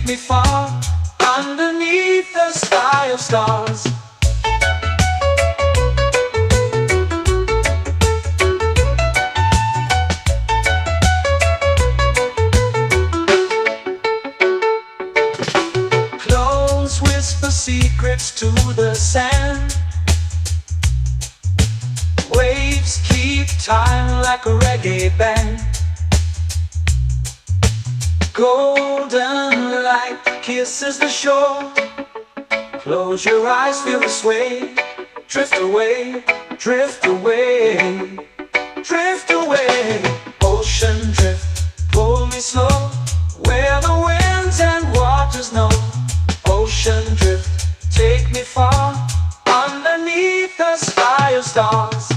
take me far underneath the sky of stars. Clones whisper secrets to the sand. Waves keep time like a reggae band. Golden light kisses the shore. Close your eyes, feel the sway. Drift away, drift away, drift away. Ocean drift, pull me slow, where the winds and waters know. Ocean drift, take me far underneath the sky of stars.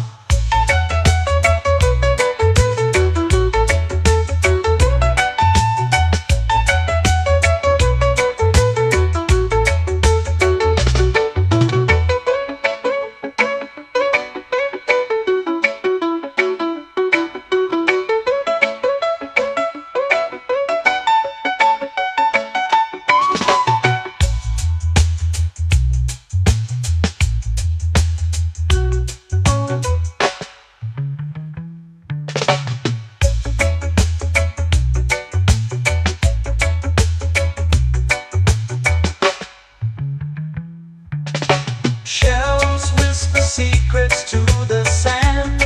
Shells whisper secrets to the sand.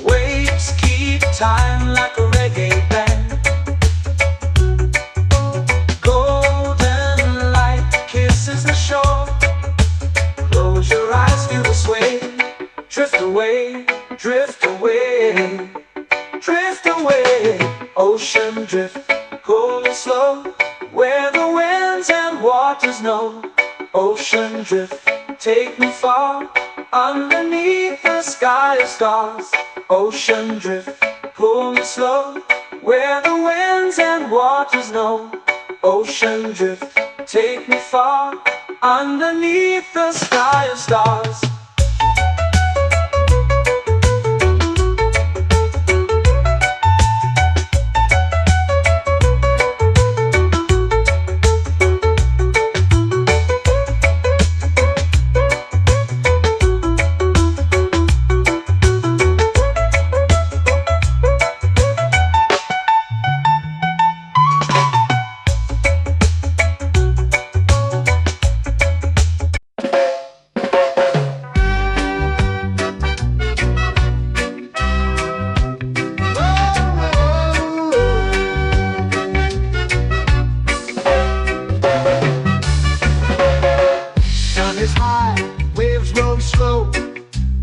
Waves keep time like a reggae band. Golden light kisses the shore. Close your eyes, feel the sway. Drift away, drift away, drift away. Ocean drift, cool and slow, where the winds and waters know. Ocean drift, take me far underneath the sky of stars. Ocean drift, pull me slow, where the winds and waters know. Ocean drift, take me far underneath the sky of stars.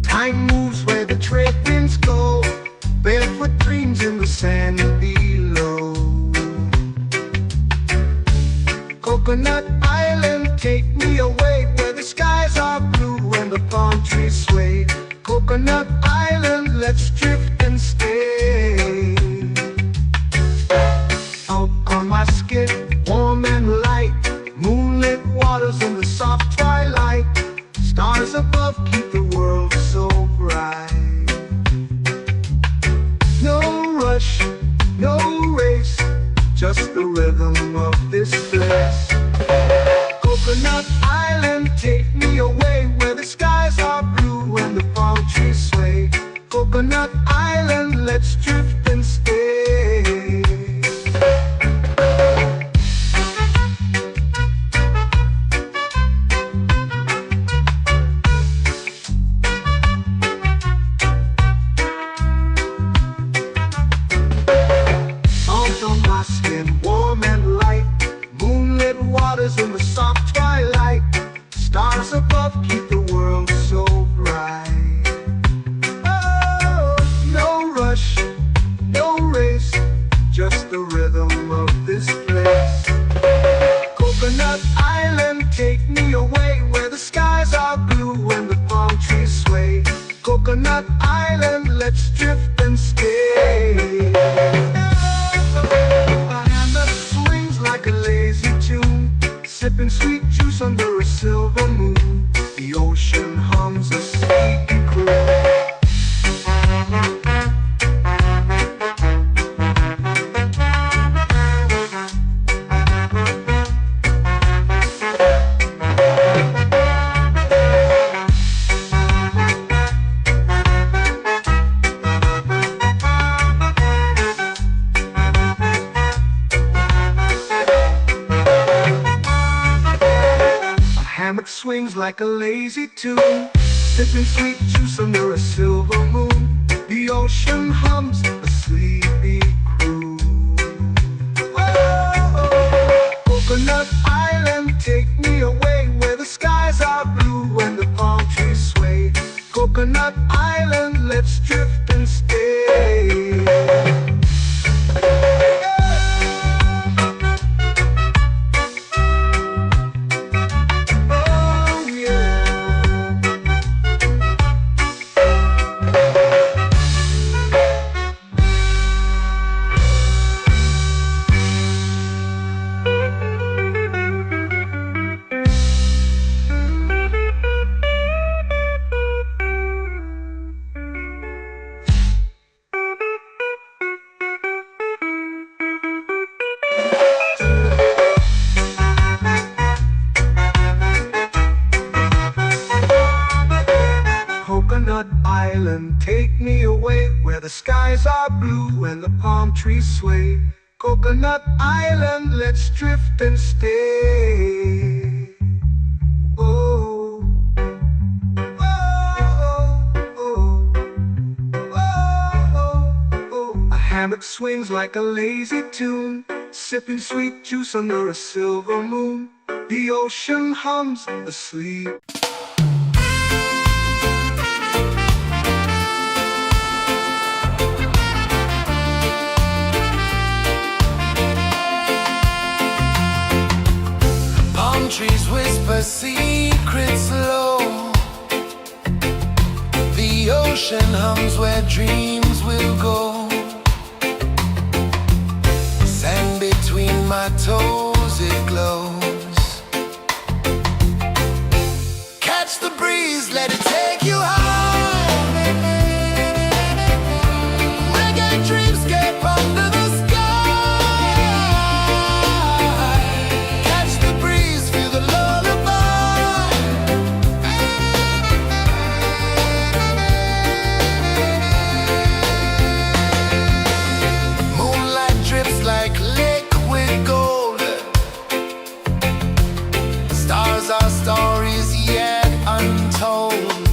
Time moves where the trade winds go. Barefoot dreams in the sand below. Coconut Island, take me away where the skies are blue and the palm trees sway. Coconut Island, let's drift and stay. Out on my skin, warm and light, moonlit waters in the soft twilight. Stars above keep the world so bright. No rush, no race, just the rhythm of this place. Coconut Island, take me away where the skies are blue and the palm trees sway. Coconut Island, let's drift and stay. Warm and light, moonlit waters in the soft twilight. Stars above keep the world so bright. Oh, no rush, no race, just the rhythm of this place. Coconut Island, take me away where the skies are blue and the palm trees sway. Coconut Island, let's drift and stay. Like a lazy tune, sipping sweet juice under a silver moon. The ocean hums a sleepy croon. hammock swings like a lazy tune, sipping sweet juice under a silver moon. The ocean hums a sleepy croon. Whoa, Coconut Island, take me away where the skies are blue and the palm trees sway. Coconut Island, let's drift and stay. Coconut Island, take me away where the skies are blue and the palm trees sway. Coconut Island, let's drift and stay. Oh, oh, oh, oh, oh. A hammock swings like a lazy tune, sipping sweet juice under a silver moon. The ocean hums asleep. Trees whisper secrets low. The ocean hums where dreams will go. Sand between my toes, it glows. Catch the breeze, let it take you high. Reggae dreamscape under the sky. Our stories yet untold.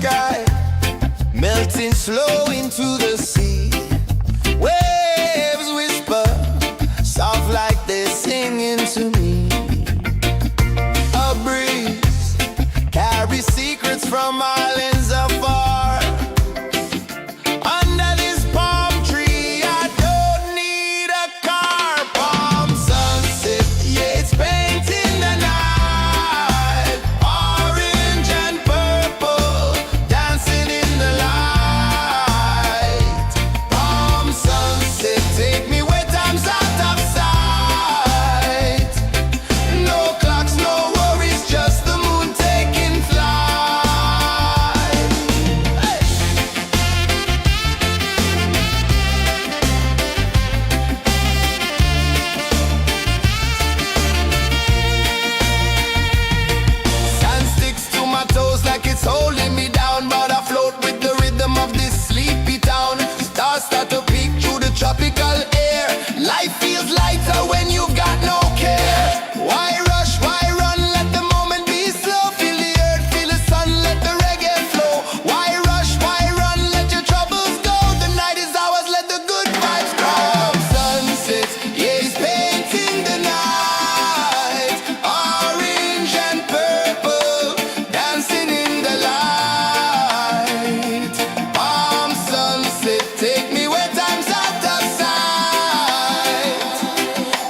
sky, melting slow into the sea. Waves whisper, soft like they're singing to me. A breeze carries secrets from islands afar. Under this palm tree, I don't need a car. Palm sunset, yeah, it's painting the night. Orange and purple, dancing in the light. Palm sunset, take me where time's out of sight. No clocks, no worries, just the moon taking flight. Hey! Sand sticks to my toes like it's holding me down, but I float with the rhythm of this sleepy town. Stars start to peek through the tropical air. Life feels lighter when you've got no care. Why rush, why run, let the moment be slow. Feel the earth, feel the sun, let the reggae flow. Why rush, why run, let your troubles go. The night is ours, let the good vibes grow. Sunset, yeah, it's painting the night. Orange and purple, dancing in the light. Palm sunset, take me where time's out of sight.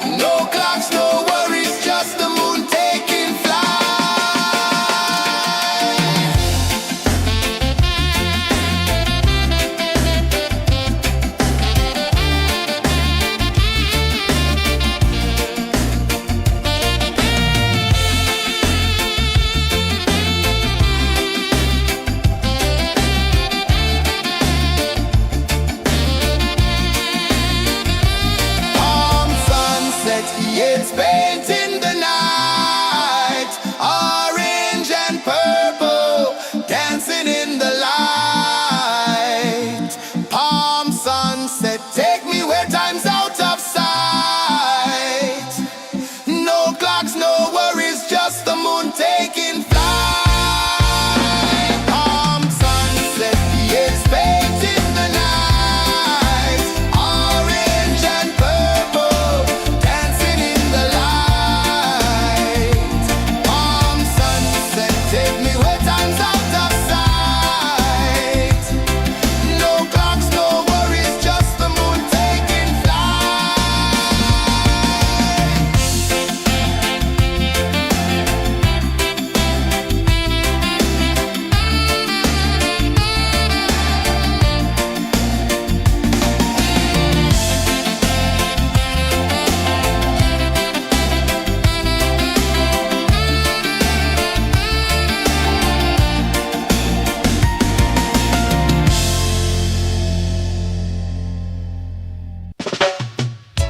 No clocks, no worries, just the moon taking flight. Palm sunset, yeah, it's painting the night. Orange and purple, dancing in the light. Palm sunset, take me where time's out of sight. No clocks, no worries, just the moon taking flight. Palm sunset, yeah, it's painting the night. Orange and purple, dancing in the light. Palm sunset, take me where time's out of sight. No clocks, no worries, just the moon taking flight.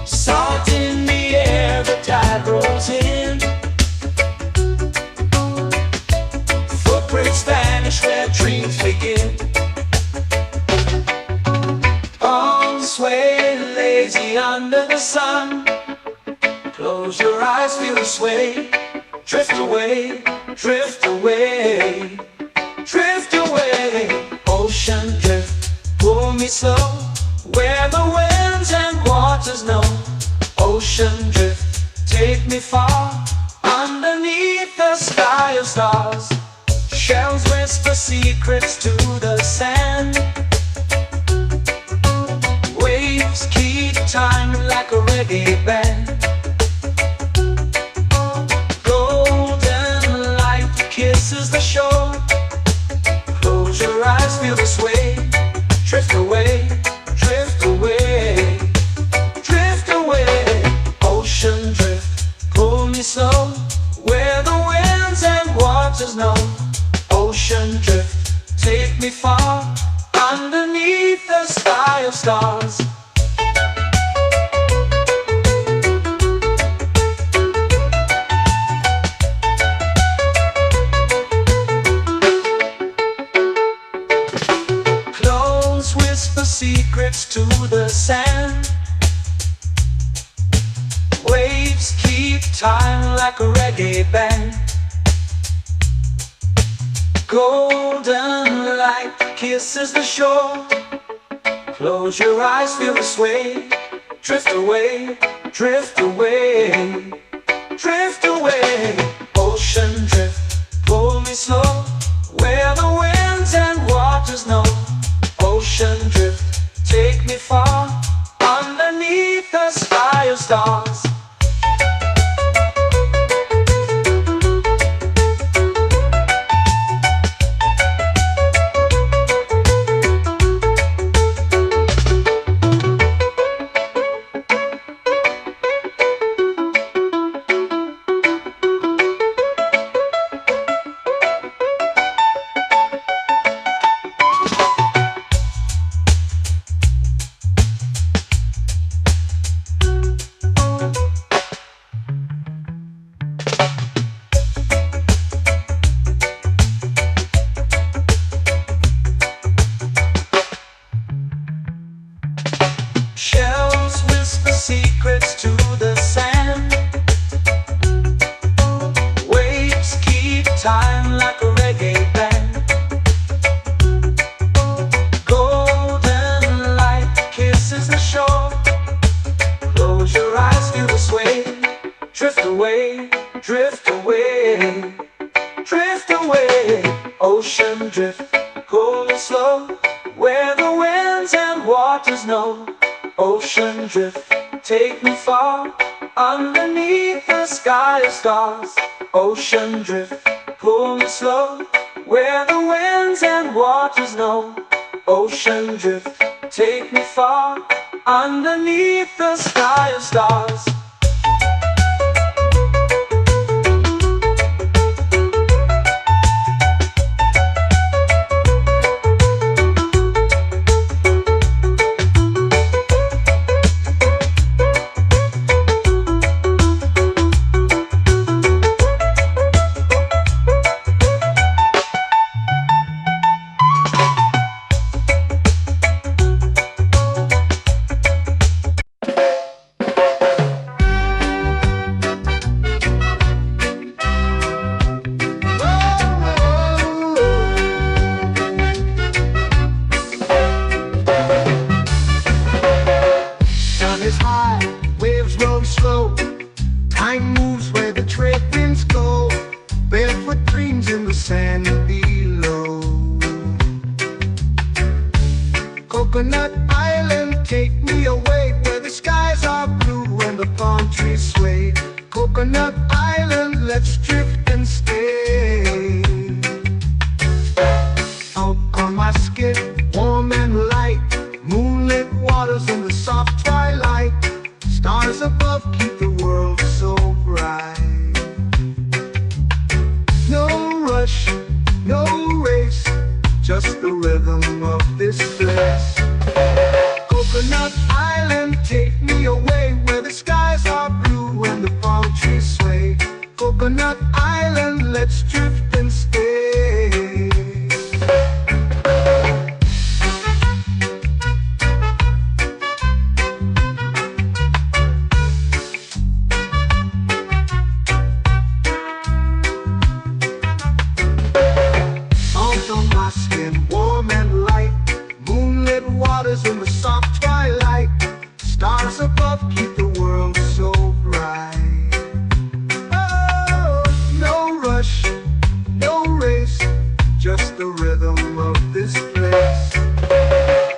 Salt in the air, the tide rolls in. Footprints vanish where dreams begin. Palms sway lazy under the sun. Close your eyes, feel the sway. Drift away, drift away, drift away. Ocean drift, pull me slow, where the winds and waters know. Ocean drift, take me far, underneath the sky of stars. Shells whisper secrets to the sand. Waves keep time like a reggae band. Golden light kisses the shore. Close your eyes, feel the sway. Drift away, drift away, drift away. Ocean drift, pull me slow, where the winds and waters know. Ocean drift, take me far, underneath the sky of stars. Close whisper secrets to the sand. Waves keep time like a reggae band. Golden kisses the shore. Close your eyes, feel the sway. Drift away, drift away, drift away. Ocean drift, pull me slow, where the winds and waters know. Ocean drift, take me far, underneath the sky of stars. Shells whisper secrets to the sand. Waves keep time like a reggae band. Golden light kisses the shore. Close your eyes, feel the sway. Drift away, drift away, drift away. Ocean drift, cool and slow, where the winds and waters know. Ocean drift, take me far, underneath the sky of stars. Ocean drift, pull me slow, where the winds and waters know. Ocean drift, take me far, underneath the sky of stars. Sun is high, waves roll slow. Time moves where the trade winds go. Barefoot dreams in the sand below. Coconut Island, take me away, where the skies are blue and the palm trees sway. Coconut Island, let's drift and stay. Out on my skin, warm and light, moonlit waters in the soft twilight. Stars above keep the world so bright. No rush, no race, just the rhythm of this place. Coconut Island, take me away, where the skies are blue and the palm trees sway. Coconut Island, let's drift and stay. Salt on my skin, warm and light, moonlit waters in the soft twilight. Stars above keep the world so bright. Oh, no rush, no race, just the rhythm of this place.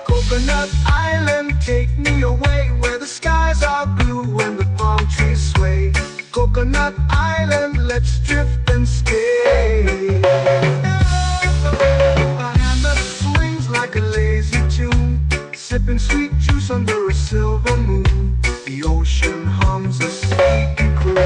Coconut Island, take me away, where the skies are blue and the palm trees sway. Coconut Island, let's drift and stay. A hand that swings like a lazy tune, sipping sweet juice under a silver moon. The ocean hums a sleepy croon.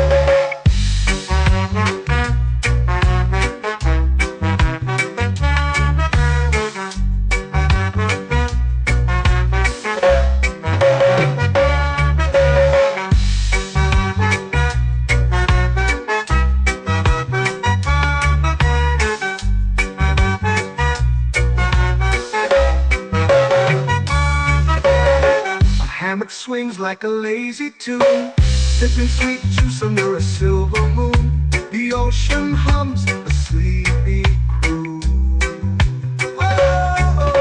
Hammock swings like a lazy tune, sipping sweet juice under a silver moon. The ocean hums a sleepy croon. Oh,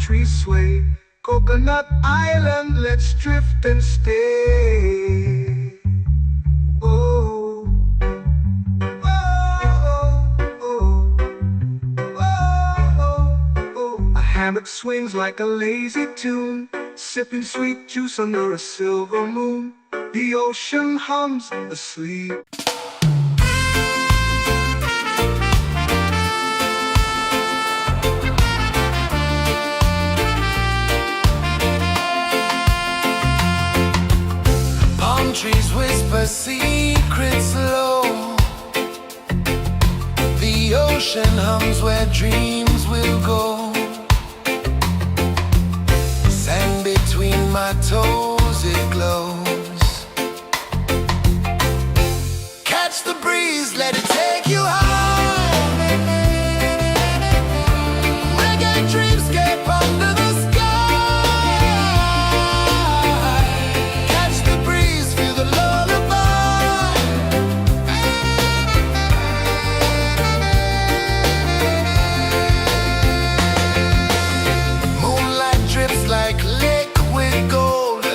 trees sway. Coconut Island, let's drift and stay. Oh, oh, oh, oh, oh. A hammock swings like a lazy tune, sipping sweet juice under a silver moon. The ocean hums asleep. Palm trees whisper secrets low. The ocean hums where dreams will go. Sand between my toes, it glows. Catch the breeze, let it take you high. Reggae dreamscape under the sky. Catch the breeze, feel the lullaby. Moonlight drips like liquid gold.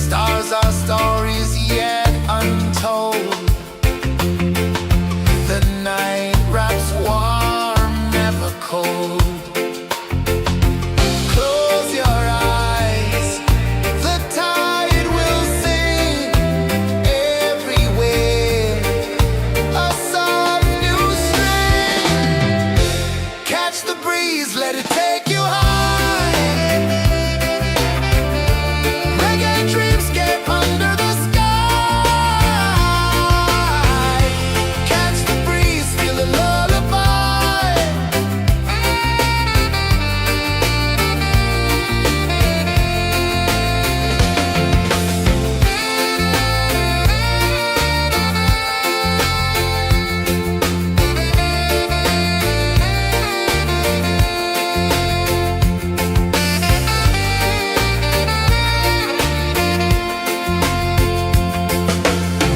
Stars are stories yet untold. The night wraps warm, never cold. Close your eyes, the tide will sing everywhere. A soft new string. Catch the breeze, let it take you high. Reggae dreamscape under the sky. Catch the breeze, feel the lullaby.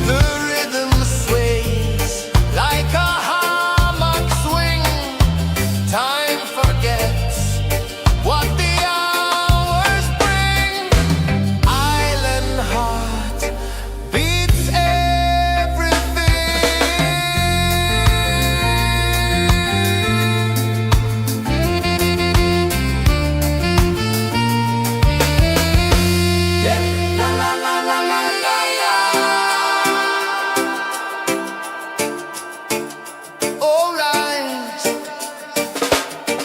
The rhythm sways like a hammock swing. Time forgets what the hours bring. Island heart beats everything. Yeah. La la la la la la la. All right.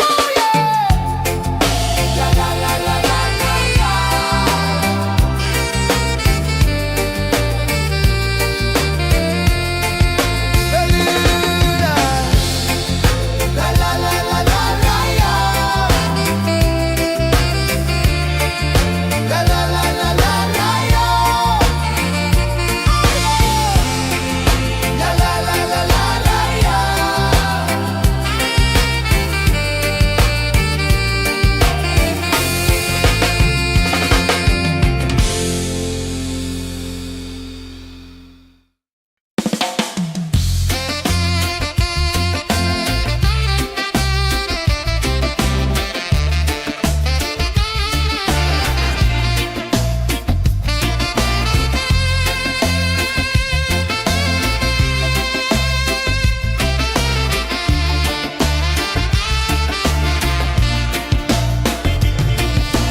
Oh yeah. La la la la la la la. Beluga. La la la la la la la. La la la la la la la. La la la la la la la.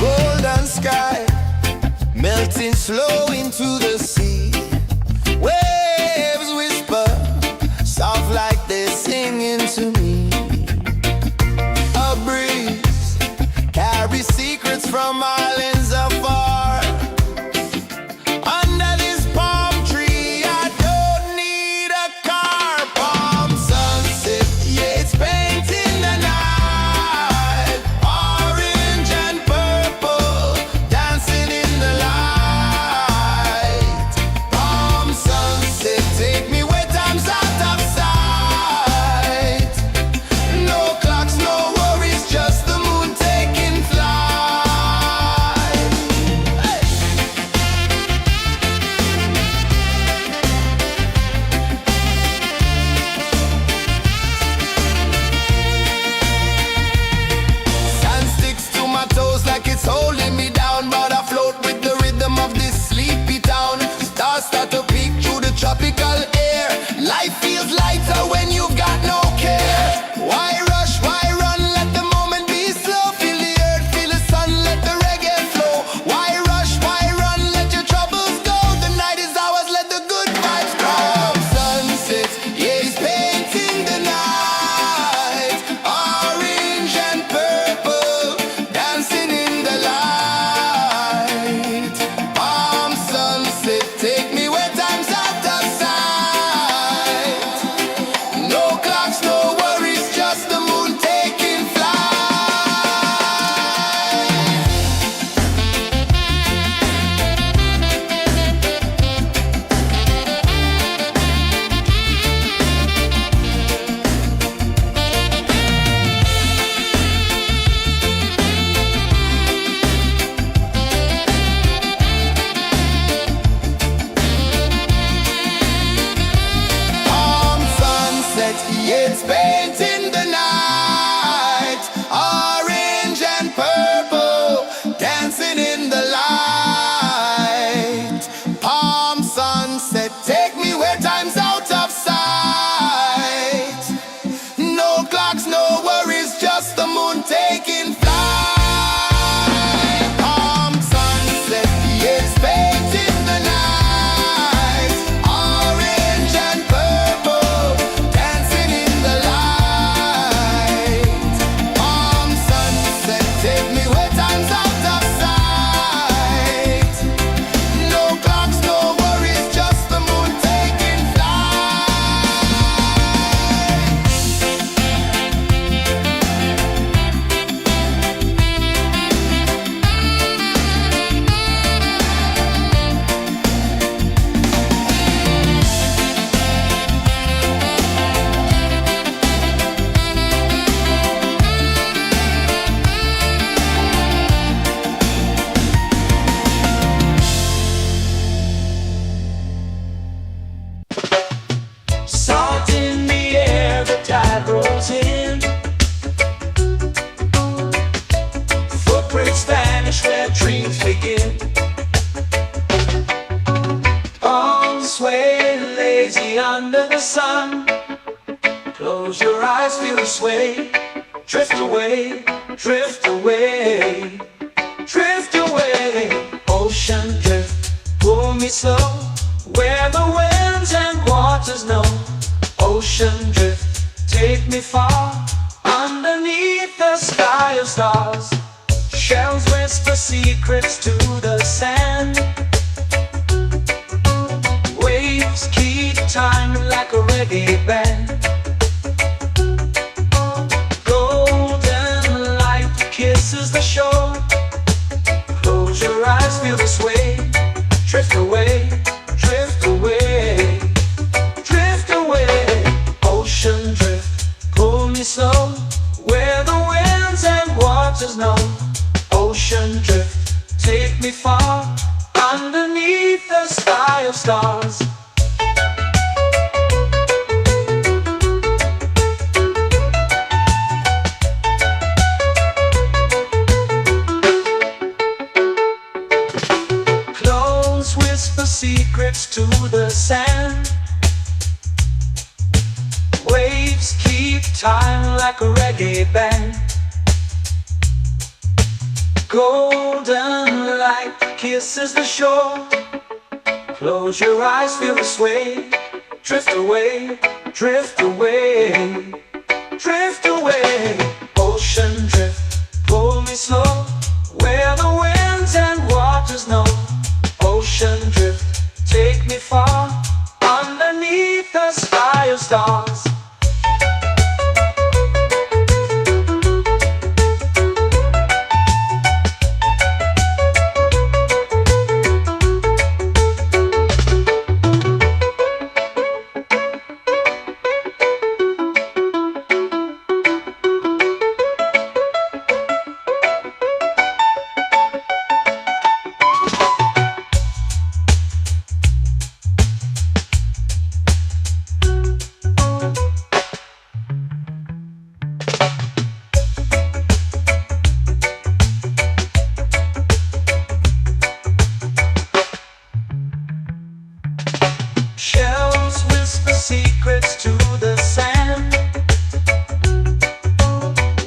Golden sky melting slow into the sea. Waves whisper soft like they're singing to me. A breeze carries secrets from islands afar. Under this palm tree, I don't need a car. Palm sunset, yeah, it's painting the night. Orange and purple, dancing in the light. Palm sunset, take me where time's out of sight. No clocks, no worries, just the moon taking flight. heartbreaks vanish where dreams begin. Arms sway lazy under the sun. Close your eyes, feel the sway. Drift away, drift away, drift away. Ocean drift, pull me slow, where the winds and waters know. Ocean drift, take me far, underneath the sky of stars. Shells whisper secrets to the sand. Waves keep time like a reggae band. Golden light kisses the shore. Close your eyes, feel the sway. Drift away, drift away, drift away. Ocean drift, pull me slow, where the winds and waters know. Ocean drift, take me far, underneath the sky of stars. Close whisper secrets to the sand. Waves keep time like a reggae band. Golden light kisses the shore. Close your eyes, feel the sway. Drift away, drift away, drift away. Ocean drift, pull me slow, where the winds and waters know. Ocean drift, take me far, underneath the sky of stars. Shells whisper secrets to the sand.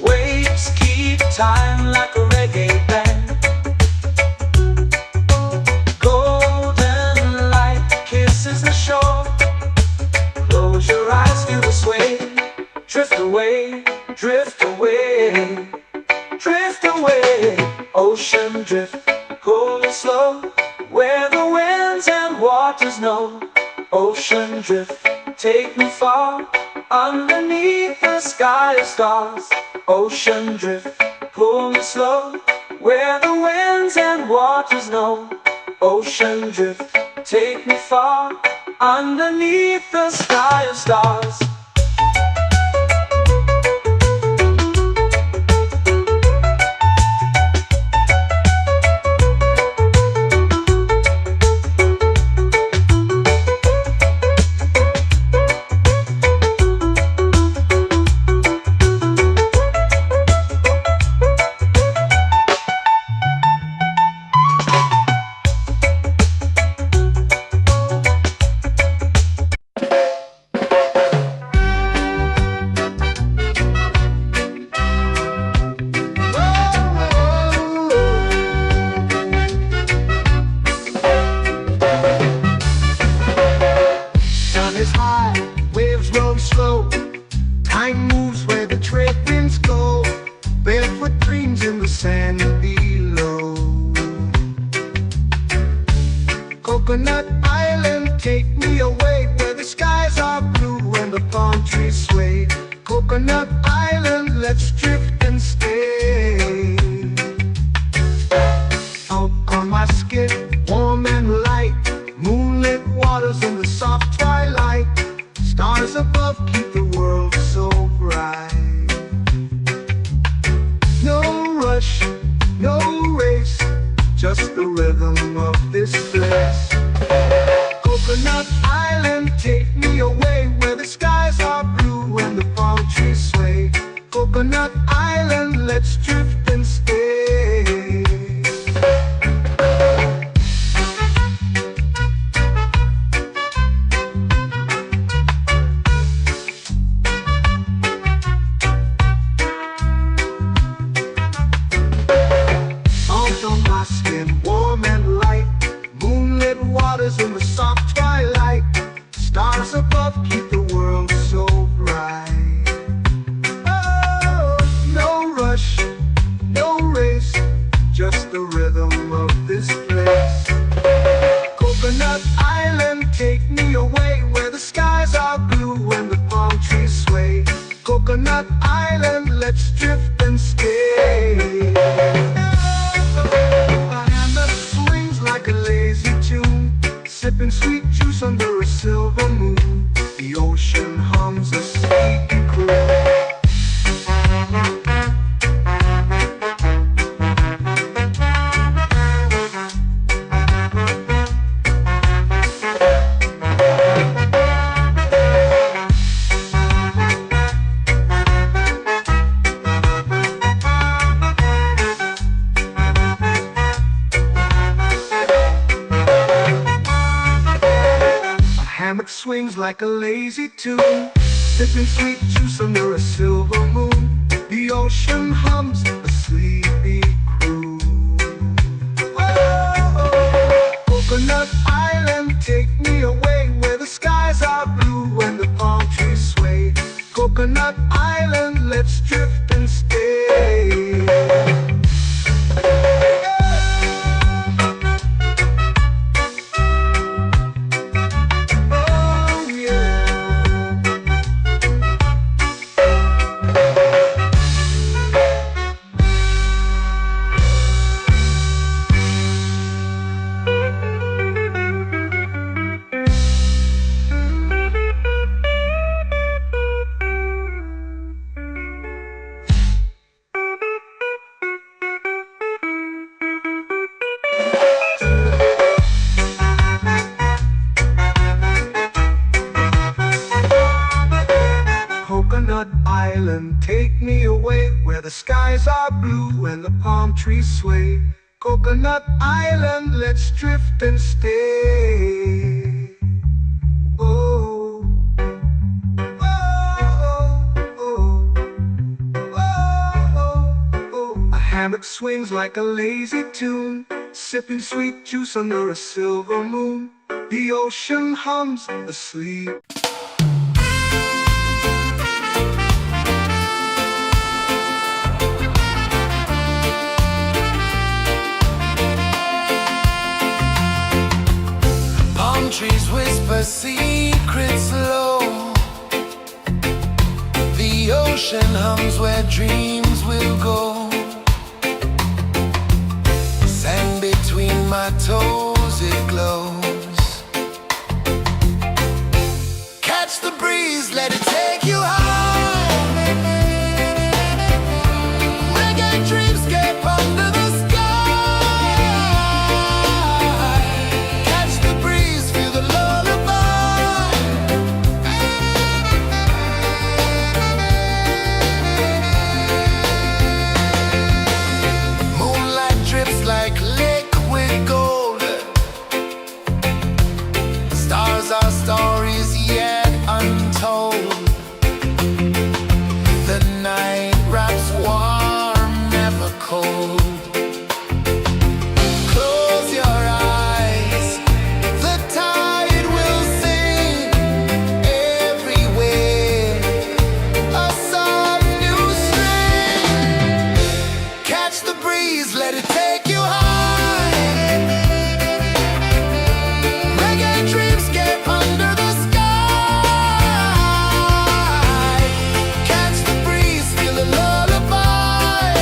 Waves keep time like a reggae band. Golden light kisses the shore. Close your eyes, feel the sway. Drift away, drift away, drift away. Ocean drift, pull me slow, where the winds and waters know. Ocean drift, take me far, underneath the sky of stars. Ocean drift, pull me slow, where the winds and waters know. Ocean drift, take me far, underneath the sky of stars. Time moves where the trade winds go. Barefoot dreams in the sand below. Coconut Island, take me away, where the skies are blue and the palm trees sway. Coconut Island, let's drift and stay. Out on my skin, warm and light, moonlit waters in the soft twilight. Stars above keep the world so bright. No rush, no race, just the rhythm of this place. Coconut Island, take me away, where the skies are blue and the palm trees sway. Coconut Island, let's drift and stay. sipping sweet juice under a silver moon. The ocean hums a sleepy croon. Hammock swings like a lazy tune, sipping sweet juice under a silver moon. The ocean hums a sleepy croon. Whoa, Coconut Island, take me away where the skies are blue and the palm trees sway. Coconut Island, let's drift and stay. Coconut Island, take me away where the skies are blue and the palm trees sway. Coconut Island, let's drift and stay. Oh, oh, oh, oh, oh. A hammock swings like a lazy tune, sipping sweet juice under a silver moon. The ocean hums asleep. Trees whisper secrets low. The ocean hums where dreams will go. Sand between my toes, it glows. Catch the breeze, let it take you high. Reggae dreamscape under the sky. Our stories yet untold. The night wraps warm, never cold. Close your eyes, the tide will sing everywhere. A soft new string. Catch the breeze, let it take you high. Under the sky, catch the breeze, feel a lullaby.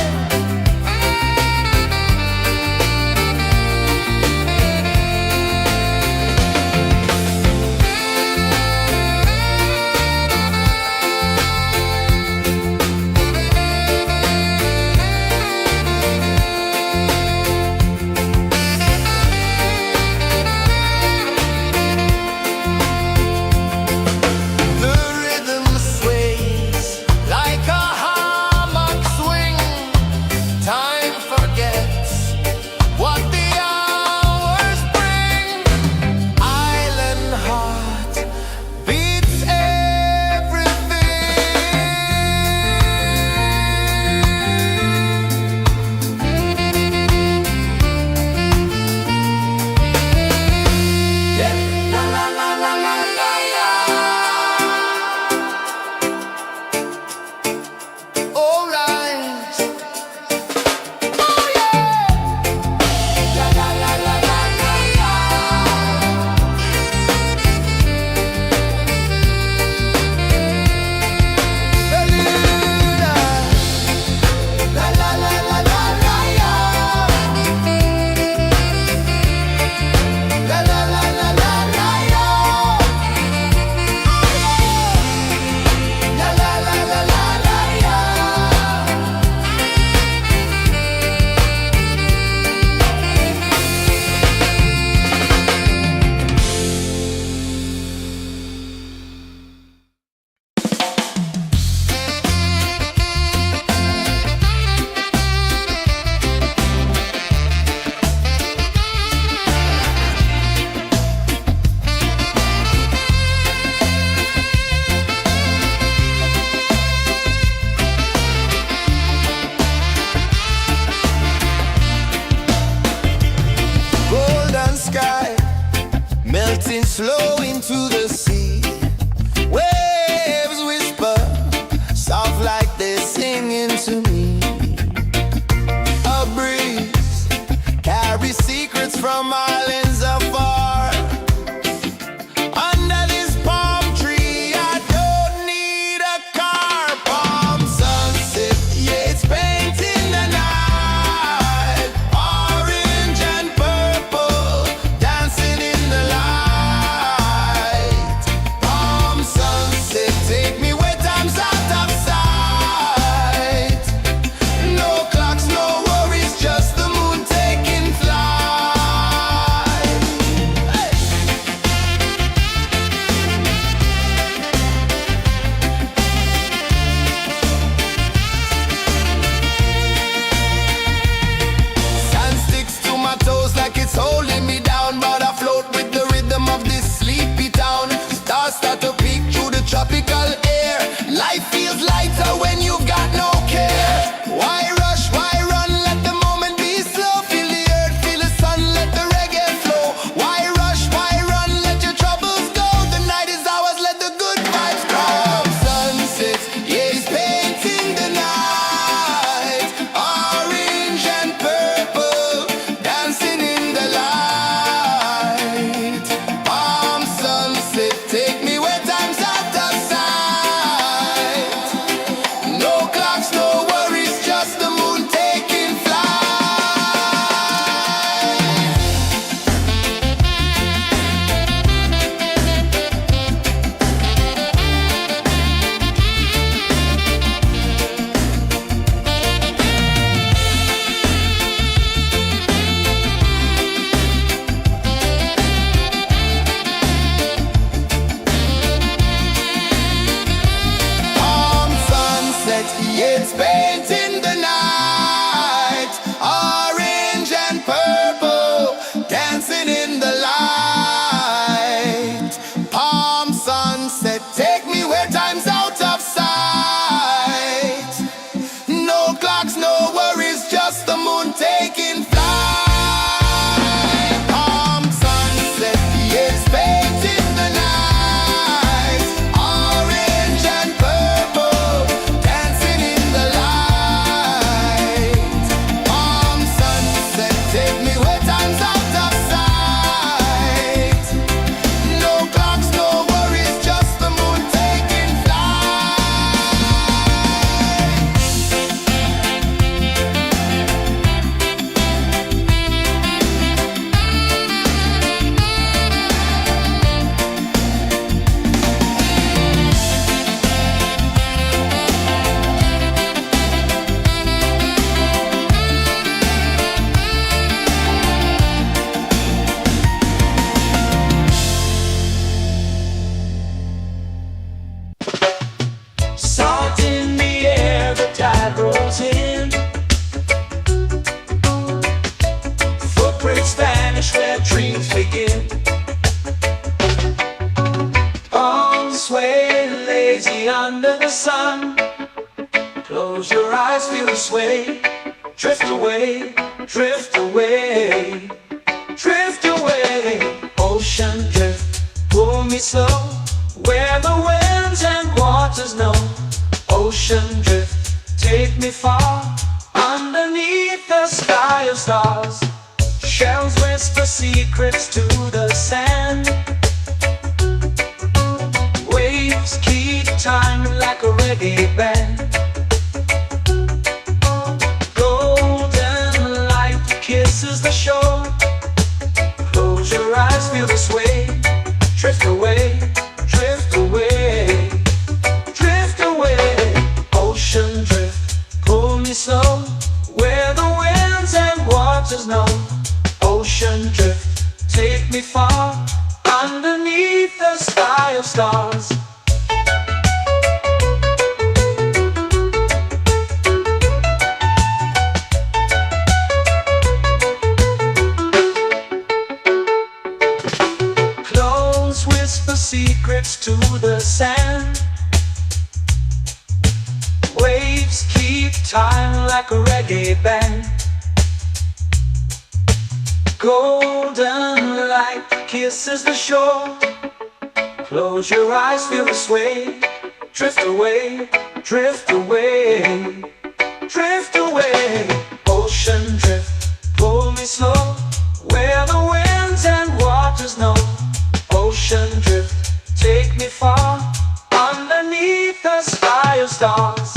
flow into the sea. Waves whisper, soft like they're singing to me. A breeze carries secrets from islands afar. Under this palm tree, I don't need a car. Palm sunset, yeah, it's painting the night. Orange and purple, dancing in the light. Palm sunset, take me where time's out of sight. No clocks, no worries, just the moon taking flight. Hey! Sand sticks to my toes like it's holding me down, but I float with the rhythm of this sleepy town. Stars start to peek through the tropical air. Life feels lighter when you've got no care. Why rush, why run, let the moment be slow. Feel the earth, feel the sun, let the reggae flow. Why rush, why run, let your troubles go. The night is ours, let the good vibes come. Sunset, yeah, it's painting the night. Orange and purple, dancing in the light. Palm sunset, take me where time's out of sight. No clocks, no worries, just the moon taking flight. Palm sunset, yeah, it's painting the night. Orange and purple, dancing in the light. Palm sunset, take me where time's out of sight. No clocks, no worries, just the moon taking flight. Palm sunset, yeah, it's painting the night. Orange and purple, dancing in the light. Palm sunset, take me where time's out of sight. No clocks, no worries, just the moon taking flight. Salt in the air, the tide rolls in. Footprints vanish where dreams begin. Arms sway lazy under the sun. Close your eyes, feel the sway. Drift away, drift away, drift away. Ocean drift, pull me slow, where the winds and waters know. Ocean drift, take me far, underneath the sky of stars. Shells whisper secrets to the sand. Waves keep time like a reggae band. Golden light kisses the shore. Close your eyes, feel the sway. Drift away, drift away, drift away. Ocean drift, pull me slow, where the winds and waters know. Ocean drift, take me far, underneath the sky of stars. Close whisper secrets to the sand. Waves keep time like a reggae band. Golden moonlight kisses the shore. Close your eyes, feel the sway. Drift away, drift away, drift away. Ocean drift, pull me slow, where the winds and waters know. Ocean drift, take me far, underneath the sky of stars.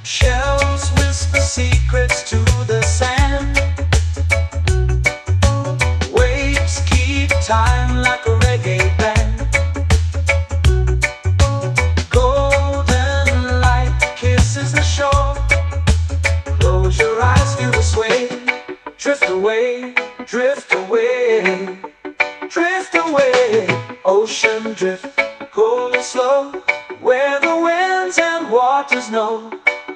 Shells whisper secrets to the sand. Waves keep time like a reggae band. Golden light kisses the shore. Close your eyes, feel the sway. Drift away, drift away, drift away. Ocean drift, cool and slow, where the winds and waters know.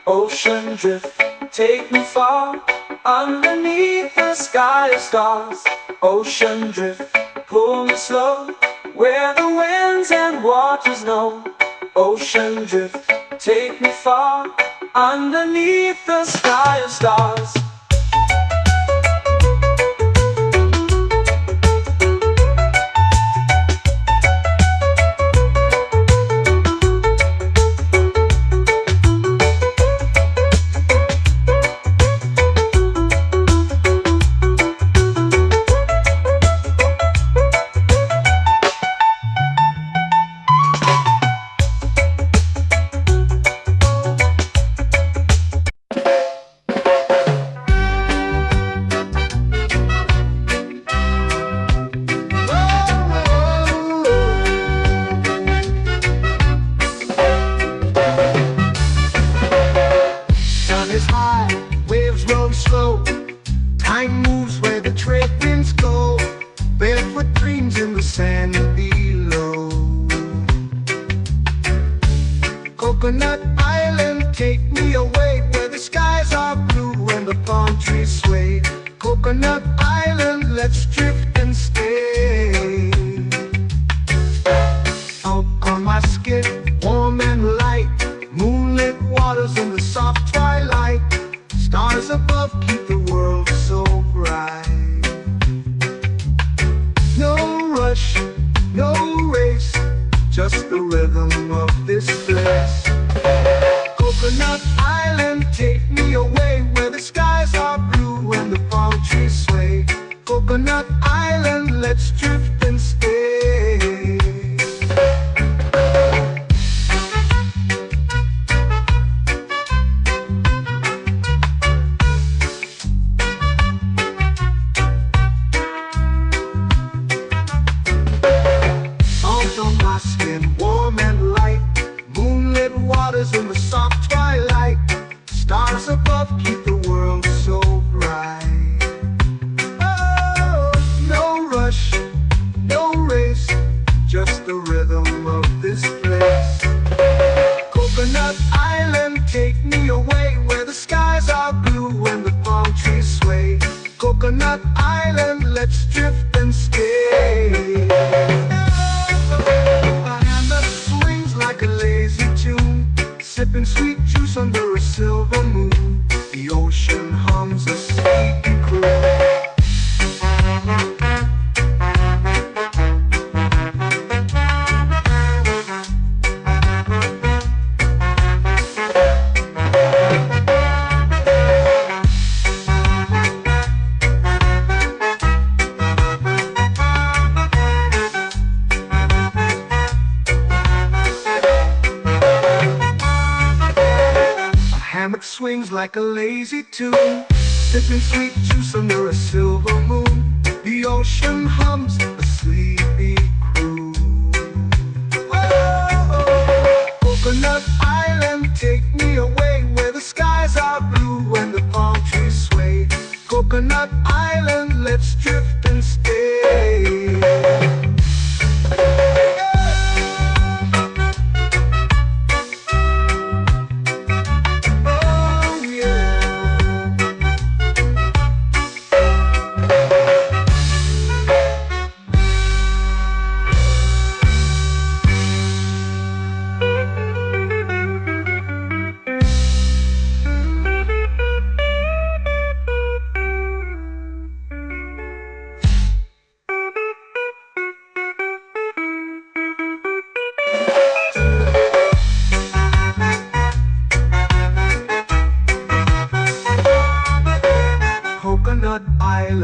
Ocean drift, take me far, underneath the sky of stars. Ocean drift, pull me slow, where the winds and waters know. Ocean drift, take me far, underneath the sky of stars. Time moves where the trade winds go. Barefoot dreams in the sand below. Coconut Island, take me away, where the skies are blue and the palm trees sway. Coconut Island, let's drift and stay. Out on my skin, warm and light, moonlit waters in the soft twilight. Stars above keep the world so bright. No rush, no race, just the rhythm of this place. Coconut Island, take me away, where the skies are blue and the palm trees sway. Coconut Island, let's drift and stay. Warm and light, moonlit waters in the soft twilight. Stars above keep the world so bright. Oh, no rush, no race, just the rhythm of this place. Coconut Island, take me away, where the skies are blue and the palm trees sway. Coconut Island, let's drift and stay. Sipping sweet juice under a silver moon. The ocean hums a sleepy croon. Swings like a lazy tune, sipping sweet juice under a silver moon. The ocean hums a sleepy croon. Whoa!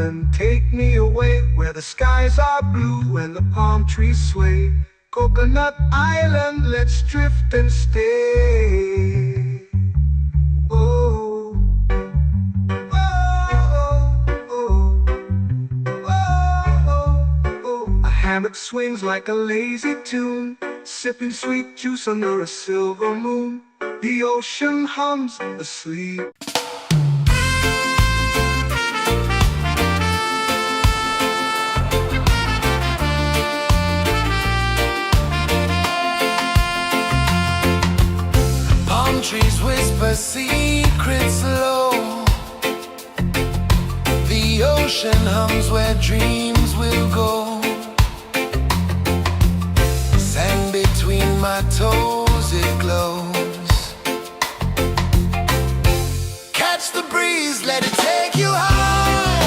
island, take me away where the skies are blue and the palm trees sway. Coconut Island, let's drift and stay. Oh, oh, oh, oh, oh. A hammock swings like a lazy tune, sipping sweet juice under a silver moon. The ocean hums asleep. Palm trees whisper secrets low. The ocean hums where dreams will go. Sand between my toes, it glows. Catch the breeze, let it take you high.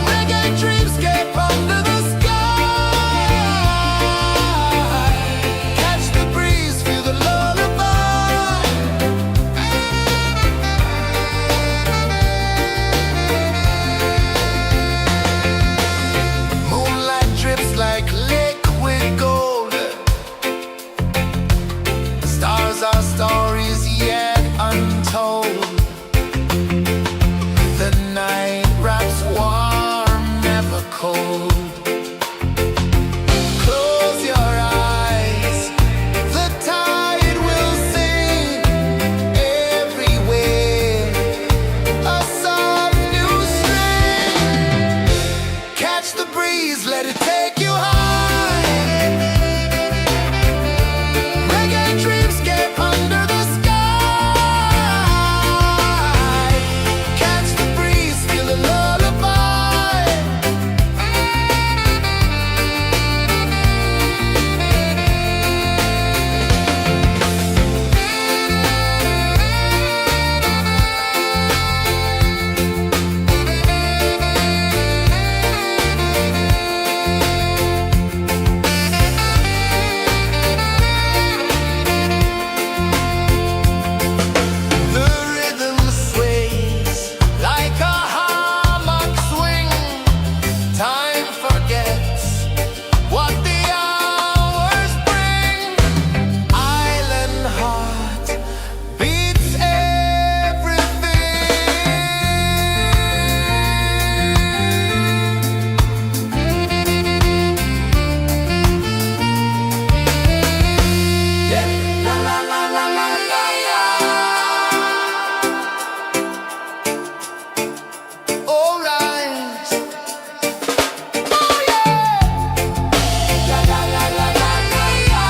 Reggae dreamscape under the sky. Catch the breeze, feel the lullaby. Moonlight drips like liquid gold. Stars are stories yet untold. The night wraps warm, never cold. Close your eyes, the tide will sing everywhere. A soft new string. Catch the breeze, let it take you high. Reggae dreamscape under the sky. Catch the breeze, feel the lullaby. The rhythm sways like a hammock swing. Time forgets what the hours bring. Island heart beats everything. Yeah. La la la la la la la. All right. Oh yeah. La la la la la la la.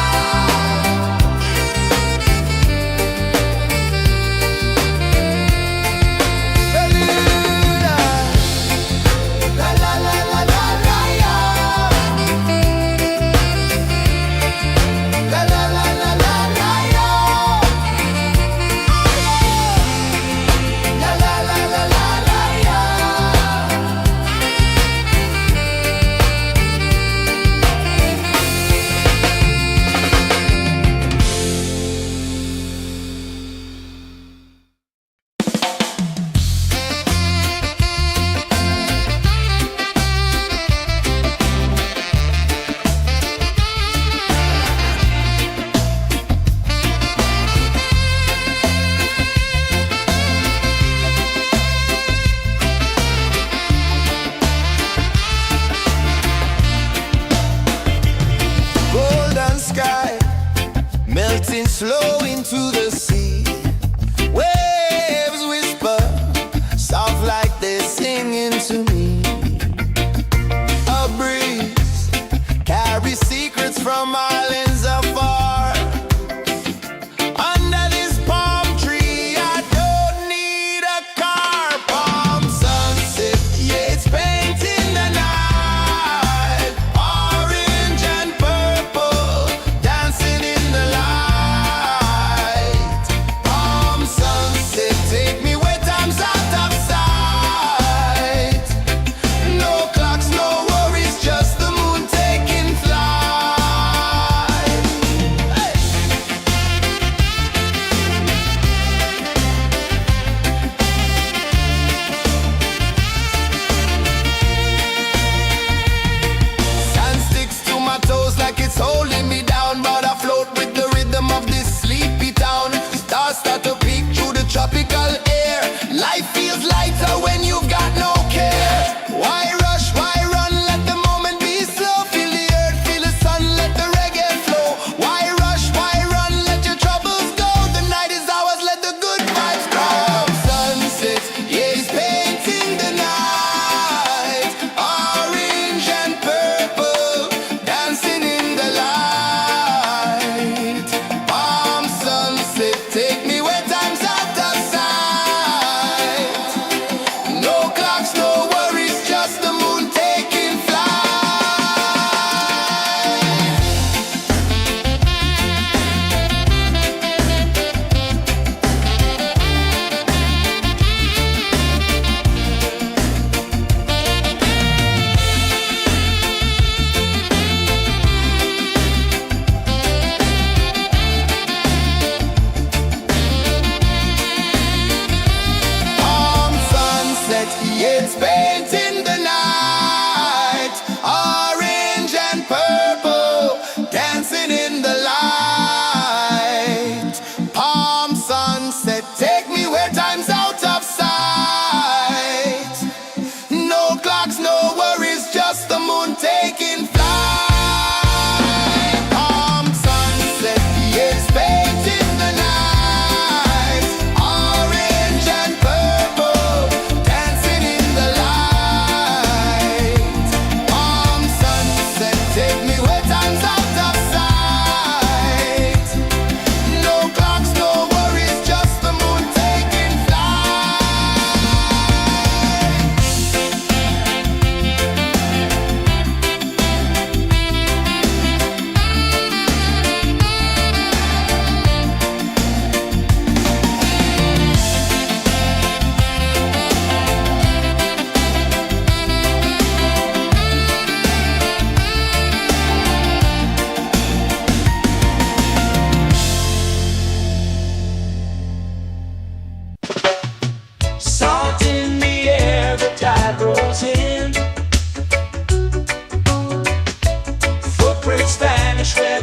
La la la la la la la. La la la la la la la. La la la la la la la. Golden sky melting slow into the sea. Waves whisper soft like they're singing to me. A breeze carries secrets from islands afar. Under this palm tree, I don't need a car. Palm sunset, yeah, it's painting the night. Orange and purple, dancing in the light. Palm sunset, take me where time's out of sight. No clocks, no worries, just the moon taking flight.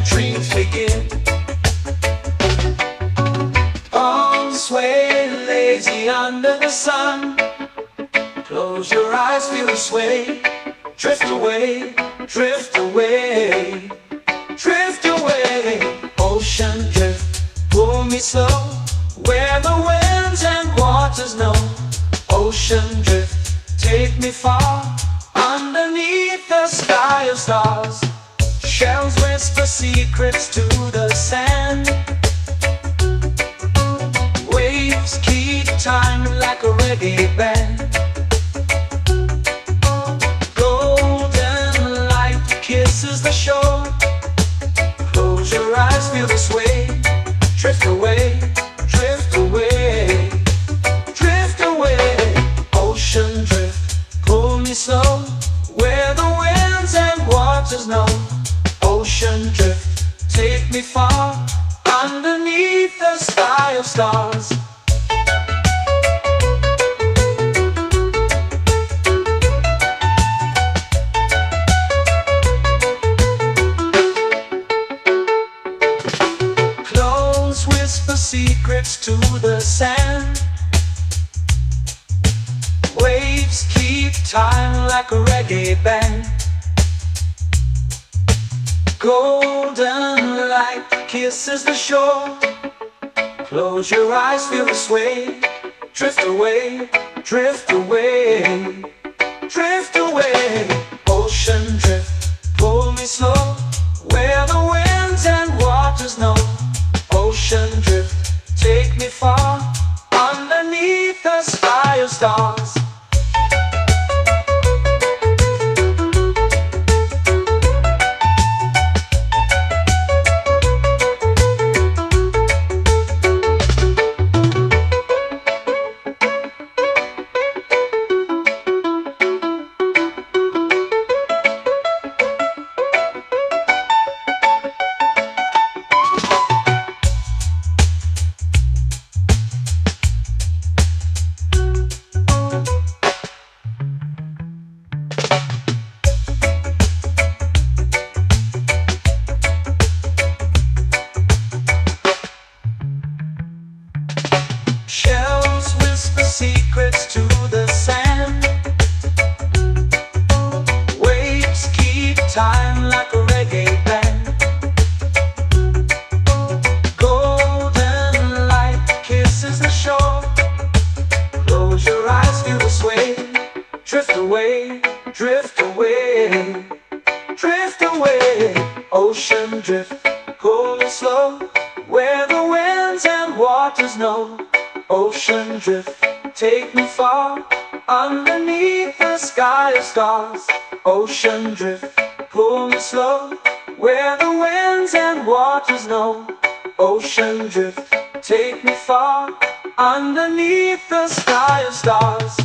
dreams begin. Palms sway lazy under the sun. Close your eyes, feel the sway. Drift away, drift away, drift away. Ocean drift, pull me slow, where the winds and waters know. Ocean drift, take me far, underneath the sky of stars. Shells whisper secrets to the sand. Waves keep time like a reggae band. Golden light kisses the shore. Close your eyes, feel the sway. Drift away, drift away, drift away. Ocean drift, pull me slow, where the winds and waters know. Ocean drift, take me far, underneath the sky of stars. Close whisper secrets to the sand. Waves keep time like a reggae band. Golden light kisses the shore. Close your eyes, feel the sway. Drift away, drift away, drift away. Ocean drift, pull me slow, where the winds and waters know. Ocean drift, take me far, underneath the sky of stars. Shells whisper secrets to the sand. Waves keep time like a reggae band. Golden light kisses the shore. Close your eyes, feel the sway. Drift away, drift away, drift away. Ocean drift, pull me slow, where the winds and waters know. Ocean drift, take me far, underneath the sky of stars. Ocean drift, pull me slow, where the winds and waters know. Ocean drift, take me far, underneath the sky of stars.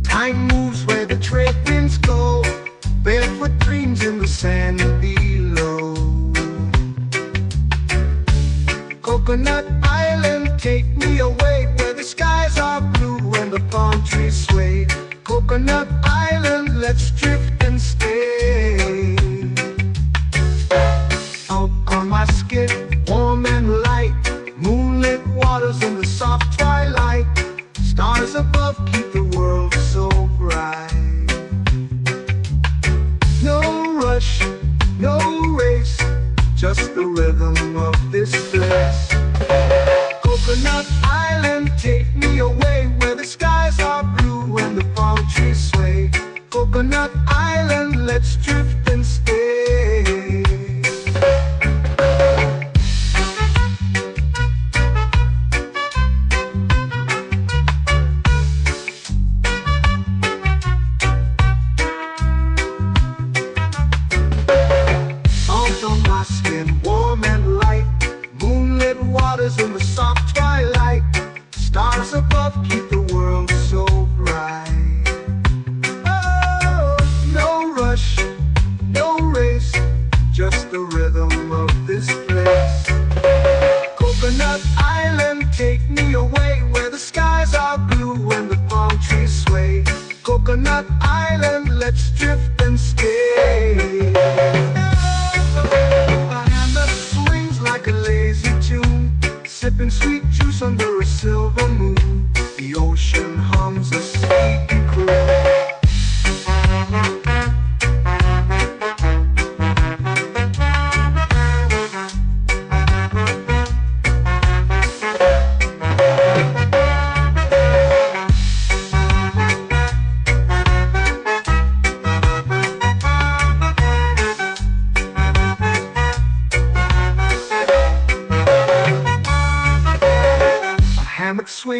Time moves where the trade winds go. Barefoot dreams in the sand below. Coconut Island, take me away, where the skies are blue and the palm trees sway. Coconut Island, let's drift and stay. Out on my skin, warm and light, moonlit waters in the soft twilight. Stars above keep the world so bright. No rush, no race, just the rhythm of this place. Coconut Island, take me away, where the skies are blue and the palm trees sway. Coconut Island, let's drift and stay.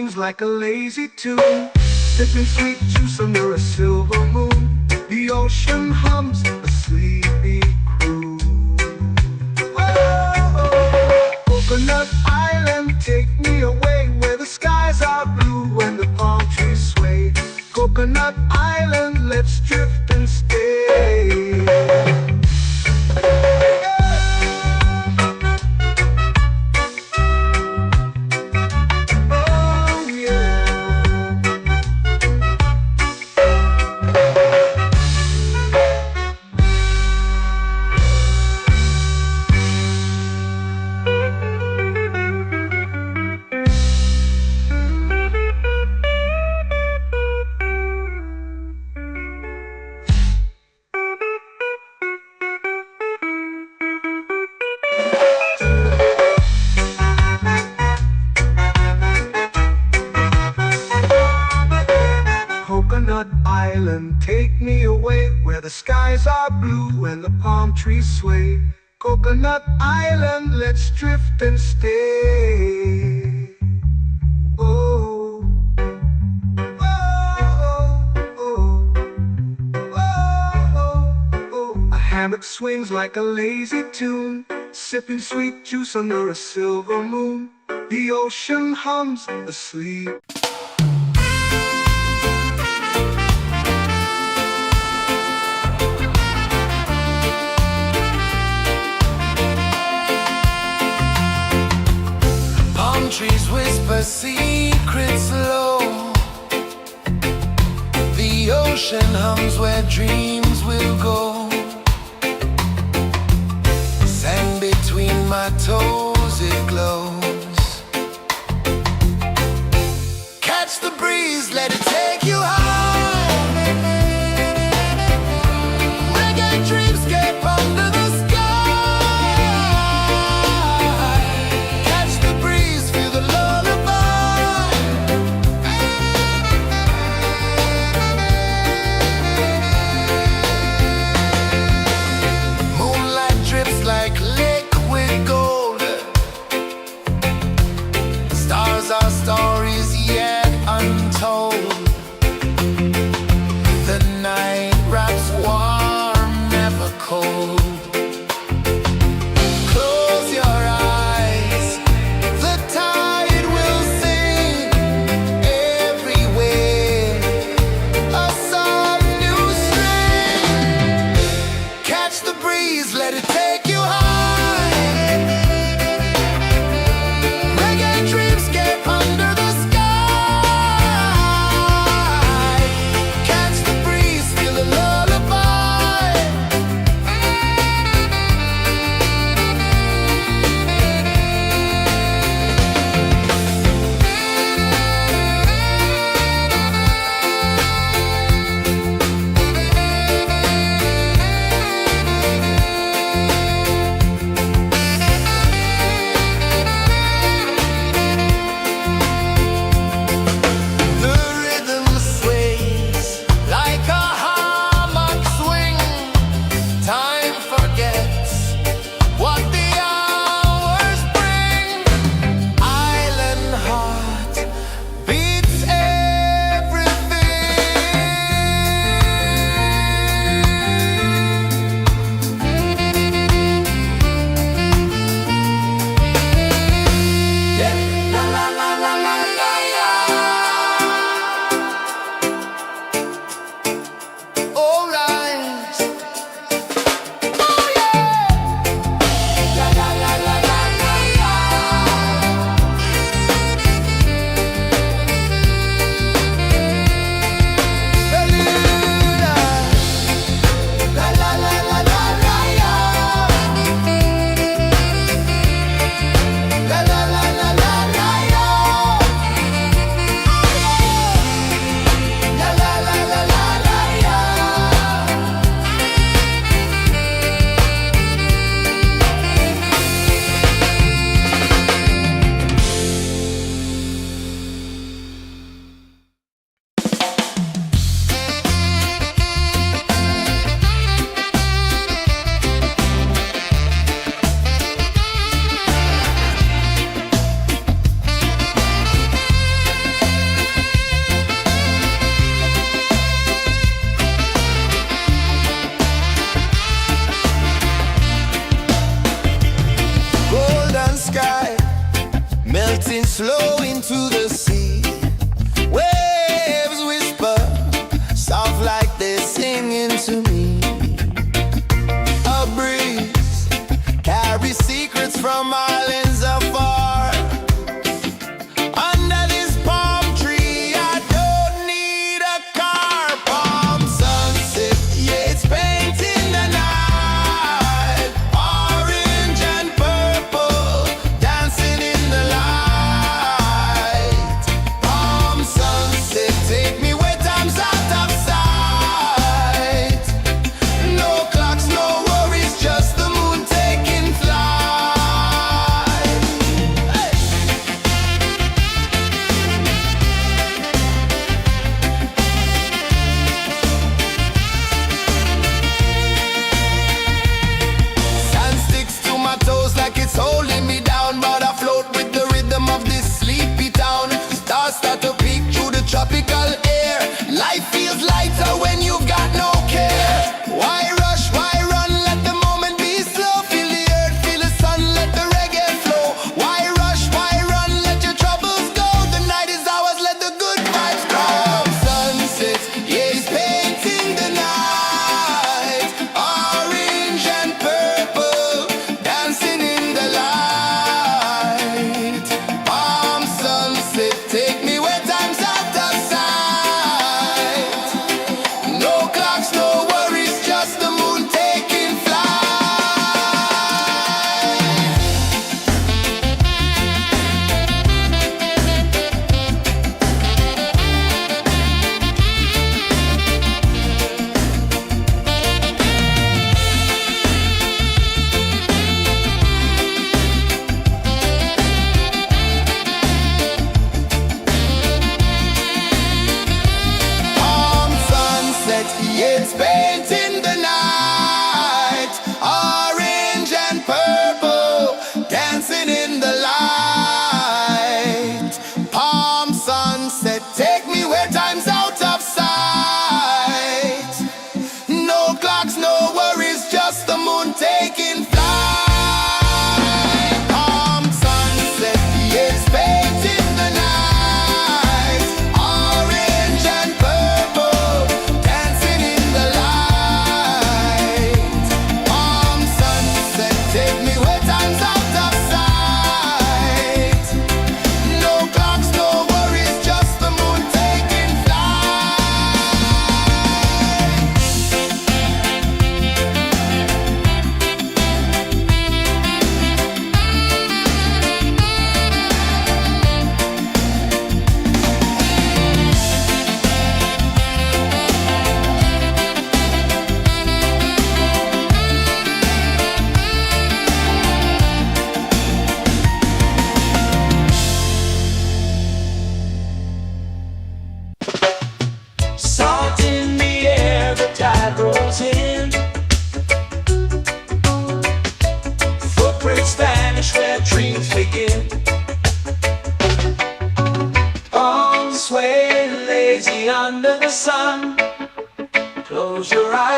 swings like a lazy tune, sipping sweet juice under a silver moon. The ocean hums a sleepy croon. Whoa, Coconut Island, take me away where the skies are blue and the palm trees sway. Coconut Island, let's drift and stay. Oh yeah. Coconut Island, take me away where the skies are blue and the palm trees sway. Coconut Island, let's drift and stay. Oh, oh, oh, oh, oh. A hammock swings like a lazy tune, sipping sweet juice under a silver moon. The ocean hums asleep. Palm trees whisper secrets low. The ocean hums where dreams will go. Sand between my toes, it glows. Catch the breeze, let it take you high. Reggae dreamscape under the sky. Catch the breeze, feel the lullaby.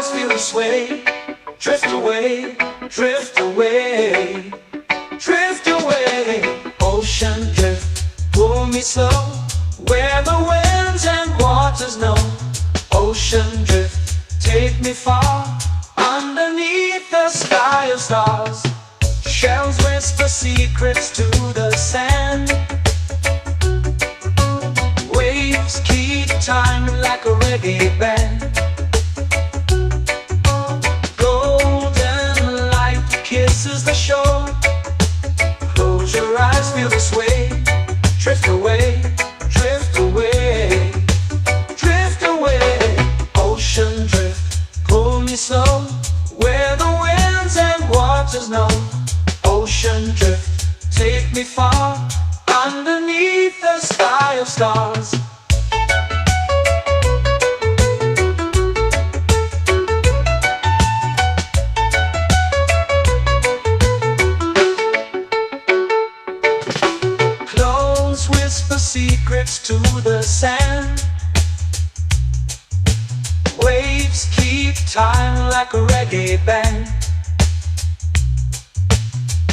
eyes feel the sway. Drift away, drift away, drift away. Ocean drift, pull me slow, where the winds and waters know. Ocean drift, take me far, underneath the sky of stars. Shells whisper secrets to the sand. Waves keep time like a reggae band. Golden light kisses the shore. Close your eyes, feel the sway. Drift away, drift away, drift away. Ocean drift, pull me slow, where the winds and waters know. Ocean drift, take me far, underneath the sky of stars. Clothes whisper secrets to the sand. Waves keep time like a reggae band.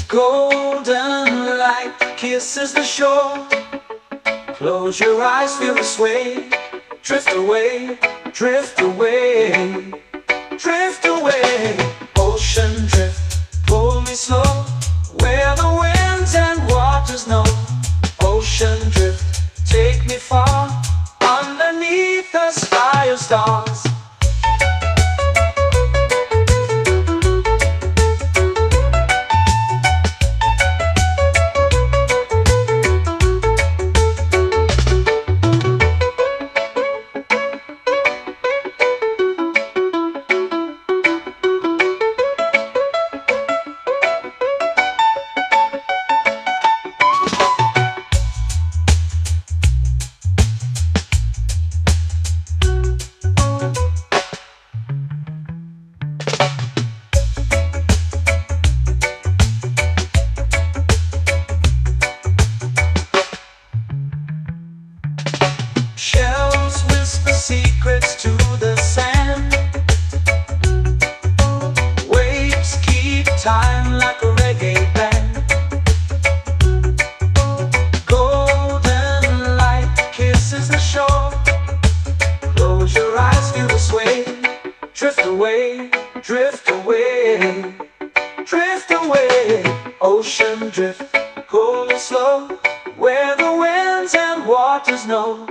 Golden light kisses the shore. Close your eyes, feel the sway. Drift away, drift away, drift away. Ocean drift, pull me slow, where the winds and waters know. Ocean drift, take me far, underneath the sky of stars. Shells whisper secrets to the sand. Waves keep time like a reggae band. Golden light kisses the shore. Close your eyes, feel the sway. Drift away, drift away, drift away. Ocean drift, pull me slow, where the winds and waters know.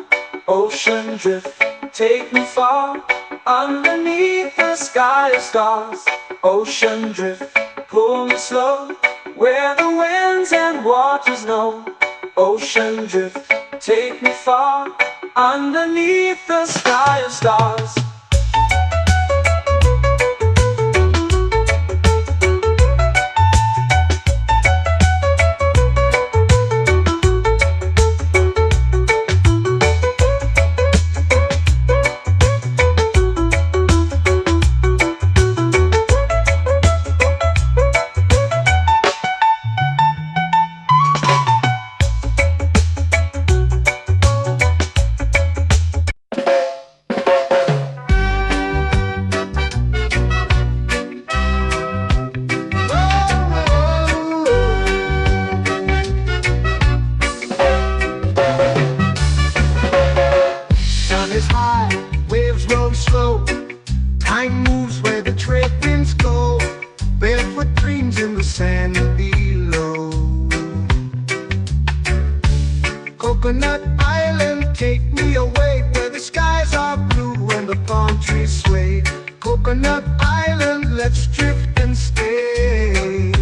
Ocean drift, take me far, underneath the sky of stars. Ocean drift, pull me slow, where the winds and waters know. Ocean drift, take me far, underneath the sky of stars. Time moves where the trade winds go. Barefoot dreams in the sand below. Coconut Island, take me away, where the skies are blue and the palm trees sway. Coconut Island, let's drift and stay.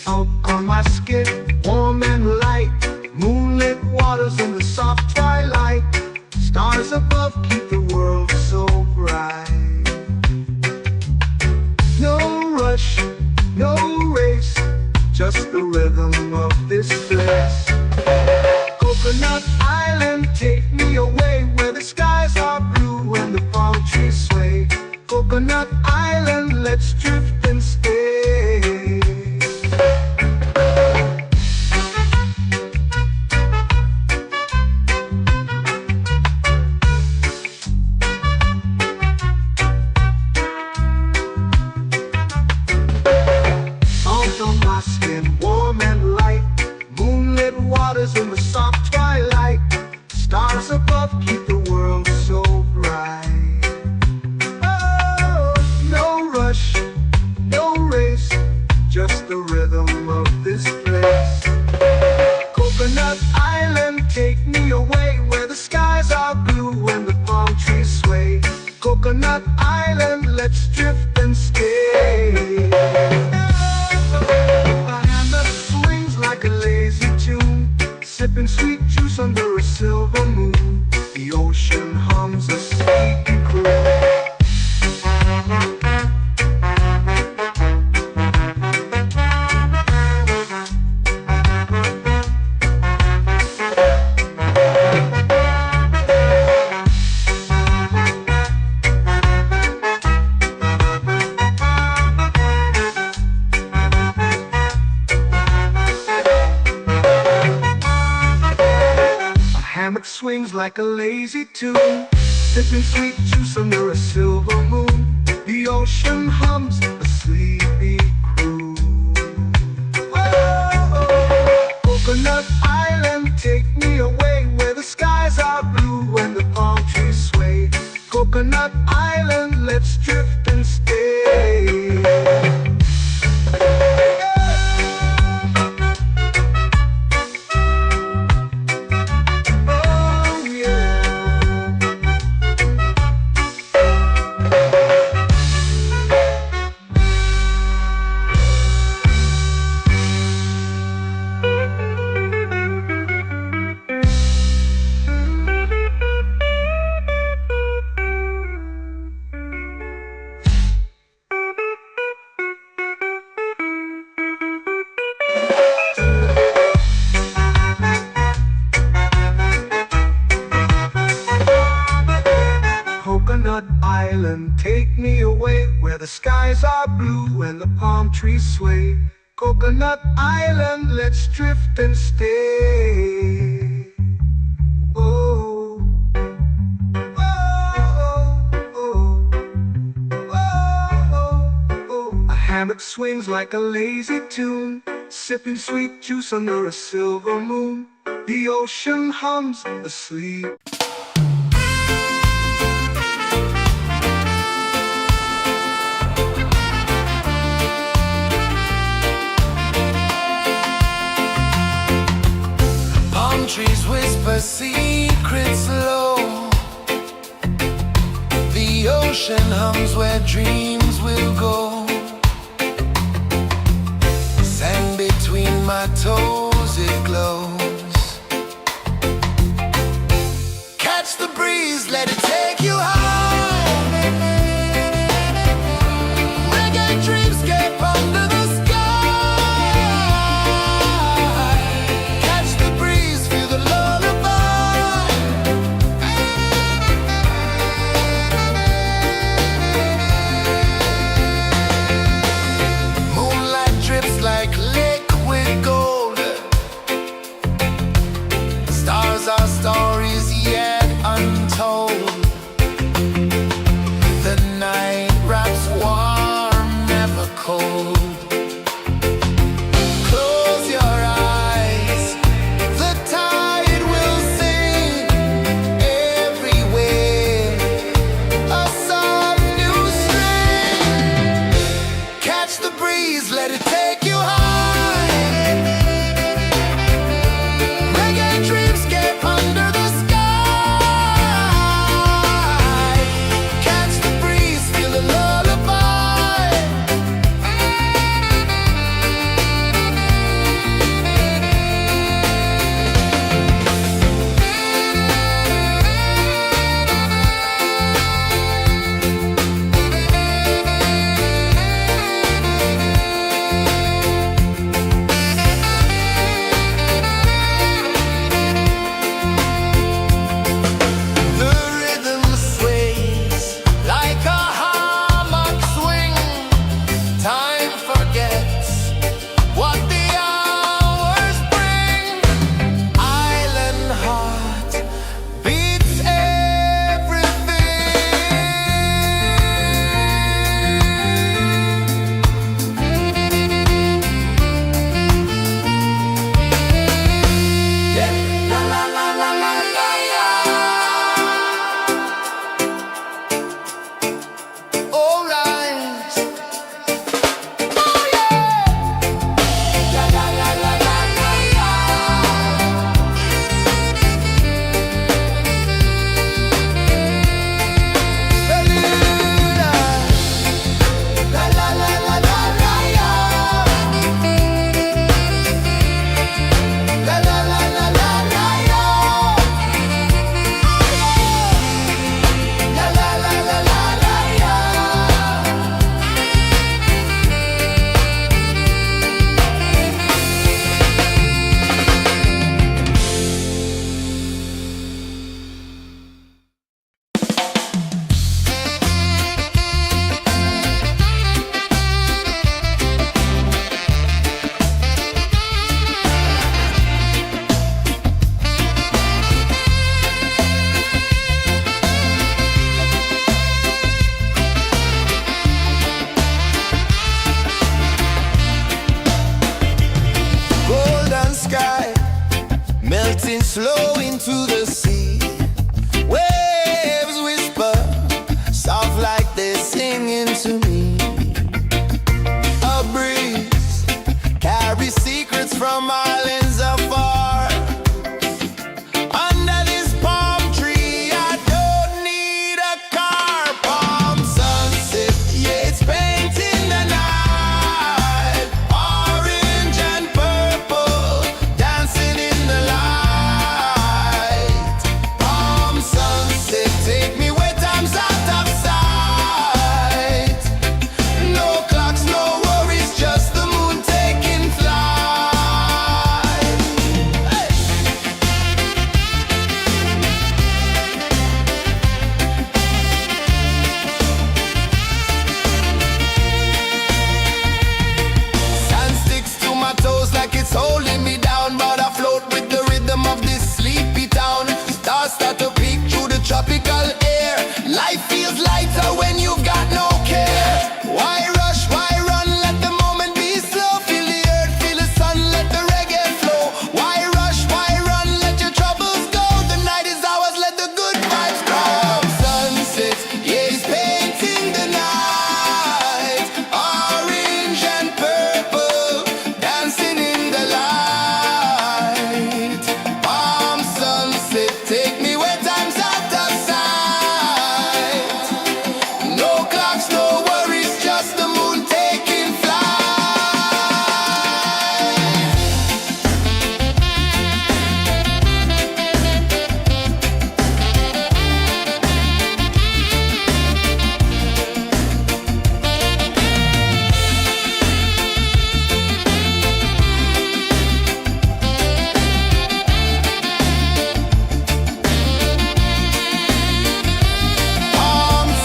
Out on my skin, warm and light, moonlit waters in the soft twilight. Stars above keep the world so bright. No rush, no race, just the rhythm of this place. Coconut Island, take me away, where the skies are blue and the palm trees sway. Coconut Island, let's drift and stay. let's drift and stay. A hand that swings like a lazy tune, sipping sweet juice under a silver moon. The ocean hums a sleepy croon. Hammock swings like a lazy tune, sipping sweet juice under a silver moon. The ocean hums a sleepy croon. Whoa, Coconut Island, take me away where the skies are blue and the palm trees sway. Coconut Island, let's drift and stay. Coconut Island, take me away where the skies are blue and the palm trees sway. Coconut Island, let's drift and stay. Oh, oh, oh, oh, oh. A hammock swings like a lazy tune, sipping sweet juice under a silver moon. The ocean hums asleep. Trees whisper secrets low. The ocean hums where dreams will go. Sand between my toes, it glows. Catch the breeze, let it take you high. Reggae dreamscape under the sky. Like liquid gold, stars are stories yet untold. flow into the sea. Waves whisper, soft like they're singing to me. A breeze carries secrets from islands afar. Under this palm tree, I don't need a car. Palm sunset, yeah, it's painting the night. Orange and purple, dancing in the light. Palm sunset, take me where time's out of sight. No clocks, no worries, just the moon taking flight. Hey! Sand sticks to my toes like it's holding me down, but I float with the rhythm of this sleepy town. Stars start to peek through the tropical air. Life feels lighter when you've got no care. Why rush, why run, let the moment be slow. Feel the earth, feel the sun, let the reggae flow. Why rush, why run, let your troubles go. The night is ours, let the good vibes come. Sunset, yeah, it's painting the night. Orange and purple, dancing in the light. Palm sunset, take me where time's out of sight. No clocks, no worries, just the moon taking flight. Palm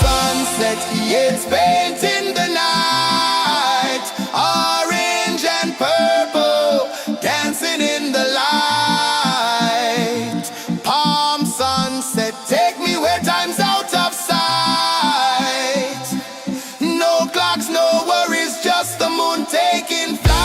sunset, yeah, it's painting the night. Orange and purple, dancing in the light. Palm sunset, take me where time's out of sight. No clocks, no worries, just the moon taking flight.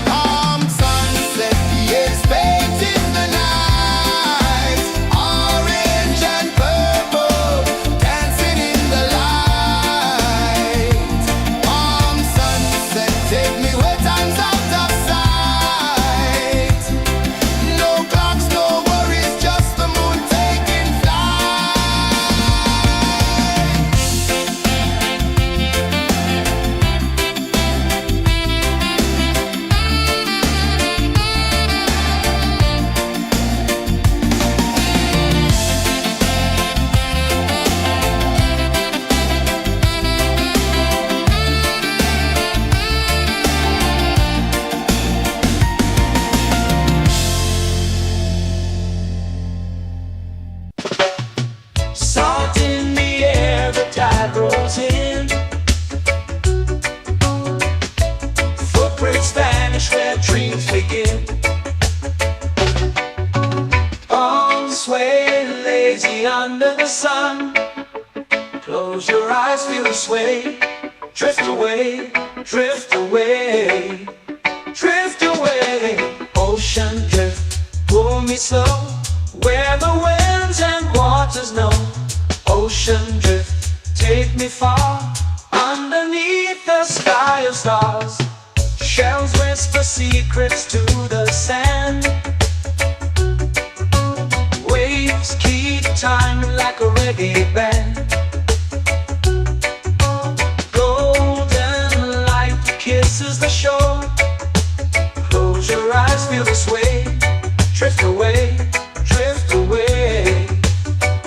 Palm sunset, yeah, it's painting the night. Orange and purple, dancing in the light. Palm sunset, take me where time's out of sight. No clocks, no worries, just the moon taking flight. Salt in the air, the tide rolls in. Footprints vanish where dreams begin. Arms sway lazy under the sun. Close your eyes, feel the sway. Drift away, drift away, drift away. Ocean drift, pull me slow, where the winds and waters know. Ocean drift, take me far, underneath the sky of stars. Shells whisper secrets to the sand. Waves keep time like a reggae band. Golden light kisses the shore. Close your eyes, feel the sway. Drift away, drift away,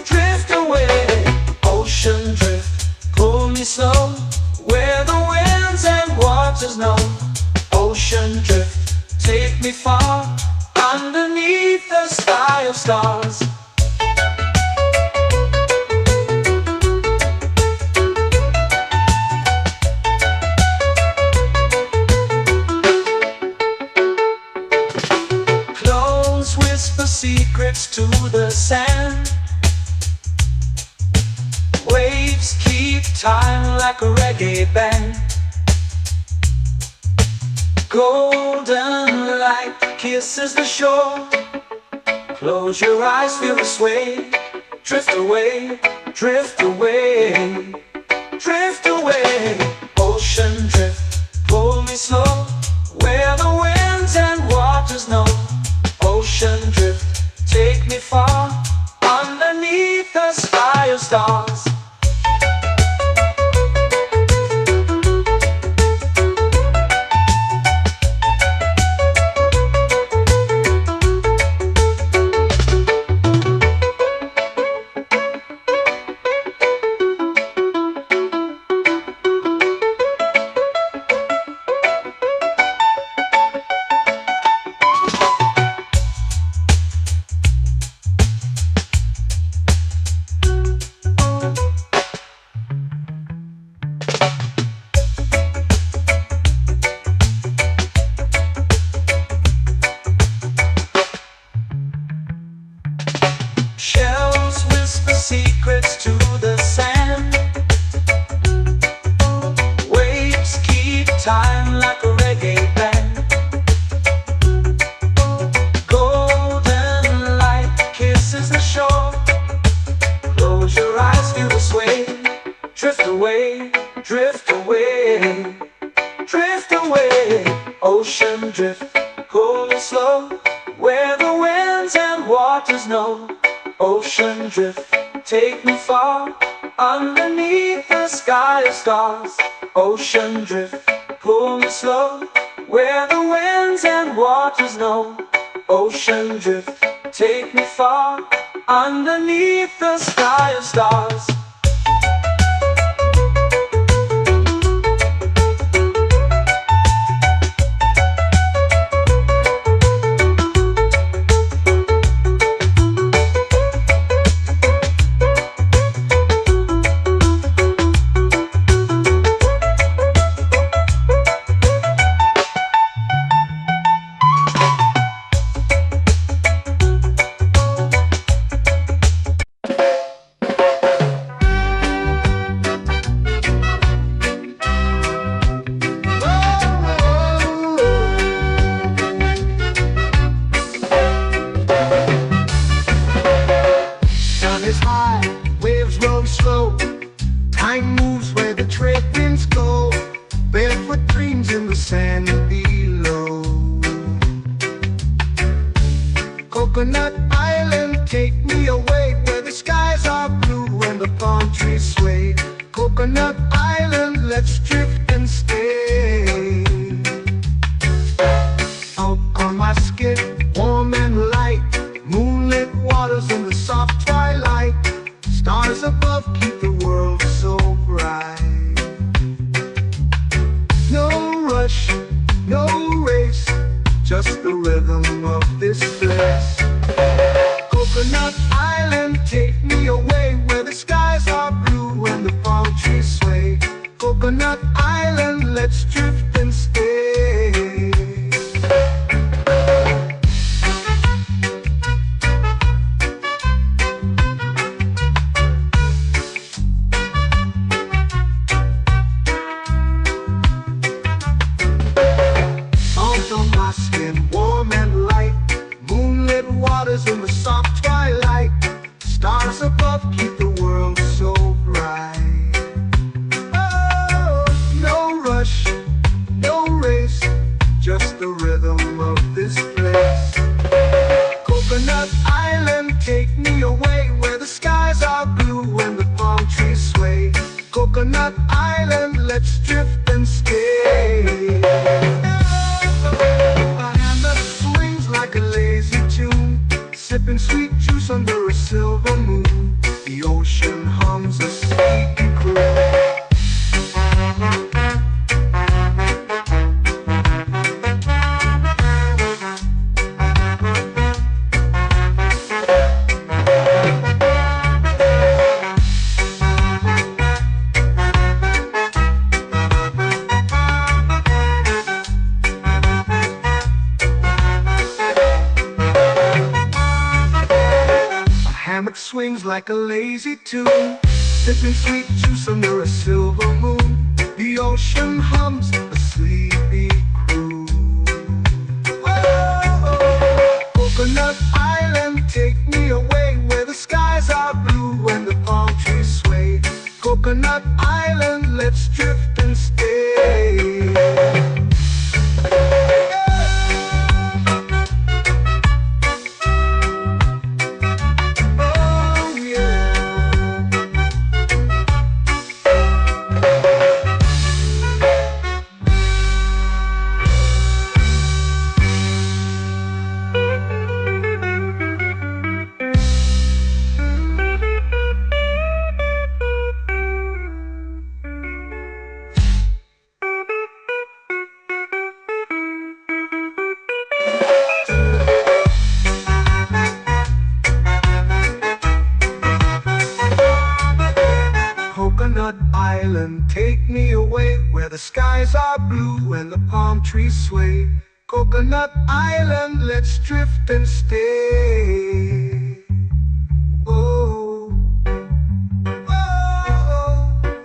drift away. Ocean drift, pull me slow, where the winds and waters know. Ocean drift, take me far, underneath the sky of stars. Close whisper secrets to the sand. Waves keep time like a reggae band. Golden light kisses the shore. Close your eyes, feel the sway. Drift away, drift away, drift away. Ocean drift, pull me slow, where the winds and waters know. Ocean drift, take me far, underneath the sky of stars. Shells whisper secrets to the sand. Waves keep time like a reggae band. Golden light kisses the shore. Close your eyes, feel the sway. Drift away, drift away, drift away. Ocean drift, pull me slow, where the winds and waters know. Ocean drift, take me far, underneath the sky of stars. Ocean drift, pull me slow, where the winds and waters know. Ocean drift, take me far, underneath the sky of stars. Is high, waves roll slow. Time moves where the trade winds go. Barefoot dreams in the sand below. Coconut Island, take me away, where the skies are blue and the palm trees sway. Coconut Island, let's drift and stay. Out on my skin, warm and light, moonlit waters in the soft twilight. Stars above keep the world so bright. No rush, no race, just the rhythm of this place. Coconut Island, take me away, where the skies are blue and the palm trees sway. Coconut Island, let's drift and stay. Warm and light, moonlit waters in the soft twilight. Stars above keep the world so bright. Oh, no rush, no race, just the rhythm of this place. Coconut Island, take me away, where the skies are blue and the palm trees sway. Coconut Island, let's drift and stay. Like a lazy tune, sipping sweet juice under a silver moon. The ocean hums a sleepy croon. Swings like a lazy tune, sipping sweet juice under a silver moon. The ocean hums a sleepy croon. let's drift and stay. Oh yeah. Coconut Island, take me away where the skies are blue and the palm trees sway. Coconut Island, let's drift and stay. Oh, oh,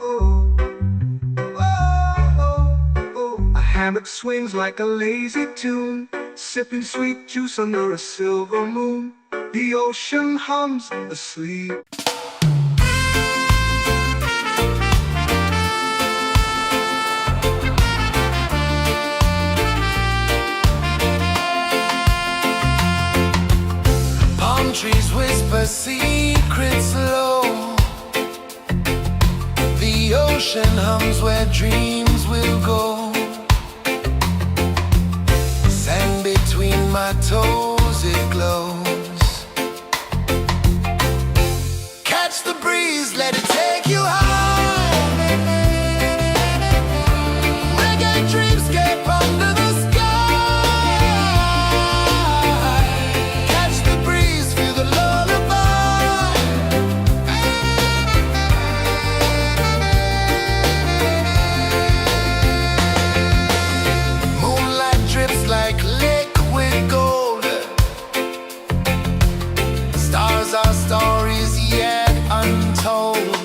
oh, oh, oh. A hammock swings like a lazy tune, sipping sweet juice under a silver moon. The ocean hums asleep. Palm trees whisper secrets low. The ocean hums where dreams will go. Sand between my toes, it glows. Catch the breeze, let it take you high. Reggae dreamscape under the sky. Catch the breeze, feel the lullaby. Moonlight drips like liquid gold. Stars are stories yet untold.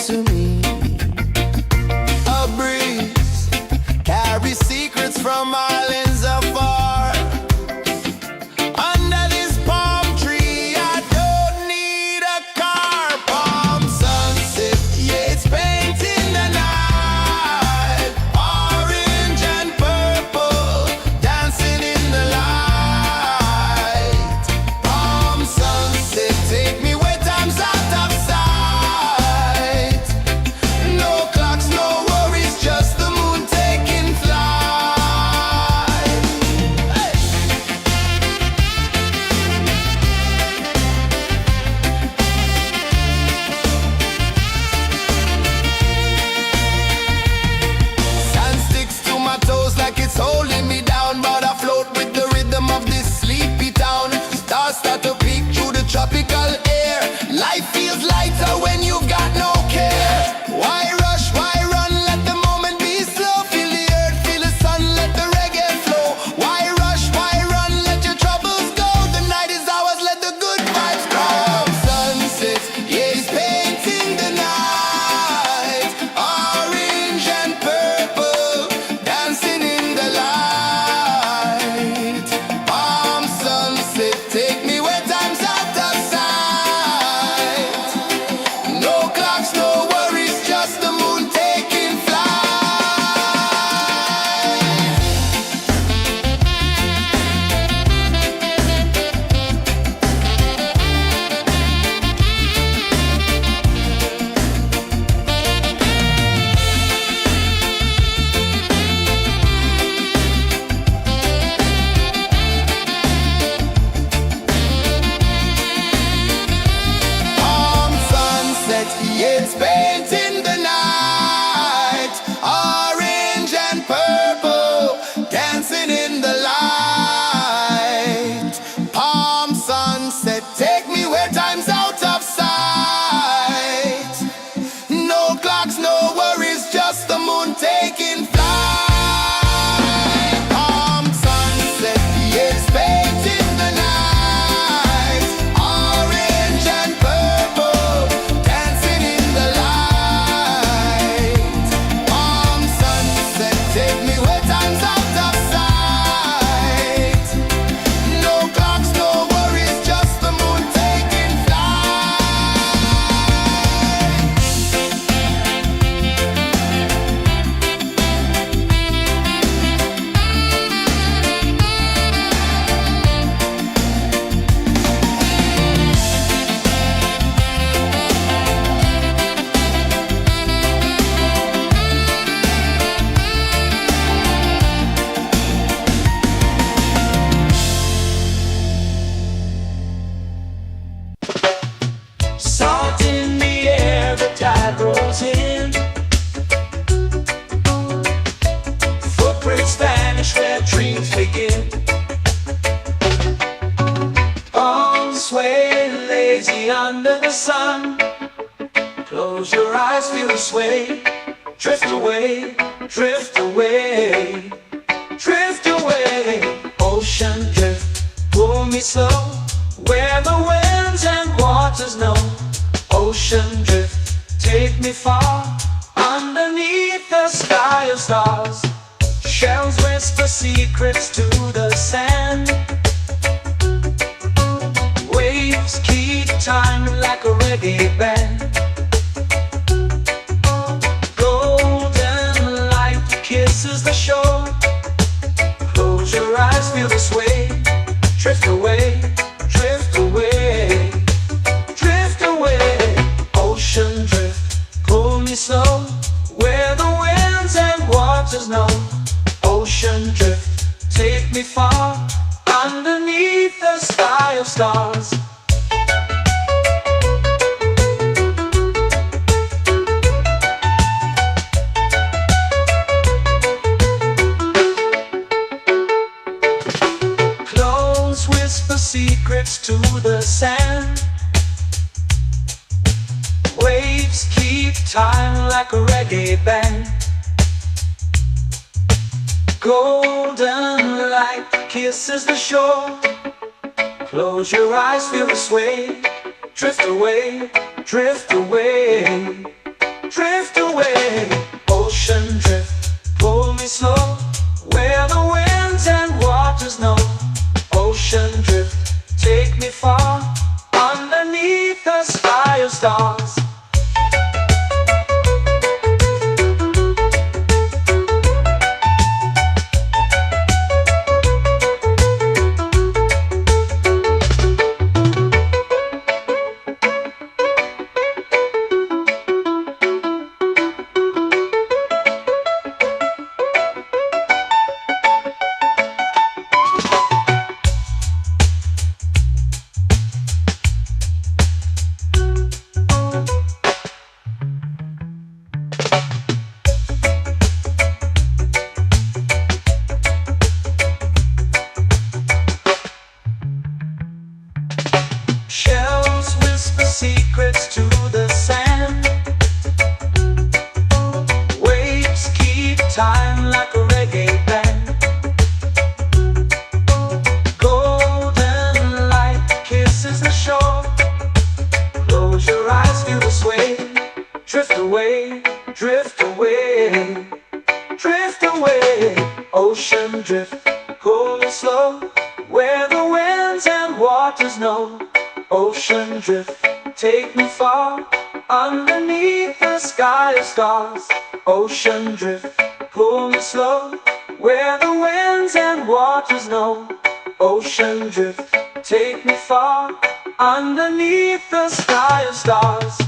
to me. A breeze carries secrets from islands afar. Under this palm tree, I don't need a car. Palm sunset, yeah, it's painting the night. Orange and purple, dancing in the light. Palm sunset, take me where time's out of sight. No clocks, no worries, just the moon taking flight. Hey! Sand sticks to my toes like it's holding me down, but I float with the rhythm of this sleepy town. Stars start to peek through the tropical air. Life feels lighter when you've got no care. Why rush, why run, let the moment be slow. Feel the earth, feel the sun, let the reggae flow. Why rush, why run, let your troubles go. The night is ours, let the good vibes grow. Sunset, yeah, it's painting the night. Orange and purple, dancing in the light. Palm sunset, take me where time's out of sight. No clocks, no worries, just the moon taking flight. Palm sunset, yeah, it's painting the night. Orange and purple, dancing in the light. Palm sunset, take me where time's out of sight. No clocks, no worries, just the moon taking flight. Palm sunset, yeah, it's painting the night. Orange and purple, dancing in the light. Palm sunset, take me where time's out of sight. No clocks, no worries, just the moon taking flight. Salt in the air, the tide rolls in. Footprints vanish where dreams begin. Arms sway lazy under the sun. Close your eyes, feel the sway. Drift away, drift away, drift away. Ocean drift, pull me slow. Where the winds and waters know. Ocean drift, take me far. Underneath the sky of stars. Shells whisper secrets to the sand. Waves keep time like a reggae band. Golden light kisses the shore. Close your eyes, feel the sway. Drift away, drift away, drift away. Ocean drift, pull me slow. Where the winds and waters know. Ocean drift, take me far. Underneath the sky of stars. Clones whisper secrets to the sand. Waves keep time like a reggae band. Golden light kisses the shore. Close your eyes, feel the sway. Drift away, drift away, drift away, drift away, drift away. Ocean drift, cool and slow, where the winds and waters know. Ocean drift, take me far, underneath the sky of stars. Ocean drift, pull me slow, where the winds and waters know. Ocean drift, take me far, underneath the sky of stars.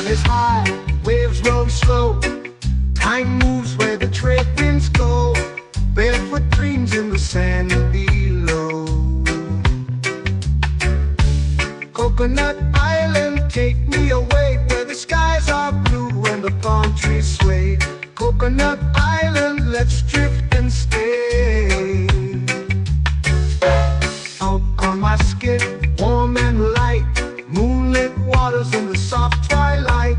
Is high, waves roll slow. Time moves where the trade winds go. Barefoot dreams in the sand below. Coconut Island, take me away, where the skies are blue and the palm trees sway. Coconut Island, let's drift and stay. Out on my skin, warm and light, moonlit waters in the soft twilight.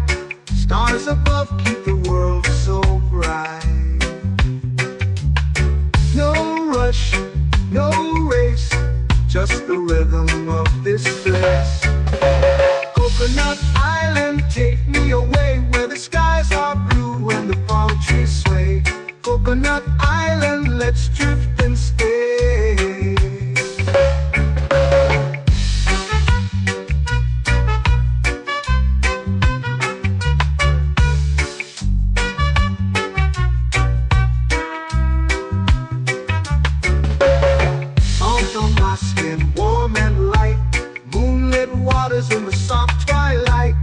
Stars above keep the world so bright. No rush, no race, just the rhythm of this place. Coconut Island, take me away, where the skies are blue and the palm trees sway. Coconut Island, let's drift and stay. In the soft twilight,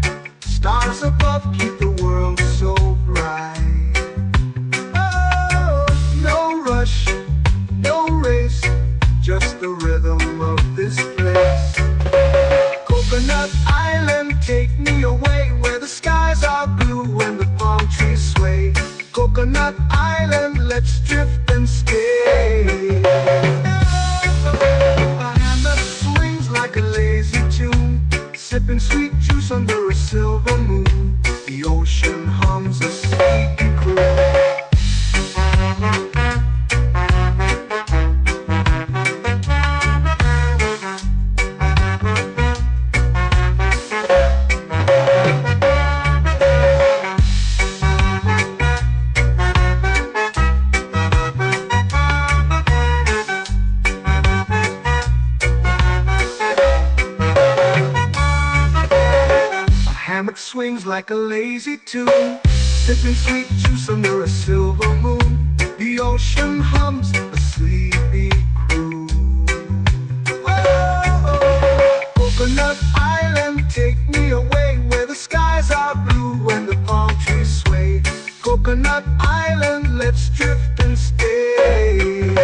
stars above keep the world so bright. Oh, no rush, no race, just the rhythm of this place. Coconut Island, take me away, where the skies are blue and the palm trees sway. Coconut Island, let's drift and stay. A hand that swings like a lazy tune, sipping sweet juice under a silver moon. The ocean hums a sleepy croon. Hammock swings like a lazy tune, sipping sweet juice under a silver moon. The ocean hums a sleepy croon. Oh, Coconut Island, take me away, where the skies are blue and the palm trees sway. Coconut Island, let's drift and stay.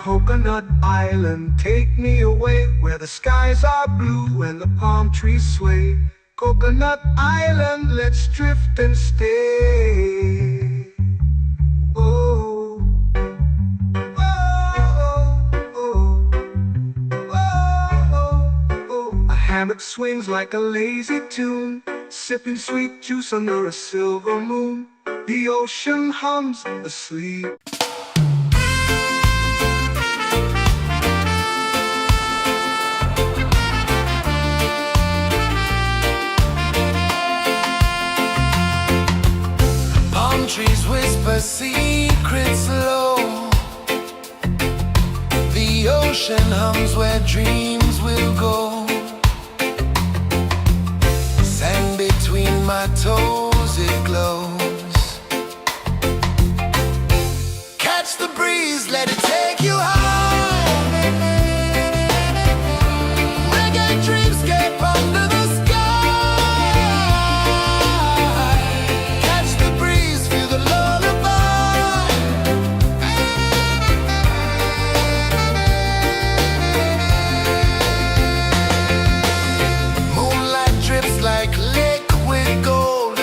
Coconut Island, take me away, where the skies are blue and the palm trees sway. Coconut Island, let's drift and stay. Oh, oh, oh, oh, oh. A hammock swings like a lazy tune, sipping sweet juice under a silver moon. The ocean hums asleep. secret slow. The ocean hums where dreams will go. Sand between my toes, it glows. Catch the breeze, let it take you high. Reggae dreamscape under the sky. Catch the breeze, feel the lullaby. Moonlight drips like liquid gold.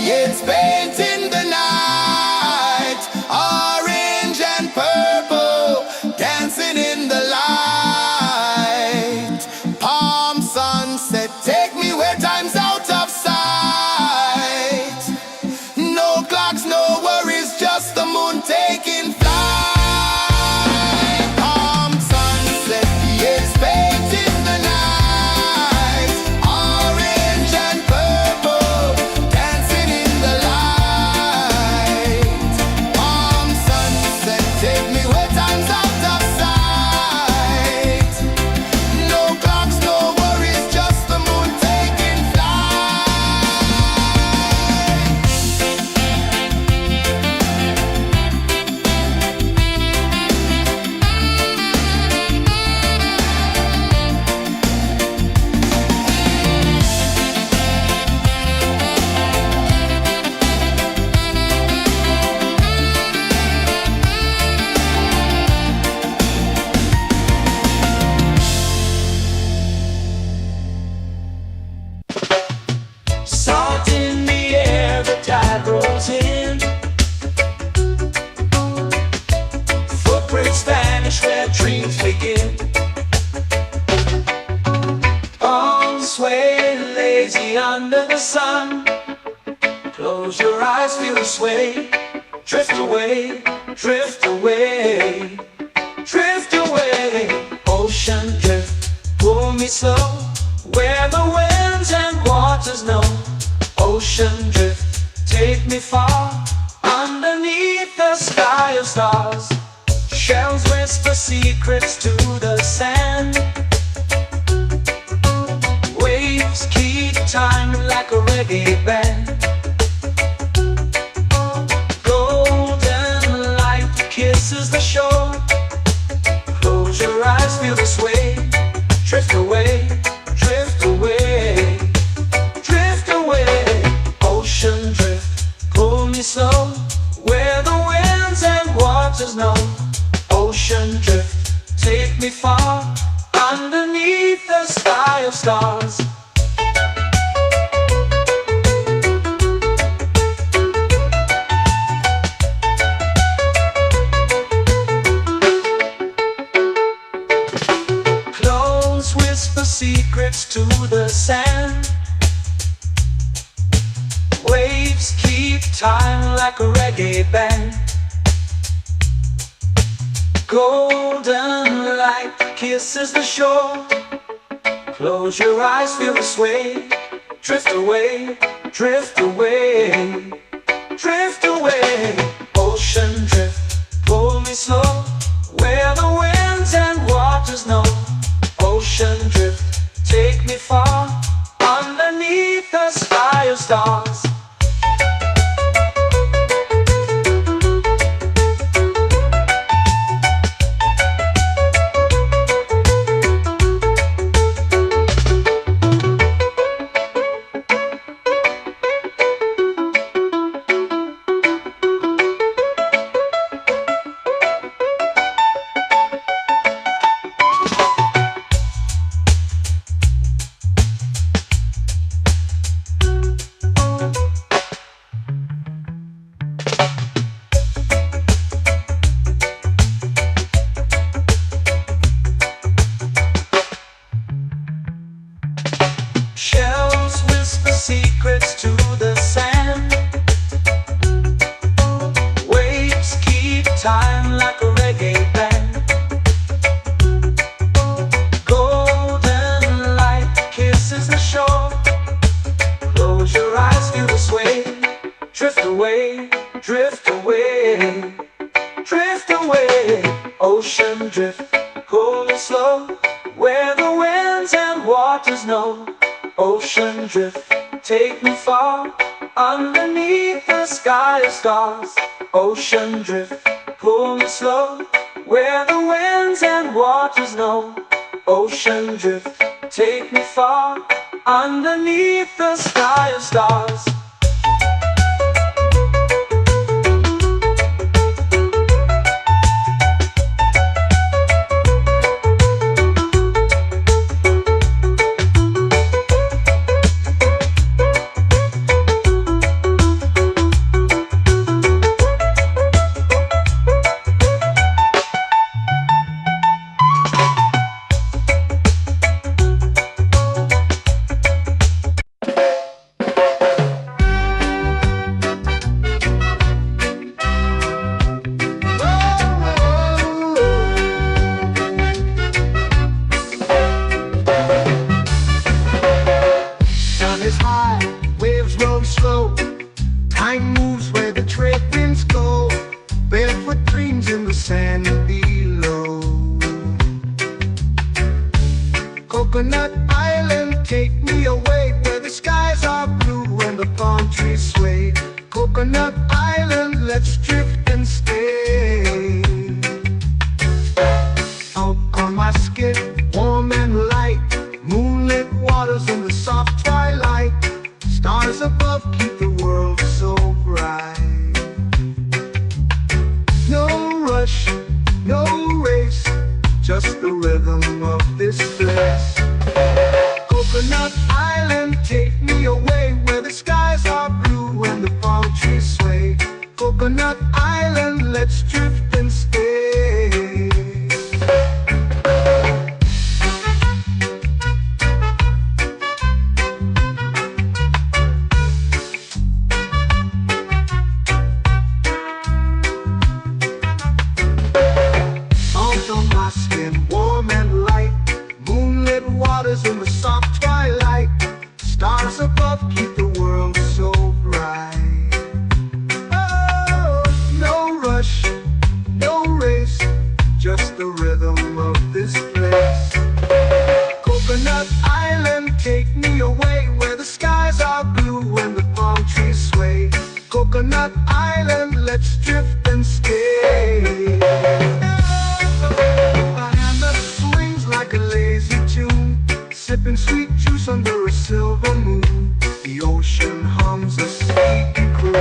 It's painting the night, orange and purple, dancing in the light. Palm sunset, take me where time's out of sight. No clocks, no worries, just the moon taking flight. Palm sunset, it's painting the night, orange and purple, dancing in the light. Palm sunset, take me where time's out of sight. No clocks, no worries, just the moon taking flight. Salt in the air, the tide rolls in. Footprints vanish where dreams begin. Arms sway lazy under the sun. Close your eyes, feel the sway. Drift away, drift away, drift away. Ocean drift, pull me slow, where the winds and waters know. Ocean drift, take me far, underneath the sky of stars. Shells whisper secrets to the sand. Waves keep time like a reggae band. Golden light kisses the shore. Close your eyes, feel the sway. Drift away, drift away, drift away. Ocean drift, pull me slow, where the winds and waters know. Ocean drift, take me far, underneath the sky of stars. Clones whisper secrets to the sand. Waves keep time like a reggae band. Golden light kisses the shore. Close your eyes, feel the sway. Drift away, drift away, drift away. Ocean drift, pull me slow, where the winds and waters know. Ocean drift, take me far, underneath the sky of stars. Shells whisper secrets to the sand. Waves keep time like a reggae band. Golden light kisses the shore. Close your eyes, feel the sway. Drift away, drift away, drift away. Ocean drift, pull me slow, where the winds and waters know. Ocean drift, take me far, underneath the sky of stars. Ocean drift, pull me slow, where the winds and waters know. Ocean drift, take me far, underneath the sky of stars. palm trees sway. Coconut Island, let's drift and stay. Out on my skin, warm and light, moonlit waters in the soft twilight. Stars above keep the world so bright. No rush, no race, just the rhythm of this place. Coconut Island, take me away where the skies are blue and the palm trees sway. Coconut Island, let's drift and stay. Out on my skin, warm and light, moonlit waters in the soft twilight. Stars above keep the world so bright. Oh, no rush, no race, just the rhythm of this place. Coconut Island, take me away where the skies are blue and the palm trees sway. Coconut Island, let's drift and stay. A hand that swings like a lazy tune, sipping sweet juice under a silver moon. The ocean hums a sleepy croon.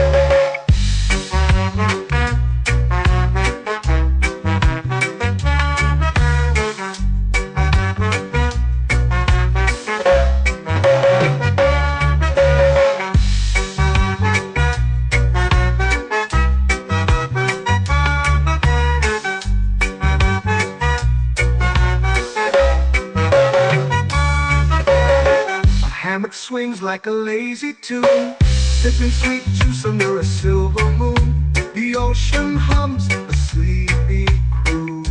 Hammock swings like a lazy tune, sipping sweet juice under a silver moon. The ocean hums a sleepy croon.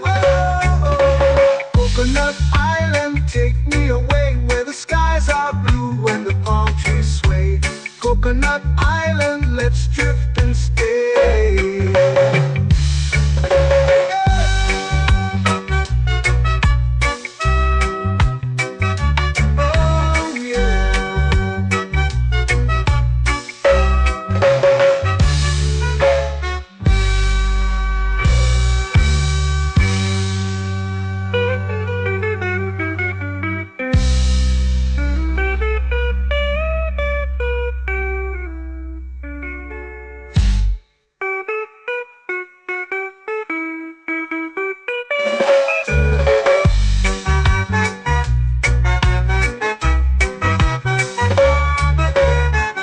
Oh, Coconut Island, take me away where the skies are blue and the palm trees sway. Coconut Island, let's drift and stay.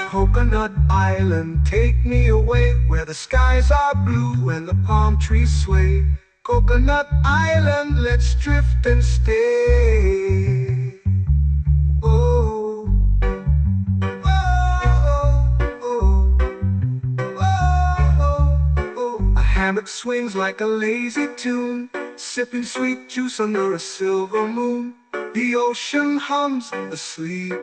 Coconut Island, take me away where the skies are blue and the palm trees sway. Coconut Island, let's drift and stay. Oh, oh, oh, oh, oh. A hammock swings like a lazy tune, sipping sweet juice under a silver moon. The ocean hums asleep.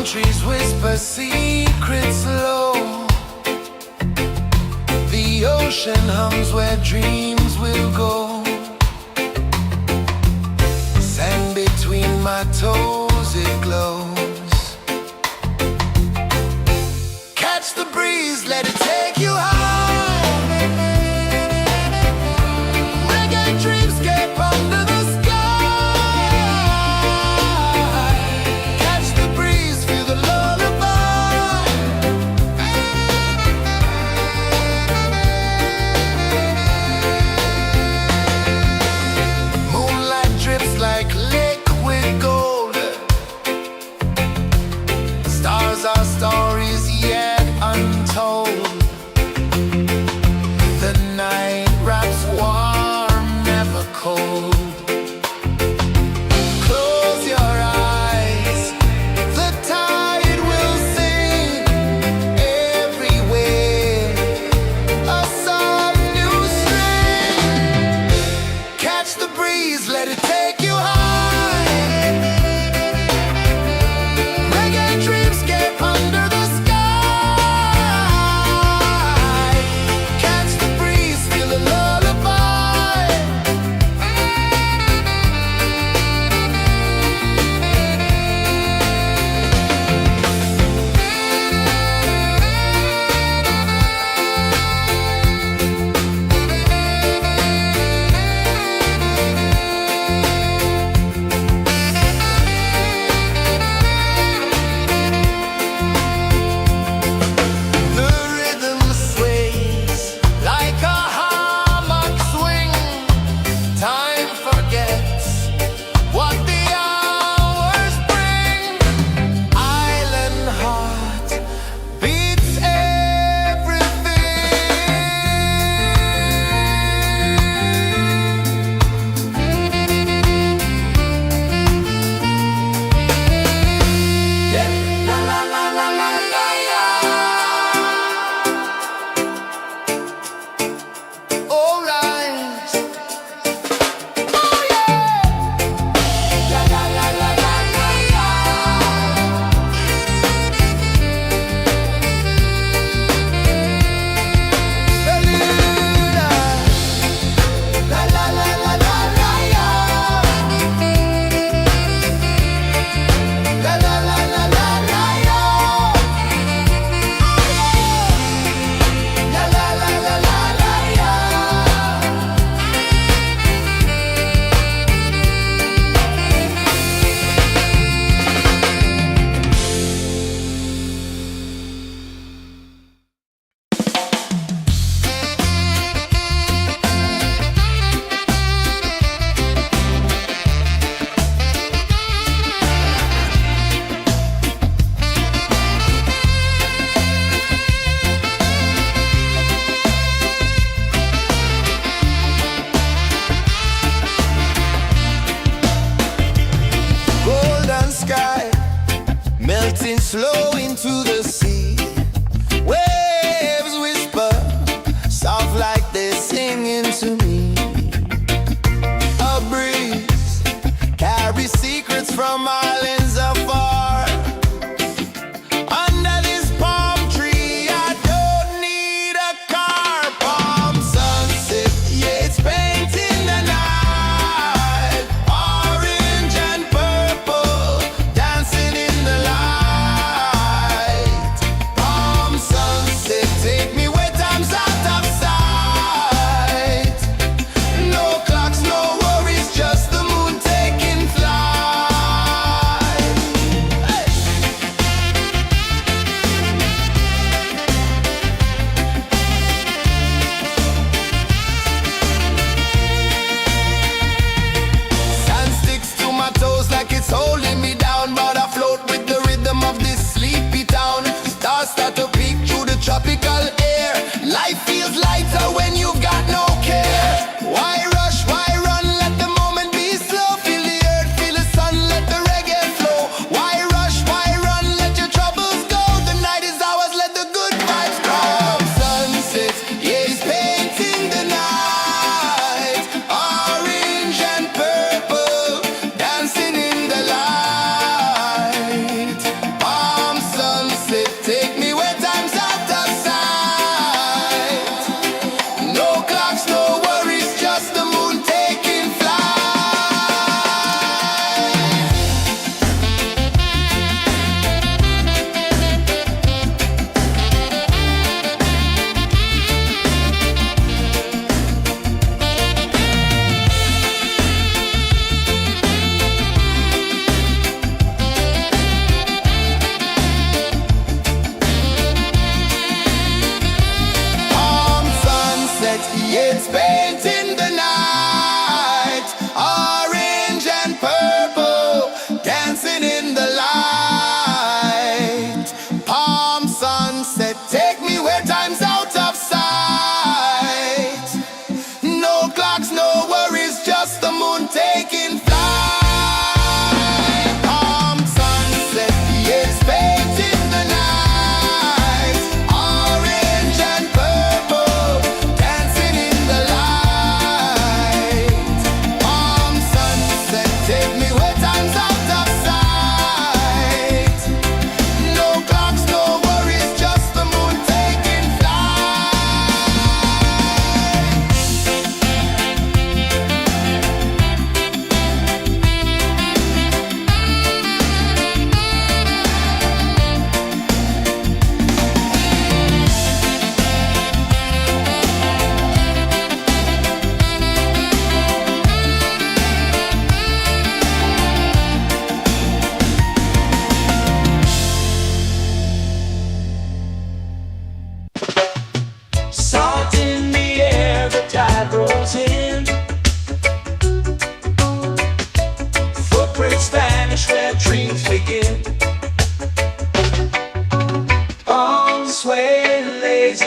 Trees whisper secrets low. The ocean hums where dreams will go. Sand between my toes, it glows. Catch the breeze, let it take you high. Reggae dreamscape under the our stories yet untold.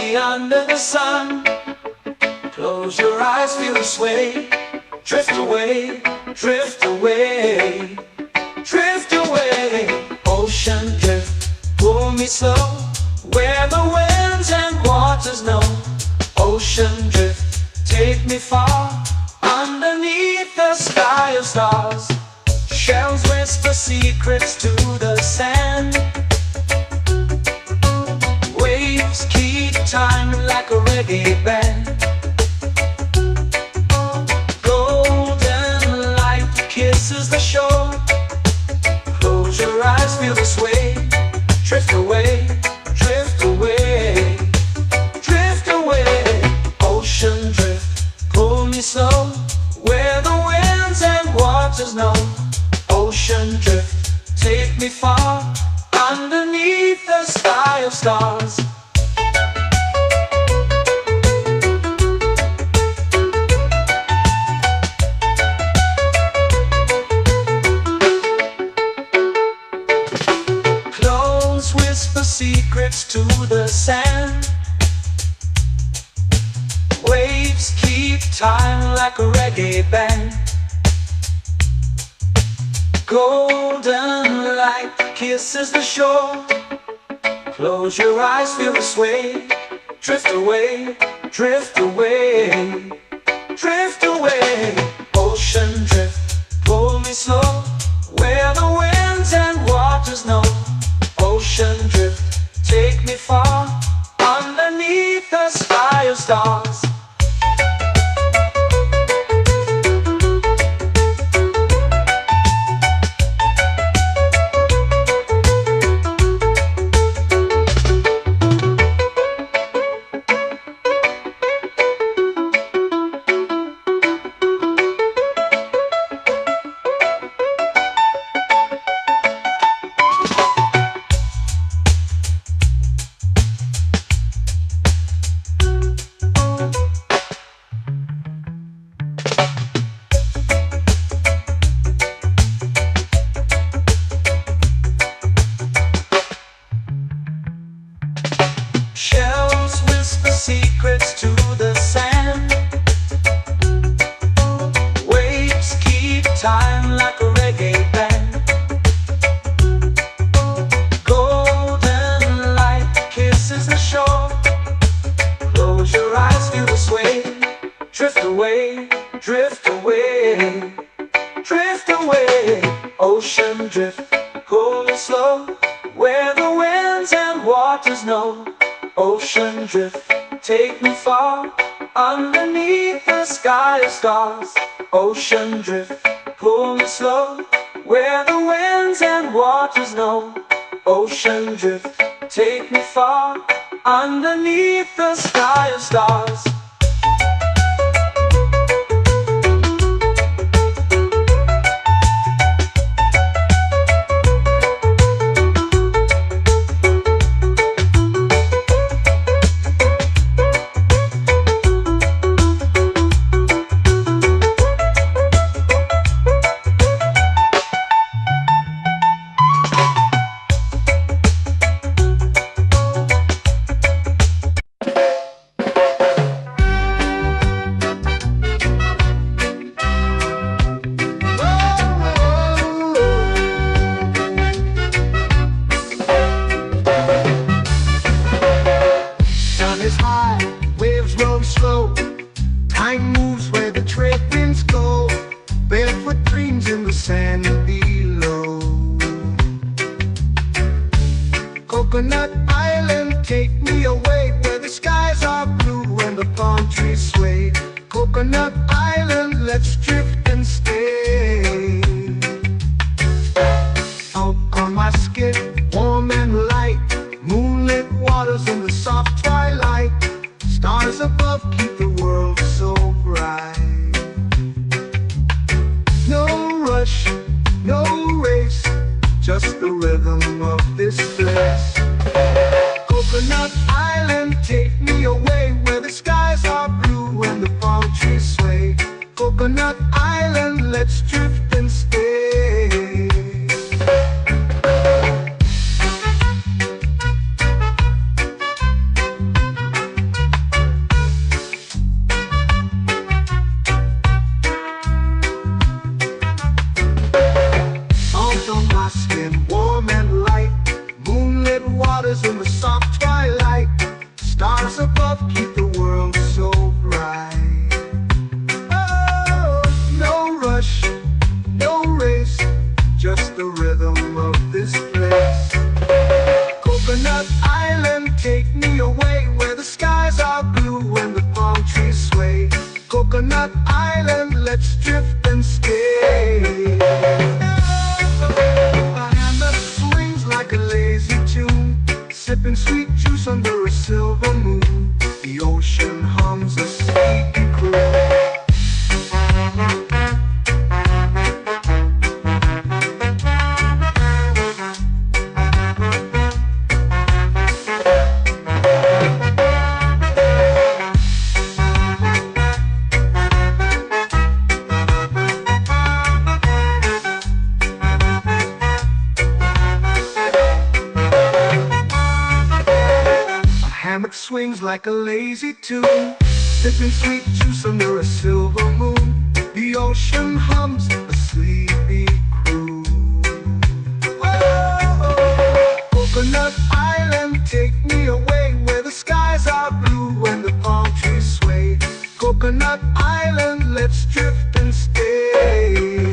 way under the sun. Close your eyes, feel the sway. Drift away, drift away, drift away. Ocean drift, pull me slow, where the winds and waters know. Ocean drift, take me far, underneath the sky of stars. Shells whisper secrets to the sand. Waves keep time like a reggae band. Golden light kisses the shore. Close your eyes, feel the sway. Drift away, drift away, drift away. Ocean drift, pull me slow, where the winds and waters know. Ocean drift, take me far, underneath the sky of stars. Clothes whisper secrets to the sand. Waves keep time like a reggae band. Golden light kisses the shore. Close your eyes, feel the sway. Drift away, drift away, drift away. Ocean drift, pull me slow, where the winds and waters know. Ocean drift, take me far, underneath the sky of stars. Shells whisper secrets to the sand. Waves keep time like a reggae band. Golden light kisses the shore. Close your eyes, feel the sway. Drift away, drift away, drift away. Ocean drift, pull me slow, where the winds and waters know. Ocean drift, take me far, underneath the sky of stars. Ocean drift, pull me slow, where the winds and waters know. Ocean drift, take me far, underneath the sky of stars. Time moves where the trade winds go. Barefoot dreams in the sand below. Coconut Island, take me away, where the skies are blue and the palm trees sway. Coconut Island, let's drift and stay. Out on my skin, warm and light, moonlit waters in the soft twilight. Stars above keep the world so bright. No rush, no race, just the rhythm of this place. Coconut Island, take me away, where the skies are blue and the palm trees sway. Coconut Island, let's drift and stay. blue when the palm trees sway. Coconut Island, let's drift and stay. A hand that swings like a lazy tune, sipping sweet juice under a silver moon. The ocean hums a sleepy croon. Hammock swings like a lazy tune, sipping sweet juice under a silver moon. The ocean hums a sleepy croon. Whoa, Coconut Island, take me away where the skies are blue and the palm trees sway. Coconut Island, let's drift and stay.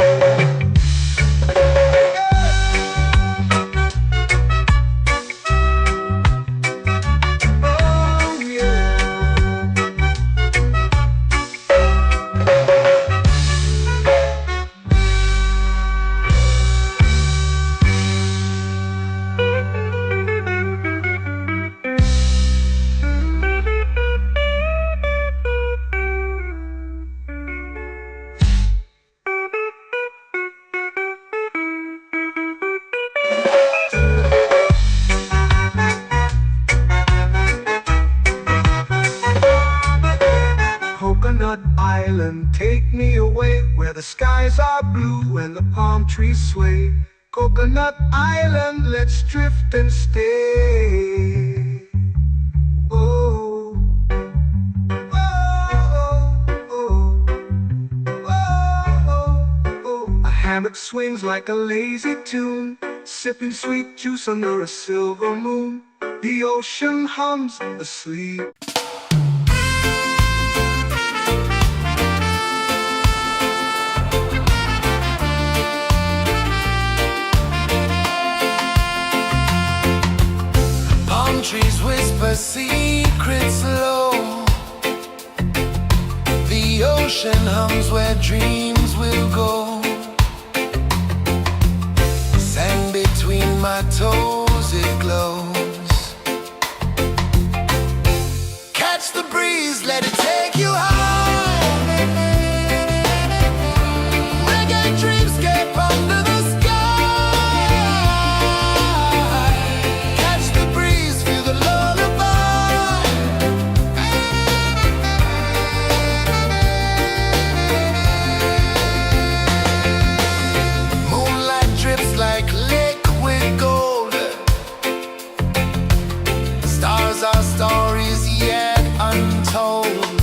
Coconut Island, take me away where the skies are blue and the palm trees sway. Coconut Island, let's drift and stay. Oh, oh, oh, oh, oh. A hammock swings like a lazy tune, sipping sweet juice under a silver moon. The ocean hums asleep. Trees whisper secrets low. The ocean hums where dreams will go. Sand between my toes, it glows. Catch the breeze, let it take you high. Reggae dreamscape under the sky. Our stories yet untold.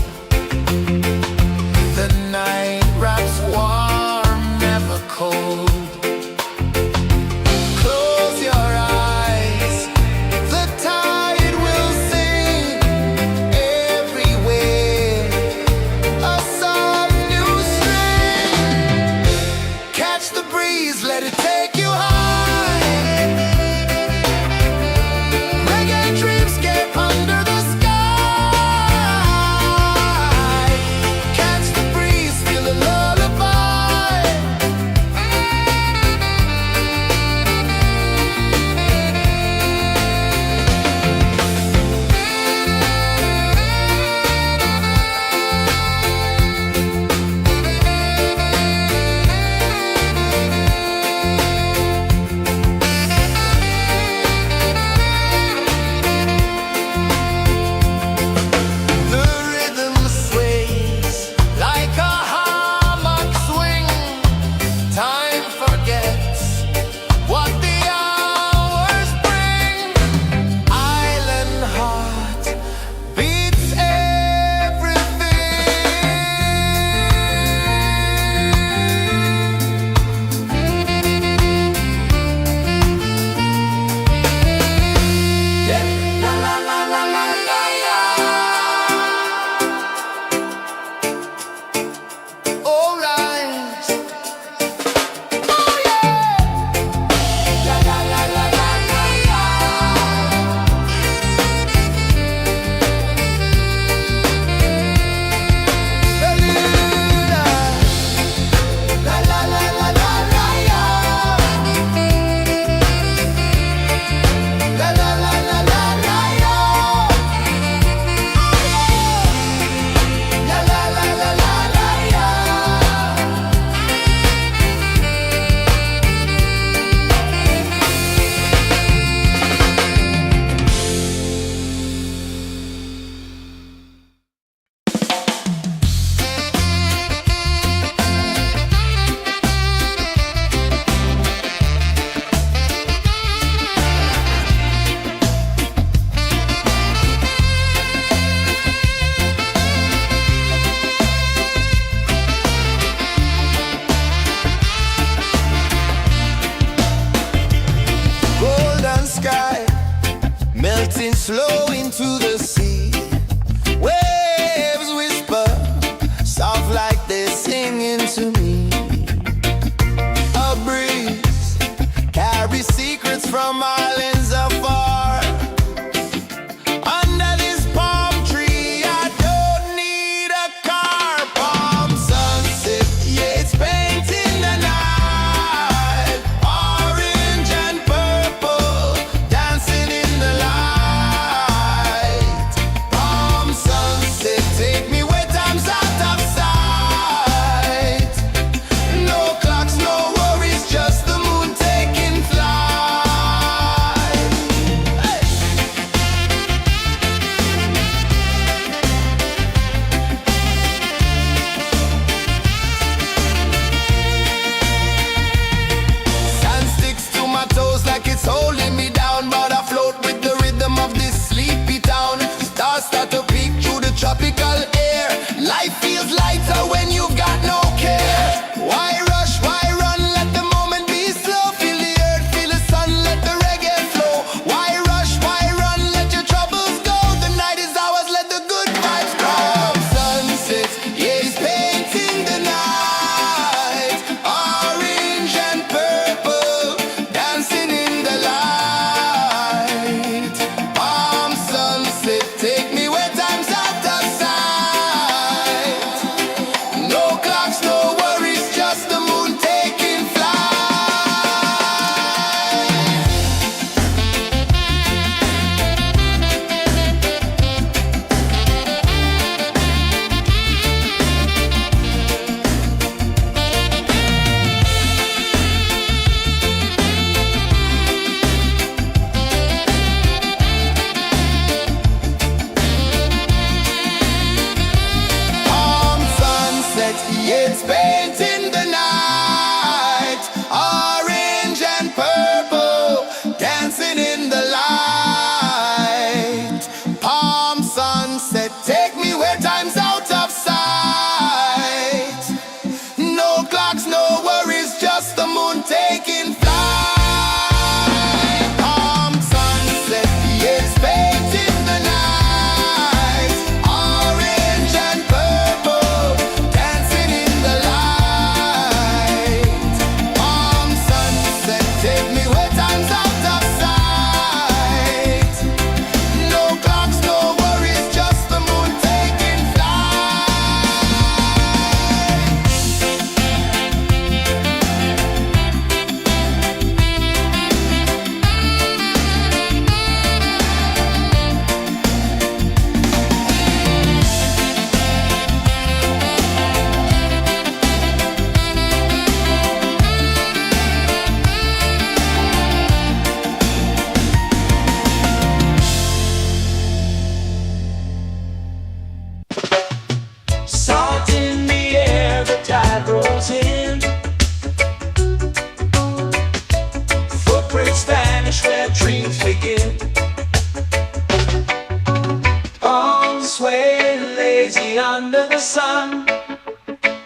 lazy under the sun.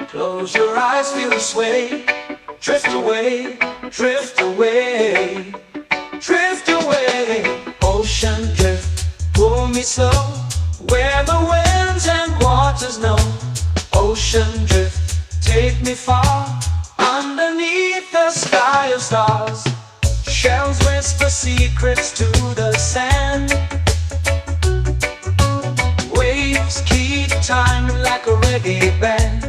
Close your eyes, feel the sway. Drift away, drift away, drift away. Ocean drift, pull me slow, where the winds and waters know. Ocean drift, take me far, underneath the sky of stars. Shells whisper secrets to the sand. Waves keep time like a reggae band.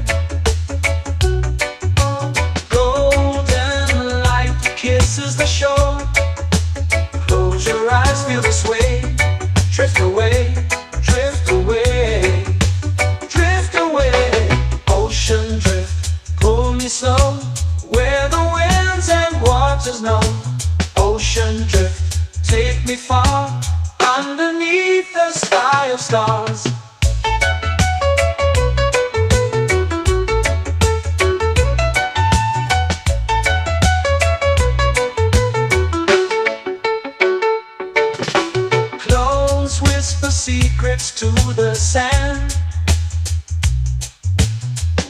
Golden light kisses the shore. Close your eyes, feel the sway. Drift away, drift away, drift away. Ocean drift, pull me slow, where the winds and waters know. Ocean drift, take me far, underneath the sky of stars. Close whisper secrets to the sand.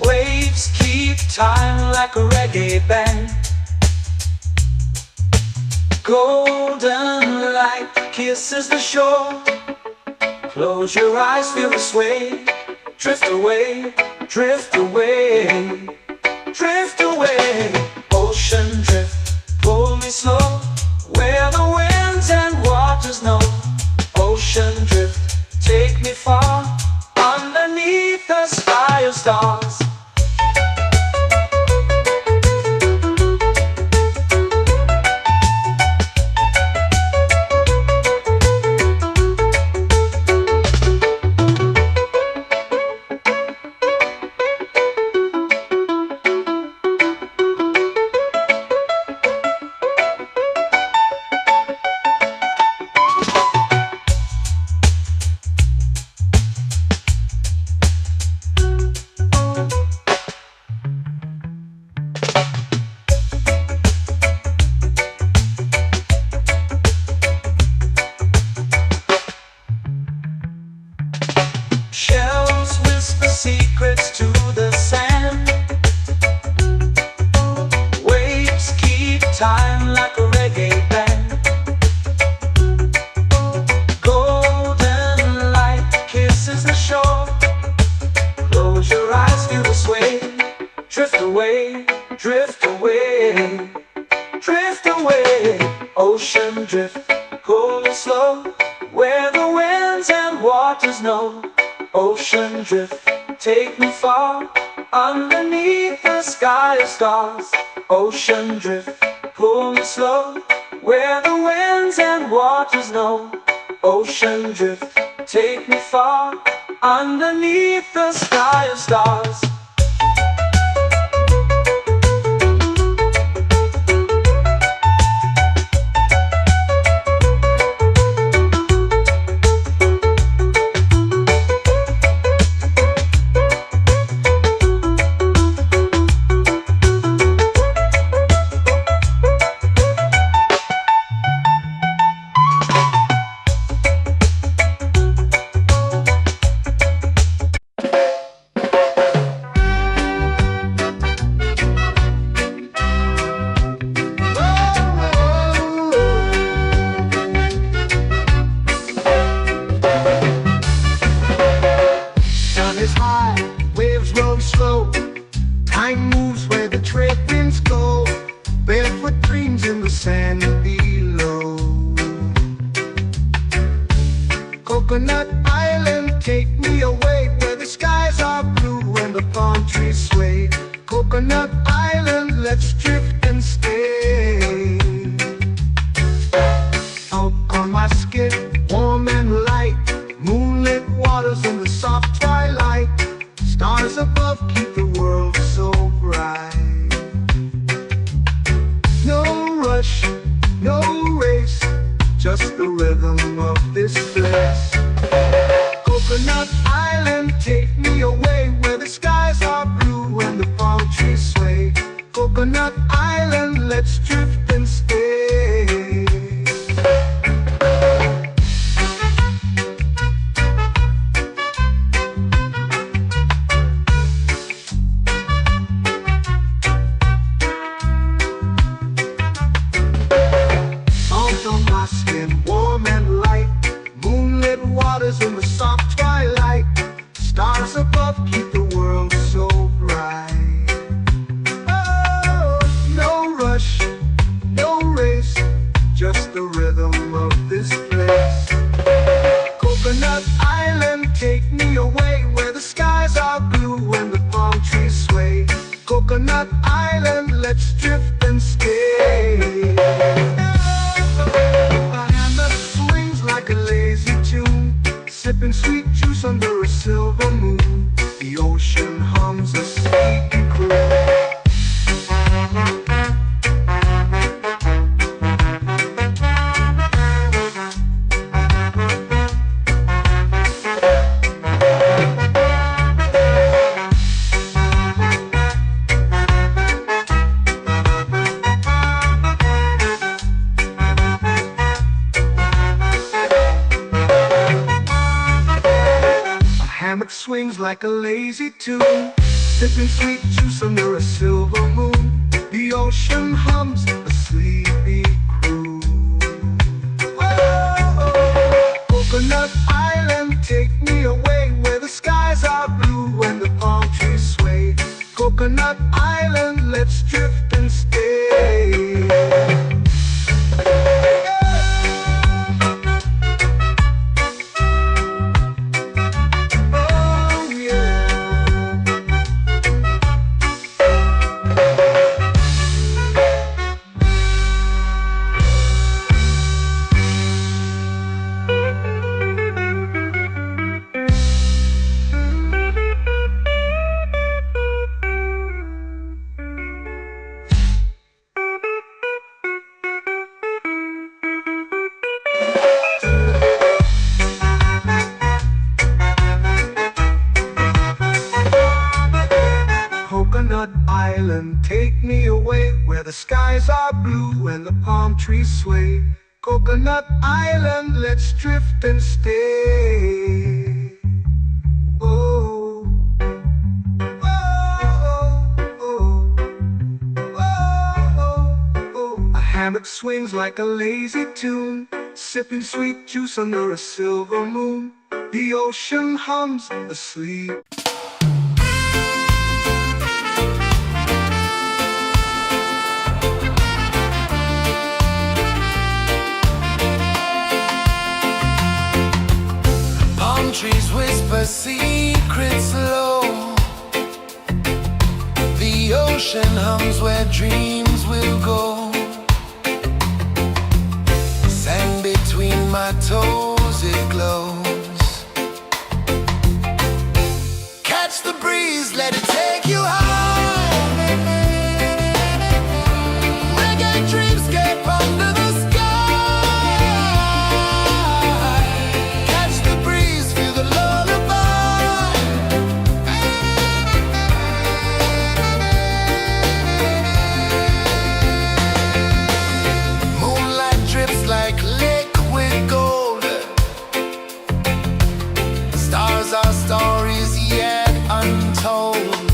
Waves keep time like a reggae band. Golden light kisses the shore. Close your eyes, feel the sway. Drift away, drift away, drift away. Ocean drift, pull me slow, where the winds and waters know. Ocean drift, take me far, underneath the sky of stars. Shells whisper secrets to the sand. Waves keep time like a reggae band. Golden light kisses the shore. Close your eyes, feel the sway. Drift away, drift away, drift away. Ocean drift, pull me slow, where the winds and waters know. Ocean drift, take me far, underneath the sky of stars. Ocean drift, pull me slow, where the winds and waters know. Ocean drift, take me far, underneath the sky of stars. Time moves where the trade winds go. Barefoot dreams in the sand below. Coconut Island, take me away, where the skies are blue and the palm trees sway. Coconut Island, let's drift and stay. Out on my skin, warm and light, moonlit waters in the soft twilight. Stars above keep the world so bright. No rush, no race, just the rhythm of this place. Coconut Island, take me away, where the skies are blue and the palm trees sway. Coconut Island, let's drift and stay. stars above keep the world so bright. Oh, no rush, no race, just the rhythm of this place. Coconut Island, take me away where the skies are blue and the palm trees sway. Coconut Island, let's drift and stay. A hand that swings like a lazy tune, sipping sweet juice under a silver moon. The ocean hums a sleepy croon. Hammock swings like a lazy tune, sipping sweet juice under a silver moon. The ocean hums a sleepy croon. Whoa, Coconut Island, take me away where the skies are blue and the palm trees sway. Coconut Island, let's drift and stay. Coconut Island, take me away where the skies are blue and the palm trees sway. Coconut Island, let's drift and stay. Oh, oh, oh, oh, oh. A hammock swings like a lazy tune, sipping sweet juice under a silver moon. The ocean hums asleep. Trees whisper secrets low. The ocean hums where dreams will go. Sand between my toes, it glows. Catch the breeze, let it take you high. Reggae dreamscape under the sky. Like liquid gold, stars are stories yet untold.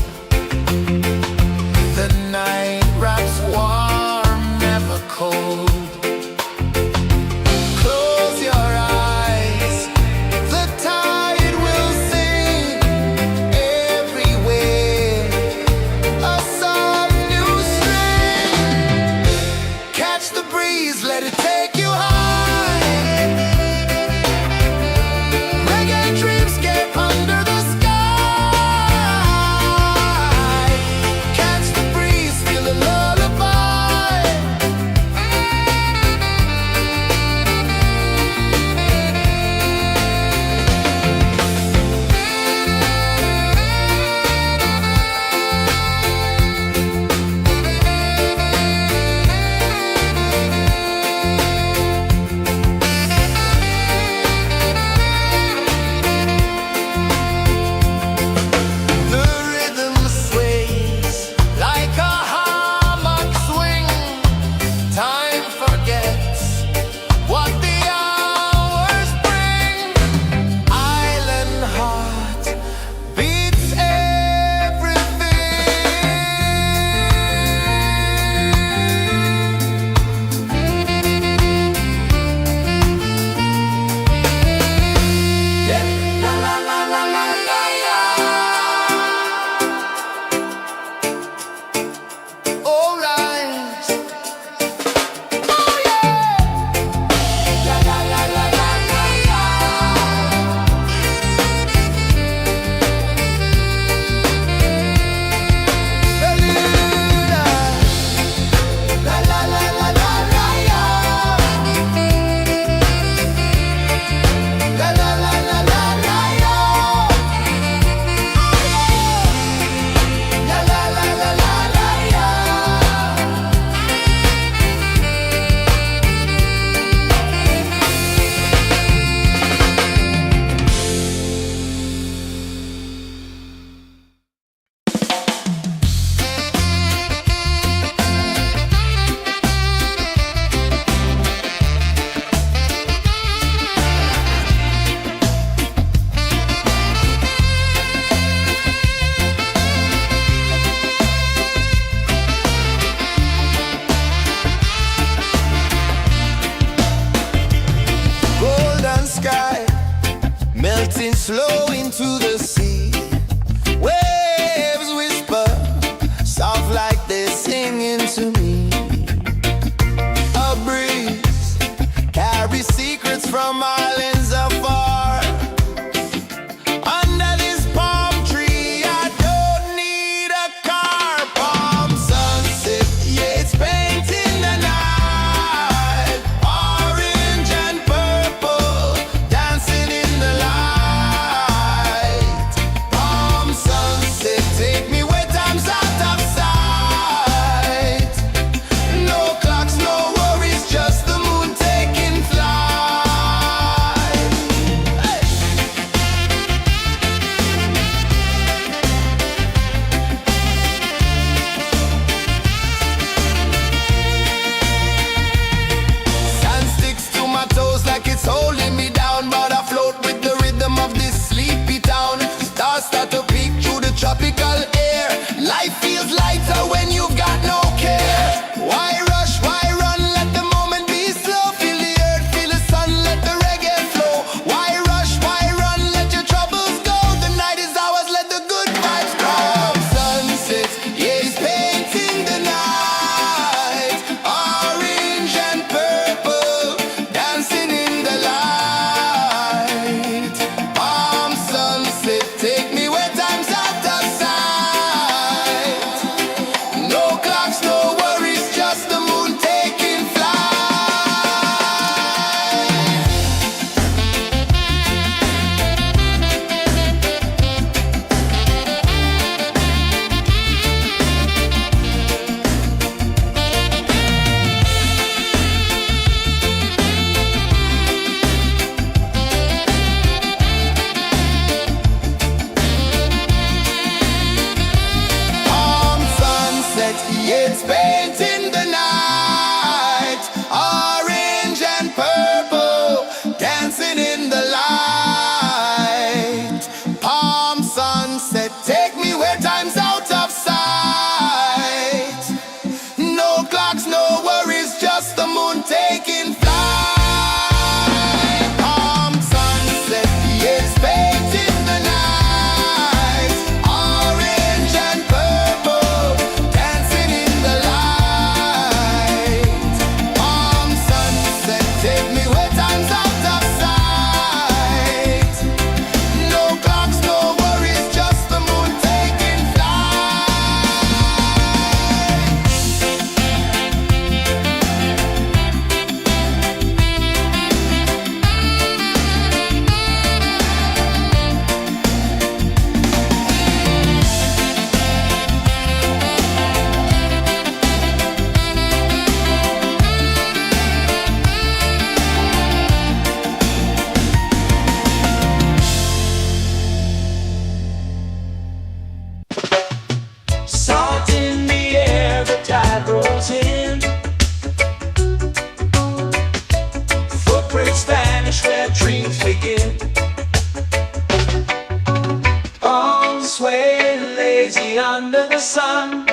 sway, lazy under the sun.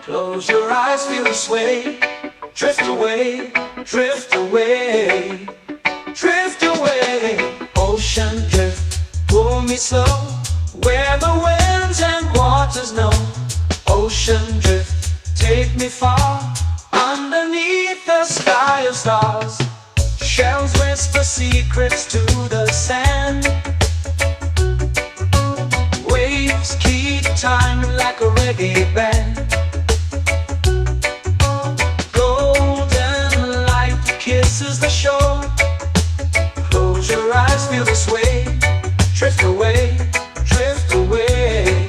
Close your eyes, feel the sway. Drift away, drift away, drift away. Ocean drift, pull me slow, where the winds and waters know. Ocean drift, take me far, underneath the sky of stars. Shells whisper secrets to the sand. Waves keep time like a reggae band. Golden light kisses the shore. Close your eyes, feel the sway. Drift away, drift away,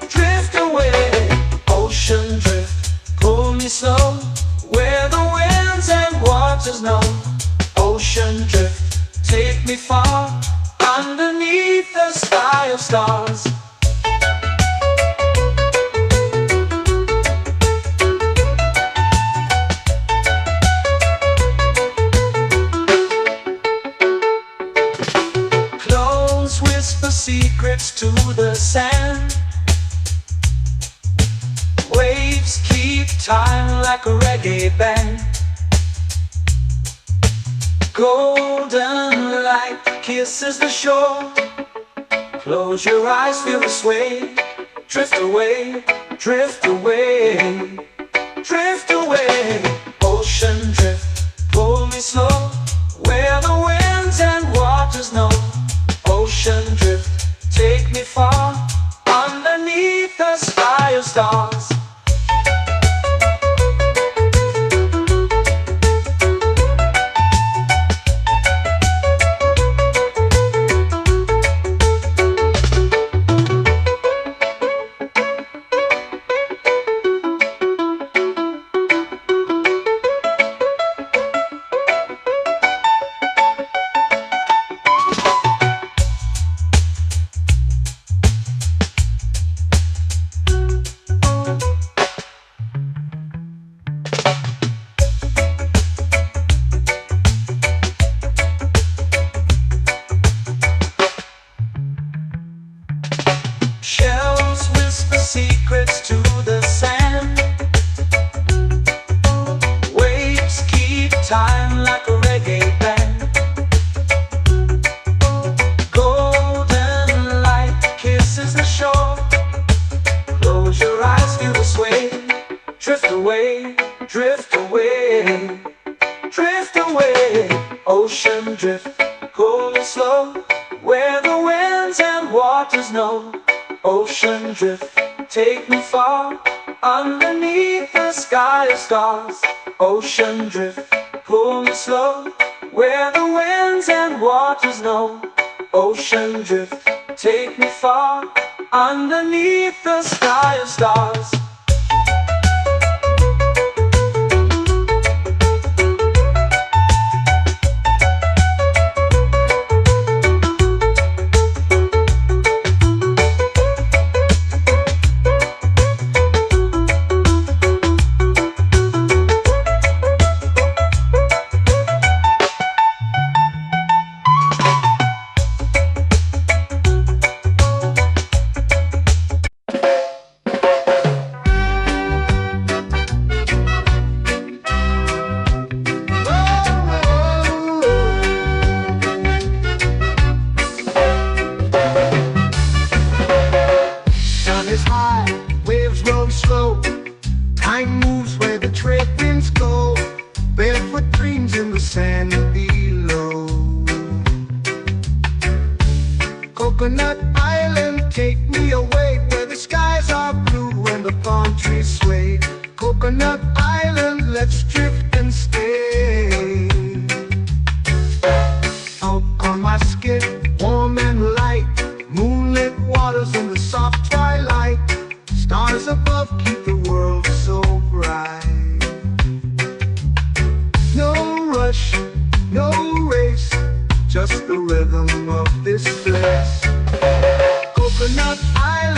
drift away. Ocean drift, pull me slow, where the winds and waters know. Ocean drift, take me far, underneath the sky of stars. Close whisper secrets to the sand. Waves keep time like a reggae band. Golden light kisses the shore. Close your eyes, feel the sway. Drift away, drift away, drift away. Ocean drift, pull me slow, where the winds and waters know. Ocean drift, take me far, underneath the sky of stars. Shells whisper secrets to the sand. Waves keep time like a reggae band. Golden light kisses the shore. Close your eyes, feel the sway. Drift away, drift away, drift away. Ocean drift, pull me slow, where the winds and waters know. Ocean drift, take me far, underneath the sky of stars. Ocean drift, pull me slow, where the winds and waters know. Ocean drift, take me far, underneath the sky of stars. Time moves where the trade winds go. Barefoot dreams in the sand below. Coconut Island, take me away, where the skies are blue and the palm trees sway. Coconut Island, let's drift and stay. Out on my skin, warm and light, moonlit waters in the soft twilight. Stars above keep the world so bright. No rush, no race, just the rhythm of this place. Coconut Island.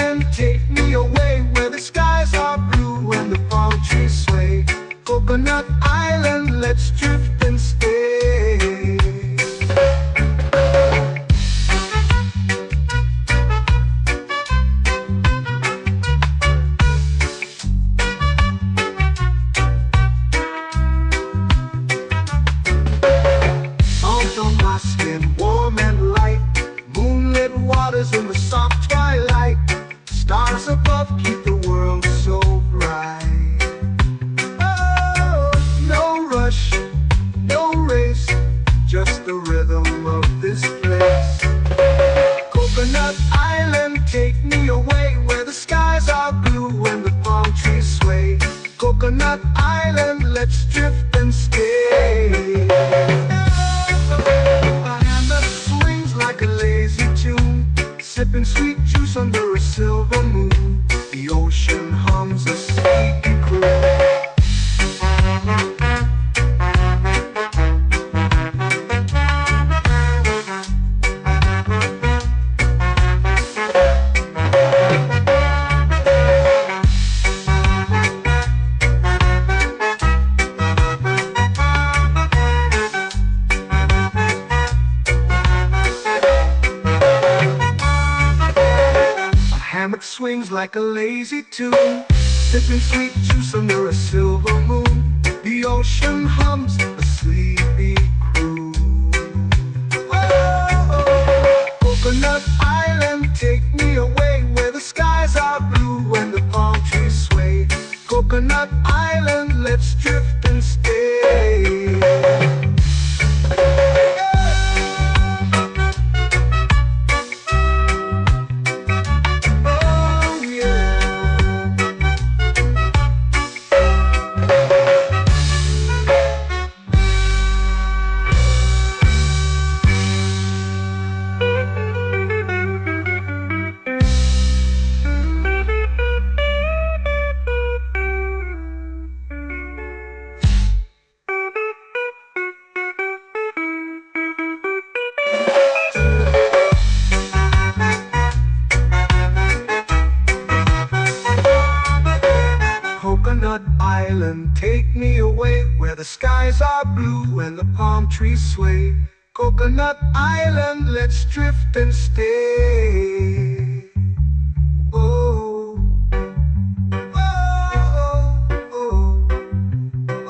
silver moon. The ocean hums a sleepy croon. Hammock swings like a lazy tune, sipping sweet juice under a silver moon. The ocean hums a sleepy croon. Whoa, Coconut Island, take me away where the skies are blue and the palm trees sway. Coconut Island, let's drift and stay. Coconut Island, take me away where the skies are blue and the palm trees sway. Coconut Island, let's drift and stay. Oh, oh, oh,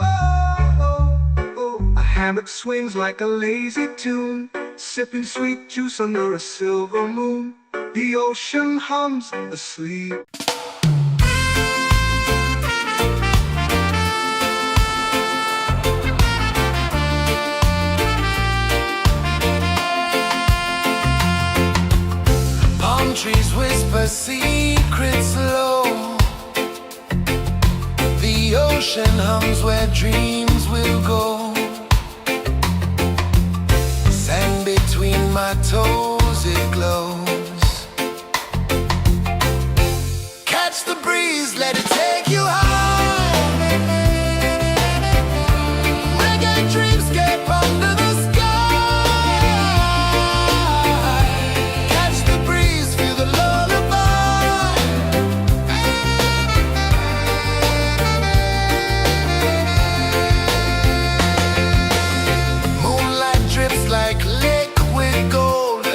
oh, oh. A hammock swings like a lazy tune, sipping sweet juice under a silver moon. The ocean hums asleep. Trees whisper secrets low. The ocean hums where dreams will go. Sand between my toes, it glows. Catch the breeze, let it take you high. Reggae dreamscape under the sky. Like liquid gold,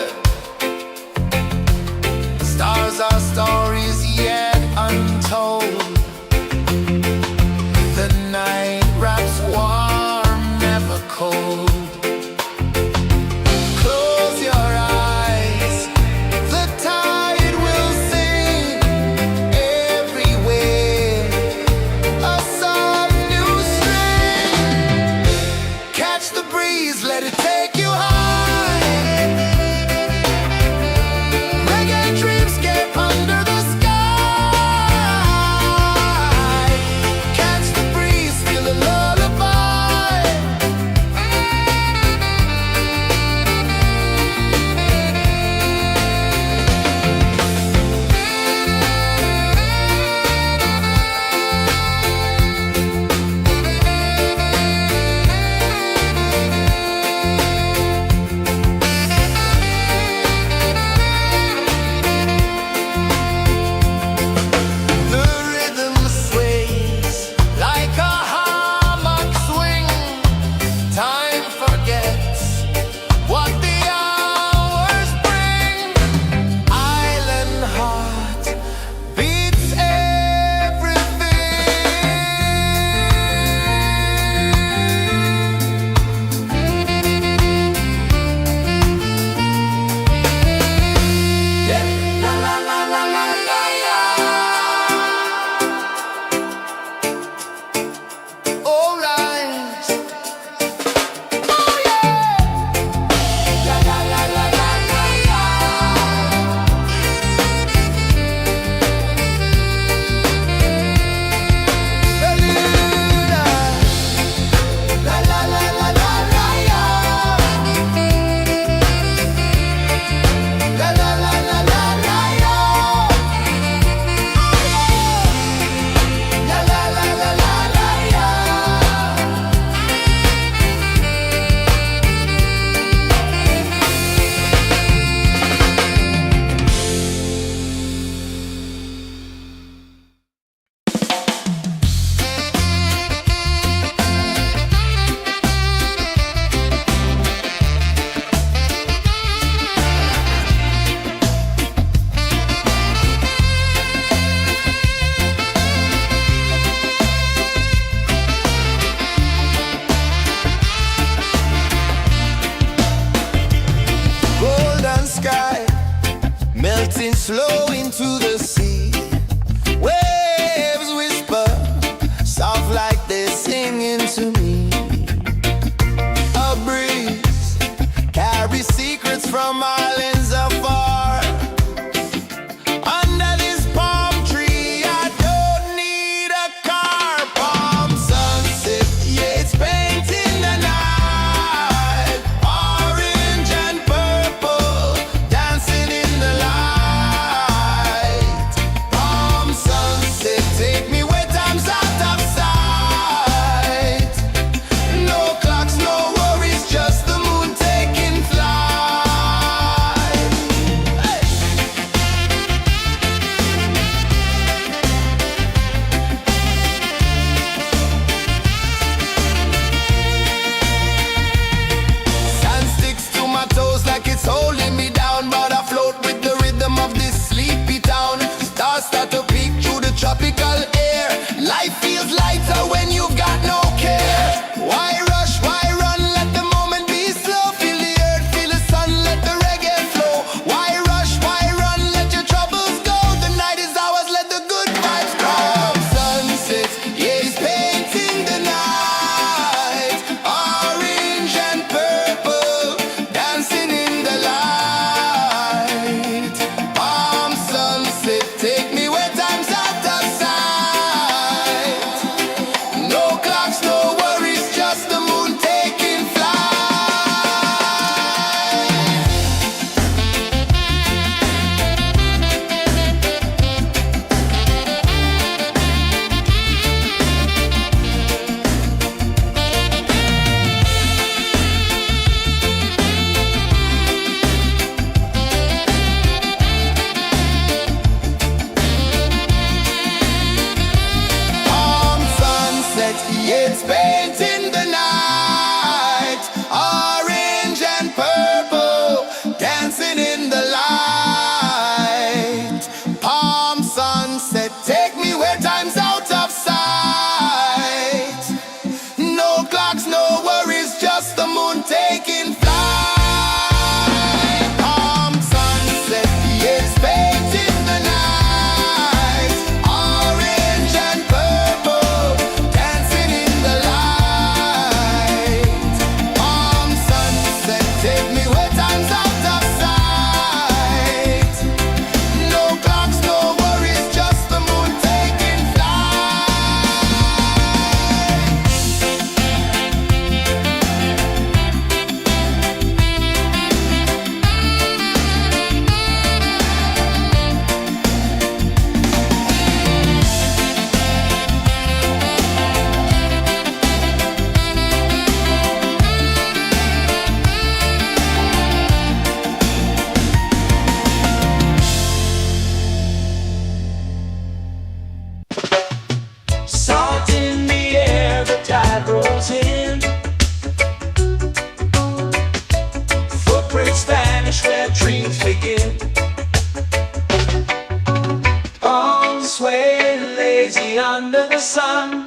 lazy under the sun.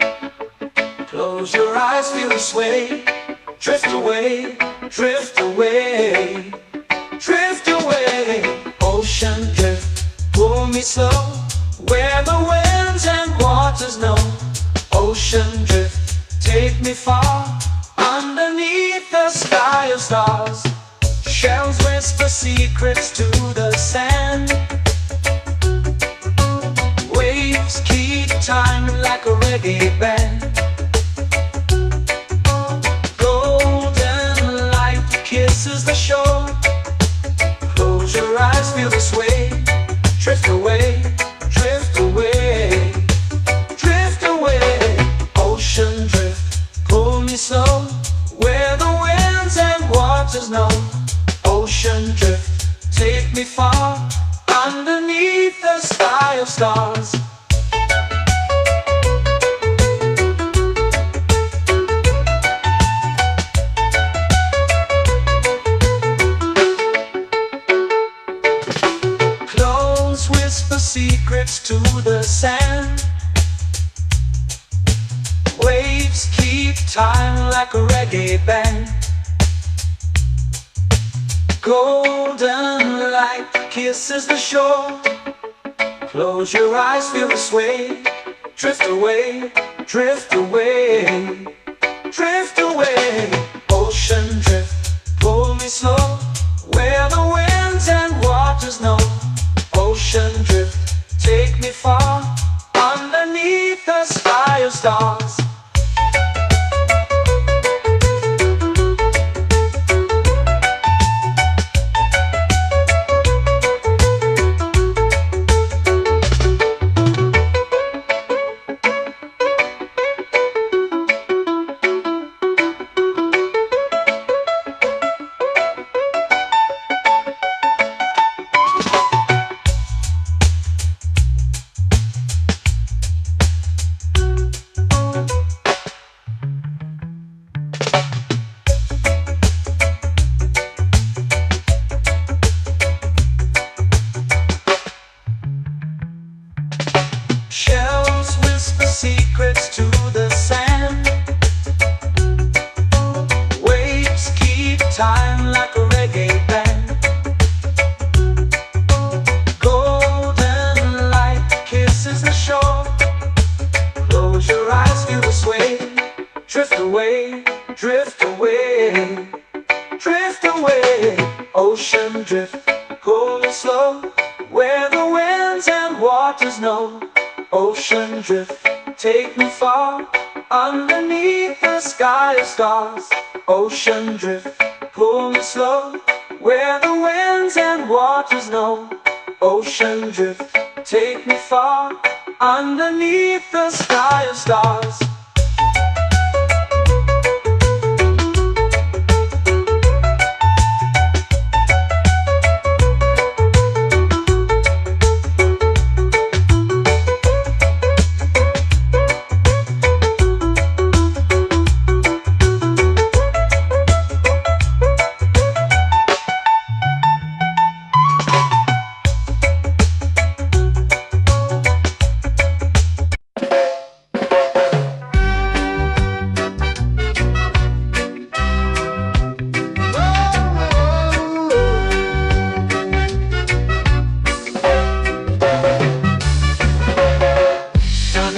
Close your eyes, feel the sway. Drift away, drift away, drift away. Ocean drift, pull me slow, where the winds and waters know. Ocean drift, take me far, underneath the sky of stars. Shells whisper secrets to the sand. Waves keep time like a reggae band. Golden light kisses the shore. Close your eyes, feel the sway. Drift away, drift away, drift away. Ocean drift, pull me slow, where the winds and waters know. Ocean drift, take me far, underneath the sky of stars. Close whisper secrets to the sand. Waves keep time like a reggae band. Golden light kisses the shore. Close your eyes, feel the sway. Drift away, drift away, drift away. Ocean drift, pull me slow, where the winds and waters know. Ocean drift, take me far, underneath the sky of stars. Shells whisper secrets to the sand. Waves keep time like a reggae band. Golden light kisses the shore. Close your eyes, feel the sway. Drift away, drift away, drift away. Ocean drift, pull me slow, where the winds and waters know. Ocean drift, take me far, underneath the sky of stars. Ocean drift, pull me slow, where the winds and waters know. Ocean drift, take me far, underneath the sky of stars.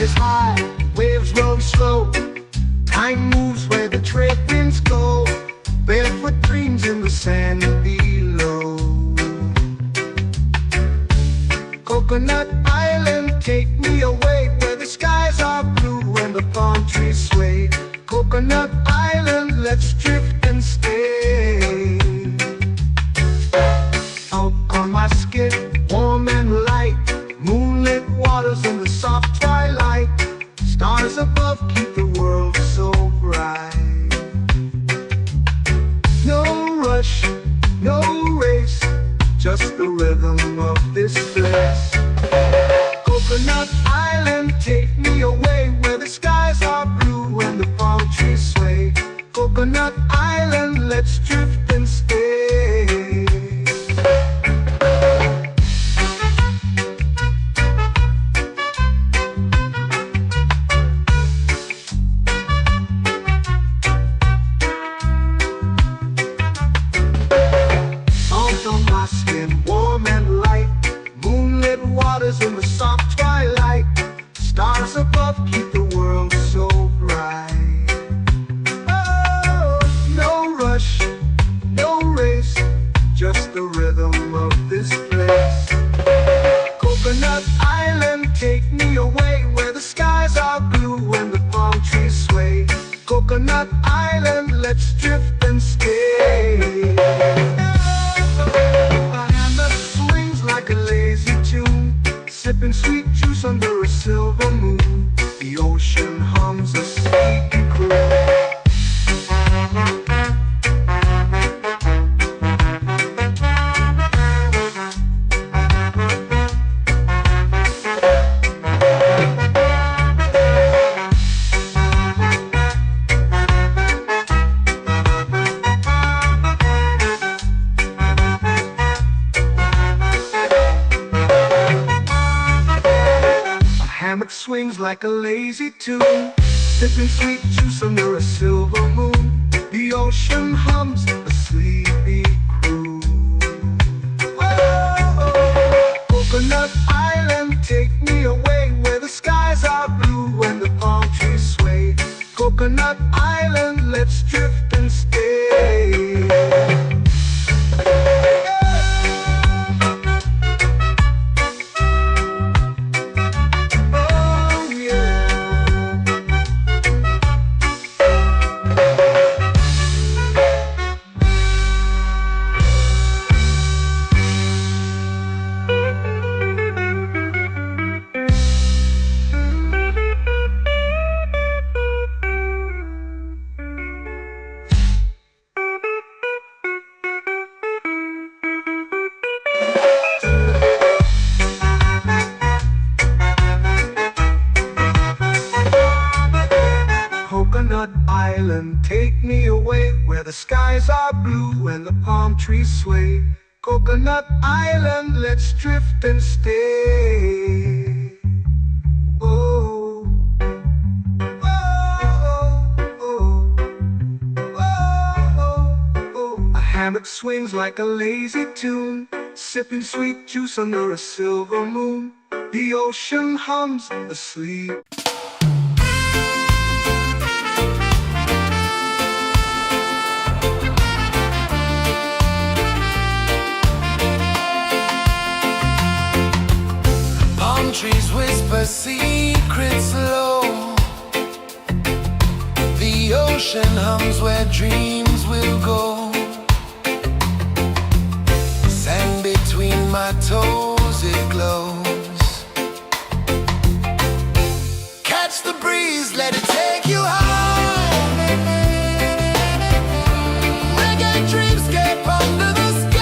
Is high, waves roll slow. Time moves where the trade winds go. Barefoot dreams in the sand below. Coconut Island, take me away, where the skies are blue and the palm trees sway. Coconut Island, let's drift and stay. Out on my skin, warm and light, moonlit waters in the soft twilight. Stars above keep the world so bright. No rush, no race, just the rhythm of this place. Coconut Island, take me away, where the skies are blue and the palm trees sway. Coconut Island, let's drift and stay. the soft twilight. Stars above keep the world so bright. Oh, no rush, no race, just the rhythm of this place. Coconut Island, take me away where the skies are blue and the palm trees sway. Coconut Island, let's drift and stay. A hand that swings like a lazy tune, sipping sweet juice under a silver moon. The ocean hums a sleepy croon. Hammock swings like a lazy tune, sipping sweet juice under a silver moon. The ocean hums a sleepy croon. Oh, Coconut Island, take me away where the skies are blue and the palm trees sway. Coconut Island, let's drift and stay. Coconut Island, take me away where the skies are blue and the palm trees sway. Coconut Island, let's drift and stay. Oh, oh, oh, oh, oh. A hammock swings like a lazy tune, sipping sweet juice under a silver moon. The ocean hums asleep. Trees whisper secrets low. The ocean hums where dreams will go. Sand between my toes, it glows. Catch the breeze, let it take you high. Reggae dreamscape under the sky.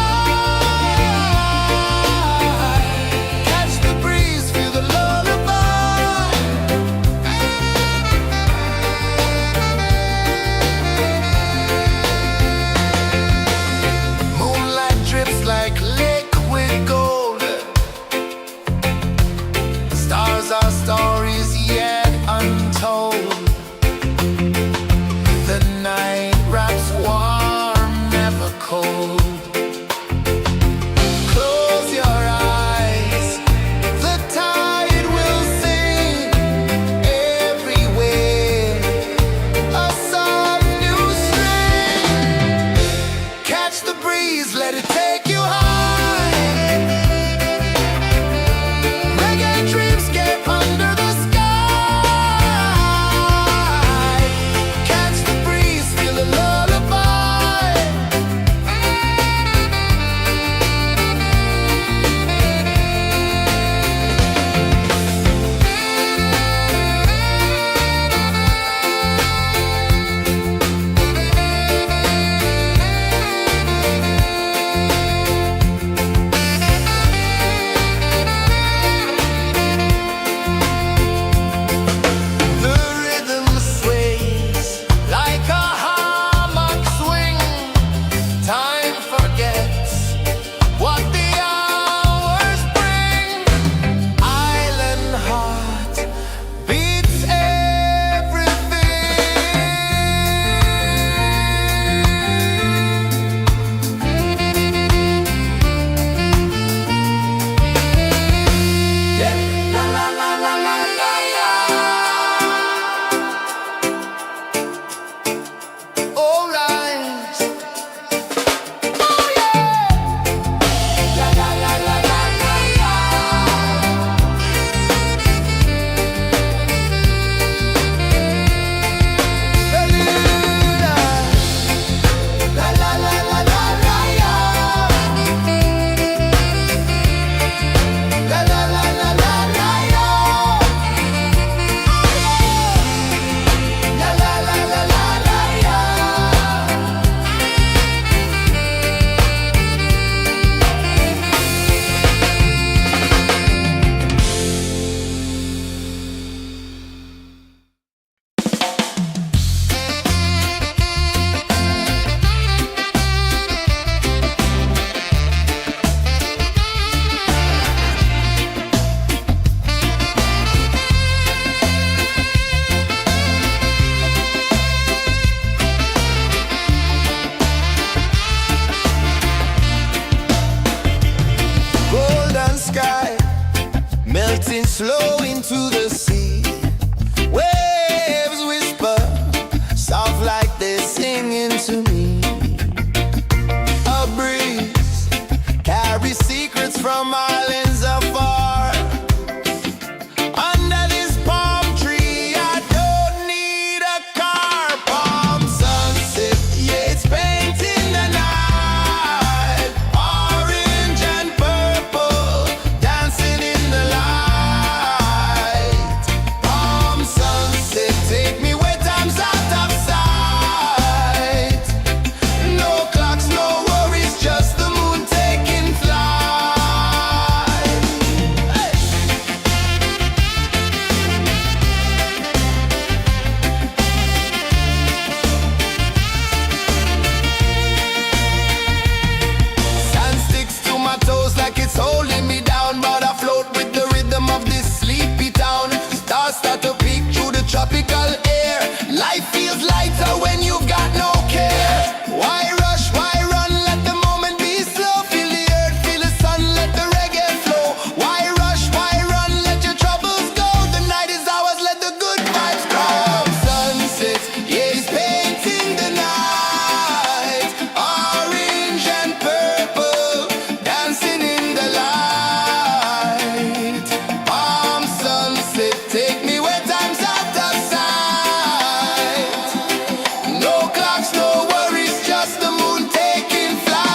flow into the sea. Waves whisper, soft like they're singing to me. A breeze carries secrets from islands afar. Under this palm tree, I don't need a car. Palm sunset, yeah, it's painting the night. Orange and purple, dancing in the light. Palm sunset, take me where time's out of sight. No clocks, no worries, just the moon taking flight. Hey! Sand sticks to my toes like it's holding me down, but I float with the rhythm of this sleepy town. Stars start to peek through the tropical air. Life feels lighter when you've got no care. Why rush, why run, let the moment be slow. Feel the earth, feel the sun, let the reggae flow. Why rush, why run, let your troubles go. The night is ours, let the good vibes come. Sunset, yeah, it's painting the night. Orange and purple, dancing in the light. Palm sunset, take me where time's out of sight. No clocks, no worries, just the moon taking flight.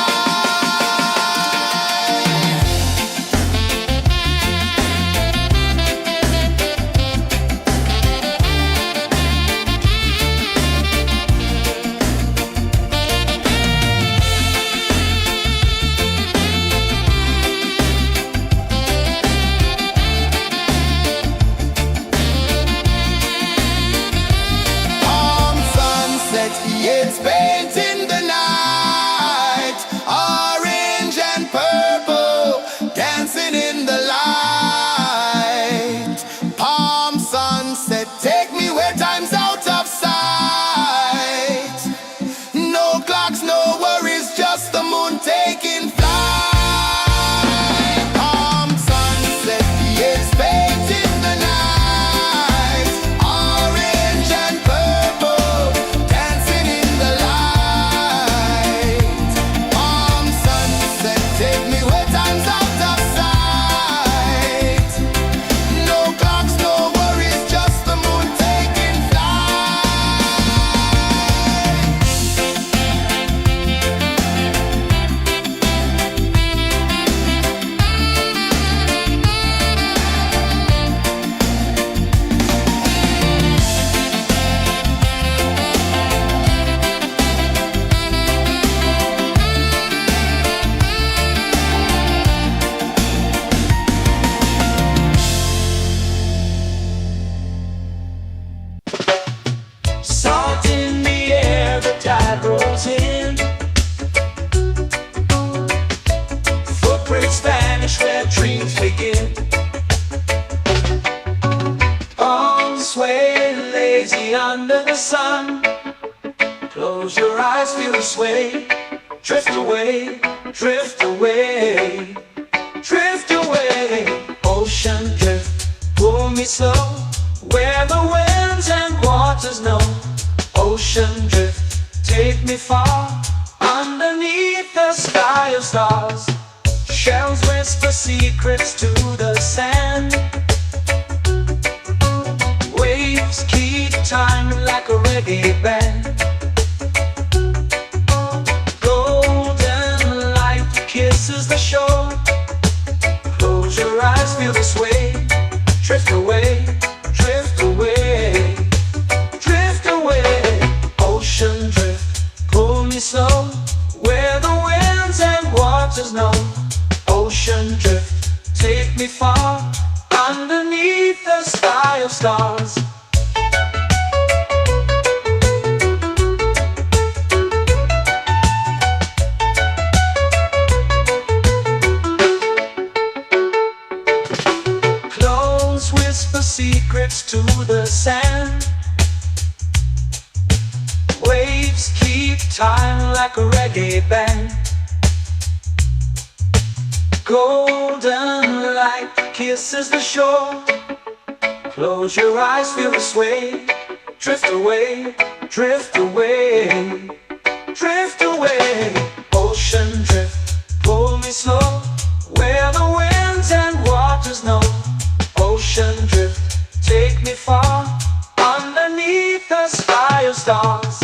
Palm sunset, yeah, it's painting the night. Orange and purple, dancing in the light. Palm sunset, take me where time's out of sight. No clocks, no worries, just the moon taking flight. Palm sunset, yeah, it's painting the night. Orange and purple, dancing in the light. Palm sunset, take me where time's out of sight. No clocks, no worries, just the moon taking flight. Salt in the air, the tide rolls in. Footprints vanish where dreams begin. Arms sway lazy under the sun. Close your eyes, feel the sway. Drift away, drift away, drift away. Ocean drift, pull me slow, where the winds and waters know. Ocean drift, take me far, underneath the sky of stars. Shells whisper secrets to the sand. Waves keep time like a reggae band. Golden light kisses the shore. Close your eyes, feel the sway. Drift away, drift away, drift away. Ocean drift, pull me slow, where the winds and waters know. Ocean drift, take me far, underneath the sky of stars. Clones whisper secrets to the sand. Waves keep time like a reggae band. Golden light kisses the shore. Close your eyes, feel the sway. Drift away, drift away, drift away. Ocean drift, pull me slow, where the winds and waters know. Ocean drift, take me far, underneath the sky of stars.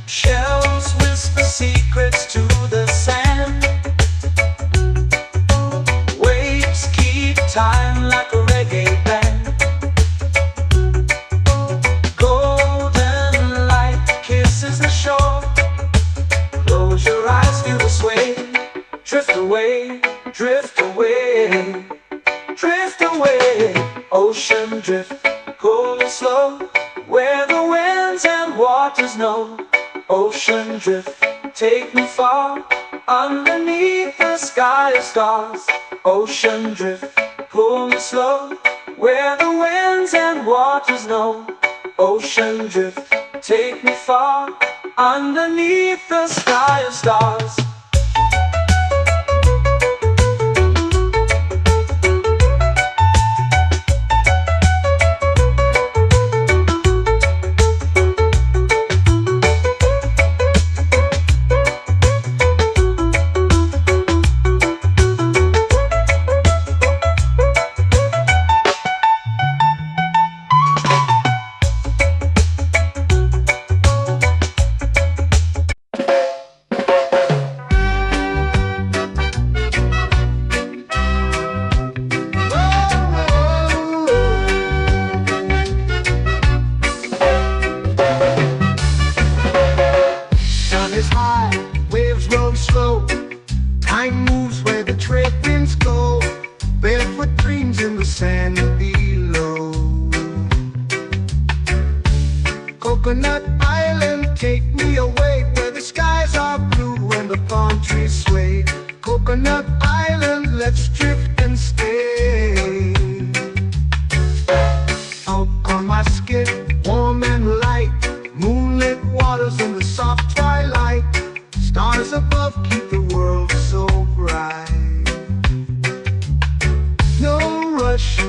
Shells whisper secrets to the sand. Waves keep time like a reggae band. Golden light kisses the shore. Close your eyes, feel the sway. Drift away, drift away, drift away. Ocean drift, cool and slow, where the winds and waters know. Ocean drift, take me far, underneath the sky of stars. Ocean drift, pull me slow, where the winds and waters know. Ocean drift, take me far, underneath the sky of stars. Time moves where the trade winds go. Barefoot dreams in the sand below. Coconut Island, take me away, where the skies are blue and the palm trees sway. Coconut Island, let's drift and stay. Out on my skin, warm and light, moonlit waters in the soft twilight. Stars above keep the world so bright. No rush,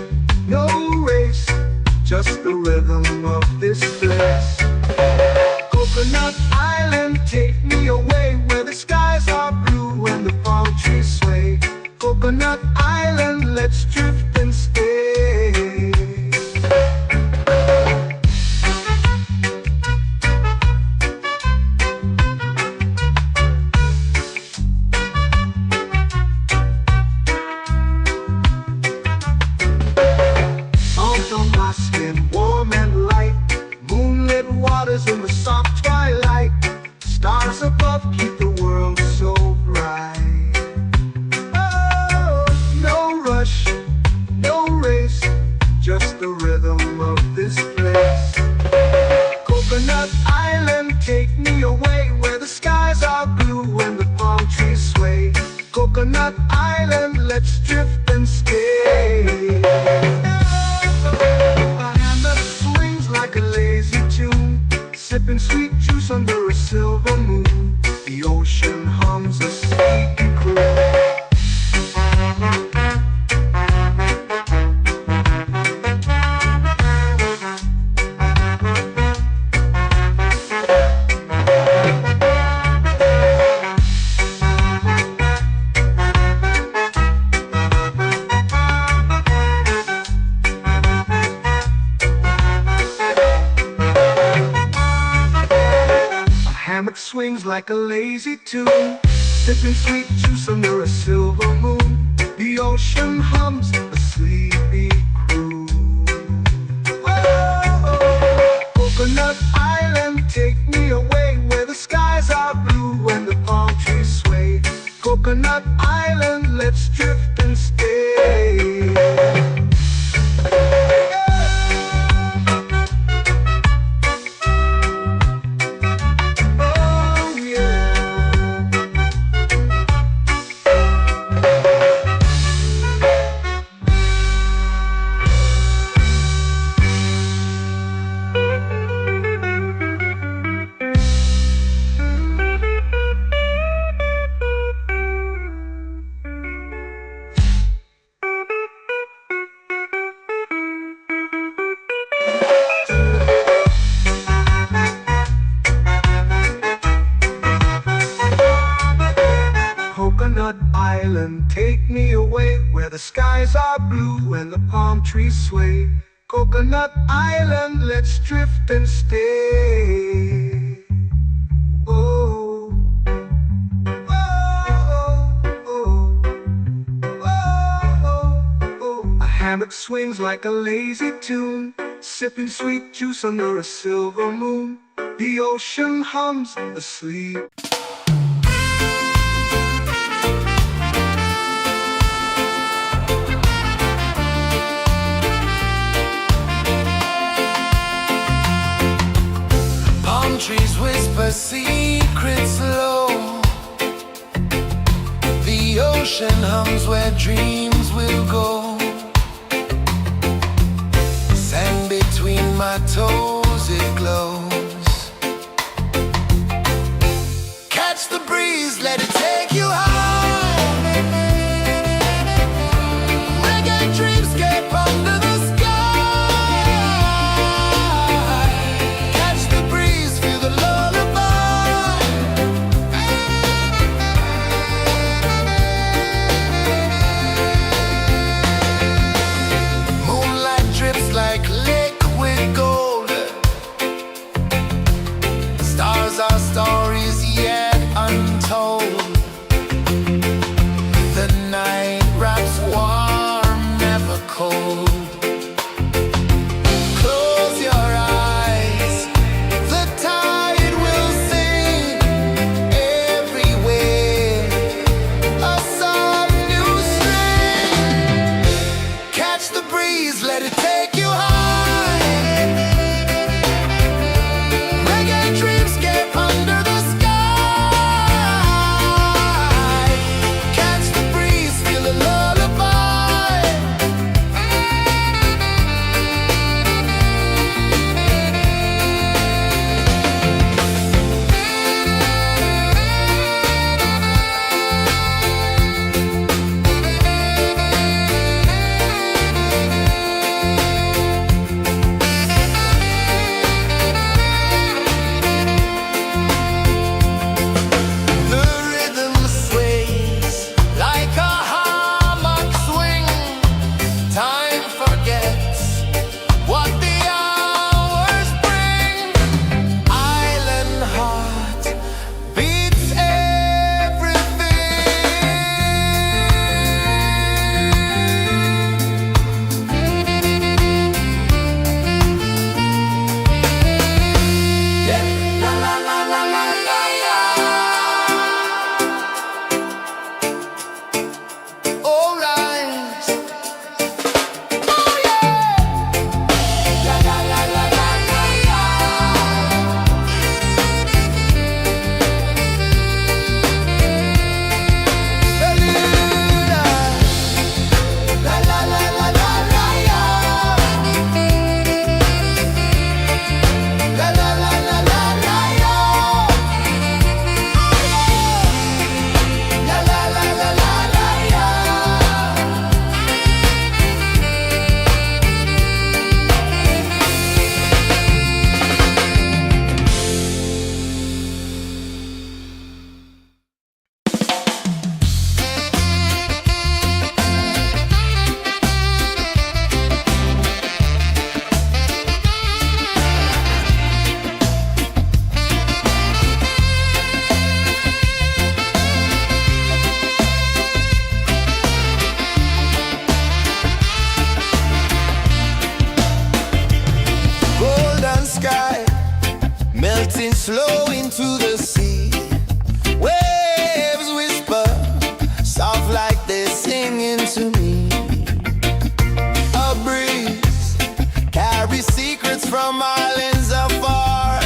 no race, just the rhythm of this place. Coconut Island, take me away, where the skies are blue and the palm trees sway. Coconut Island, let's drift and stay. Warm and light, moonlit waters in the soft twilight. Stars above keep the world so bright. Oh, no rush, no race, just the rhythm of this place. Coconut Island, take me away, where the skies are blue and the palm trees sway. Coconut Island, let's drift and stay. Like a lazy tune, sipping sweet juice under a silver moon. The ocean hums a sleepy croon. Swings like a lazy tune, sipping sweet juice under a silver moon. The ocean hums a sleepy croon. island, take me away where the skies are blue and the palm trees sway. Coconut Island, let's drift and stay. Oh yeah. Coconut Island, take me away where the skies are blue and the palm trees sway. Coconut Island, let's drift and stay. Oh, oh, oh, oh, oh. A hammock swings like a lazy tune, sipping sweet juice under a silver moon. The ocean hums asleep. Trees whisper secrets low. The ocean hums where dreams will go. Sand between my toes, it glows. Catch the breeze, let it take you high. Reggae dreamscape under the like liquid gold. getting slow into the sea. Waves whisper, soft like they're singing to me. A breeze carries secrets from islands afar.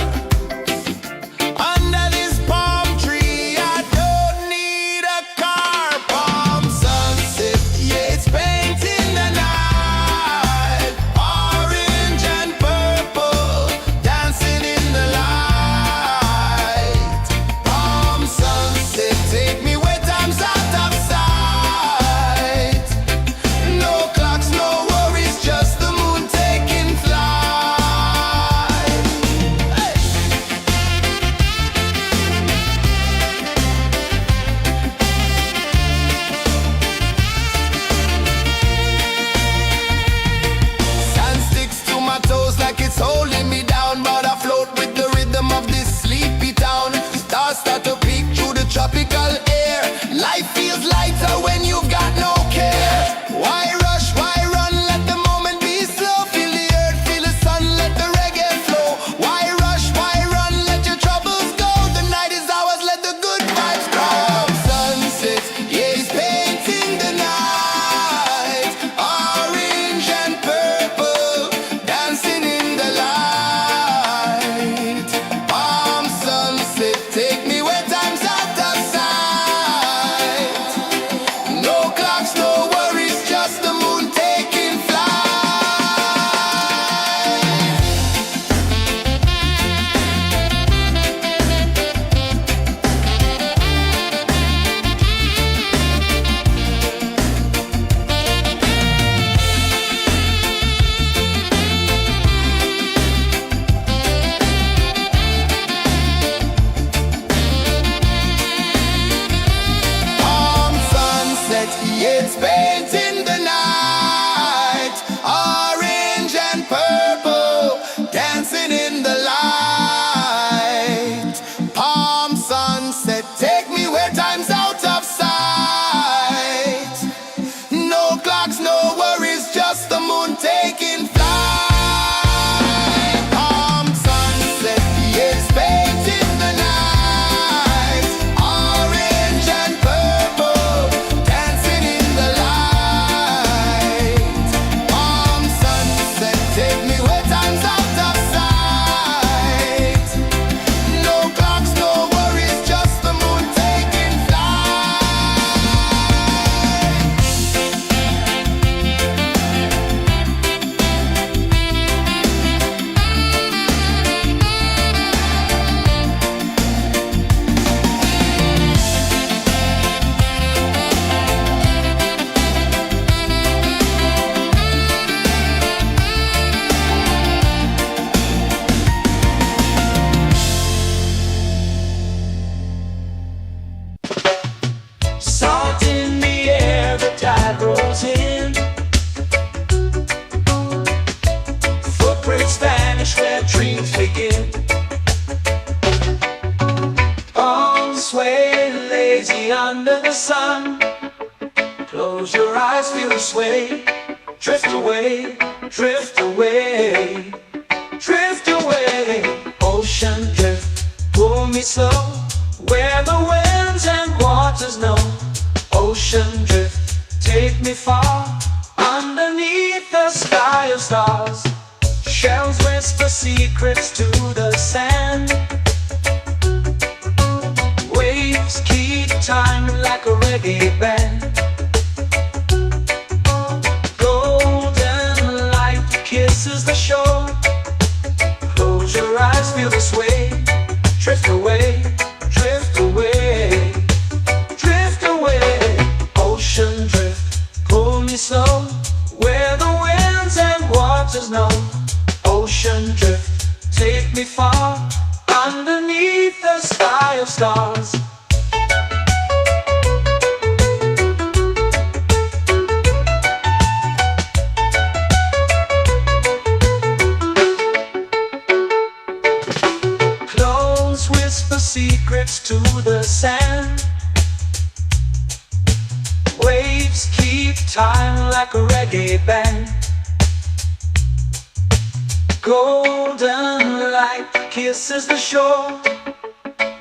Under this palm tree, I don't need a car. Palm sunset, yeah, it's painting the night. Orange and purple, dancing in the light. Palm sunset, take me where time's out of sight. No clocks, no worries, just the moon taking flight. Hey! Sand sticks to my toes like it's holding me down, but I float with the rhythm of this sleepy town. Stars start to peek through the tropical air. Life feels lighter when you've got no care. Why rush, why run, let the moment be slow. Feel the earth, feel the sun, let the reggae flow. Why rush, why run, let your troubles go. The night is ours, let the good vibes grow. Sunset, yeah, it's painting the night. Orange and purple, dancing in the light. Palm sunset, take me where time's out of sight. No clocks, no worries, just the moon taking flight. Palm sunset, yeah, it's painting the night. Orange and purple, dancing in the light. Palm sunset, take me where time's out of sight. No clocks, no worries, just the moon taking flight. Palm sunset, yeah, it's painting the night. Orange and purple, dancing in the light. Palm sunset, take me where time's out of sight. No clocks, no worries, just the moon taking flight. Salt in the air, the tide rolls in. Footprints vanish where dreams begin. Palms sway lazy under the sun. Close your eyes, feel the sway. Drift away, drift away, drift away. Ocean drift, pull me slow, where the winds and waters know. Ocean drift, take me far, underneath the sky of stars. Shells whisper secrets to the sand. Waves keep time like a reggae band. Golden light kisses the shore. Close your eyes, feel the sway. Drift away, drift away, drift away. Ocean drift, pull me slow, where the winds and waters know. Ocean drift, take me far, underneath the sky of stars. Clones whisper secrets to the sand. Waves keep time like a reggae band. Golden light kisses the shore.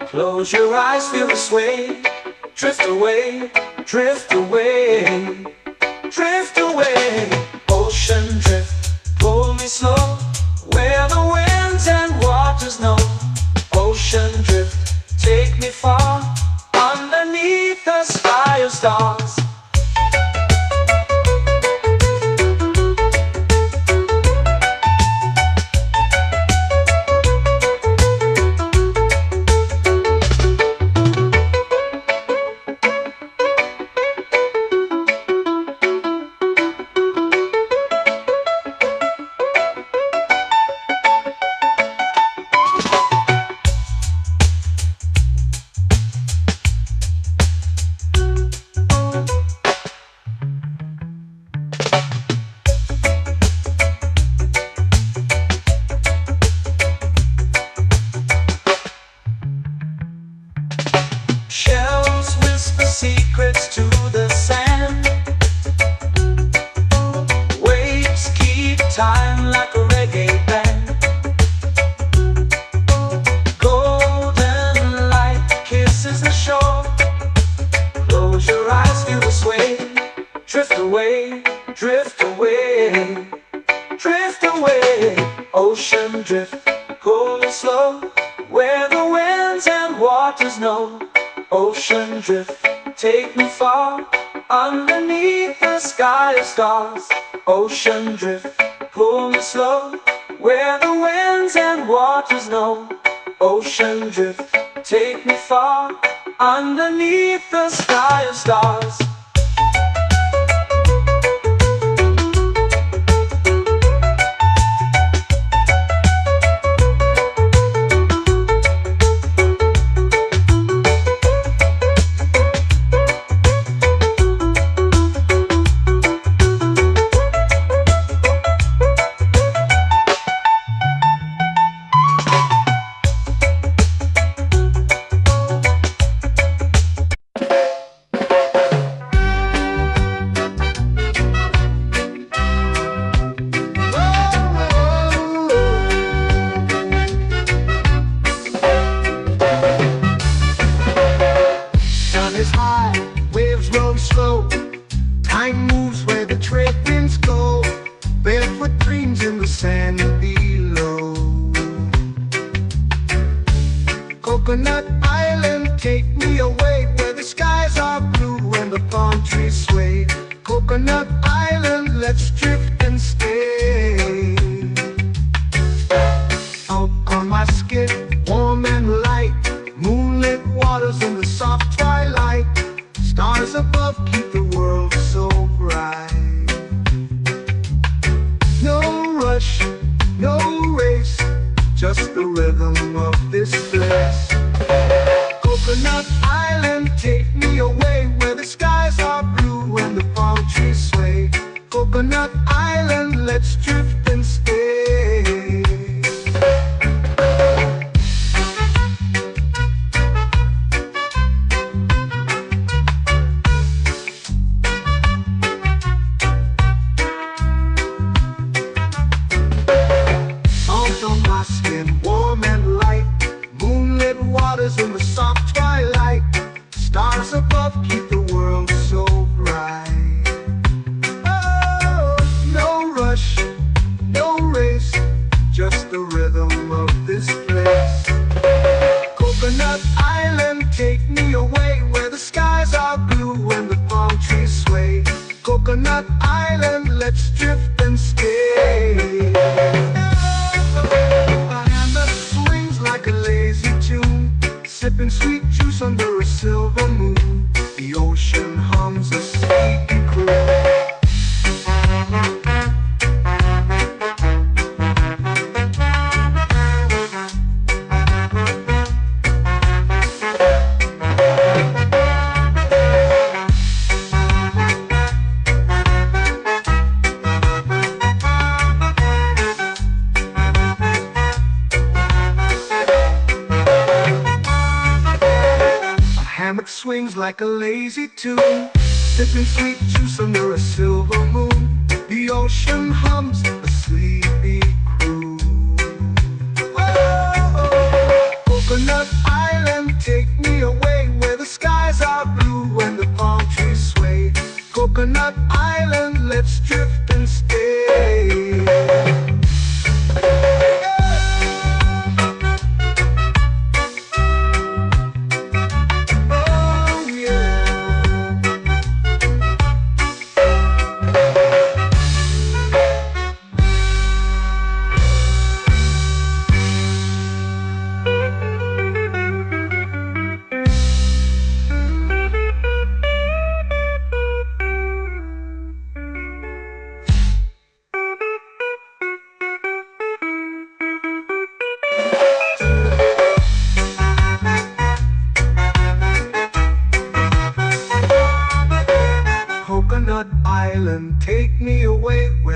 Close your eyes, feel the sway. Drift away, drift away, drift away. Ocean drift, pull me slow, where the winds and waters know. Ocean drift, take me far, underneath the sky of stars. Shells whisper secrets to the sand. Waves keep time like a reggae band. Golden light kisses the shore. Close your eyes, feel the sway. Drift away, drift away, drift away. Ocean drift, cool and slow, where the winds and waters know. Ocean drift, take me far, underneath the sky of stars. Ocean drift, pull me slow, where the winds and waters know. Ocean drift, take me far, underneath the sky of stars. Time moves where the trade winds go. Barefoot dreams in the sand below. Coconut Island, take me away, where the skies are blue and the palm trees sway. Coconut Island, let's drift and stay. Out on my skin, warm and light, moonlit waters in the soft twilight. Stars above keep the world so bright. No rush, no race, just the rhythm of this place. Coconut Island, take me away, where the skies are blue and the palm trees sway. Coconut Island, let's drift and stay. Warm and light, moonlit waters in the soft twilight. Stars above keep the world so bright. Oh, no rush, no race, just the rhythm of this place. Coconut Island, take me away, where the skies are blue and the palm trees sway. Coconut Island, let's drift and stay. Sipping sweet juice under a silver moon. The ocean hums a sleepy croon. Hammock swings like a lazy tune, sipping sweet juice under a silver moon. The ocean hums a sleepy croon.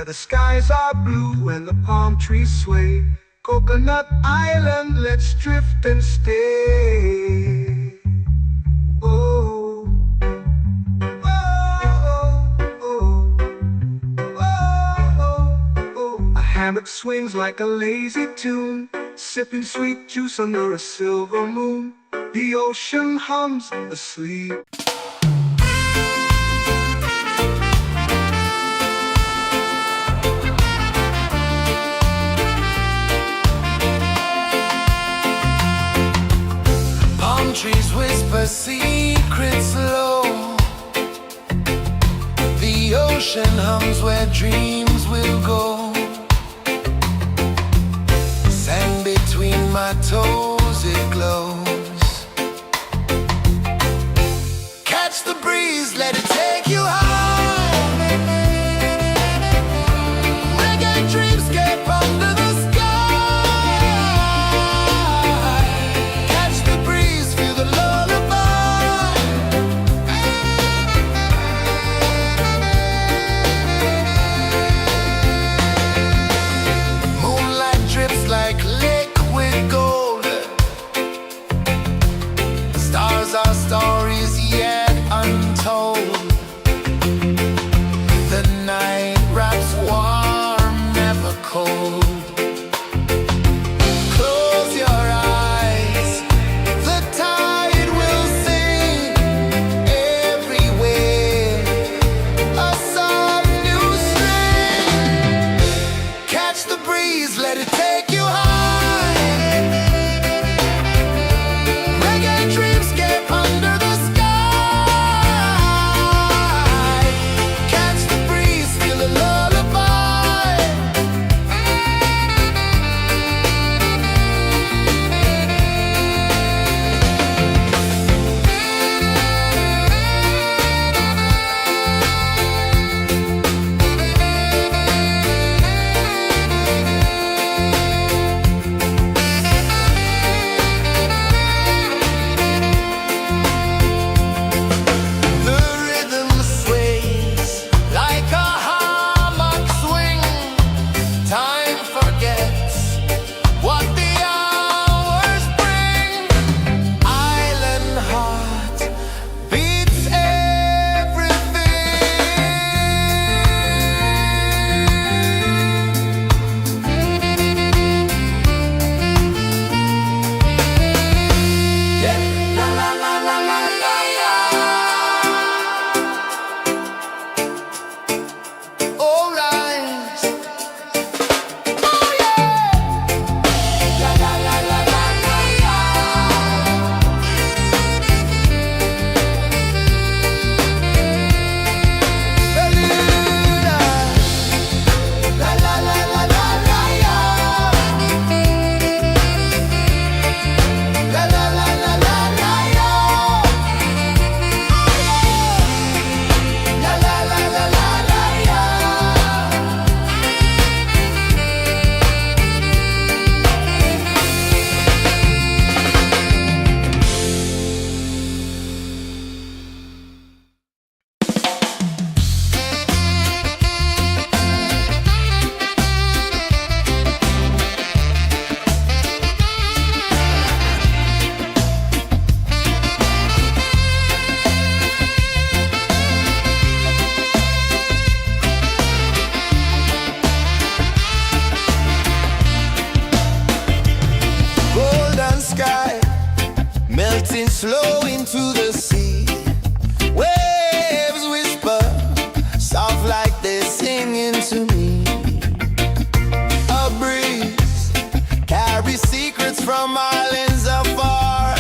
the skies are blue and the palm trees sway. Coconut Island, let's drift and stay. Oh, oh, oh, oh, oh. A hammock swings like a lazy tune, sipping sweet juice under a silver moon. The ocean hums asleep. Palm trees whisper secrets low. The ocean hums where dreams will go. Sand between my toes, it glows. Catch the breeze, let it take you high. Reggae dreamscape under the sky. Catch the breeze, feel the lullaby. Moonlight drips like liquid gold. Stars are stories yet untold. The night wraps warm, never cold. Close your eyes, the tide will sing everywhere. A soft new string. Catch the breeze, let it take you high. Reggae dreamscape under the sky. Catch the breeze, feel the lullaby. The rhythm sways like a hammock swing. Time forgets what the hours bring. Island heart beats everything. Yeah. La la la la la la la. All right. Oh yeah. La la la la la la la. Beluga. La la la la la la la. La la la la la la la. La la la la la la la. Golden sky melting slow into the sea. Waves whisper soft like they're singing to me. A breeze carries secrets from islands afar.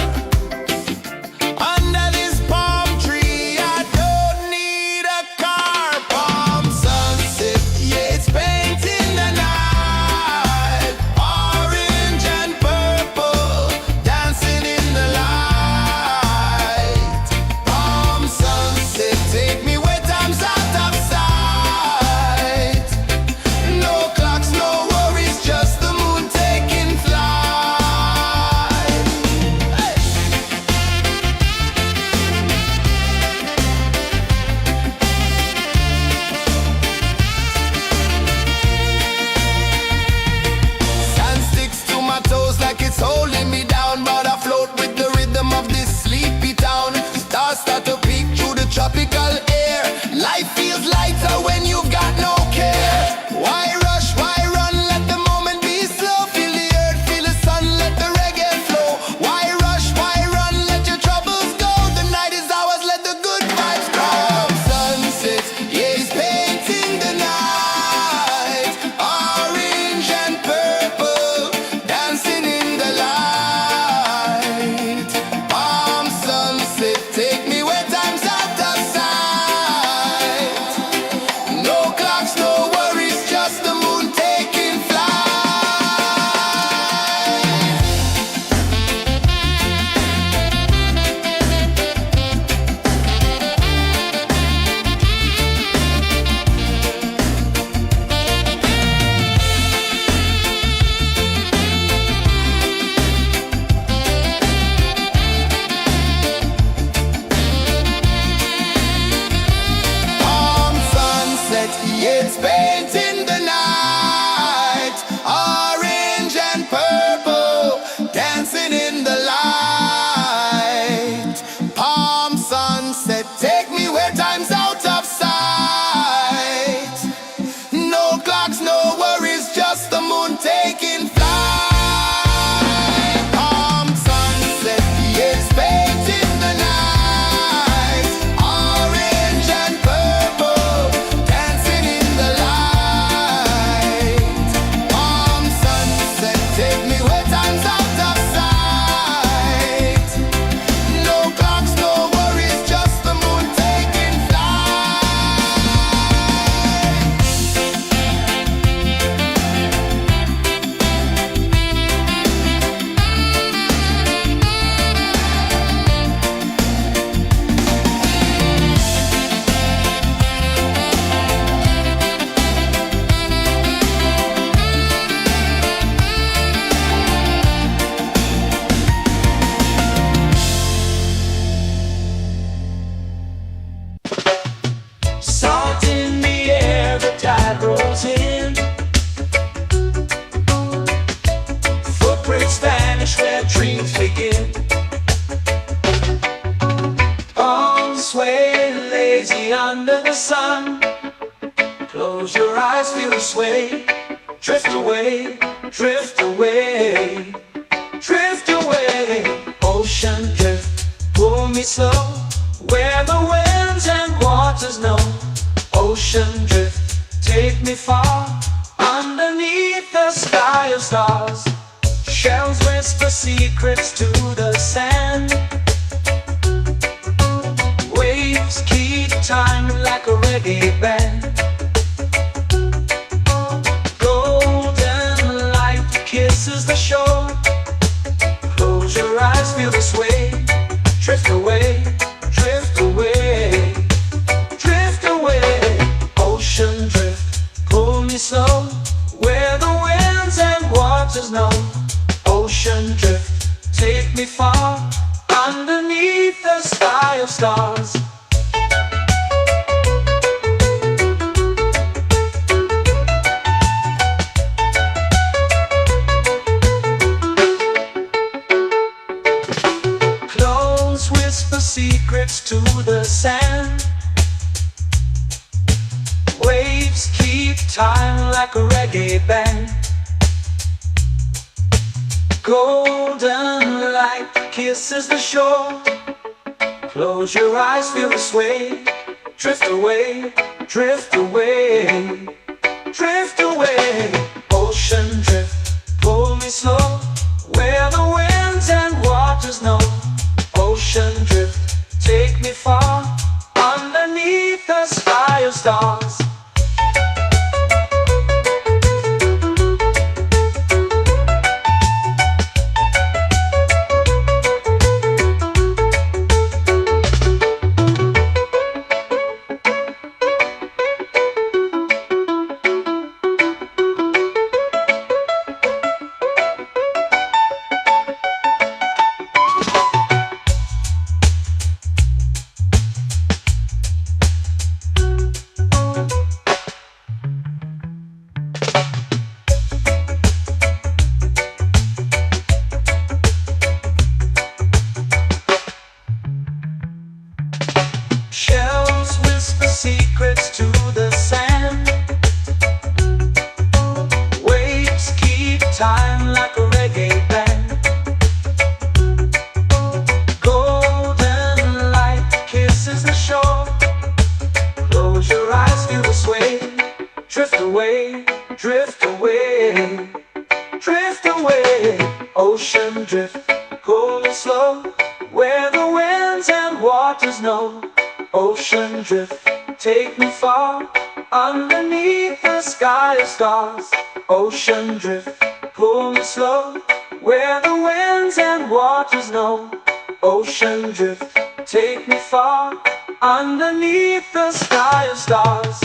Under this palm tree, I don't need a car. Palm sunset, yeah, it's painting the night. Orange and purple dancing in the light. the sway. Drift away, drift away, drift away. Ocean drift, pull me slow, where the winds and waters know. Ocean drift, take me far, underneath the sky of stars. Shells whisper secrets to the sand. Waves keep time like a reggae band. Golden light kisses the shore. Close your eyes, feel the sway. Drift away, drift away, drift away. Ocean drift, pull me slow, where the winds and waters know. Ocean drift, take me far, underneath the sky of stars. Close whisper secrets to the sand. Waves keep time like a reggae band. Golden light kisses the shore. Close your eyes, feel the sway. Drift away, drift away, drift away. Ocean drift, pull me slow, where the winds and waters know. Ocean drift, take me far, underneath the sky of stars. Shells whisper secrets to the sand. Waves keep time like a reggae band. Golden light kisses the shore. Close your eyes, feel the sway. Drift away, drift away, drift away. Ocean drift, pull me slow, where the winds and waters know. Ocean drift, take me far, underneath the sky of stars. Ocean drift, pull me slow, where the winds and waters know. Ocean drift, take me far, underneath the sky of stars.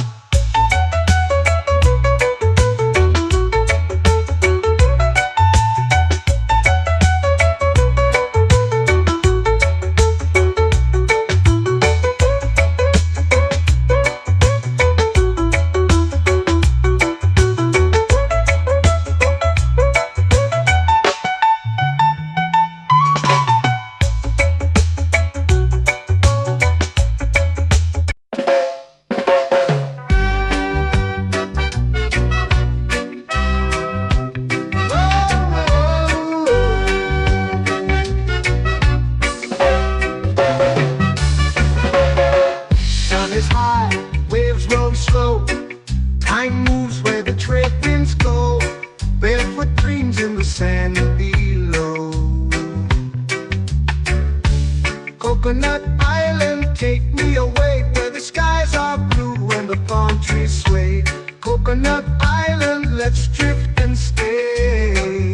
Time moves where the trade winds go. Barefoot dreams in the sand below. Coconut Island, take me away, where the skies are blue and the palm trees sway. Coconut Island, let's drift and stay.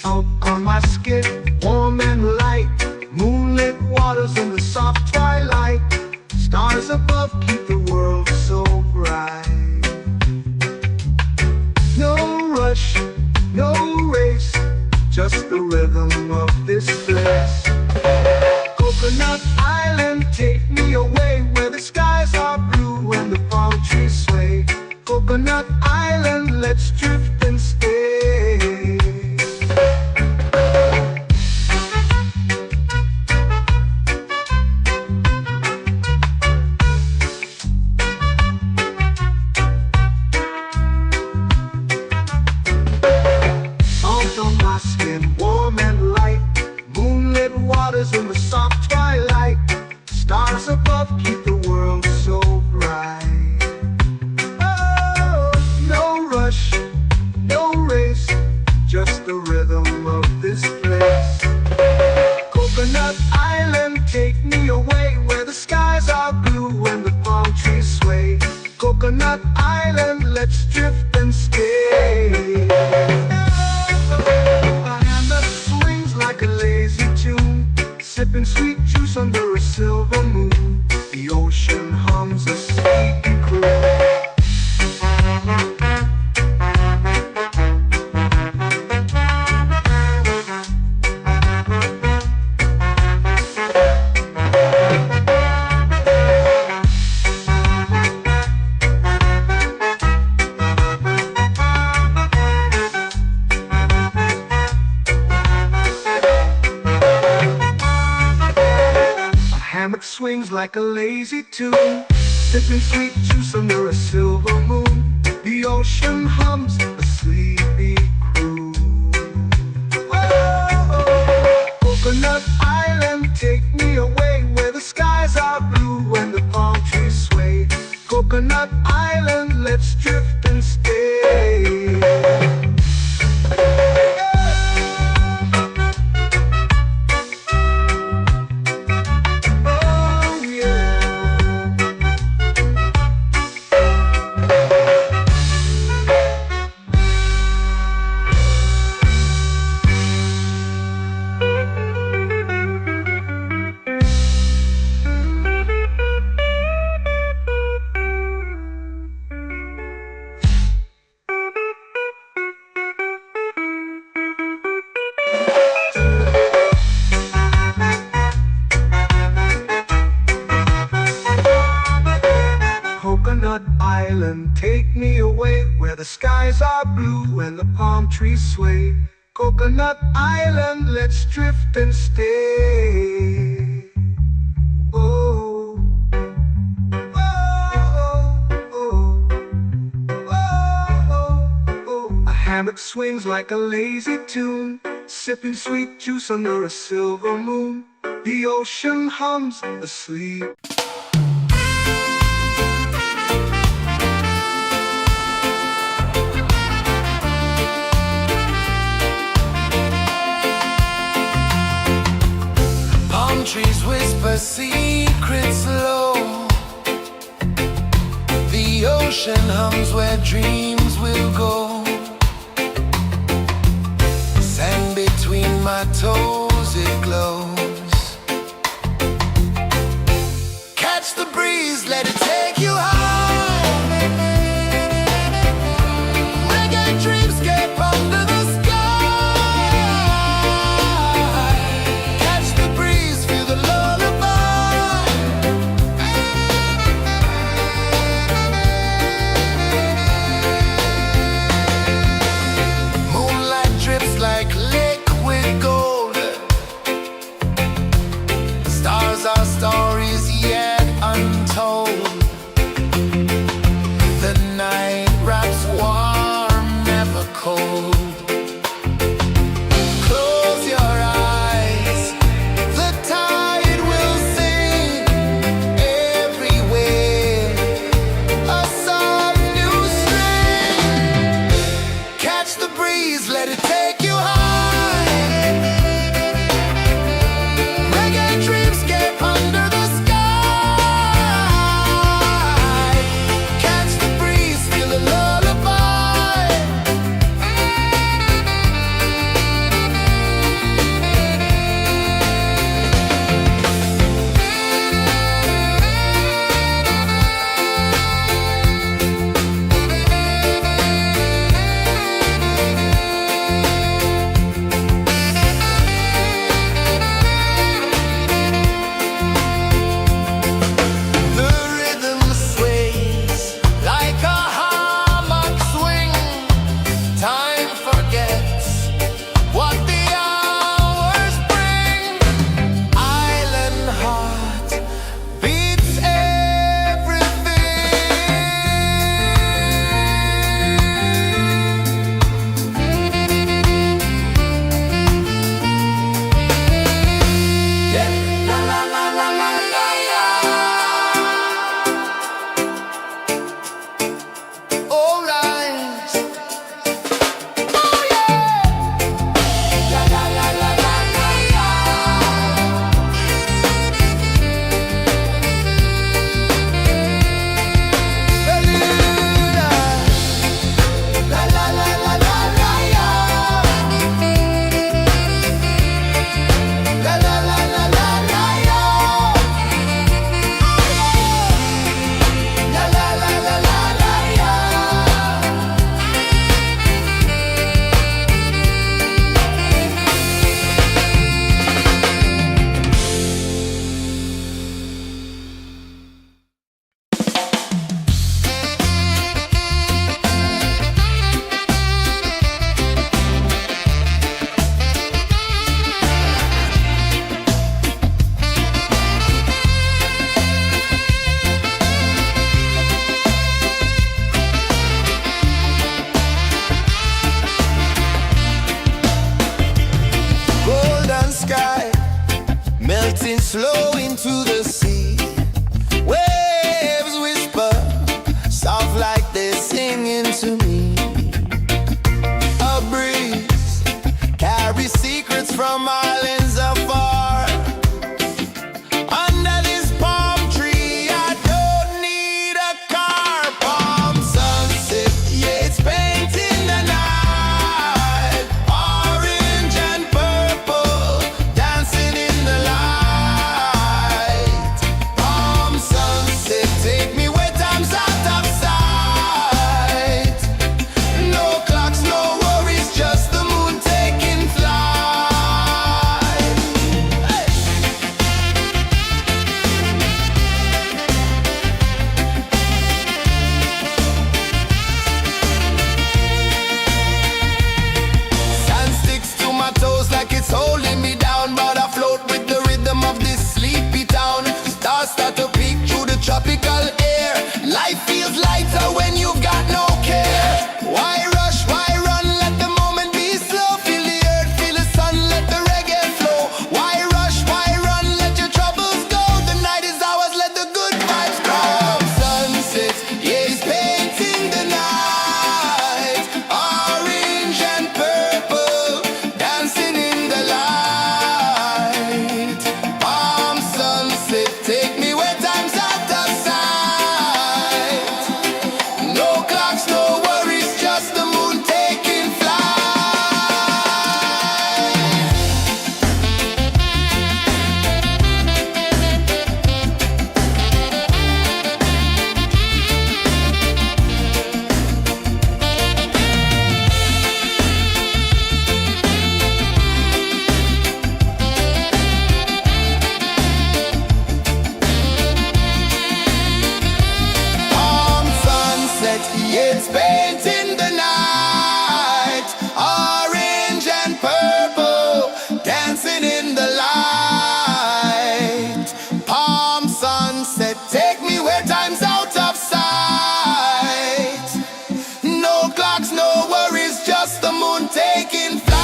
Out on my skin, warm and light, moonlit waters in the soft twilight. Stars above keep the world so bright. No rush, no race, just the rhythm of this place. Coconut Island, take me away, where the skies are blue and the palm trees sway. Coconut Island, let's drift and stay. sipping sweet juice under a silver moon. The ocean hums a sleepy croon. Hammock swings like a lazy tune, sipping sweet juice under a silver moon. The ocean hums a sleepy croon. Whoa, Coconut Island, take me away where the skies are blue and the palm trees sway. Coconut Island, let's drift and stay. Coconut Island, take me away where the skies are blue and the palm trees sway. Coconut Island, let's drift and stay. Oh, oh, oh, oh, oh. A hammock swings like a lazy tune, sipping sweet juice under a silver moon. The ocean hums asleep. Trees whisper secrets low. The ocean hums where dreams will go. Sand between my toes, it glows. Catch the breeze, let it take you high. Reggae dreamscape under the sky. flow into the sea. Waves whisper, soft like they're singing to me. A breeze carries secrets from islands afar. Under this palm tree, I don't need a car. Palm sunset, yeah, it's painting the night. Orange and purple, dancing in the light. Palm sunset, take me where time's out of sight. No clocks, no worries, just the moon taking flight. Hey! Sand sticks to my toes like it's holding me down, but I float with the rhythm of this sleepy town. Stars start to peek through the tropical air. Life feels lighter when you've got no care. Why rush, why run, let the moment be slow. Feel the earth, feel the sun, let the reggae flow. Why rush, why run, let your troubles go. The night is ours, let the good vibes grow. Sunset, yeah, it's painting the night. Orange and purple, dancing in the light. Palm sunset, take me where time's out of sight. No clocks, no worries, just the moon taking flight. Palm sunset, yeah, it's painting the night. Orange and purple, dancing in the light. Palm sunset, take me where time's out of sight. No clocks, no worries, just the moon taking flight.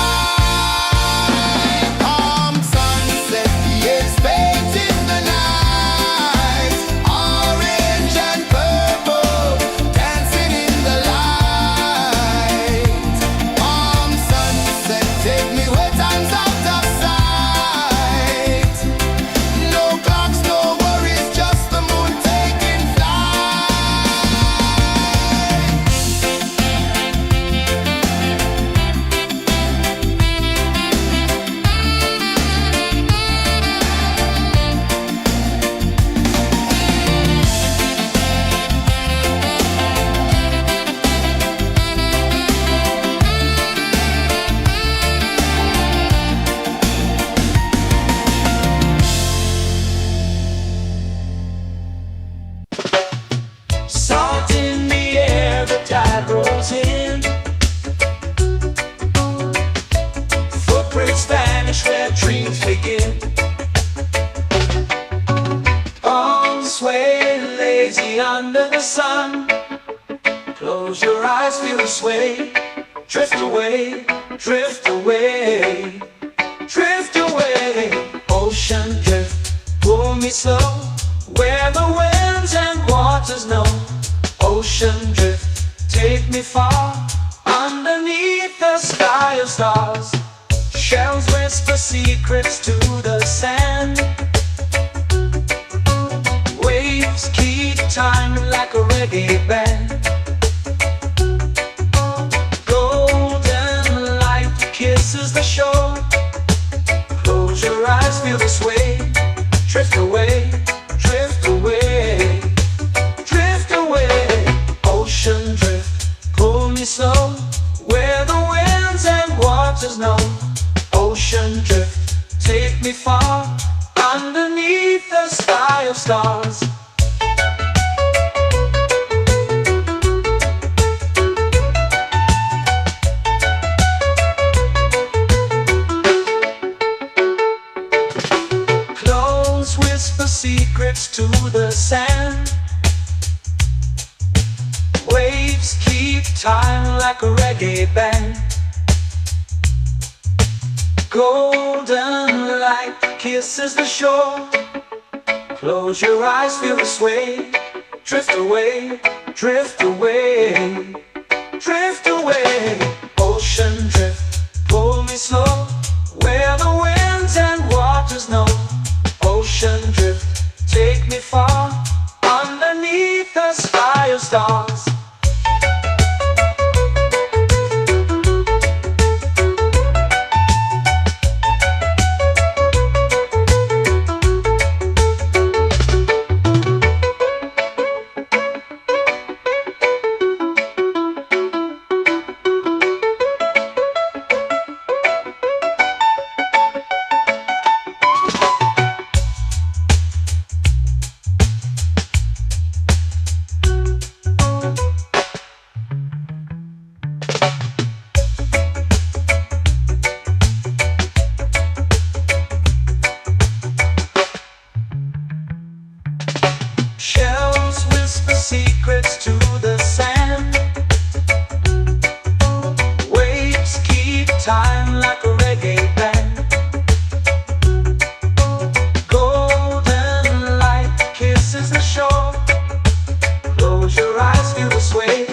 Palm sunset, yeah, it's painting the night. Orange and purple, dancing in the light. Palm sunset, take me where time's out of sight. No clocks, no worries, just the moon taking flight. Salt in the air, the tide rolls in. Footprints vanish where dreams begin. Arms sway lazy under the sun. Close your eyes, feel the sway. Drift away, drift away, drift away. Ocean drift, pull me slow, where the winds and waters know. Ocean drift, take me far, underneath the sky of stars. Shells whisper secrets to the sand. Waves keep time like a reggae band. Golden light kisses the shore. Close your eyes, feel the sway. Drift away, drift away, drift away. Ocean drift, pull me slow, where the winds and waters know. Ocean drift, take me far, underneath the sky of stars. Close whisper secrets to the sand. Waves keep time like a reggae band. Golden light kisses the shore. Close your eyes, feel the sway. Drift away, drift away, drift away. Ocean drift, pull me slow, where the winds and waters know. Ocean drift, take me far, underneath the sky of stars. Shells whisper secrets to the sand. Waves keep time like a reggae band. Golden light kisses the shore. Close your eyes, feel the sway.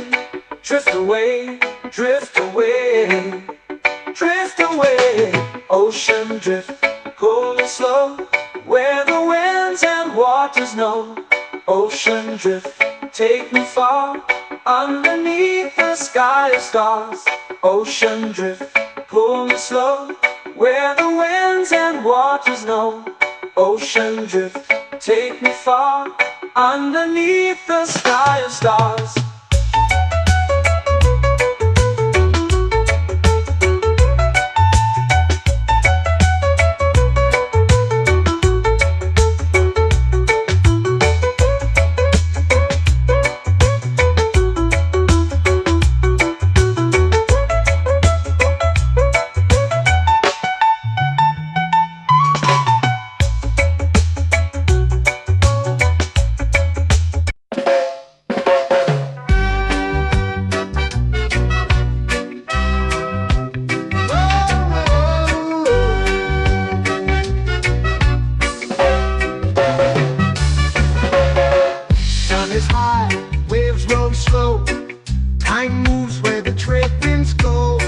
Drift away, drift away, drift away. Ocean drift, cool and slow, where the winds and waters know. Ocean drift, take me far, underneath the sky of stars. Ocean drift, pull me slow, where the winds and waters know. Ocean drift, take me far, underneath the sky of stars. Is high, waves roll slow. Time moves where the trade winds go.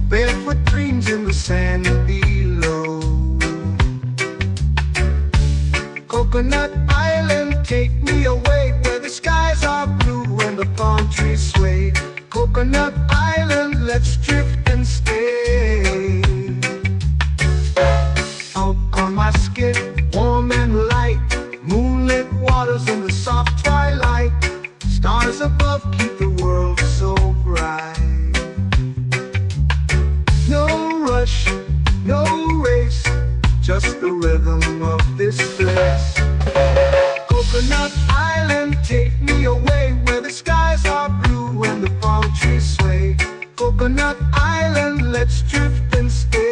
Barefoot dreams in the sand below. Coconut Island, take me away, where the skies are blue and the palm trees sway. Coconut Island, let's drift and stay. Out on my skin, warm and light, moonlit waters in the soft twilight. Stars above keep the world so bright. No rush, no race, just the rhythm of this place. Coconut Island, take me away, where the skies are blue and the palm trees sway. Coconut Island, let's drift and stay.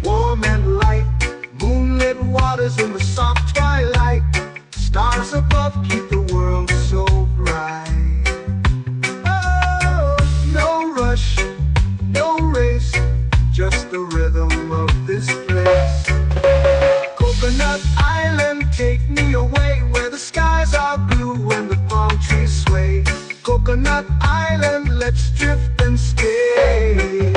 Warm and light, moonlit waters in the soft twilight. Stars above keep the world so bright. Oh, no rush, no race, just the rhythm of this place. Coconut Island, take me away, where the skies are blue and the palm trees sway. Coconut Island, let's drift and stay.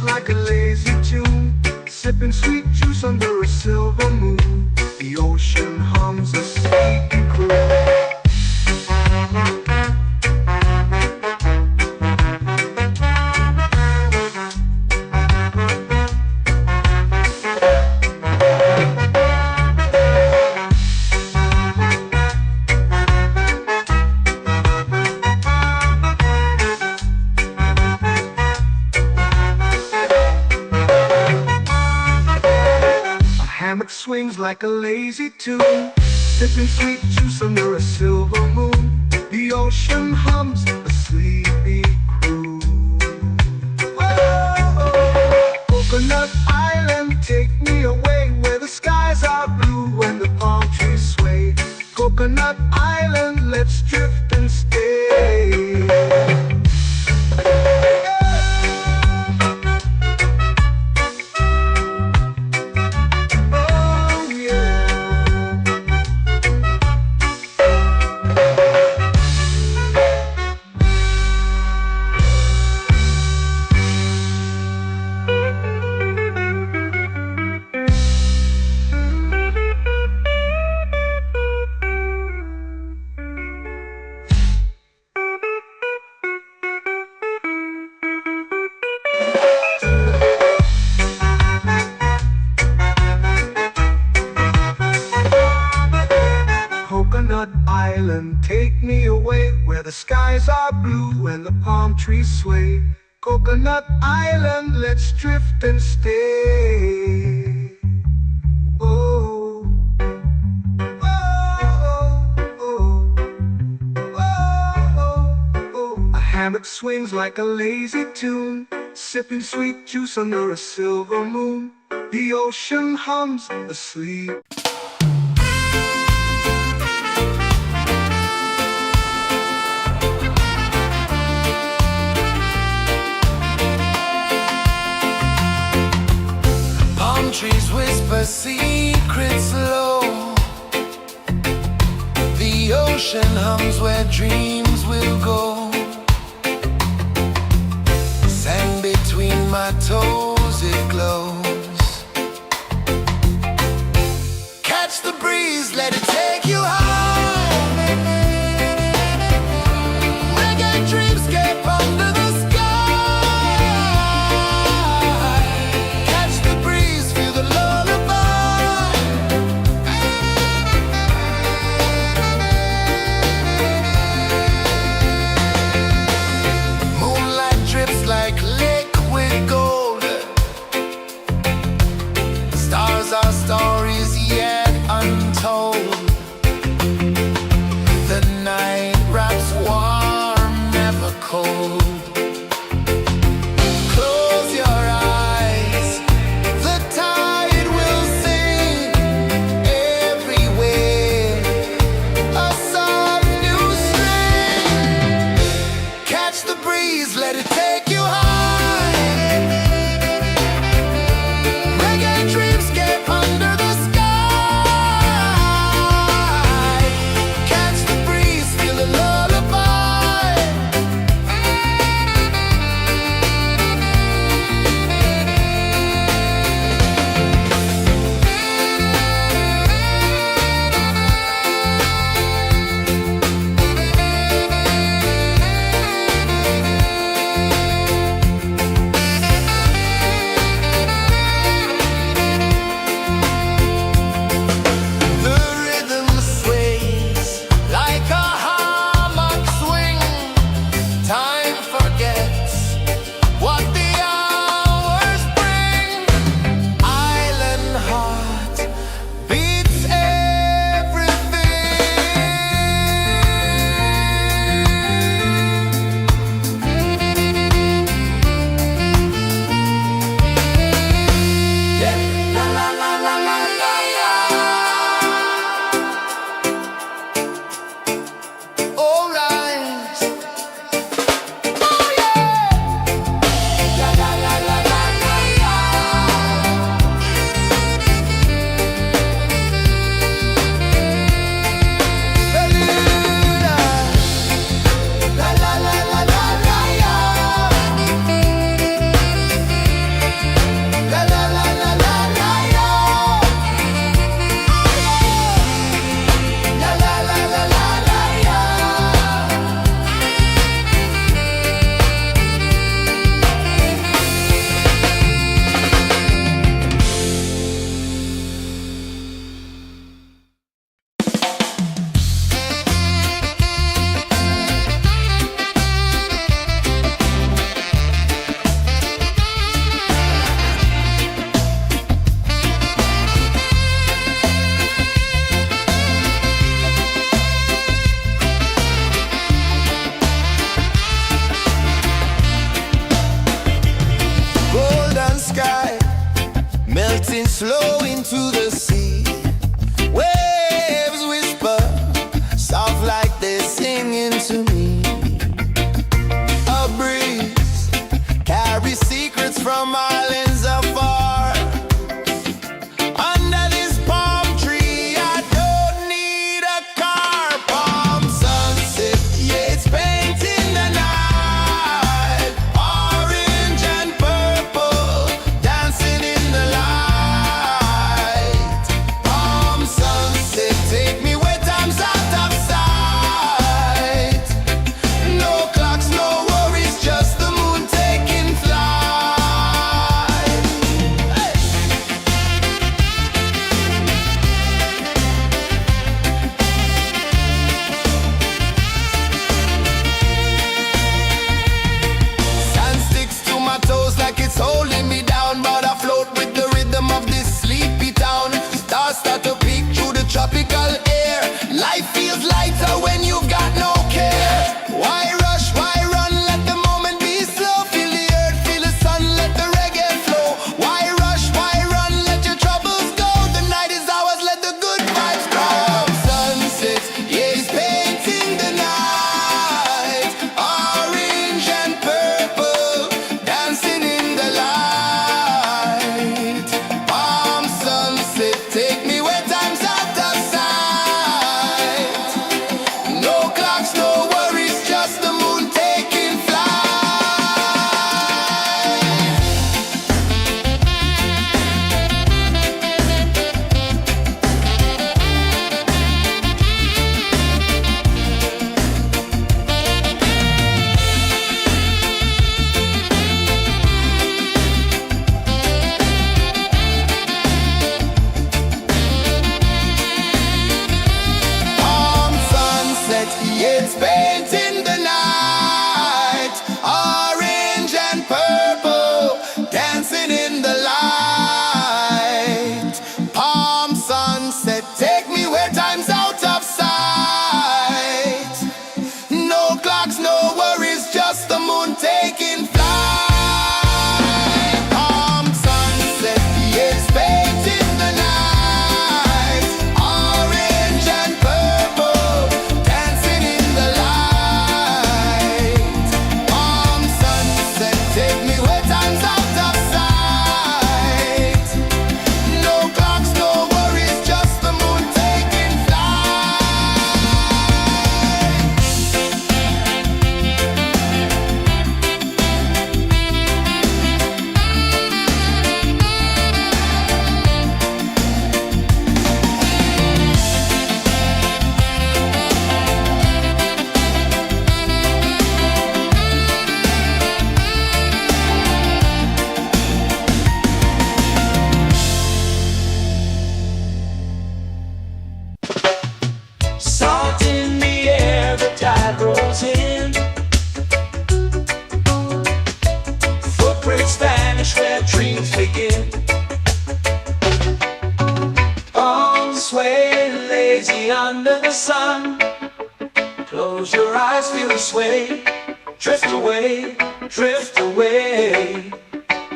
Like a lazy tune, sipping sweet juice under a silver moon. The ocean hums a sleepy croon. Swings like a lazy tune, sipping sweet juice under a silver moon. The ocean hums a sleepy croon. Whoa! the skies are blue and the palm trees sway. Coconut Island, let's drift and stay. Oh, oh, oh, oh, oh. A hammock swings like a lazy tune, sipping sweet juice under a silver moon. The ocean hums asleep. Palm trees whisper secrets low. The ocean hums where dreams will go. Sand between my toes, it glows. Catch the breeze, let it take you high. Reggae dreamscape under the sky. Catch the breeze, feel the lullaby. Moonlight drips like liquid gold. Stars are stories yet untold. The night wraps warm, never cold. Close your eyes, the tide will sing everywhere. A soft new string. Catch the breeze, let it take you high. Reggae dreamscape under the sky. Catch the breeze, feel a lullaby. The rhythm sways like a hammock swing. Time forgets what the hours bring. Island heart beats everything. Yeah. La la la la la la la. All rise. Oh yeah. La la la la la la la. Bermuda. La la la la la la la. La la la la la la la. La la la la la la la. Golden sky melting slow into the sea. Waves whisper soft like they're singing to me. A breeze carries secrets from islands afar. Under this palm tree, I don't need a car. Palm sunset, yeah, it's painting the night. Orange and purple, dancing in the light. me wet hands out of sight. No clocks, no worries, just the moon taking flight. Salt in the air, the tide rolls in. Footprints vanish where dreams begin. Arms sway lazy under the sun. Close your eyes, feel the sway. Drift away, drift away,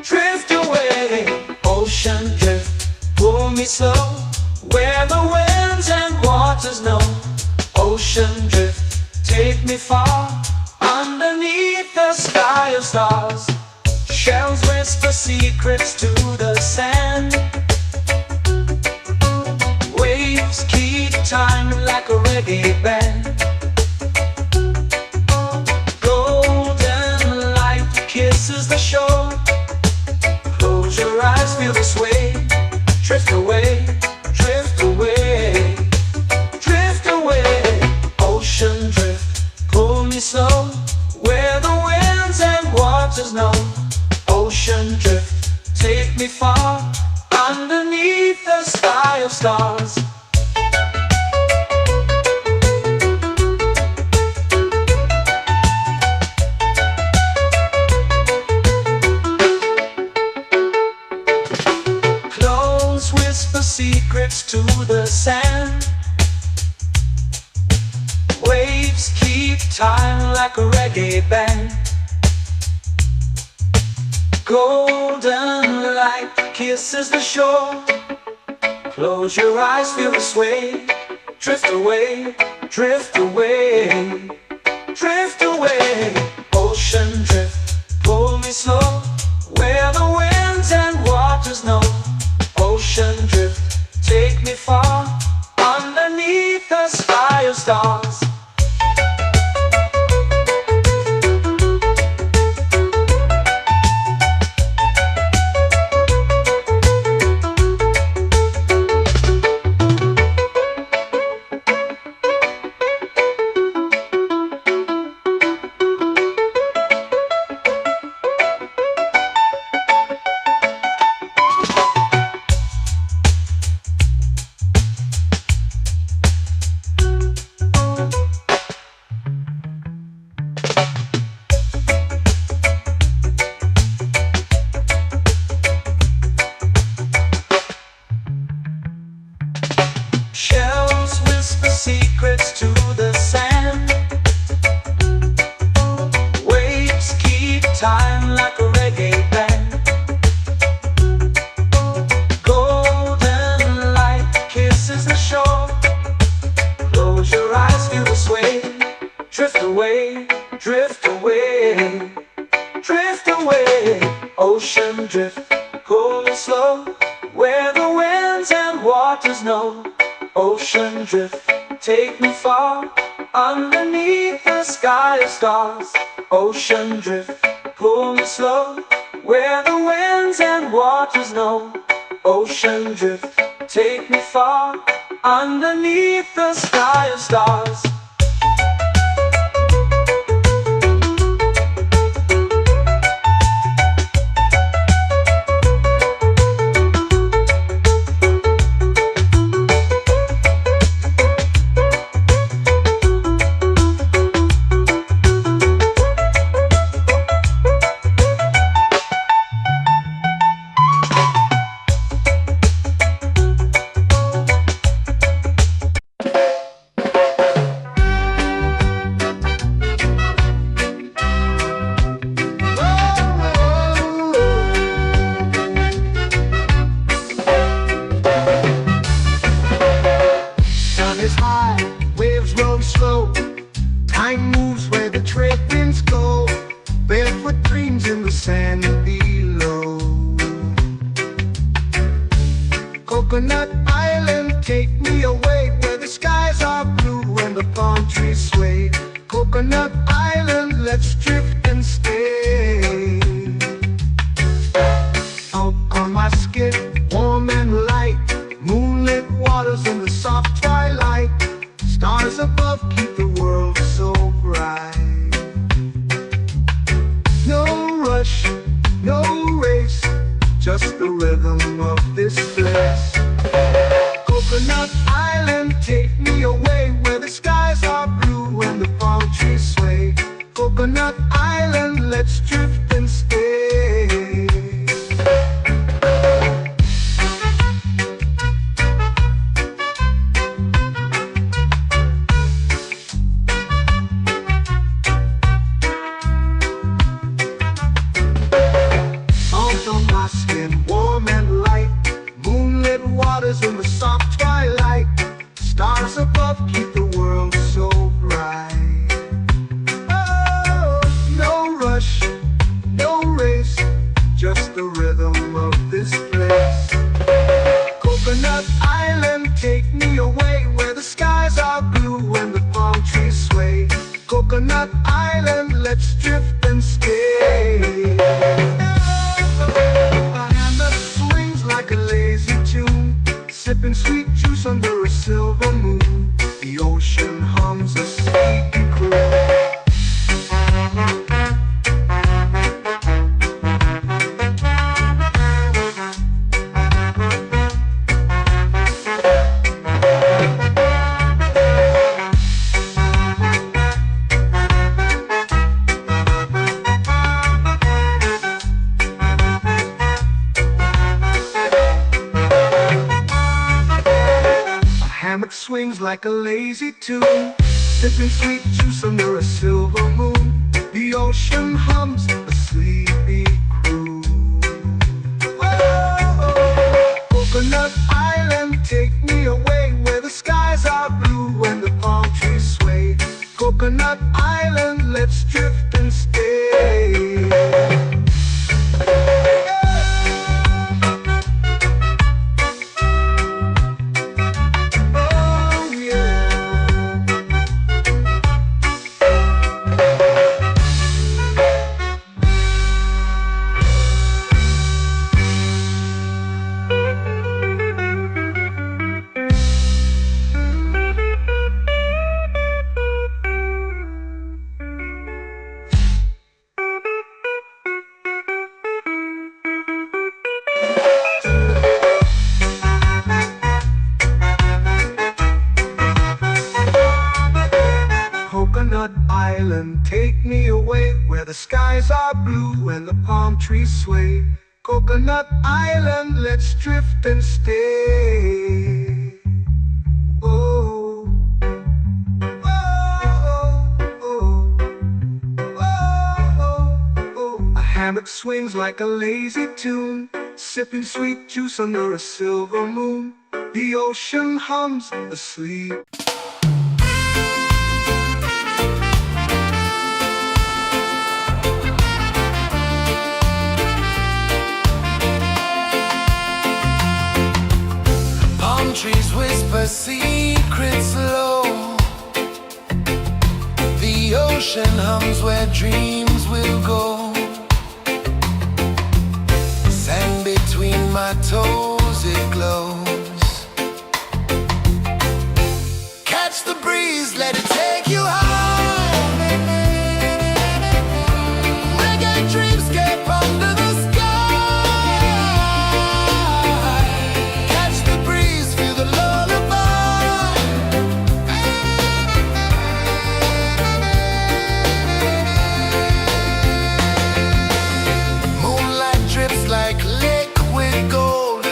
drift away. Ocean drift, pull me slow, where the winds and waters know. Ocean drift, take me far, underneath the sky of stars. Shells whisper secrets to the sand. Waves keep time like a reggae band. Golden light kisses the shore. Close your eyes, feel the sway. Drift away, drift away, drift away. Ocean drift, pull me slow, where the winds and waters know. Ocean drift, take me far, underneath the sky of stars. Close whisper secrets to the sand. Waves keep time like a reggae band. Golden light kisses the shore. Close your eyes, feel the sway. Drift away, drift away, drift away. Ocean drift, pull me slow, where the winds and waters know. Ocean drift, take me far, underneath the sky of stars. Shells whisper secrets to the sand. Waves keep time like a reggae band. Golden light kisses the shore. Close your eyes, feel the sway. Drift away, drift away, drift away. Ocean drift, pull me slow, where the winds and waters know. Ocean drift, take me far, underneath the sky of stars. Ocean drift, pull me slow, where the winds and waters know. Ocean drift, take me far, underneath the sky of stars. Coconut Island, take me away where the skies are blue and the palm trees sway. Coconut Island, let's drift and stay. Out on my skin, warm and light, moonlit waters in the soft twilight. Stars above keep the world so bright. No rush, no race, just the rhythm of this place. Coconut Island, take me away where the skies are blue and the palm trees sway. Coconut Island, let's drift and stay. Salt on my skin, warm and light, moonlit waters in the soft twilight. Stars above keep the world so bright. Oh, no rush, no race, just the rhythm of this place. Coconut Island, take me away where the skies are blue and the palm trees sway. Coconut Island, let's drift and stay. A hand that swings like a lazy tune, sipping sweet juice under a silver moon. The ocean hums a sleepy croon. Hammock swings like a lazy tune, sipping sweet juice under a silver moon. The ocean hums a sleepy croon. Whoa, Coconut Island, take me away where the skies are blue and the palm trees sway. Coconut Island, let's drift and stay. Coconut Island, take me away where the skies are blue and the palm trees sway. Coconut Island, let's drift and stay. Oh, oh, oh, oh, oh. A hammock swings like a lazy tune, sipping sweet juice under a silver moon. The ocean hums asleep. Trees whisper secrets low. The ocean hums where dreams will go. Sand between my toes, it glows. Catch the breeze, let it take you high. Reggae dreamscape under the sky. Like liquid gold,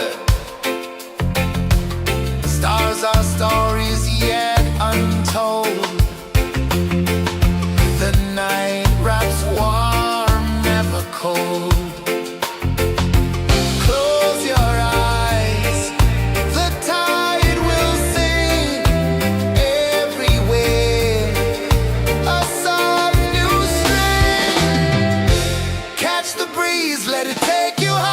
stars are stories yet untold. The night wraps warm, never cold. Close your eyes, the tide will sing everywhere. A soft new string. Catch the breeze, let it take you high.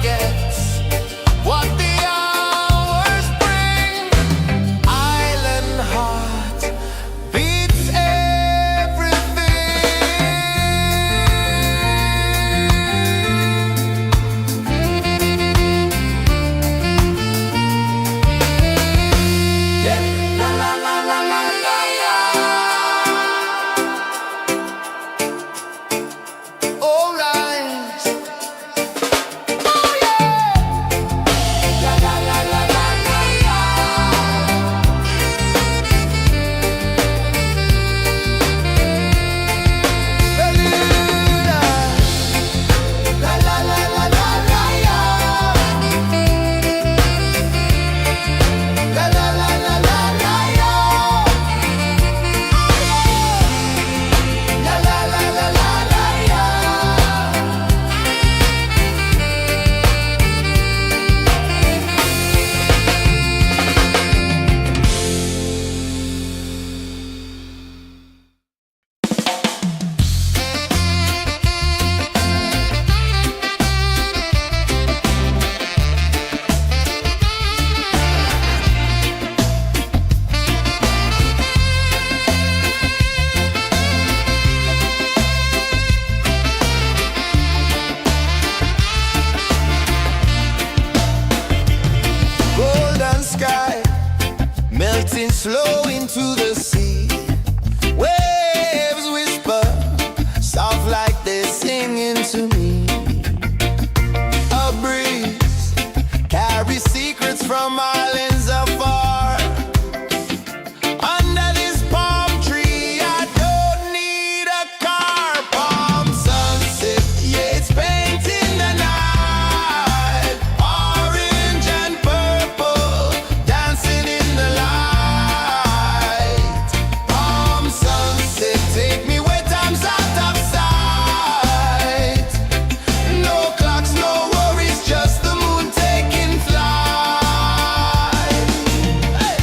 forgets what the hours bring. Island heart beats golden sky melting slow into the sea. Waves whisper, soft like they're singing to me. A breeze carries secrets from islands afar. Under this palm tree, I don't need a car. Palm sunset, yeah, it's painting the night. Orange and purple, dancing in the light. Palm sunset, take me where time's out of sight. No clocks, no worries, just the moon taking flight. Hey.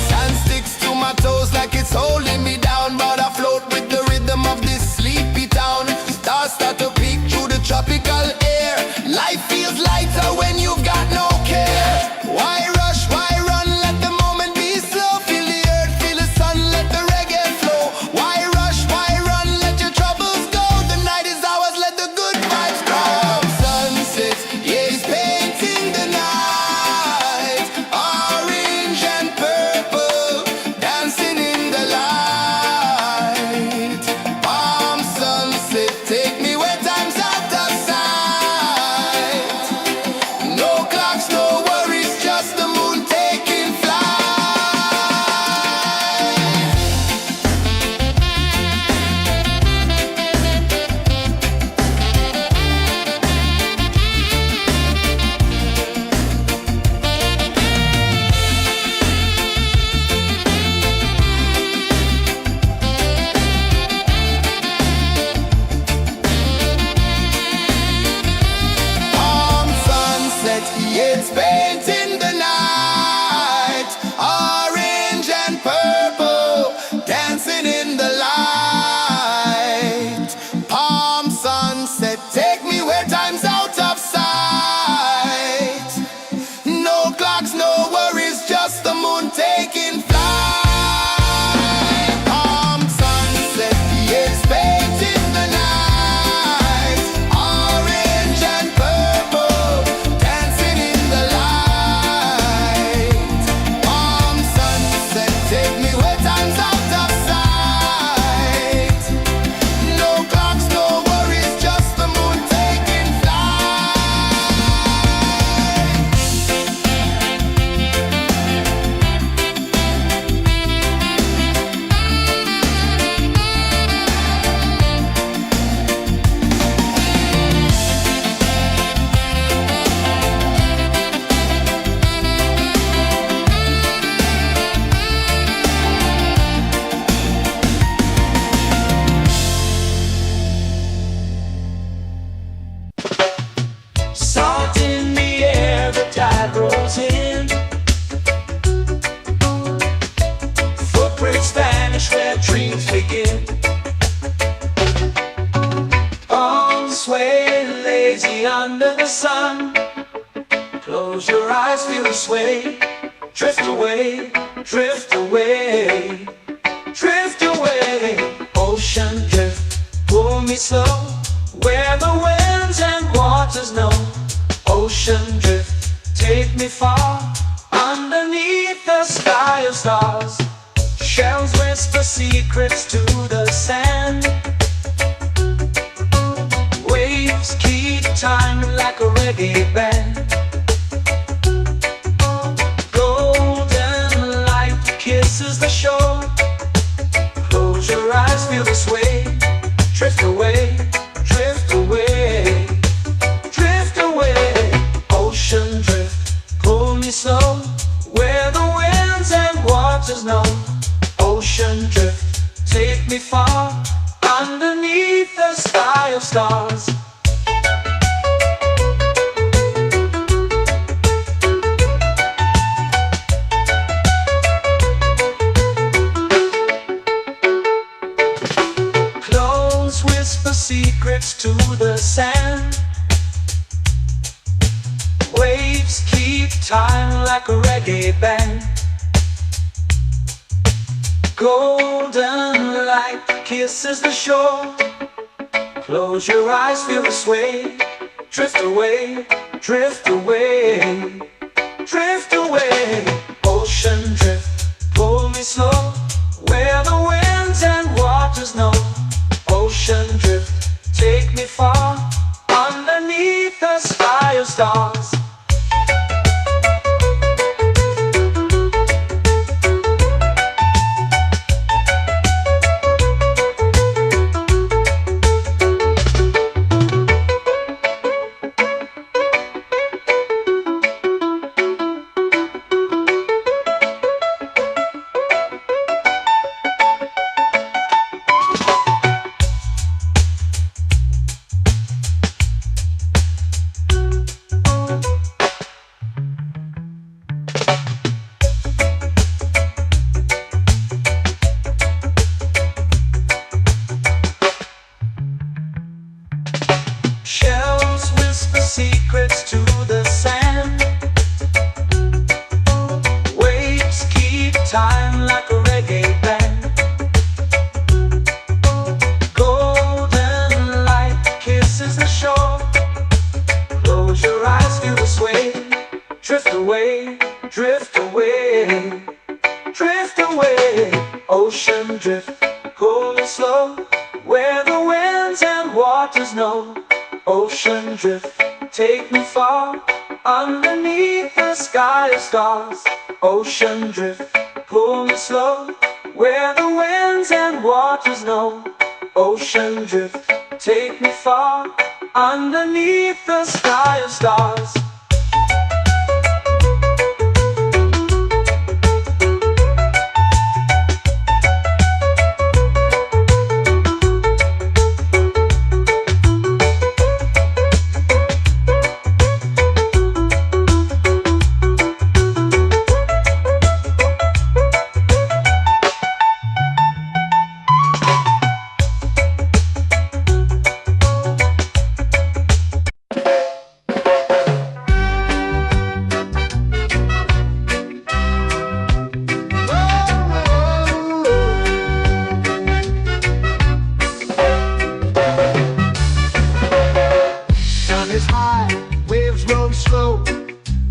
Sand sticks to my toes like it's holding me down, but I float with the rhythm of this sleepy town. Stars start to peek through the tropical air. Life feels lighter when you've got no care. Why rush, why run, let the moment be slow. Feel the earth, feel the sun, let the reggae flow. Why rush, why run, let your troubles go. The night is ours, let the good vibes grow. Sunset, yeah, it's painting the night. Orange and purple, dancing in the light. Palm sunset, take me where time's out of sight. No clocks, no worries, just the moon taking flight. Palm sunset, yeah, it's painting the night. Orange and purple, dancing in the light. Palm sunset, take me where time's out of sight. No clocks, no worries, just the moon taking flight. Palm sunset, yeah, it's painting the night. Orange and purple, dancing in the light. Palm sunset, take me where time's out of sight. No clocks, no worries, just the moon taking flight. waves begin. On sway lazy under the sun. Close your eyes, feel the sway. Drift away, drift away, drift away. Ocean drift, pull me slow, where the winds and waters know. Ocean drift, take me far, underneath the sky of stars. Shells whisper secrets to the sand. Waves keep time like a reggae band. Golden light kisses the shore. Close your eyes, feel the sway. Drift away, drift away, drift away. Ocean drift, pull me slow, where the winds and waters know. Ocean drift, take me far, underneath the sky of stars. Clones whisper secrets to the sand. Waves keep time like a reggae band. Golden light kisses the shore. Close your eyes, feel the sway. Drift away, drift away, drift away. Ocean drift, pull me slow, where the winds and waters know. Ocean drift, take me far, underneath the sky of stars. Shells whisper secrets to the sand. Waves keep time like a reggae band. Golden light kisses the shore. Close your eyes, feel the sway. Drift away, drift away, drift away. Ocean drift, pull me slow, where the winds and waters know. Ocean drift, take me far, underneath the sky of stars. Ocean drift, pull me slow, where the winds and waters know. Ocean drift, take me far, underneath the sky of stars.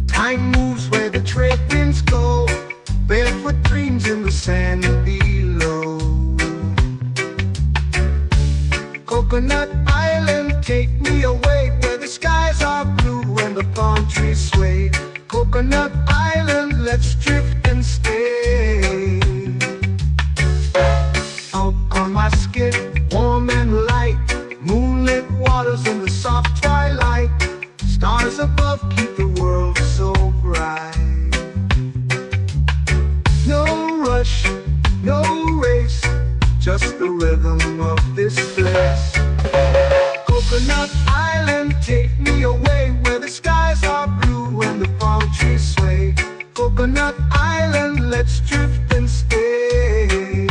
Time moves where the trade winds go. Barefoot dreams in the sand below. Coconut Island, take me away, where the skies are blue and the palm trees sway. Coconut Island, let's drift and stay. Out on my skin, warm and light, moonlit waters in the soft twilight. Stars above keep the world so bright. No rush, no race, just the rhythm of this place. Coconut Island, take me away, where the skies are blue and the palm trees sway. Coconut Island, let's drift and stay.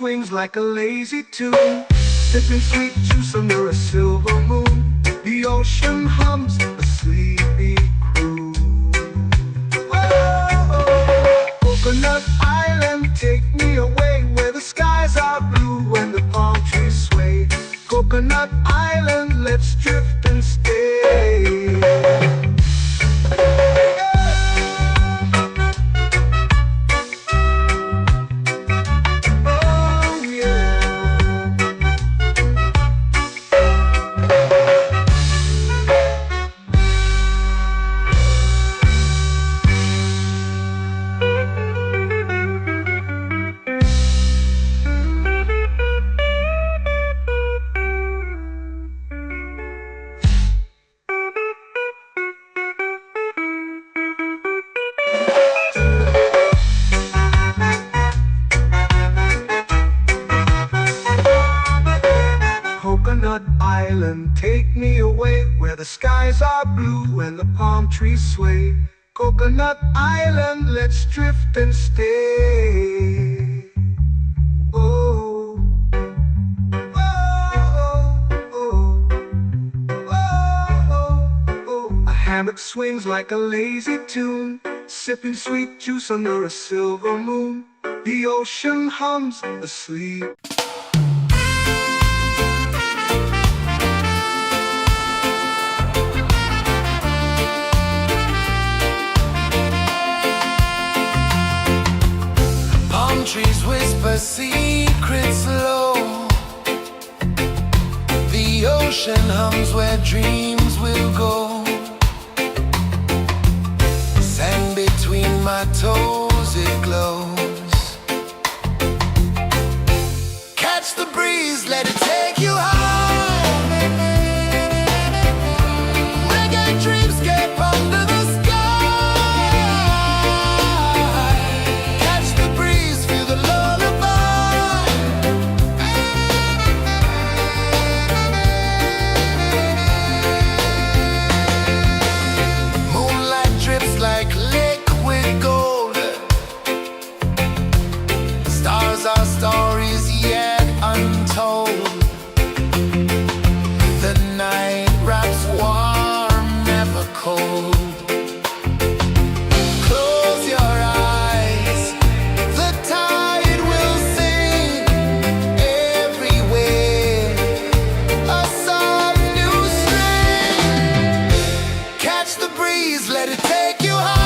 swings like a lazy tune, sipping sweet juice under a silver moon. The ocean hums a sleepy crew. Oh, Coconut Island, take me away where the skies are blue and the palm trees sway. Coconut Island, let's drift and stay. Oh yeah. Coconut Island, take me away where the skies are blue and the palm trees sway. Coconut Island, let's drift and stay. Oh, oh, oh, oh, oh. A hammock swings like a lazy tune, sipping sweet juice under a silver moon. The ocean hums asleep. Trees whisper secrets low. The ocean hums where dreams will go. Sand between my toes, it glows. Catch the breeze, let it take you high. Reggae dreamscape under the sky. Our stories yet untold. The night wraps warm, never cold. Close your eyes, the tide will sing everywhere. A soft new string. Catch the breeze, let it take you high.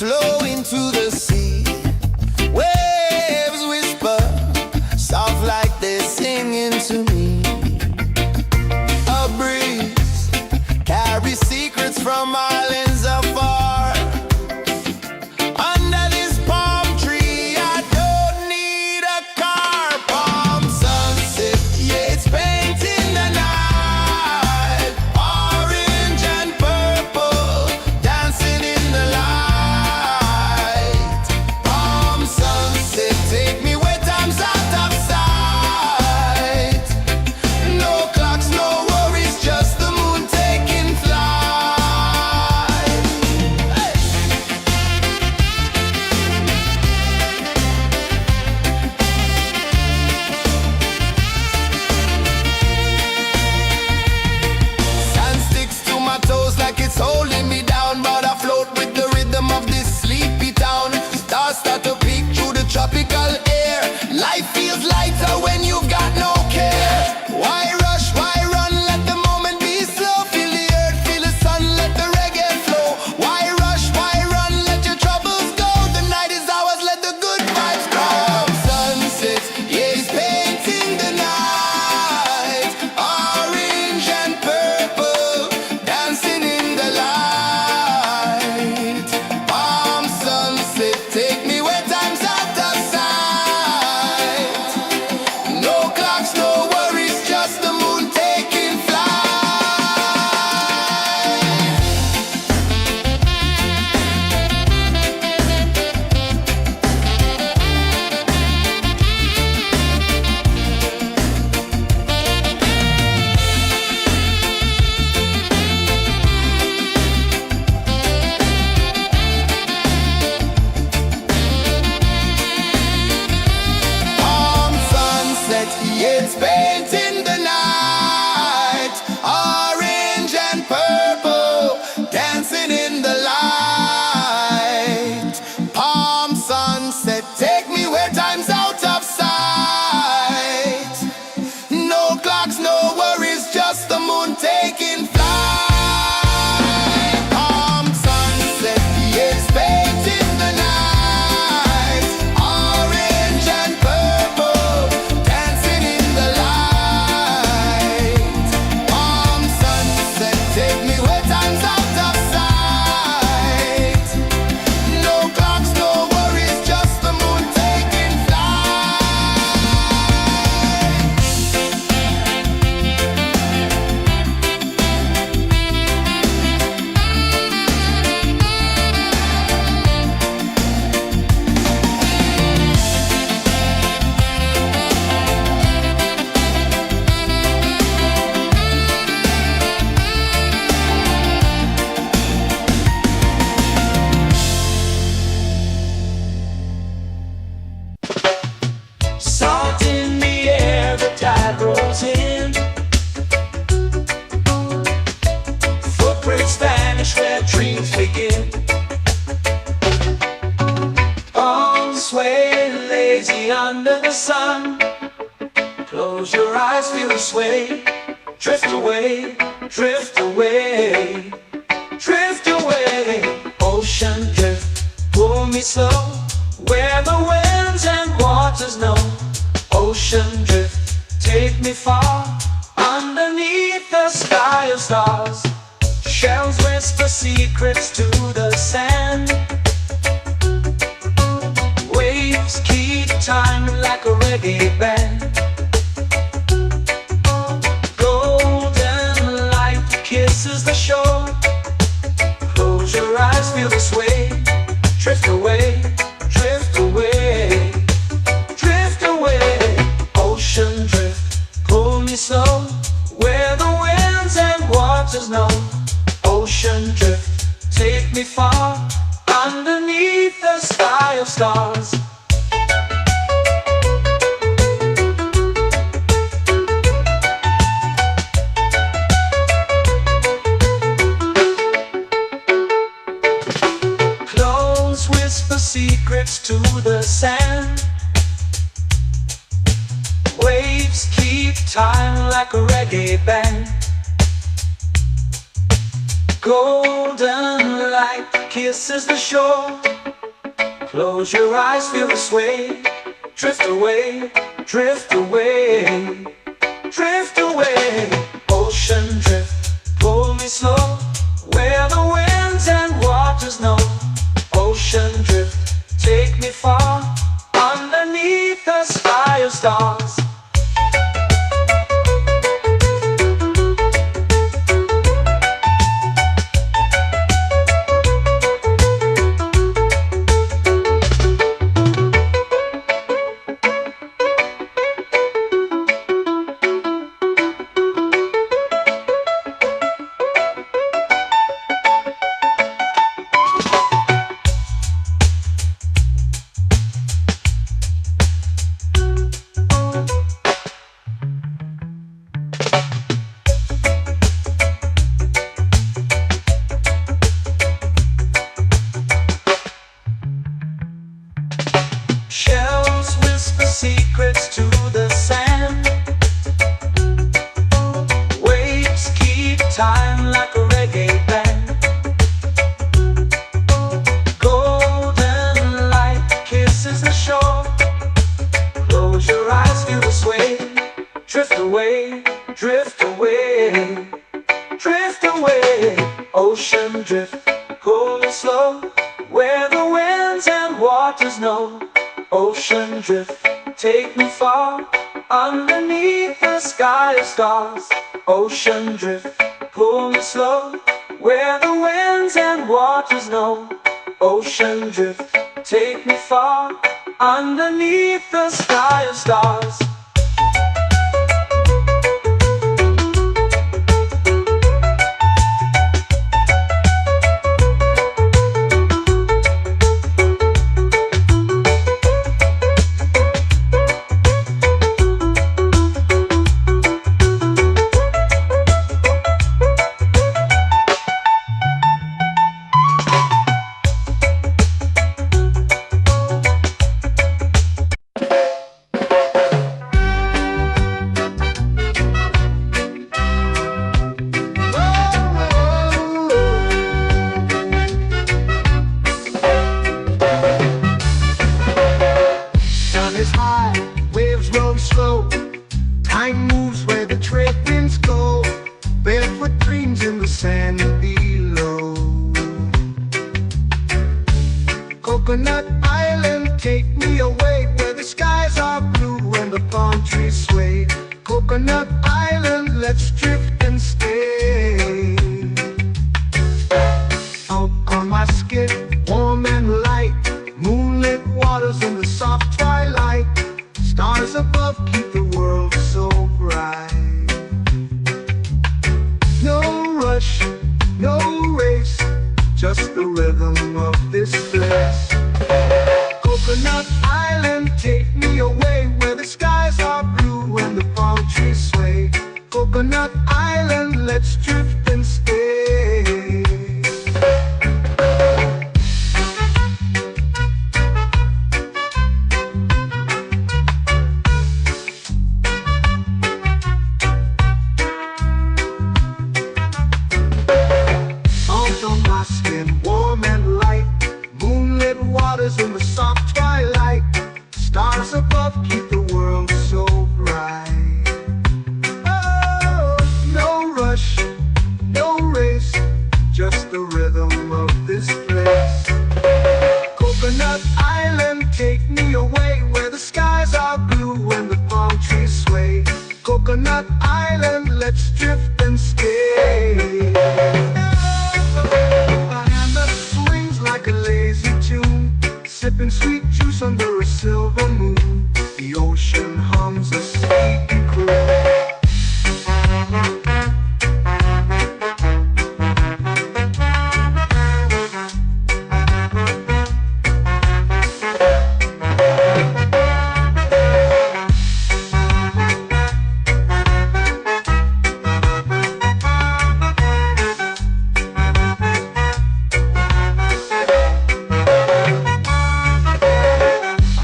flow into the sea. Waves whisper, soft like they're singing to me. A breeze carries secrets from islands afar. Under this palm tree, I don't need a car. Palm sunset, yeah, it's painting the night. Orange and purple, dancing in the light. Palm sunset, take me where time's out of sight. No clocks, no worries, just the moon taking flight. Hey! Sand sticks to my toes like it's holding me down, but I float with the rhythm of this sleepy town. Stars start to peek through the tropical air. Life feels lighter when you've got no care. Why rush, why run, let the moment be slow. Feel the earth, feel the sun, let the reggae flow. Why rush, why run, let your troubles go. The night is ours, let the good vibes grow. Sunset, yeah, it's painting the night. Orange and purple, dancing in the light. Palm sunset, take me where time's out of sight. No clocks, no worries, just the moon taking flight. Palm sunset, yeah, it's painting the night. Orange and purple, dancing in the light. Palm sunset, take me where time's out of sight. No clocks, no worries, just the moon taking flight. Palm sunset, yeah, it's painting the night. Orange and purple, dancing in the light. Palm sunset, take me where time's out of sight. No clocks, no worries, just the moon taking flight. Salt in the air, the tide rolls in. Footprints vanish where dreams begin. Arms sway lazy under the sun. Close your eyes, feel the sway. Drift away, drift away, drift away. Ocean drift, pull me slow, where the winds and waters know. Ocean drift, take me far, underneath the sky of stars. Shells whisper secrets to the sand. Waves keep time like a reggae band. Golden light kisses the shore. Close your eyes, feel the sway. Drift away, drift away, drift away. Ocean drift, pull me slow, where the winds and waters know. Ocean drift, take me far, underneath the sky of stars. Clones whisper secrets to the sand. Waves keep time like a reggae band. Golden light kisses the shore. Close your eyes, feel the sway. Drift away, drift away, drift away. Ocean drift, pull me slow, where the winds and waters know. Ocean drift, take me far, underneath the sky of stars. Shells whisper secrets to the sand. Waves keep time like a reggae band. Golden light kisses the shore. Close your eyes, feel the sway. Drift away, drift away, drift away. Ocean drift, cool and slow, where the winds and waters know. Ocean drift, take me far, underneath the sky of stars. Ocean drift, pull me slow, where the winds and waters know. Ocean drift, take me far, underneath the sky of stars. Time moves where the trade winds go. Barefoot dreams in the sand below. Coconut Island, take me away, where the skies are blue and the palm trees sway. Coconut Island, let's drift and stay. Out on my skin, warm and light, moonlit waters in the soft twilight. Stars above keep the world so bright. No rush, no race, just the rhythm of this place. Coconut Island, take me away, where the skies are blue and the palm trees sway. Coconut Island, let's drift and stay. Warm and light, moonlit waters in the soft twilight. Stars above keep the world so bright. Oh, no rush, no race, just the rhythm of this place. Coconut Island, take me away, where the skies are blue and the palm trees sway. Coconut Island, let's drift and stay. Sipping sweet juice under a silver moon. The ocean hums a sleepy croon.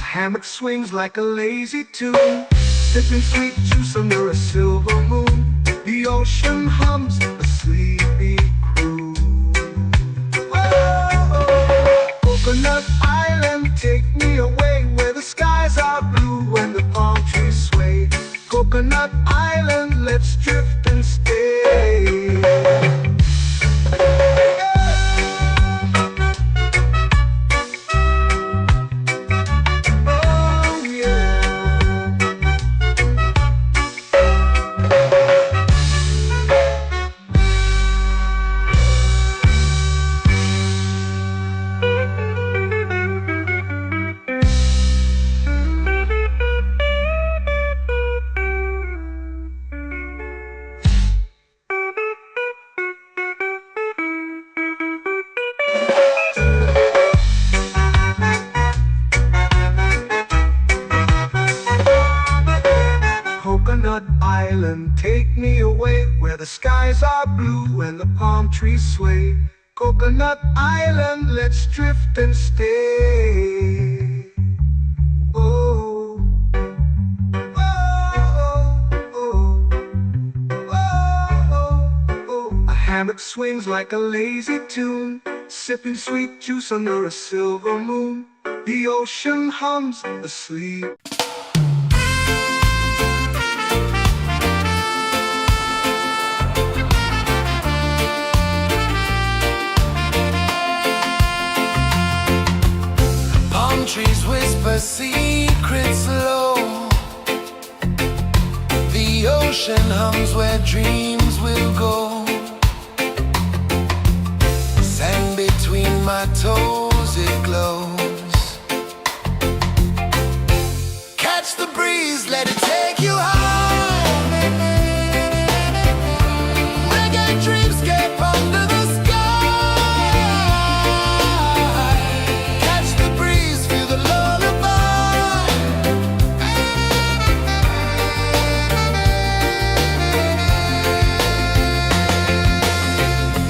Hammock swings like a lazy tune, sipping sweet juice under a silver moon. The ocean hums a sleepy croon. Whoa. where the skies are blue and the palm trees sway. Coconut Island, let's drift and stay. Oh, oh, oh, oh, oh. A hammock swings like a lazy tune, sipping sweet juice under a silver moon. The ocean hums asleep. Palm trees whisper secrets low. The ocean hums where dreams will go. Sand between my toes, it glows. Catch the breeze, let it take you high. Reggae dreamscape under the sky. Catch the breeze, feel the lullaby.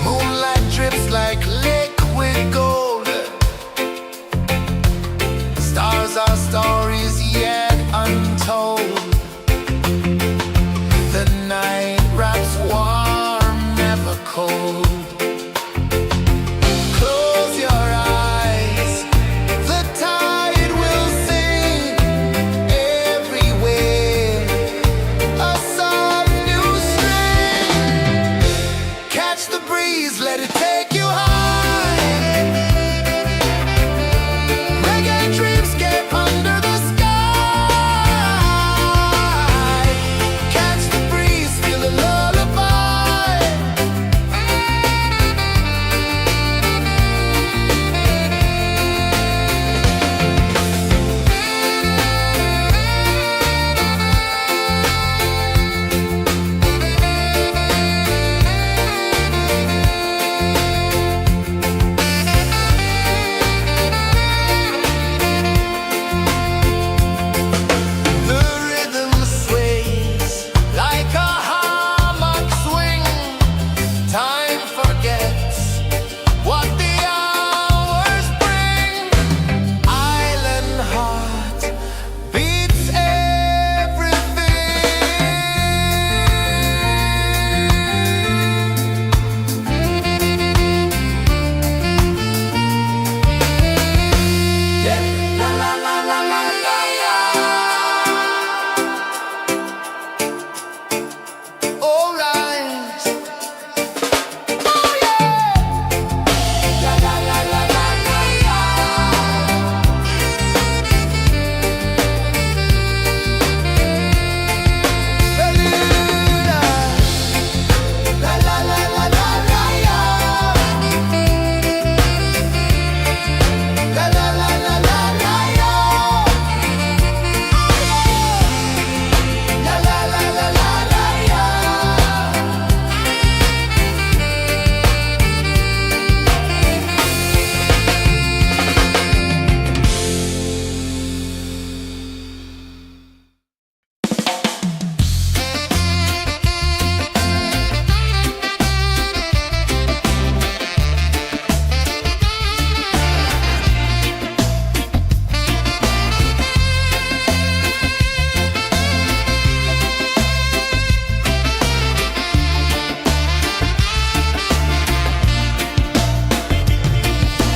Moonlight drips like liquid gold. Stars are stories yet untold. The night wraps warm, never cold. Close your eyes, the tide will sing everywhere. A soft new string. Catch the breeze, let it take you high. Reggae dreamscape under the sky. Catch the breeze, feel the lullaby. The rhythm sways like a hammock swing. Time forgets what the hours bring. Island heart beats everything. Yeah. La la la la la la la. All right. Oh yeah. La la la la la la la. Beluga. La la la la la la la. La la la la la la la. La la la la la la la.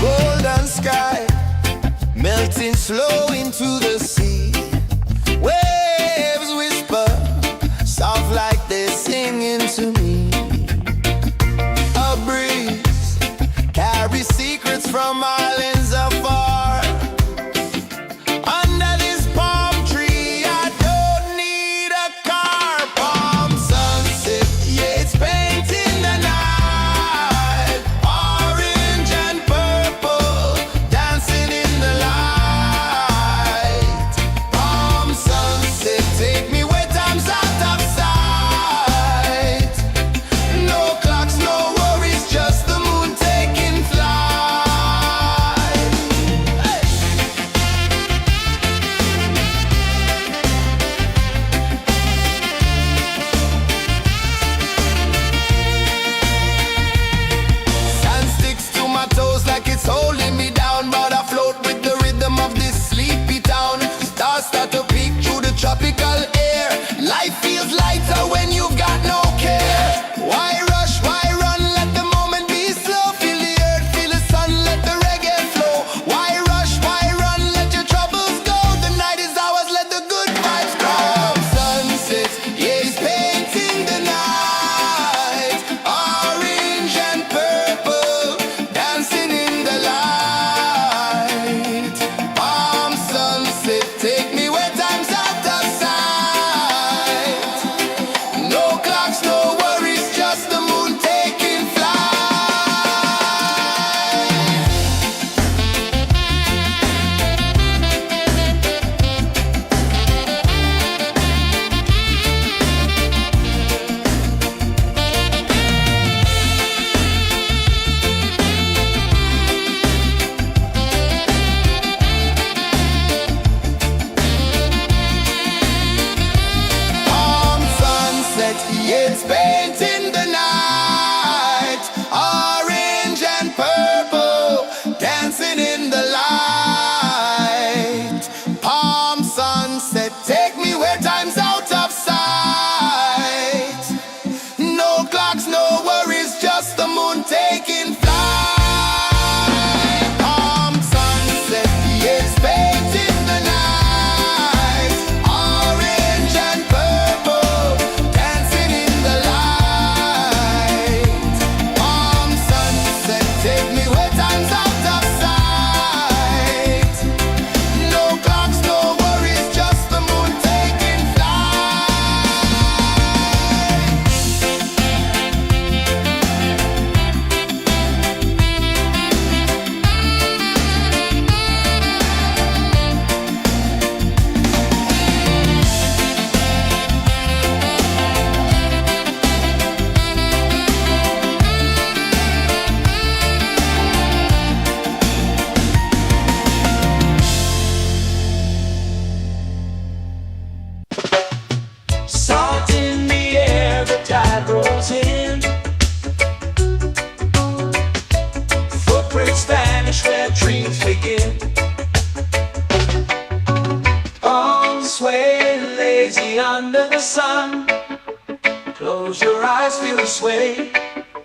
Golden sky melting slow into the sea. Waves whisper soft like they're singing to me. A breeze carries secrets from islands afar. Under this palm tree, I don't need a car. Palm sunset, yeah, it's painting the night. Orange and purple dancing in the light.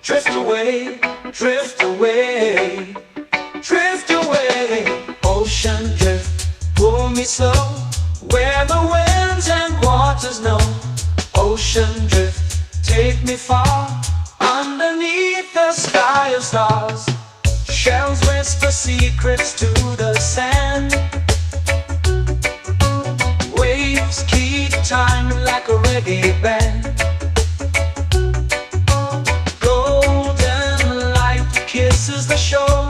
drift away, drift away, drift away. Ocean drift, pull me slow, where the winds and waters know. Ocean drift, take me far, underneath the sky of stars. Shells whisper secrets to the sand. Waves keep time like a reggae band. Golden light kisses the shore.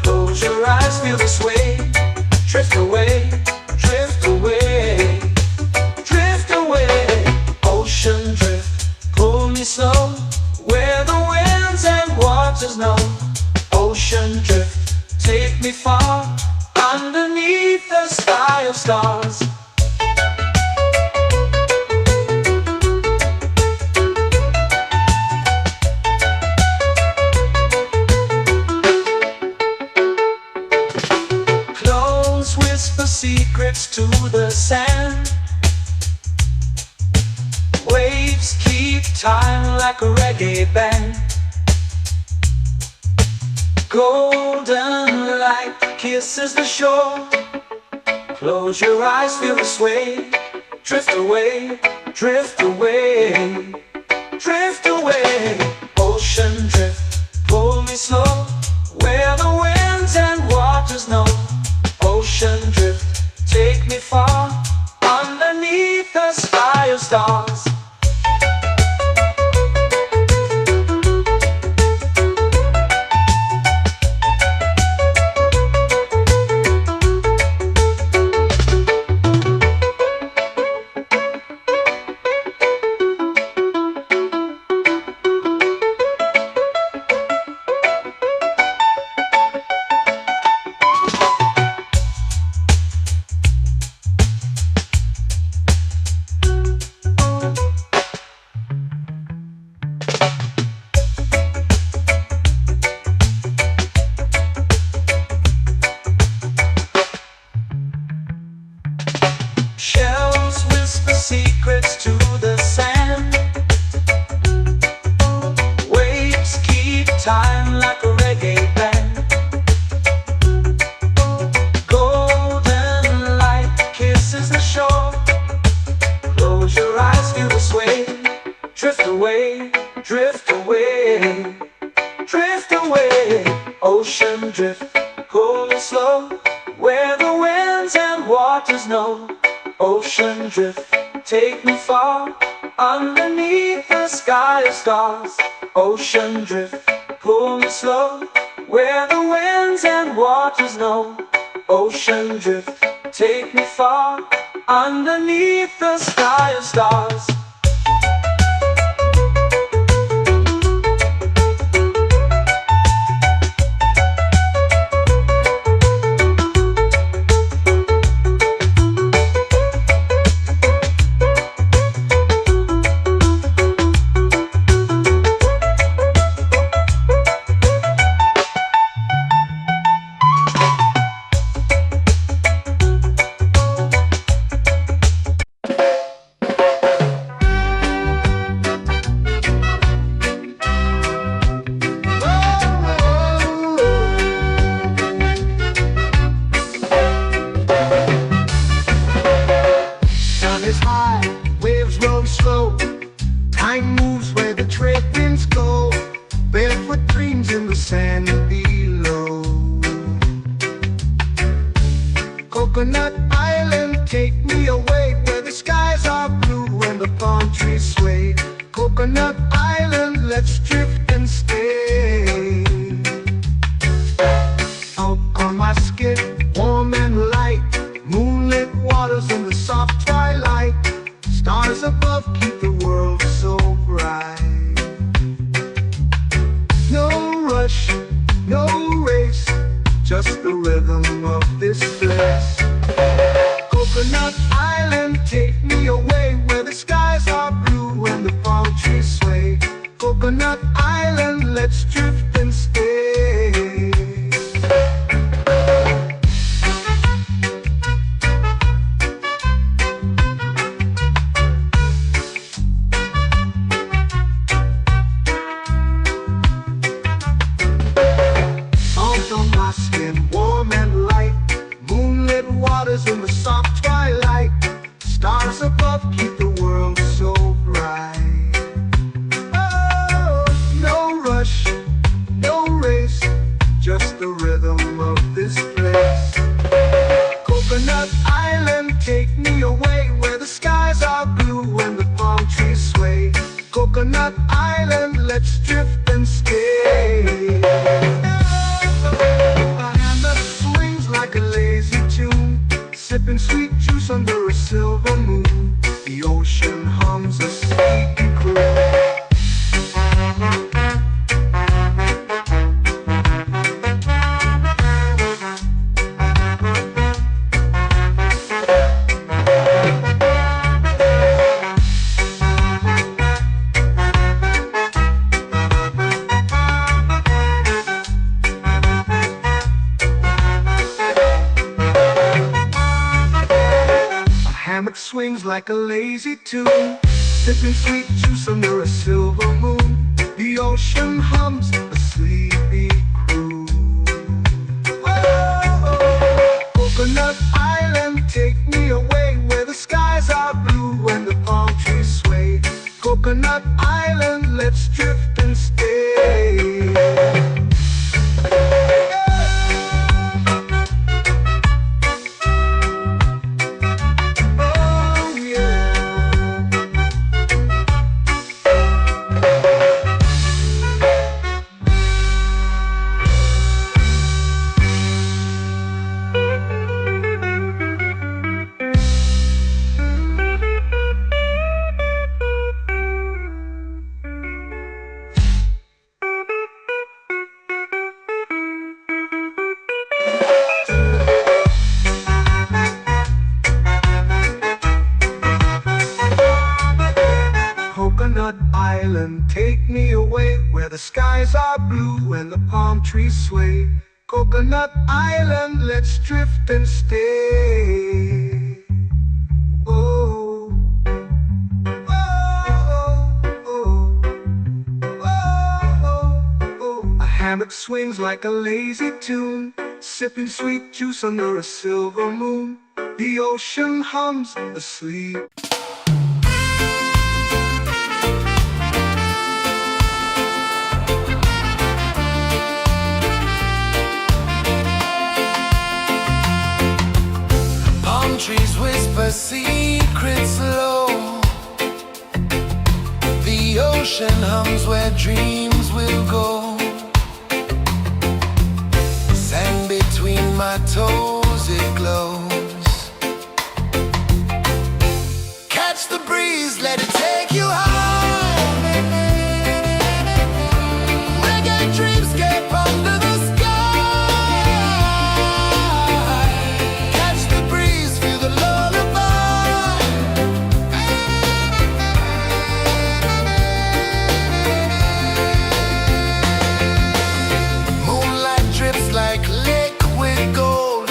Close your eyes, feel the sway. Drift away, drift away, drift away. Ocean drift, pull me slow, where the winds and waters know. Ocean drift, take me far, underneath the sky of stars. Close whisper secrets to the sand. Waves keep time like a reggae band. Golden light kisses the shore. Close your eyes, feel the sway. Drift away, drift away, drift away. Ocean drift, pull me slow, where the winds and waters know. Ocean drift, take me far, underneath the sky of stars. Shells whisper secrets to the sand. Waves keep time like a reggae band. Golden light kisses the shore. Close your eyes, feel the sway. Drift away, drift away, drift away. Ocean drift, pull me slow, where the winds and waters know. Ocean drift, take me far, underneath the sky of stars. Ocean drift, pull me slow, where the winds and waters know. Ocean drift, take me far, underneath the sky of stars. Sun is high, waves roll slow. Time moves where the trade winds go. Barefoot dreams in the sand below. Coconut Island, take me away, where the skies are blue and the palm trees sway. Coconut Island, let's drift and stay. Out on my skin, warm and light, moonlit waters in the soft twilight. Stars above keep the world so bright. No rush, no race, just the rhythm of this place. Coconut Island, take me away, where the skies are blue and the palm trees sway. Coconut Island, let's drift and stay. drift and stay. A hand that swings like a lazy tune, sipping sweet juice under a silver moon. The ocean hums a sleepy croon. Hammock swings like a lazy tune, sipping sweet juice under a silver moon. The ocean hums a sleepy croon. Oh, Coconut Island, take me away where the skies are blue and the palm trees sway. Coconut Island, let's drift and stay. Coconut Island, take me away where the skies are blue and the palm trees sway. Coconut Island, let's drift and stay. Oh, oh, oh, oh, oh. A hammock swings like a lazy tune, sipping sweet juice under a silver moon. The ocean hums asleep. Trees whisper secrets low. The ocean hums where dreams will go. Sand between my toes, it glows. Catch the breeze, let it take you high. Reggae dreamscape under the sky. Like liquid gold,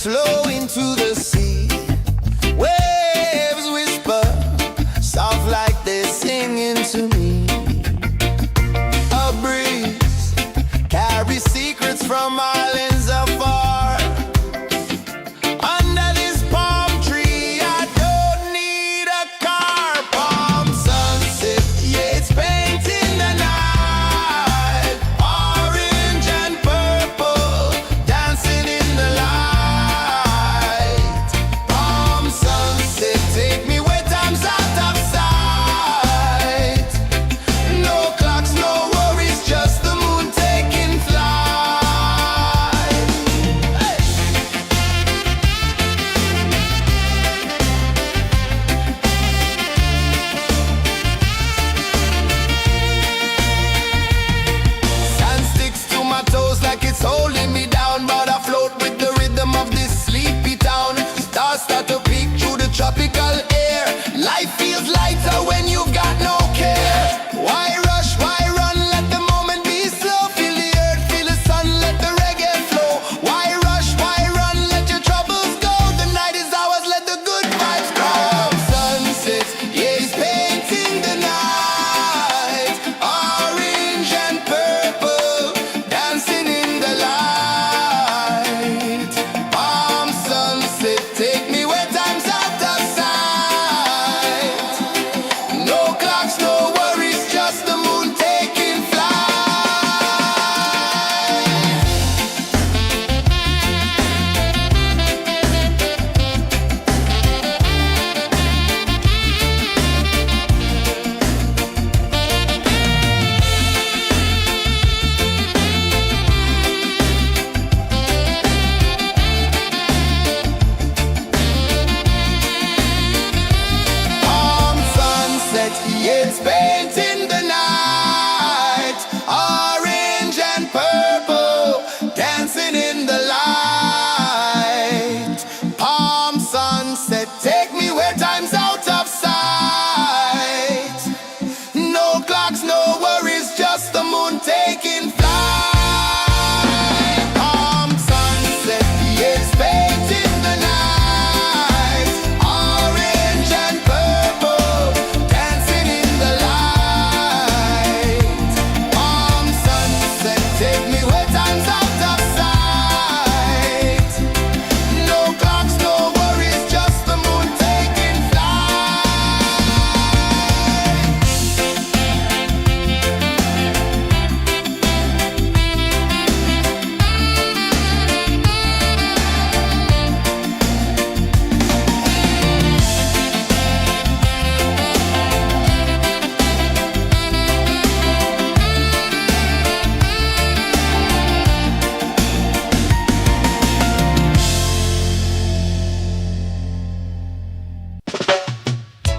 flow into the sea. Waves whisper, soft like they're singing to me. A breeze carries secrets from islands afar. Under this palm tree, I don't need a car. Palm sunset, yeah, it's painting the night. Orange and purple, dancing in the light. Palm sunset, take me where time's out of sight. No clocks, no worries, just the moon taking flight. Hey! Sand sticks to my toes like it's holding me down, but I float with the rhythm of this sleepy town. Stars start to peek through the tropical air. Life feels lighter when you've got no care. Why rush, why run, let the moment be slow. Feel the earth, feel the sun, let the reggae flow. Why rush, why run, let your troubles go. The night is ours, let the good vibes grow. Sunset, yeah, it's painting the night. Orange and purple, dancing in the light. Palm sunset, take me where time's out of sight. No clocks, no worries, just the moon taking flight. Palm sunset, yeah, it's painting the night. Orange and purple, dancing in the light. Palm sunset, take me where time's out of sight. No clocks, no worries, just the moon taking flight. Palm sunset, yeah, it's painting the night. Orange and purple, dancing in the light. Palm sunset, take me where time's out of sight. No clocks, no worries, just the moon taking flight.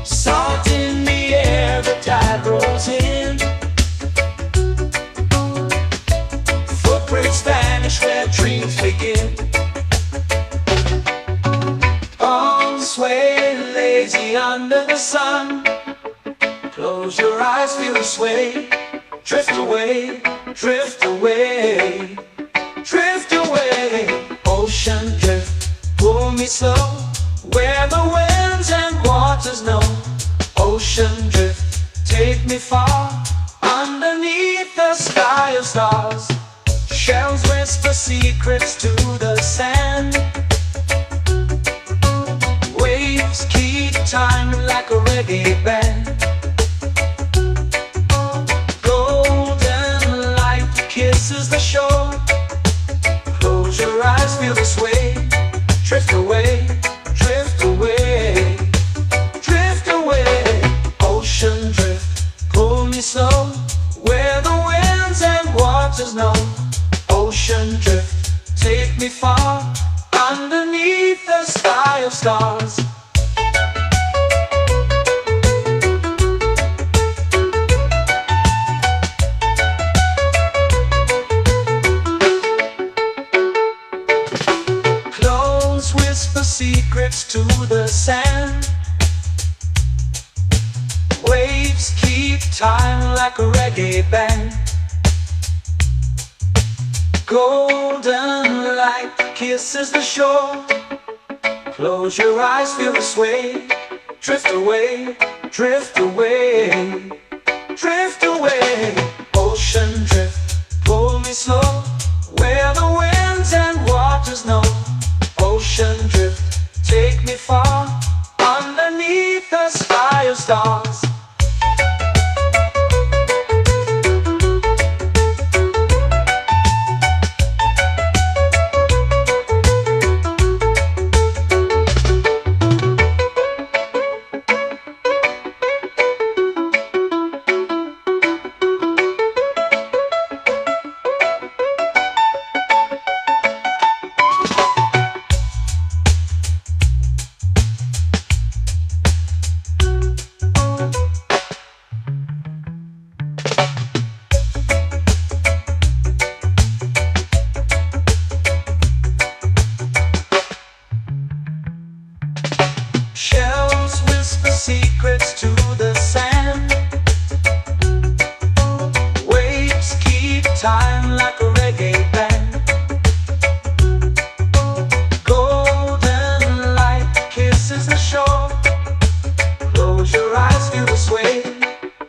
Salt in the air, the tide rolls in. Footprints vanish where dreams begin. Arms sway lazy under the sun. Close your eyes, feel the sway. Drift away, drift away, drift away. Ocean drift, pull me slow, where the winds and waters know. Ocean drift, take me far, underneath the sky of stars. Shells whisper secrets to the sand. Waves keep time like a reggae band. Golden light kisses the shore. Close your eyes, feel the sway. Drift away, drift away, drift away. Ocean drift, pull me slow, where the winds and waters know. Ocean drift, take me far, underneath the sky of stars. Close whisper secrets to the sand. Waves keep time like a reggae band. Golden light kisses the shore. Close your eyes, feel the sway. Drift away, drift away, drift away. Ocean drift, pull me slow, where the winds and waters know. Ocean drift, take me far, underneath the sky of stars. Shells whisper secrets to the sand. Waves keep time like a reggae band. Golden light kisses the shore. Close your eyes, feel the sway.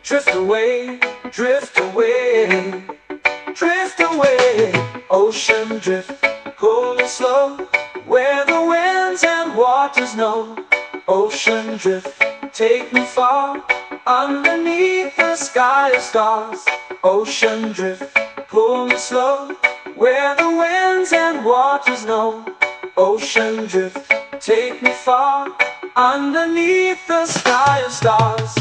Drift away, drift away, drift away. Ocean drift, pull me slow, where the winds and waters know. Ocean drift, take me far, underneath the sky of stars. Ocean drift, pull me slow, where the winds and waters know. Ocean drift, take me far, underneath the sky of stars.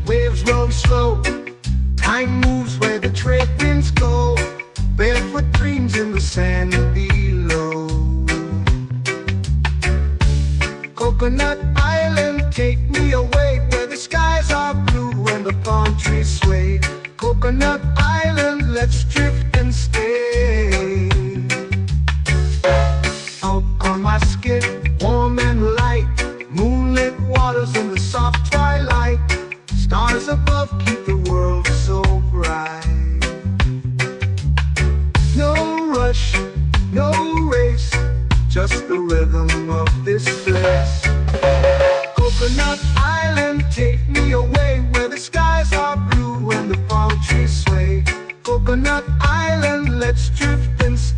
Waves roll slow, time moves where the trade winds go. Barefoot dreams in the sand below. Coconut Island, take me away, where the skies are blue and the palm trees sway. Coconut Island, let's drift and stay. Out on my skin, warm and light, moonlit waters in the soft twilight. Stars above keep the world so bright. No rush, no race, just the rhythm of this place. Coconut Island, take me away, where the skies are blue and the palm trees sway. Coconut Island, let's drift and stay.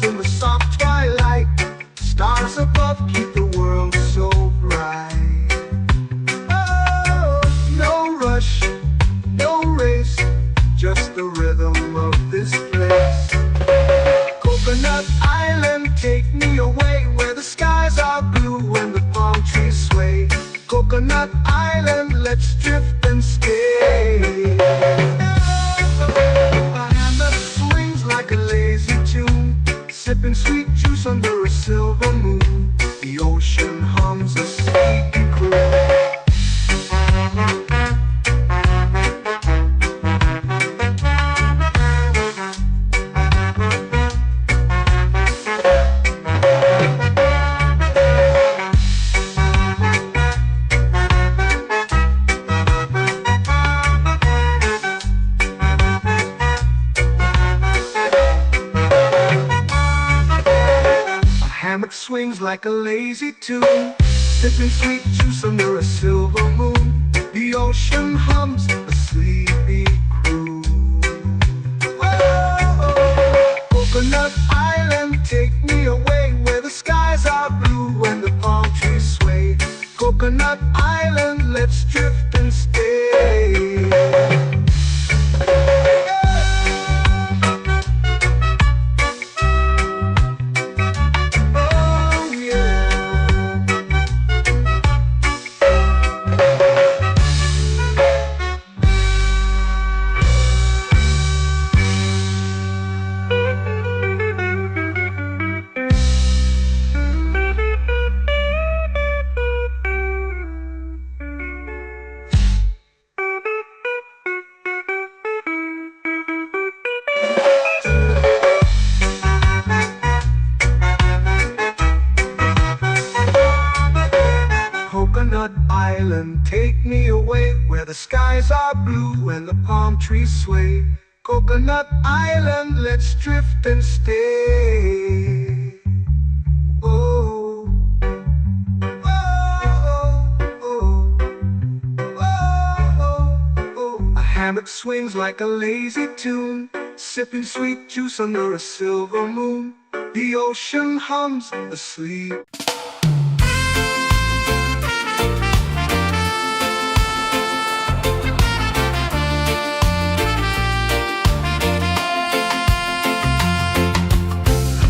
In the soft twilight, stars above keep the world so bright. Oh, no rush, no race, just the rhythm of this place. Coconut Island, take me away, where the skies are blue and the palm trees sway. Coconut Island, let's drift and stay. My hand that swings like a lazy tune, sipping sweet juice under a silver moon. The ocean hums a sleepy croon. Swings like a lazy tune, sipping sweet juice under a silver moon. The ocean hums a sleepy croon. drift and stay. Oh yeah. Coconut Island, take me away where the skies are blue and the palm trees sway. Coconut Island, let's drift and stay. Oh, oh, oh, oh, oh. A hammock swings like a lazy tune, sipping sweet juice under a silver moon. The ocean hums asleep.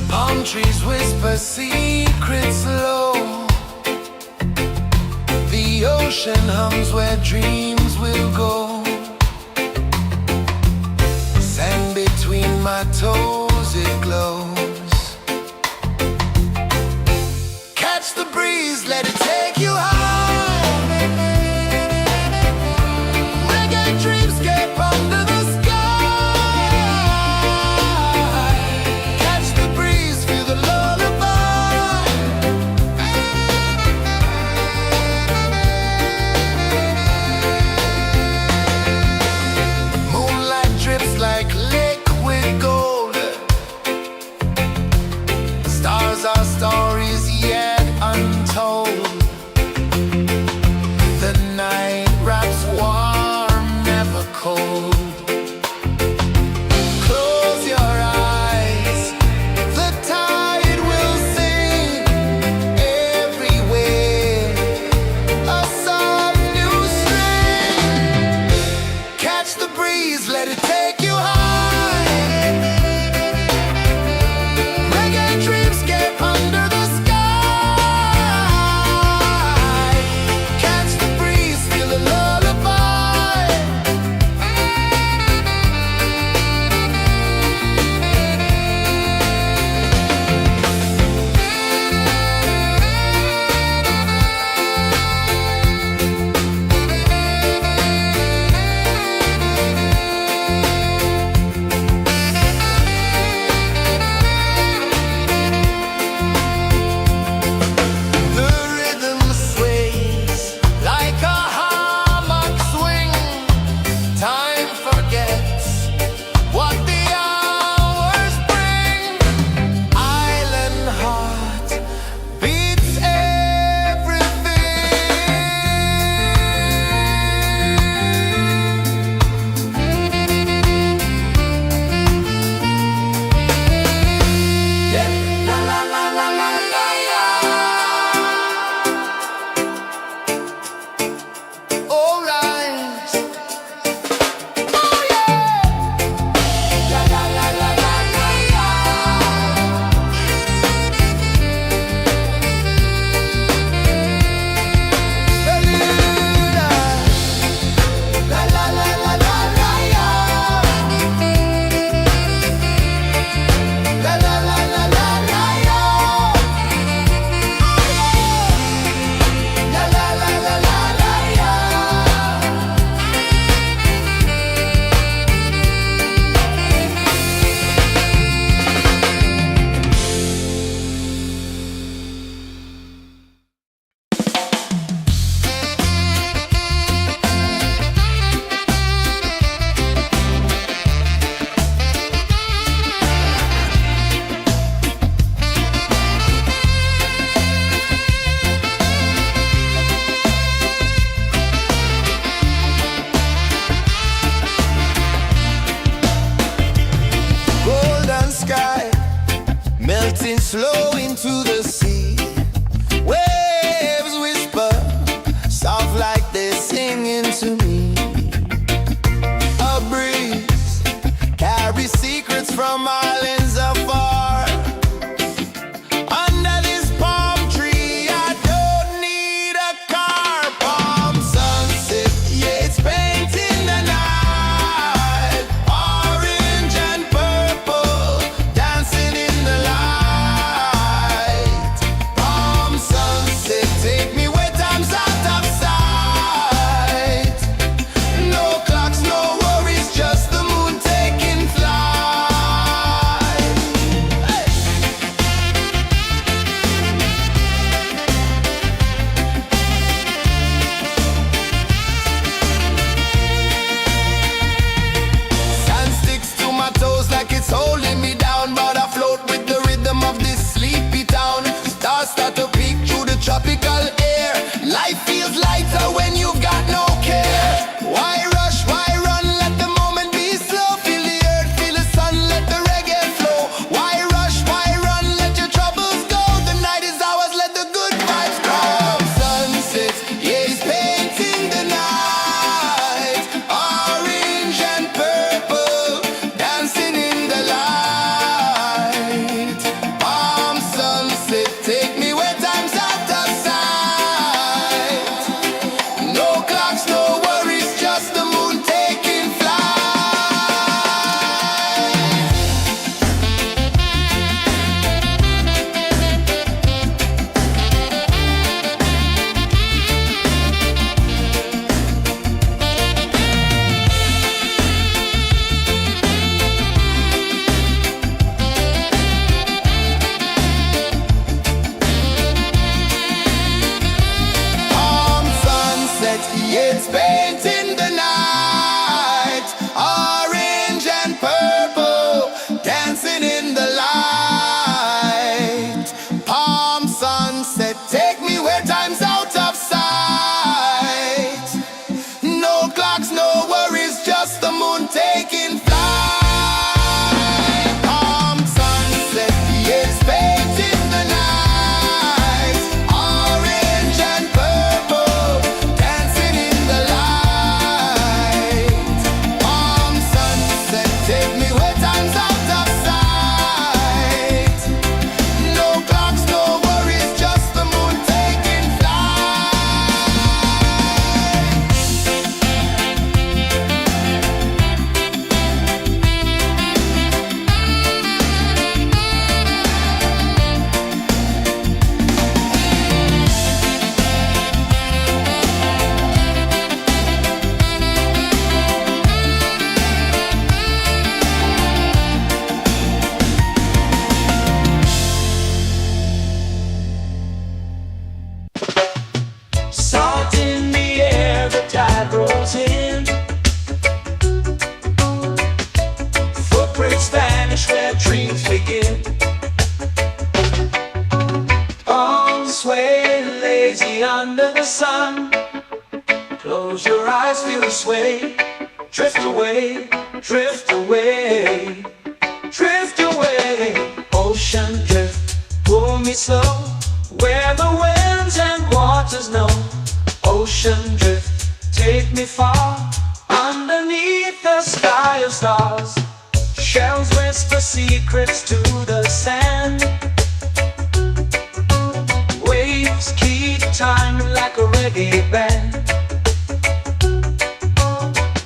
Palm trees whisper secrets low. The ocean hums where dreams will go. Sand between my toes, it glows. Catch the breeze, let it take you high. Reggae dreamscape under the sky. Catch the breeze, feel the lullaby. Moonlight drips like liquid gold. Stars are stories yet untold. painting the night, orange and purple, dancing in the light. Palm sunset, take me where time's out of sight. No clocks, no worries, just the moon taking flight. Palm sunset, yes, painting the night, orange and purple, dancing in the light. Palm sunset, take me where time's out of sight. No clocks, no worries, just the moon taking Salt in the air, the tide rolls in. Footprints vanish where dreams begin. Arms sway lazy under the sun. Close your eyes, feel the sway. Drift away, drift away, drift away. Ocean drift, pull me slow, where the winds and waters know. Ocean drift, take me far, underneath the sky of stars. Shells whisper secrets to the sand. Waves keep time like a reggae band.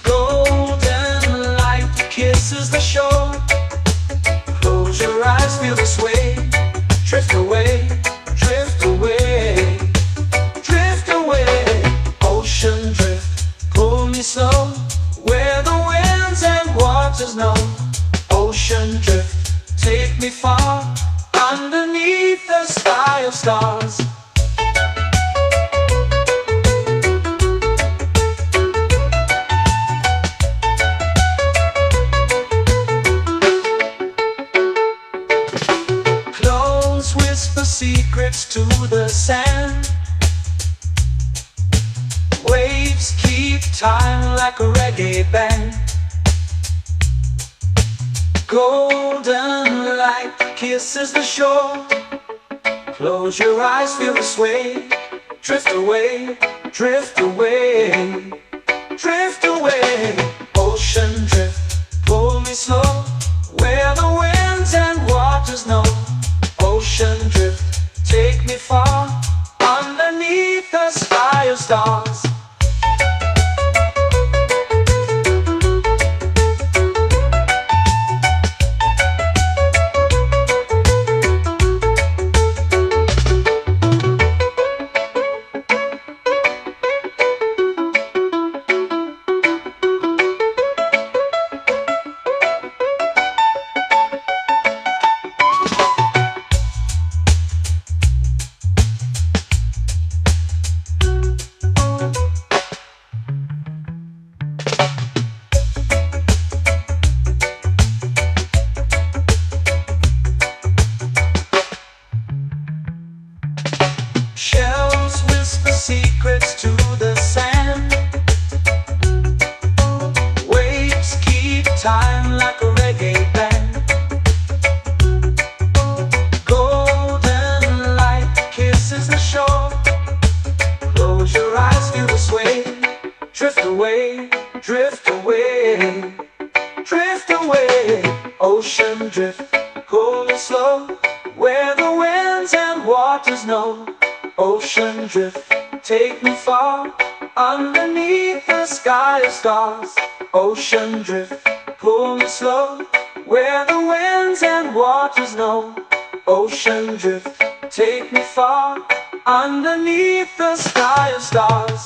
Golden light kisses the shore. Close your eyes, feel the sway. Drift away, drift away, drift away. Ocean drift, pull me slow, where the winds and waters know. Ocean drift, take me far, underneath the sky of stars. Close whisper secrets to the sand. Waves keep time like a reggae band. Golden light kisses the shore. Close your eyes, feel the sway. Drift away, drift away, drift away. Ocean drift, pull me slow, where the winds and waters know. Ocean drift, take me far, underneath the sky of stars. Shells whisper secrets to the sand. Waves keep time like a reggae band. Golden light kisses the shore. Close your eyes, feel the sway. Drift away, drift away, drift away. Ocean drift, pull me slow, where the winds and waters know. Ocean drift, take me far, underneath the sky of stars. Ocean drift, pull me slow, where the winds and waters know. Ocean drift, take me far, underneath the sky of stars.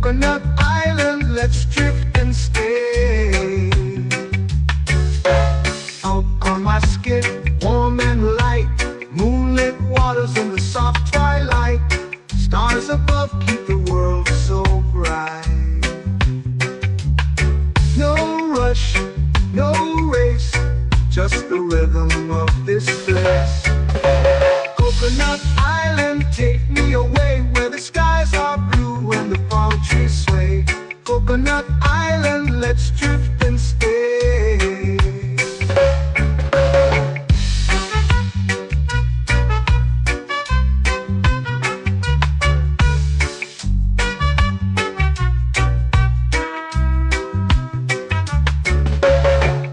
Coconut Island, let's drift and stay. Out on my skin, warm and light, moonlit waters in the soft twilight. Stars above keep the world so bright. No rush, no race, just the rhythm of this place. Coconut Island, take me away where the skies are blue and the palm trees sway. Coconut Island, let's drift and stay.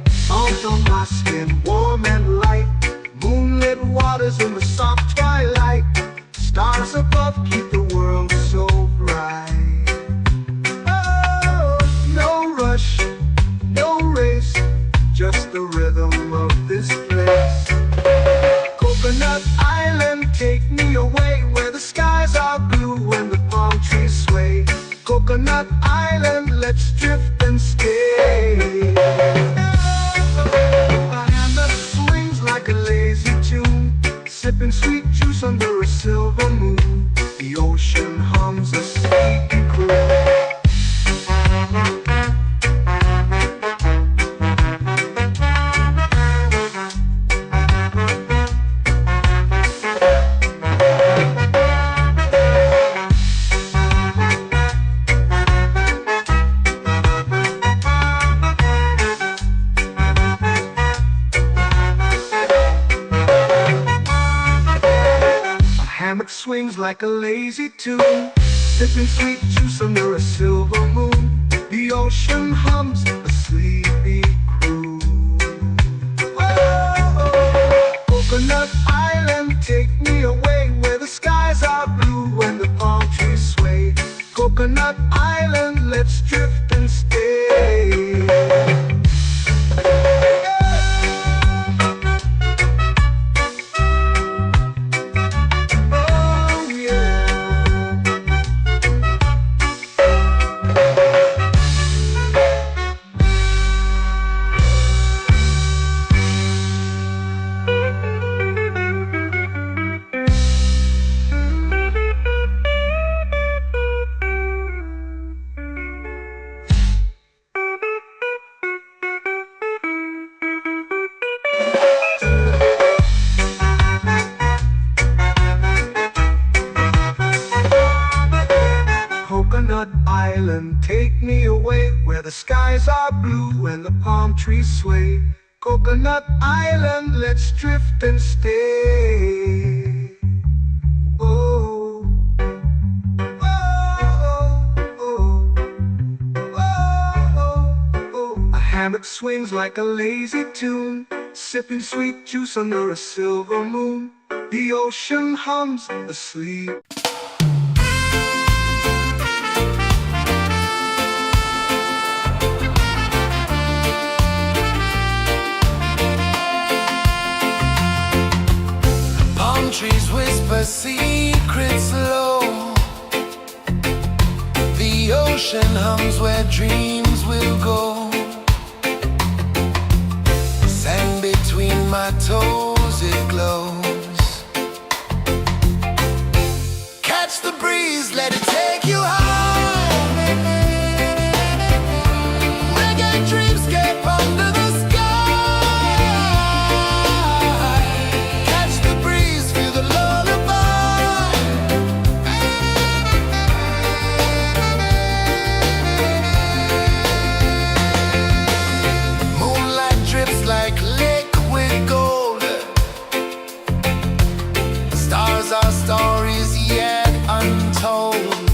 Salt on my skin, warm and light, moonlit waters in the soft twilight. Stars above keep the world so bright. Oh, no rush, no race, just the rhythm of this place. Coconut Island, take me away where the skies are blue and the palm trees sway. Coconut Island, let's drift and stay. A hand that swings like a lazy tune, sipping sweet juice under a silver moon. The ocean hums a sleepy croon. Hammock swings like a lazy tune, sipping sweet juice under a silver moon. The ocean hums a sleepy croon. Whoa, Coconut Island, take me away where the skies are blue and the palm trees sway. Coconut Island, let's drift and stay. Coconut Island, take me away where the skies are blue and the palm trees sway. Coconut Island, let's drift and stay. Oh, oh, oh, oh, oh. A hammock swings like a lazy tune, sipping sweet juice under a silver moon. The ocean hums asleep. Trees whisper secrets low. The ocean hums where dreams will go. Sand between my toes, it glows. Catch the breeze, let it take you high. Reggae dreamscape under the sky. Our stories yet untold.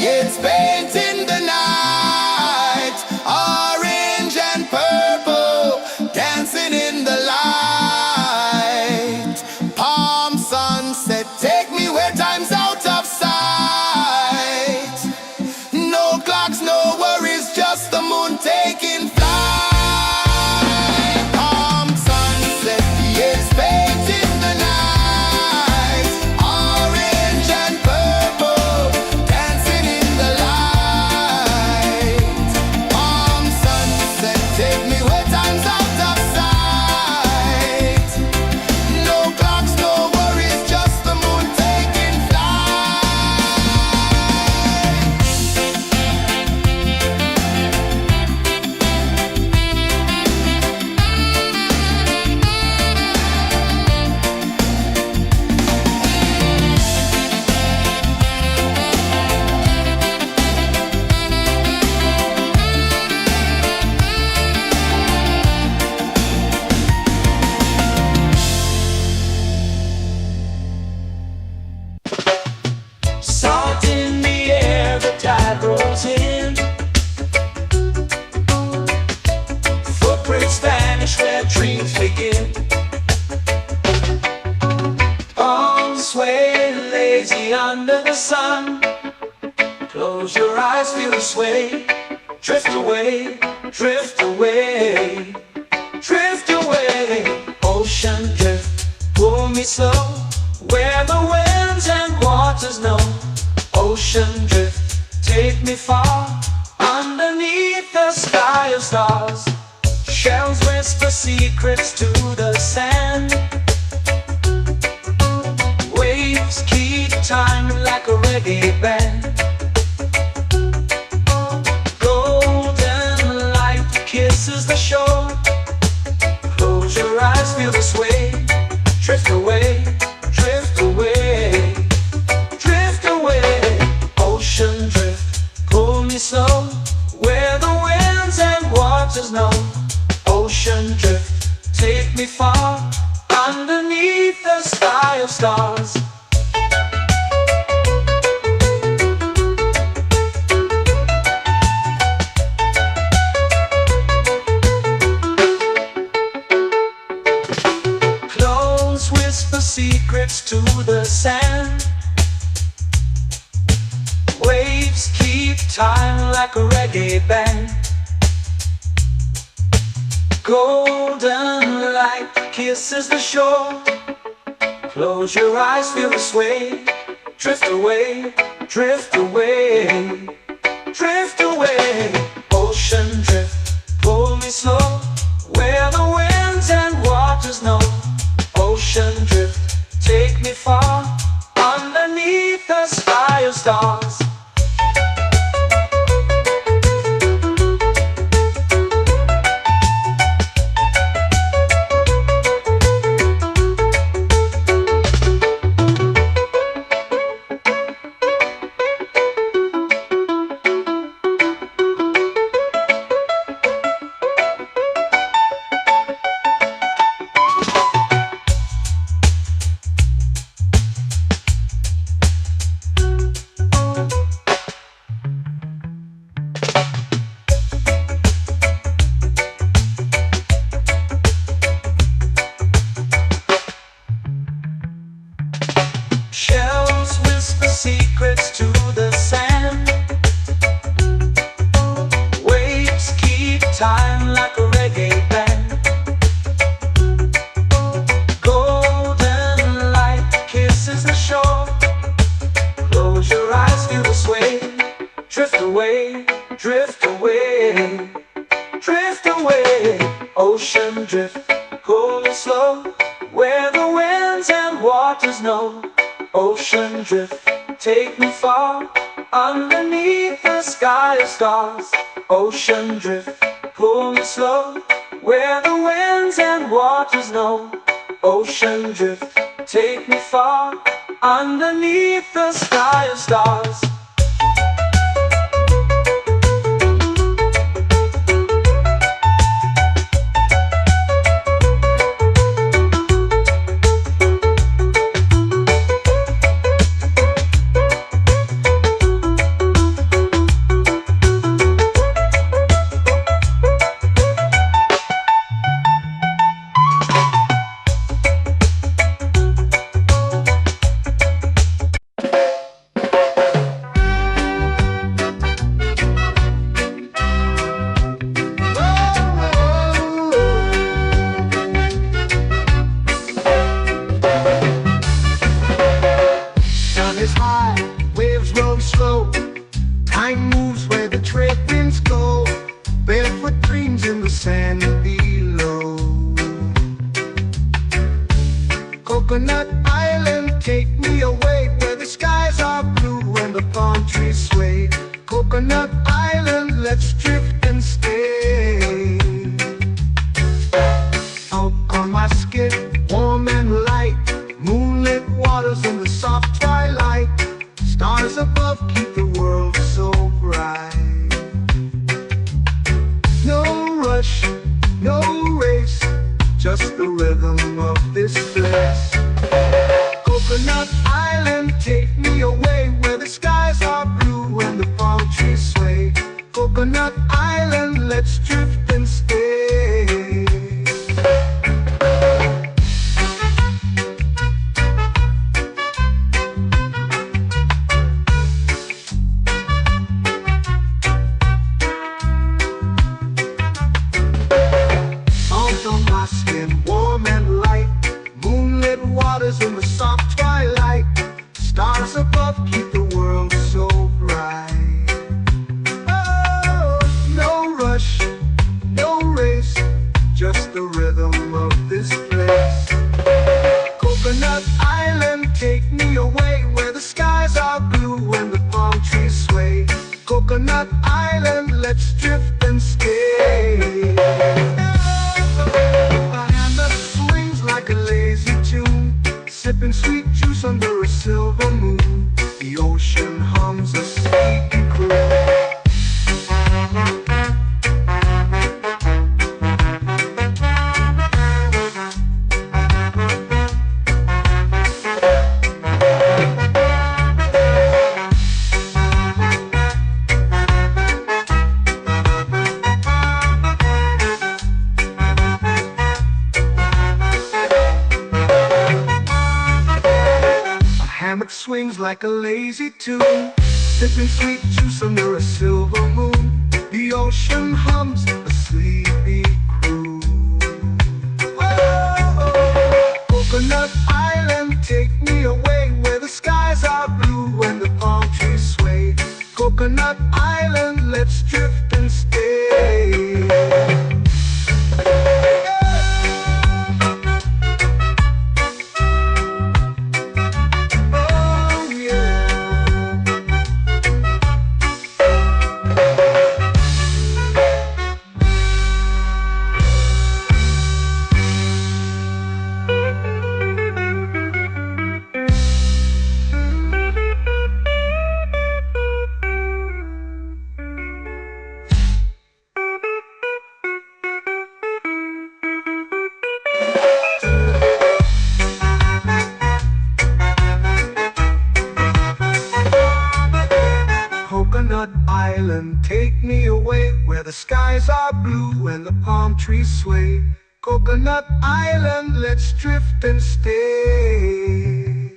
It's painting the night, orange and purple, dancing in the light. Palm sunset, take me where time's out of sight. No clocks, no worries, just the moon taking flight. Palm sunset, it's painting the night, orange and purple, dancing in the light. Palm sunset, take me where time's out of sight. No clocks, no worries, just the moon taking flight. Salt in the air, the tide rolls in. Footprints vanish where dreams begin. Arms sway lazy under the sun. Close your eyes, feel the sway. Drift away, drift away, drift away. Ocean drift, pull me slow, where the winds and waters know. Ocean drift, take me far, underneath the sky of stars. Shells whisper secrets to the sand. Waves keep time like a reggae band. Golden light kisses the shore. Close your eyes, feel the sway. Drift away, drift away, drift away. Ocean drift, pull me slow, where the winds and waters know. Ocean drift, take me far, underneath the sky of stars. Clones whisper secrets to the sand. Waves keep time like a reggae band. Golden light kisses the shore. Close your eyes, feel the sway. Drift away, drift away, drift away. Ocean drift, pull me slow, where the winds and waters know. Ocean drift, take me far, underneath the sky of stars. Shells whisper secrets to the sand. Waves keep time like a reggae band. Golden light kisses the shore. Close your eyes, feel the sway. Drift away, drift away, drift away. Ocean drift, pull me slow, where the winds and waters know. Ocean drift, take me far, underneath the sky of stars. Ocean drift, pull me slow, where the winds and waters know. Ocean drift, take me far, underneath the sky of stars. trees sway. Coconut Island, let's drift and stay. Out on my skin, warm and light, moonlit waters in the soft twilight. Stars above keep the world so bright. No rush, no race, just the rhythm of this place. Coconut Island, take me away where the skies are blue and the palm trees sway. Coconut Island, let's drift and stay. Out on my skin, warm and light, moonlit waters in the soft twilight. Stars above keep the world so bright. Oh, no rush, no race, just the rhythm of this place. Coconut Island, take me away where the skies are blue and the palm trees sway. Coconut Island, let's drift and stay. A hand that swings like a lazy tune, sipping sweet juice under a silver moon. The ocean hums a sleepy croon. Hammock swings like a lazy tune, sipping sweet juice under a silver moon. The ocean hums a sleepy croon. Oh, Coconut Island, take me away where the skies are blue and the palm trees sway. Coconut Island, let's drift and stay. Coconut Island, take me away where the skies are blue and the palm trees sway. Coconut Island, let's drift and stay.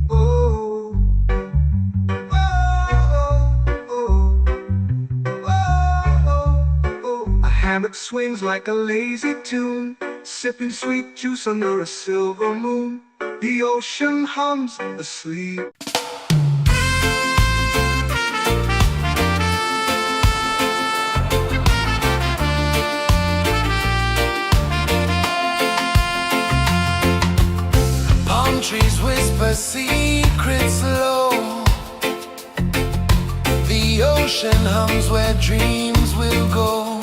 Oh, oh, oh, oh, oh. A hammock swings like a lazy tune, sipping sweet juice under a silver moon. The ocean hums asleep. Trees whisper secrets low. The ocean hums where dreams will go.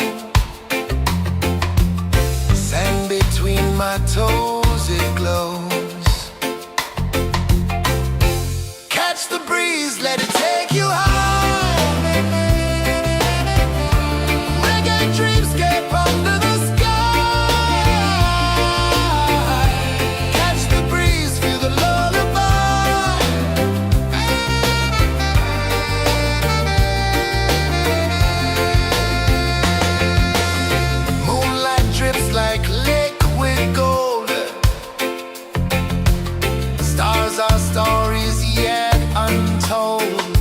Sand between my toes, it glows. Catch the breeze, let it take you high. Reggae dreamscape under the sky. Our stories yet untold.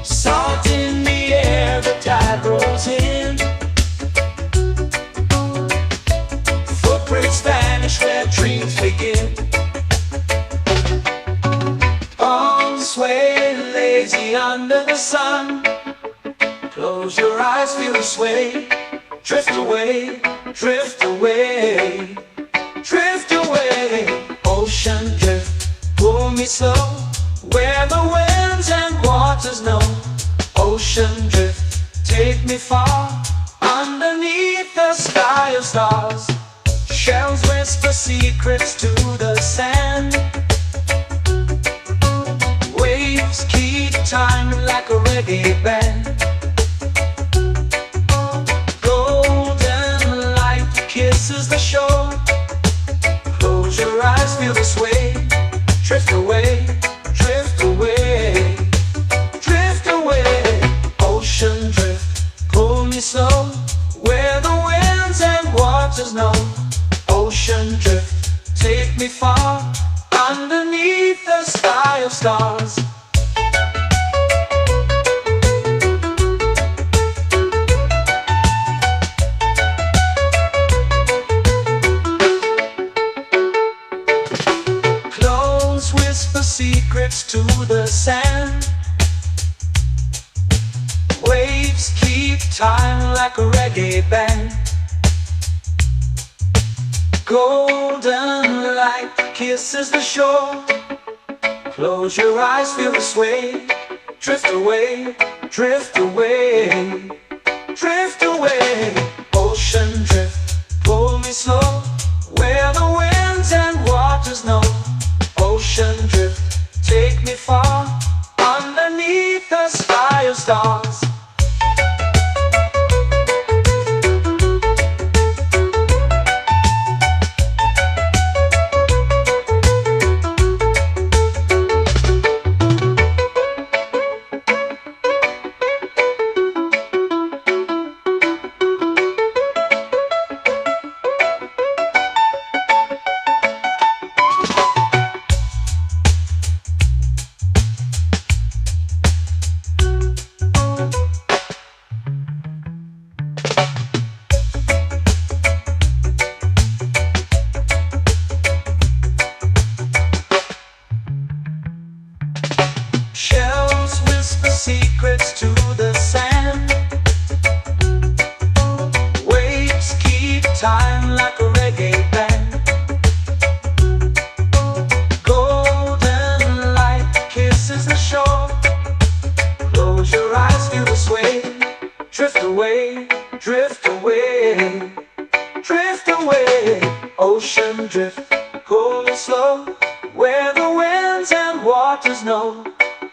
Salt in the air, the tide rolls in. Footprints vanish where dreams begin. Arms sway lazy under the sun. Close your eyes, feel the sway. Drift away, drift away, drift away. Ocean drift, pull me slow, where the winds and waters know. Ocean drift, take me far, underneath the sky of stars. Shells whisper secrets to the sand. Waves keep time like a reggae band. Golden light kisses the shore. Close your eyes, feel the sway. Drift away, drift away, drift away. Ocean drift, pull me slow, where the winds and waters know. Ocean drift, take me far, underneath the sky of stars. Clones whisper secrets to the sand. Waves keep time like a reggae band. Golden light kisses the shore. Close your eyes, feel the sway. Drift away, drift away, drift away. Ocean drift, pull me slow, where the winds and waters know. Ocean drift, take me far, underneath the sky of stars. Shells whisper secrets to the sand. Waves keep time like a reggae band. Golden light kisses the shore. Close your eyes, feel the sway. Drift away, drift away, drift away. Ocean drift, pull me slow, where the winds and waters know.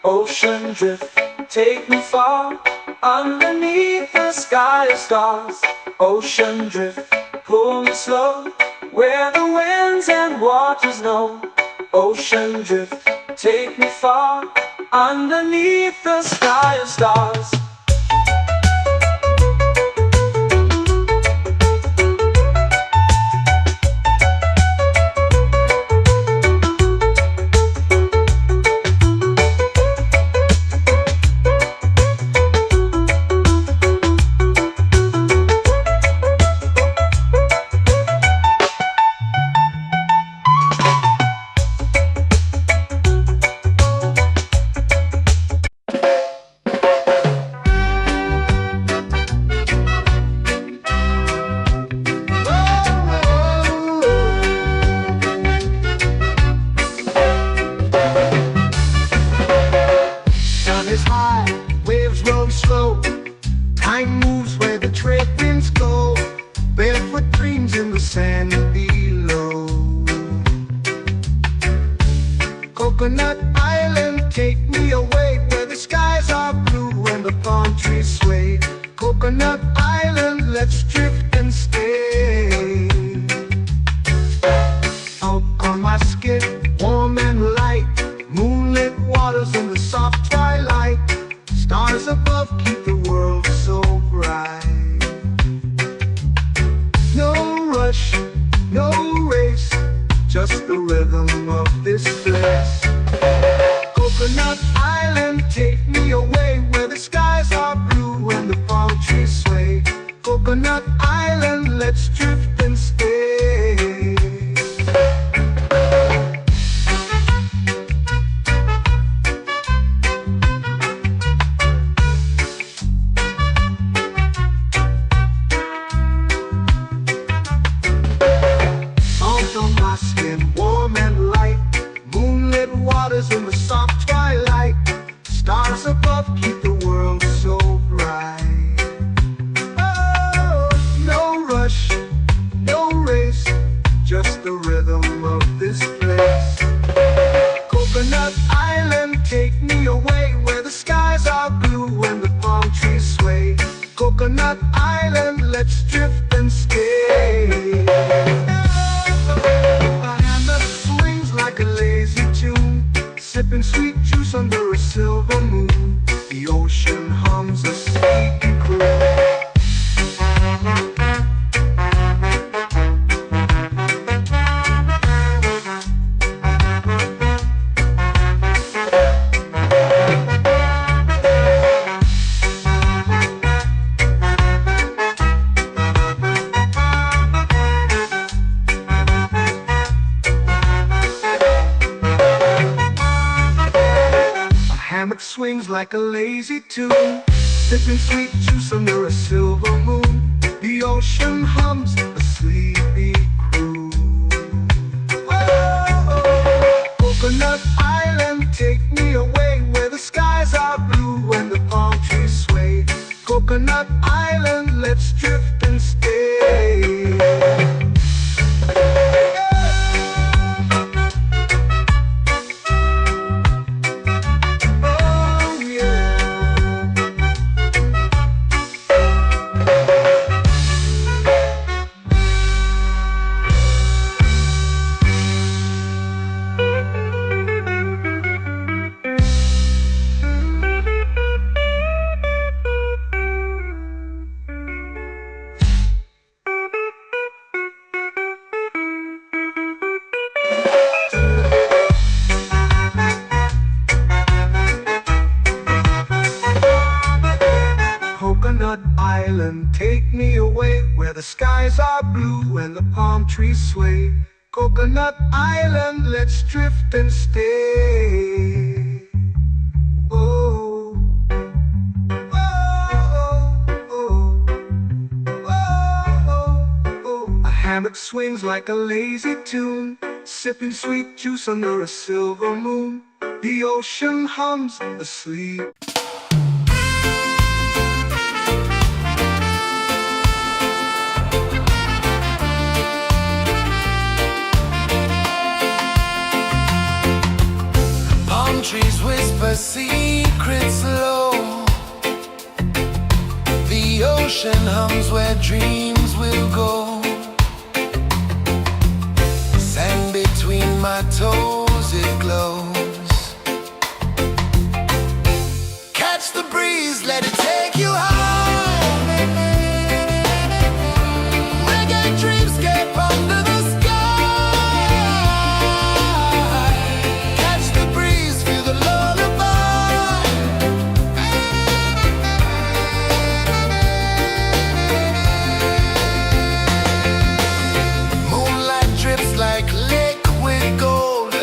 Ocean drift, take me far, underneath the sky of stars. Ocean drift, pull me slow, where the winds and waters know. Ocean drift, take me far, underneath the sky of stars. Coconut Island, take me away where the skies are blue and the palm trees sway. Coconut Island, let's drift and stay. Out on my skin, warm and light, moonlit waters in the soft twilight. Stars above keep the world so bright. No rush, no race, just the rhythm of this place. Coconut Island, take me away where the Coconut Island, let's drift and stay. A hand that swings like a lazy tune, sipping sweet juice under a silver moon. The ocean hums a sleepy croon. Hammock swings like a lazy tune, sipping sweet juice under a silver moon. The ocean hums a sleepy croon. Whoa, Coconut Island, take me away where the skies are blue and the palm trees sway. Coconut Island, let's drift and stay. Coconut Island, take me away where the skies are blue and the palm trees sway. Coconut Island, let's drift and stay. Oh, oh, oh, oh, oh. A hammock swings like a lazy tune, sipping sweet juice under a silver moon. The ocean hums asleep. Trees whisper secrets low. The ocean hums where dreams will go. Sand between my toes, it glows. Catch the breeze, let it take you high. Reggae dreamscape under the sky. Like liquid gold,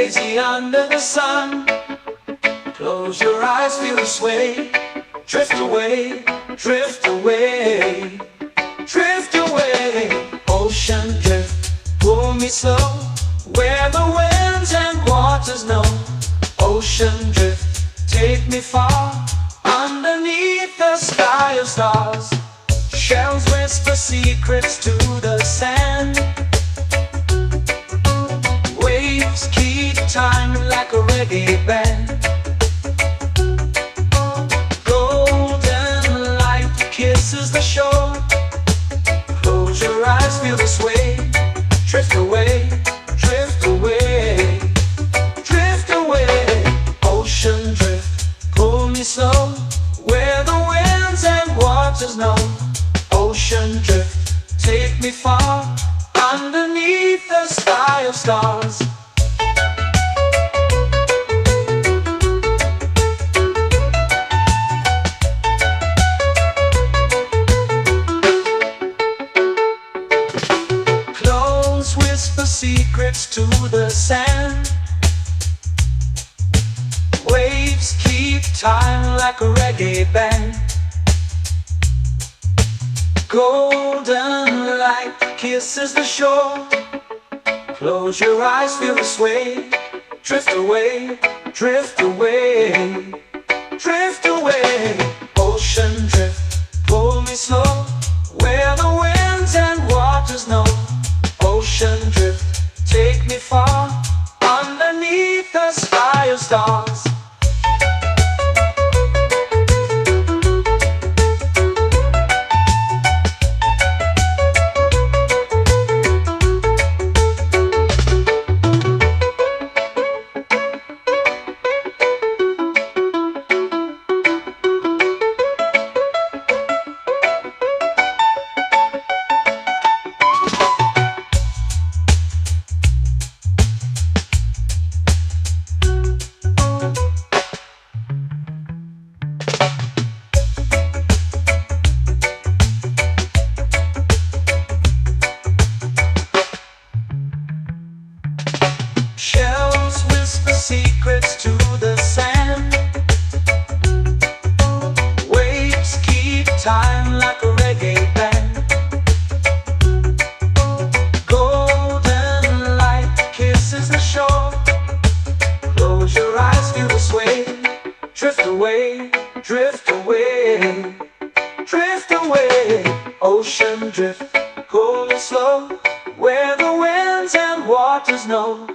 lazy under the sun. Close your eyes, feel the sway. Drift away, drift away, drift away. Ocean drift, pull me slow, where the winds and waters know. Ocean drift, take me far, underneath the sky of stars. Shells whisper secrets to the sand. Waves keep time like a reggae band. Golden light kisses the shore. Close your eyes, feel the sway. Drift away, drift away, drift away. Ocean drift, pull me slow, where the winds and waters know. Ocean drift, take me far, underneath the sky of stars. Close whisper secrets to the sand. Waves keep time like a reggae band. Golden light kisses the shore. Close your eyes, feel the sway. Drift away, drift away, drift away. Ocean drift, pull me slow, where the winds and waters know. Ocean drift, take me far, underneath the sky of stars. Shells whisper secrets to the sand. Waves keep time like a reggae band. Golden light kisses the shore. Close your eyes, feel the sway. Drift away, drift away, drift away. Ocean drift, pull me slow, where the winds and waters know.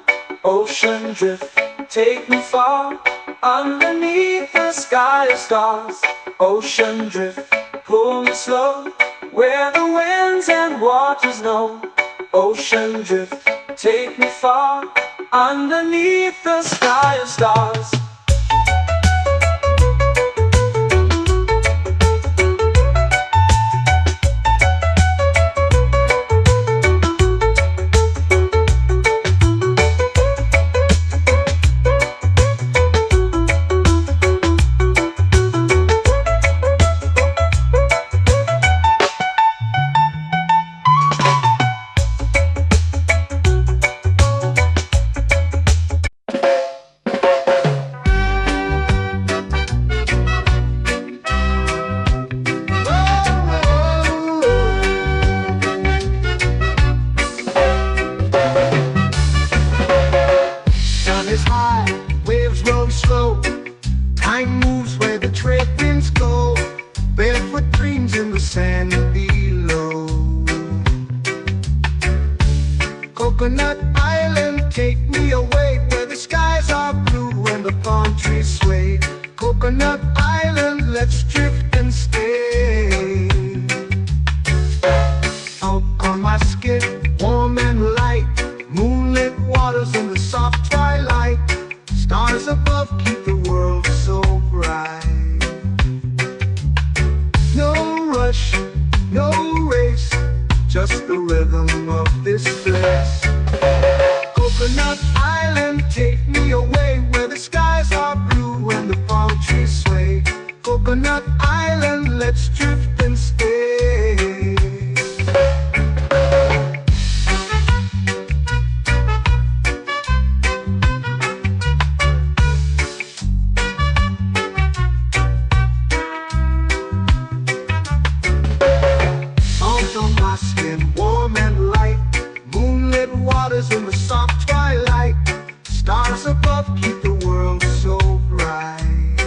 Ocean drift, take me far, underneath the sky of stars. Ocean drift, pull me slow, where the winds and waters know. Ocean drift, take me far, underneath the sky of stars. Time moves where the trade winds go. Barefoot dreams in the sand below. Coconut Island, take me away, where the skies are blue and the palm trees sway. Coconut Island, let's drift and stay. Out on my skin, warm and light, moonlit waters in the soft twilight. Stars above keep the world so bright. No rush, no race, just the rhythm of this place. Coconut Island, take me away, where the skies are blue and the palm trees sway. Coconut Island, let's drift and stay. above keep the world so bright.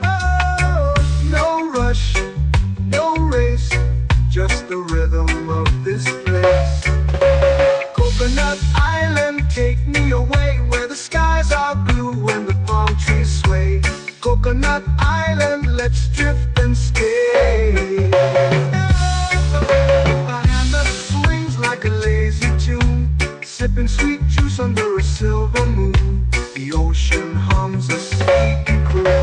Oh, no rush, no race, just the rhythm of this place. Coconut Island, take me away where the skies are blue and the palm trees sway. Coconut Island, let's drift and stay. A hand that swings like a lazy tune, sipping sweet juice under a silver moon. The ocean hums a sleepy croon.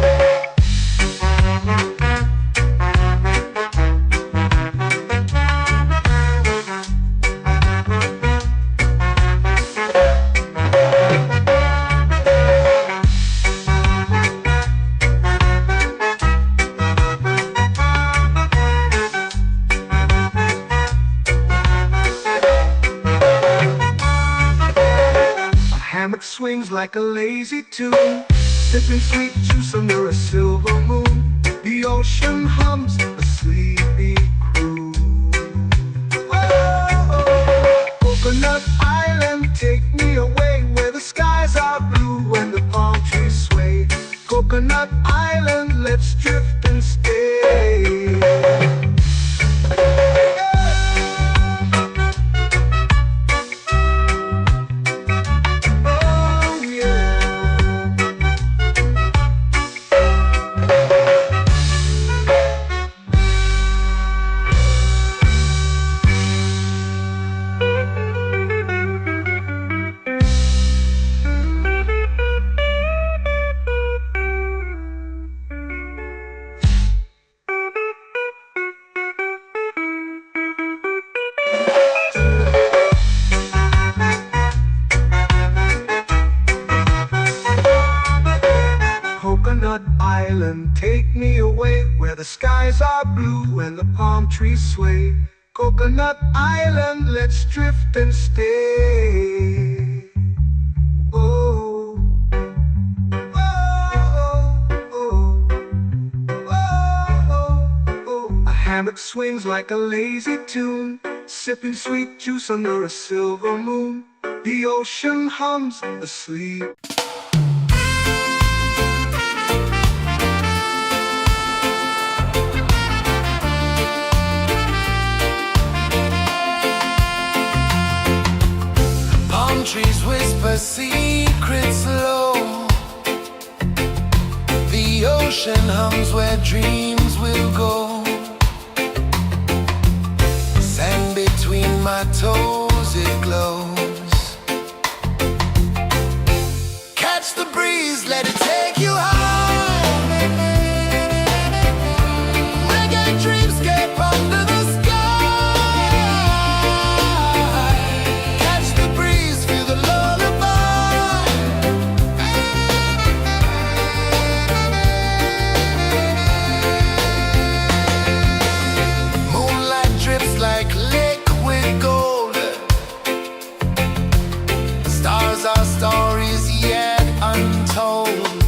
Hammock swings like a lazy tune, sipping sweet juice under a silver moon. The ocean hums a sleepy croon. Oh, Coconut Island, take me away where the skies are blue and the palm trees sway. Coconut Island, let's drift and stay. Coconut Island, take me away where the skies are blue and the palm trees sway. Coconut Island, let's drift and stay. Oh, oh, oh, oh, oh. A hammock swings like a lazy tune, sipping sweet juice under a silver moon. The ocean hums asleep. Trees whisper secrets low. The ocean hums where dreams will go. Sand between my toes, it glows. Catch the breeze, let it take you high. Reggae dreamscape under the sky. Our stories yet untold.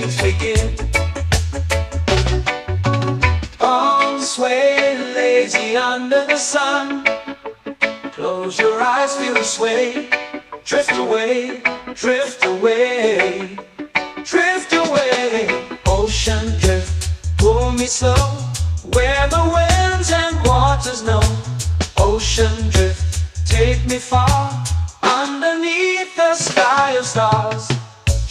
waves begin. Arms sway lazy under the sun. Close your eyes, feel the sway. Drift away, drift away, drift away. Ocean drift, pull me slow, where the winds and waters know. Ocean drift, take me far, underneath the sky of stars.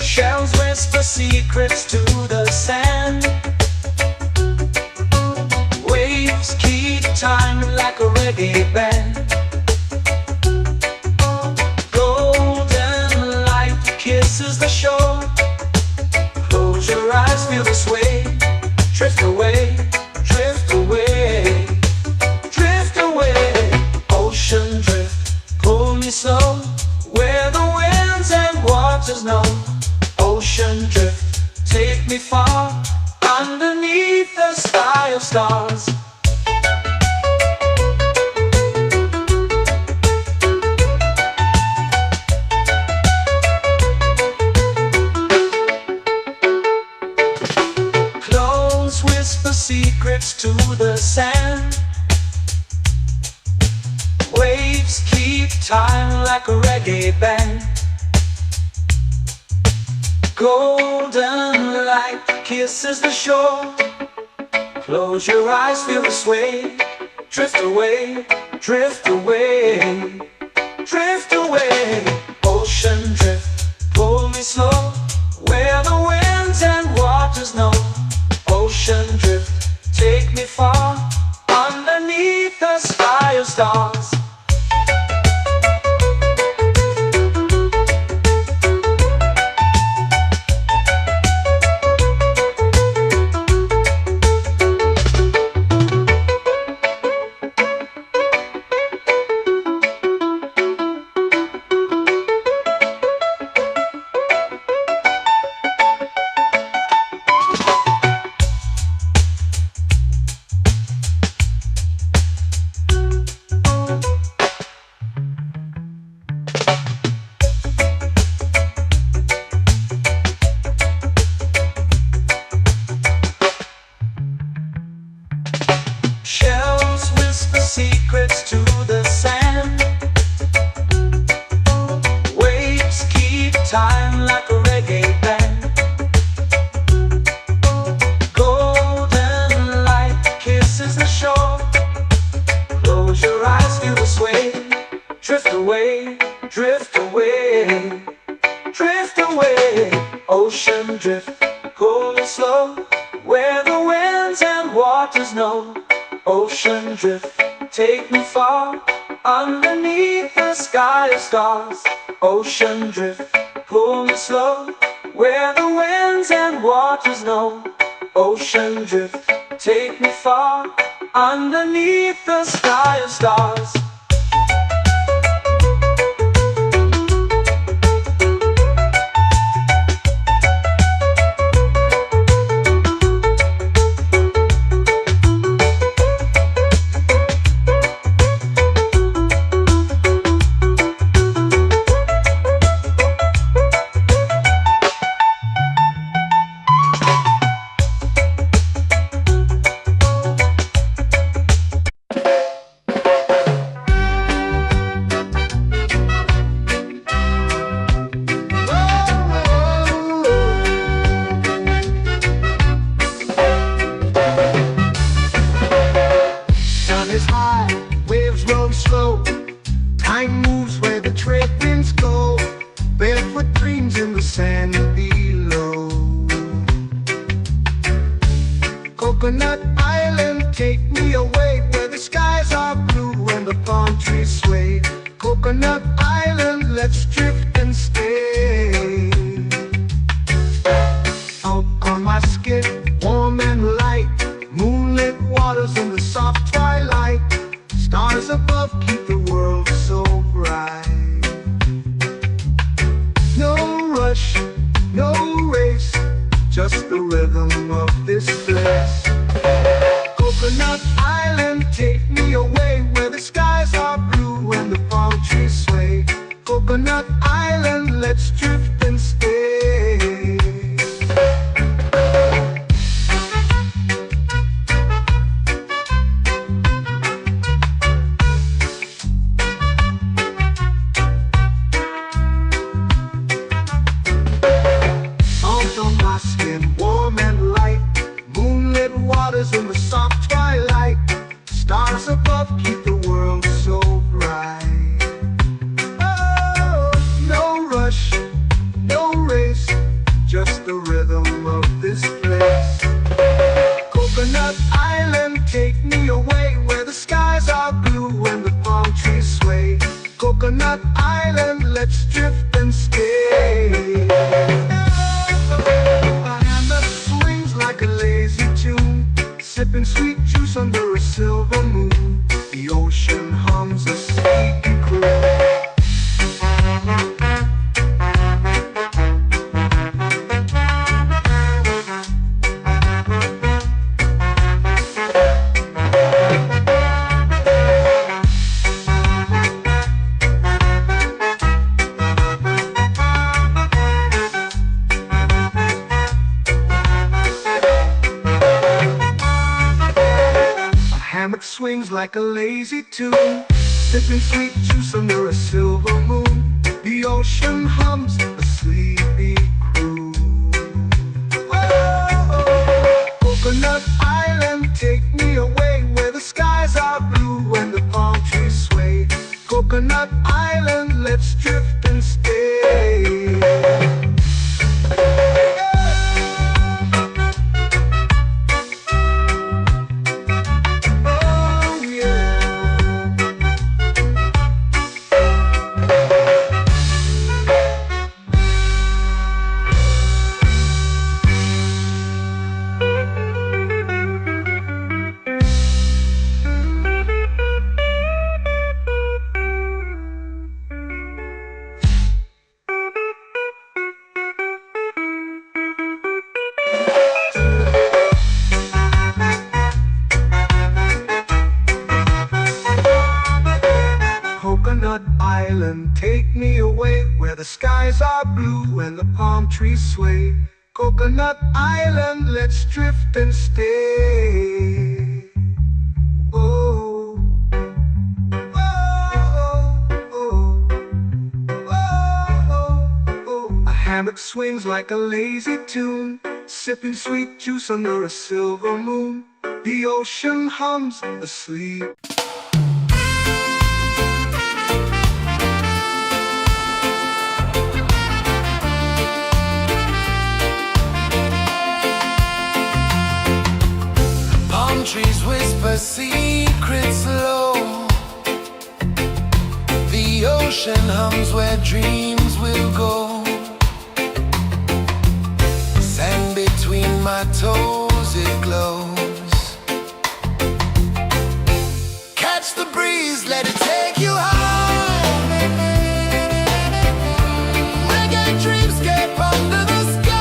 Shells whisper secrets to the sand. Waves keep time like a reggae band. Golden light kisses the shore. Close your eyes, feel the sway. Drift away, drift away, drift away. Ocean drift, pull me slow, where the winds and waters know. Ocean drift, take me far, underneath the sky of stars. Close whisper secrets to the sand. Waves keep time like a reggae band. Golden light kisses the shore. Close your eyes, feel the sway. Drift away, drift away, drift away. Ocean drift, pull me slow, where the winds and waters know. Ocean drift, take me far, underneath the sky of stars. Shells whisper secrets to the sand. Waves keep time like a reggae band. Golden light kisses the shore. Close your eyes, feel the sway. Drift away, drift away, drift away. Ocean drift, pull me slow, where the winds and waters know. Ocean drift, take me far, underneath the sky of stars. Ocean drift, pull me slow, where the winds and waters know. Ocean drift, take me far, underneath the sky of stars. Time moves where the trade winds go. Barefoot dreams in the sand below. Coconut Island, take me away, where the skies are blue and the palm trees sway. Coconut Island, let's drift and stay. Out on my skin, warm and light, moonlit waters in the soft twilight. Stars above keep the world so bright. No rush, no race, just the rhythm of this place. Coconut Island, take me away, where the skies are blue and the palm trees sway. Coconut Island, let's drift and stay. keep the world so bright. Oh, no rush, no race, just the rhythm of this place. Coconut Island, take me away where the skies are blue and the palm trees sway. Coconut Island, let's drift and stay. A hand that swings like a lazy tune, sipping sweet juice under a silver moon. The ocean hums a sleepy croon. Hammock swings like a lazy tune, sipping sweet juice under a silver moon. The ocean hums a sleepy croon. Whoa, Coconut Island, take me away where the skies are blue and the palm trees sway. Coconut Island, let's drift and stay. Coconut Island, take me away where the skies are blue and the palm trees sway. Coconut Island, let's drift and stay. Oh, oh, oh, oh, oh. A hammock swings like a lazy tune, sipping sweet juice under a silver moon. The ocean hums asleep. Trees whisper secrets low. The ocean hums where dreams will go. Sand between my toes, it glows. Catch the breeze, let it take you high. Reggae dreamscape under the sky.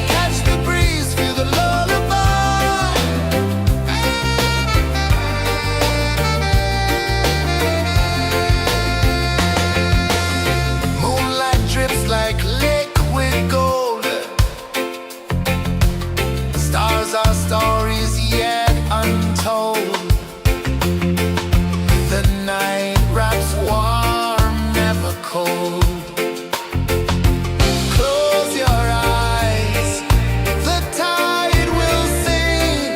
Catch the breeze, feel the lullaby. Moonlight drips like liquid gold. Stars are stories yet untold. The night wraps warm, never cold. Close your eyes, the tide will sing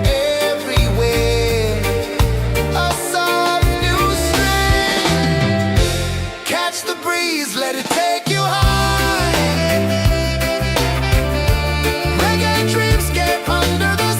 everywhere. A soft new string. Catch the breeze, let it take you high. Reggae dreamscape under the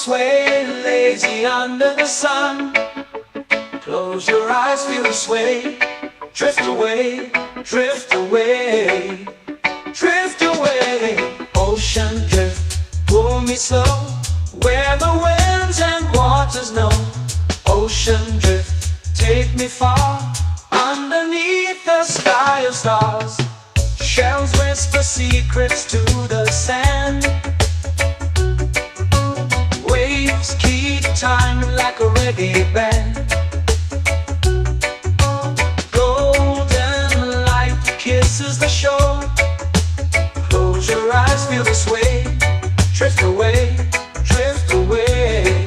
sway, lazy under the sun. Close your eyes, feel the sway. Drift away, drift away, drift away. Ocean drift, pull me slow, where the winds and waters know. Ocean drift, take me far, underneath the sky of stars. Shells whisper secrets to the sand. Waves keep time like a reggae band. Golden light kisses the shore. Close your eyes, feel the sway. Drift away, drift away,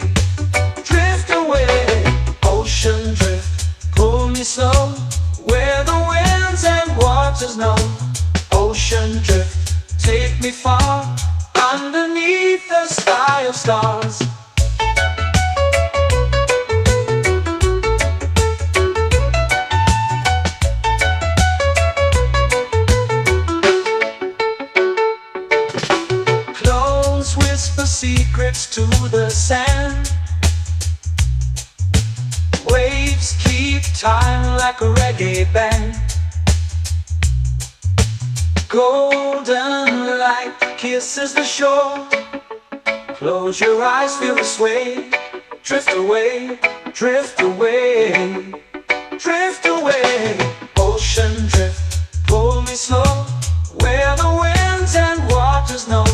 drift away. Ocean drift, pull me slow, where the winds and waters know. Ocean drift, take me far, underneath the sky of stars. Close whisper secrets to the sand. Waves keep time like a reggae band. Golden light kisses the shore. Close your eyes, feel the sway. Drift away, drift away, drift away. Ocean drift, pull me slow, where the winds and waters know.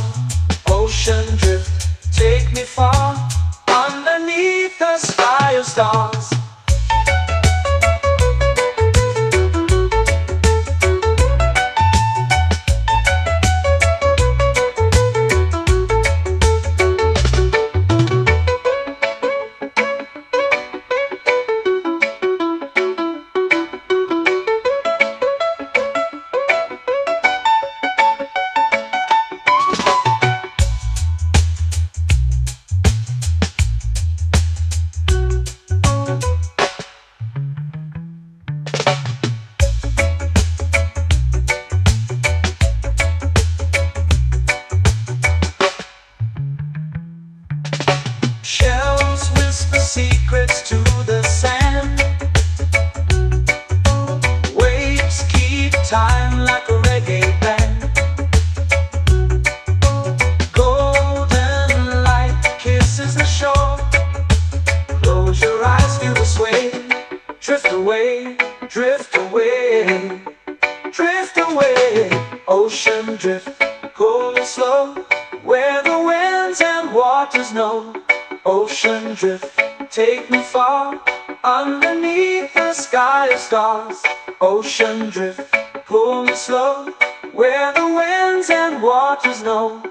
Ocean drift, take me far, underneath the sky of stars. Shells whisper secrets to the sand. Waves keep time like a reggae band. Golden light kisses the shore. Close your eyes, feel the sway. Drift away, drift away, drift away. Ocean drift, pull me slow, where the winds and waters know. Ocean drift, take me far, underneath the sky of stars. Ocean drift, pull me slow, where the winds and waters know.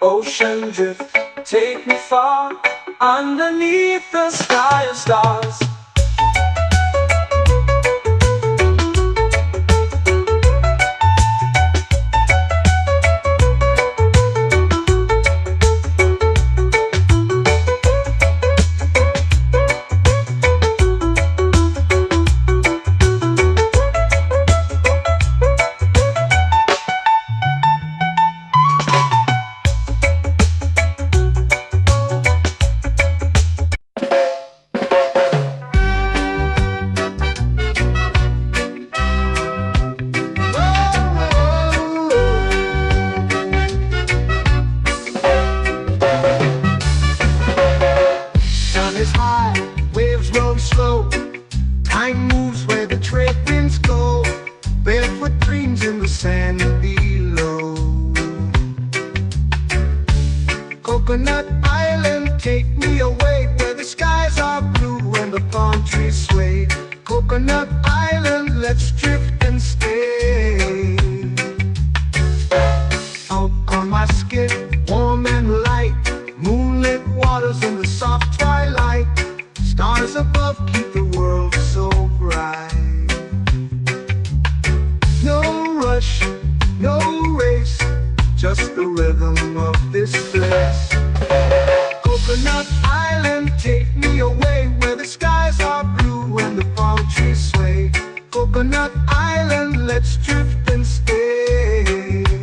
Ocean drift, take me far, underneath the sky of stars. Is high, waves roll slow. Time moves where the trade winds go. Barefoot dreams in the sand below. Coconut Island, take me away, where the skies are blue and the palm trees sway. Coconut Island, let's drift and stay. Out on my skin, warm and light, moonlit waters in the soft twilight. Stars above keep the world so bright. No rush, no race, just the rhythm of this place. Coconut Island, take me away, where the skies are blue and the palm trees sway. Coconut Island, let's drift and stay.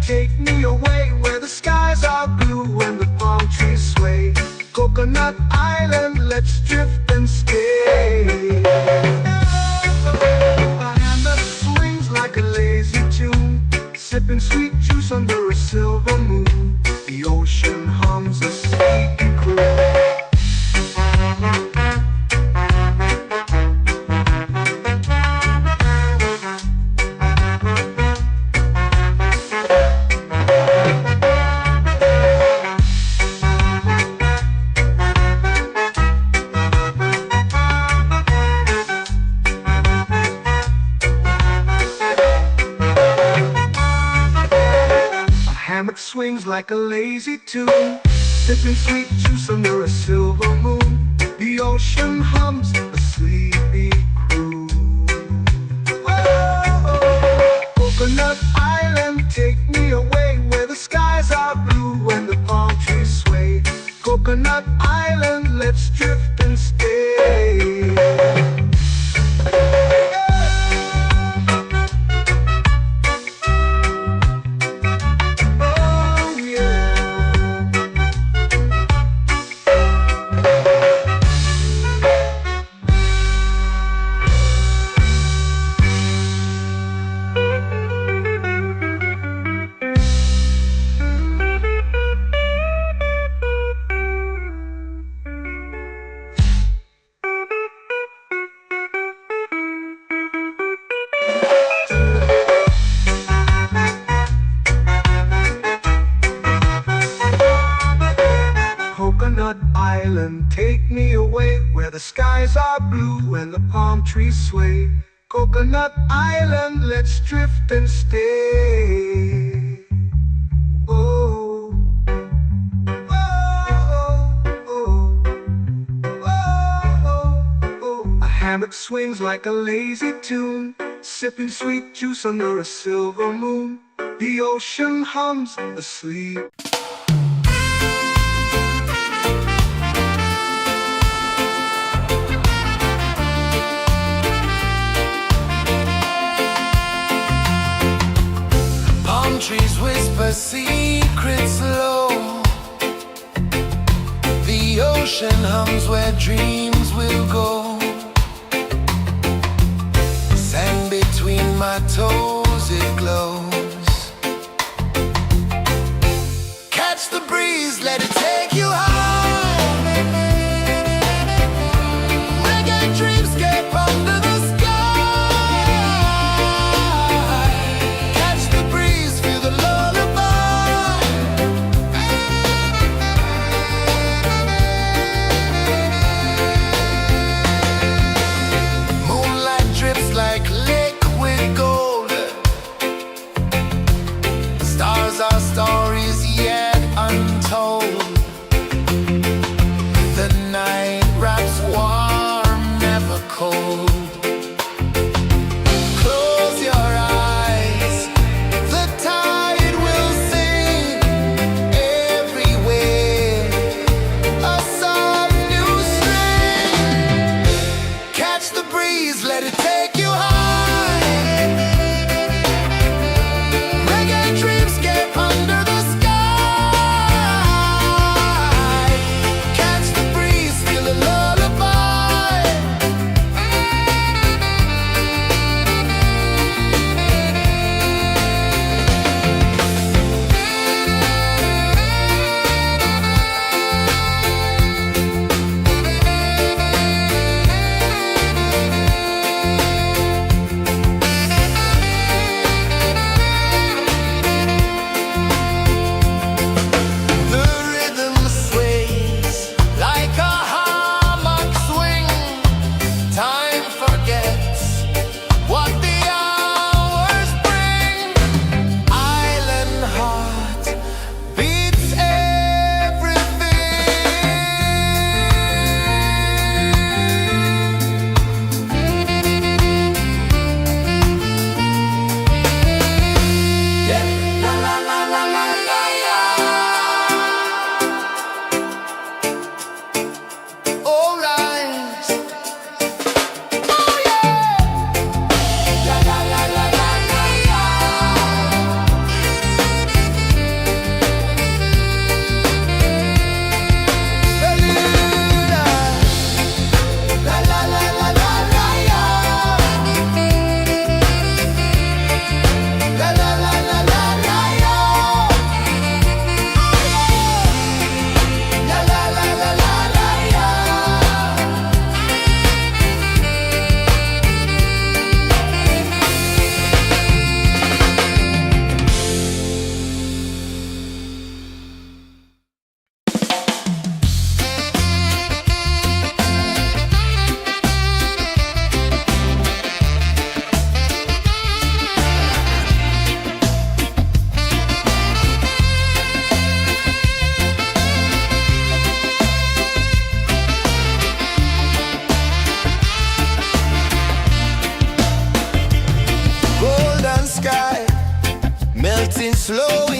take me away where the skies are blue and the palm trees sway. Coconut Island, let's drift and stay. A hand that swings like a lazy tune, sipping sweet juice under a silver moon. The ocean hums a sleepy croon. Hammock swings like a lazy tune, sipping sweet juice under a silver moon. The ocean hums a sleepy croon. Whoa, Coconut Island, take me away where the skies are blue and the palm trees sway. Coconut Island, let's drift and stay. Coconut Island, take me away where the skies are blue and the palm trees sway. Coconut Island, let's drift and stay. Oh, oh, oh, oh, oh. A hammock swings like a lazy tune, sipping sweet juice under a silver moon. The ocean hums asleep. Trees whisper secrets low. The ocean hums where dreams will go. Sand between my toes, it glows. Catch the breeze, let it take you high. Reggae dreamscape under the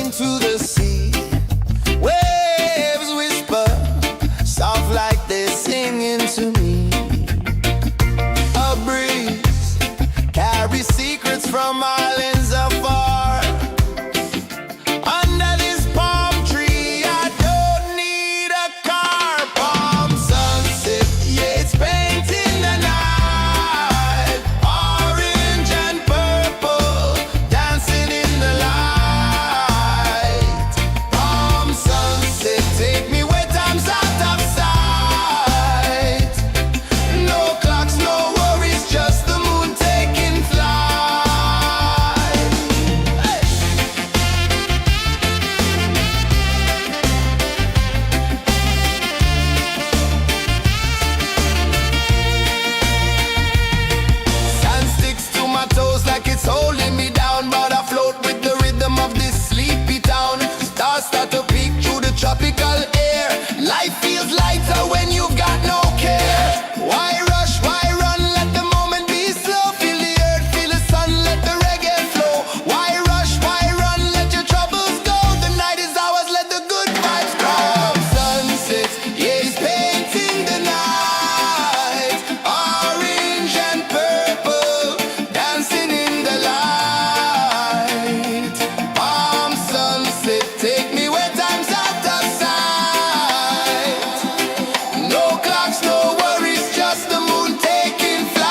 into the sea. Waves whisper, soft like they're singing to me. A breeze carries secrets from islands afar. Under this palm tree, I don't need a car. Palm sunset, yeah, it's painting the night. Orange and purple, dancing in the light. Palm sunset, take me where time's out of sight. No clocks, no worries, just the moon taking flight. Hey! Sand sticks to my toes like it's holding me down, but I float with the rhythm of this sleepy town. Stars start to peek through the tropical air. Life feels lighter when you've got no care. Why rush, why run, let the moment be slow. Feel the earth, feel the sun, let the reggae flow. Why rush, why run, let your troubles go. The night is ours, let the good vibes grow. Sunset, yeah, it's painting the night. Orange and purple, dancing in the light. Palm sunset, take me where time's out of sight. No clocks, no worries, just the moon taking flight.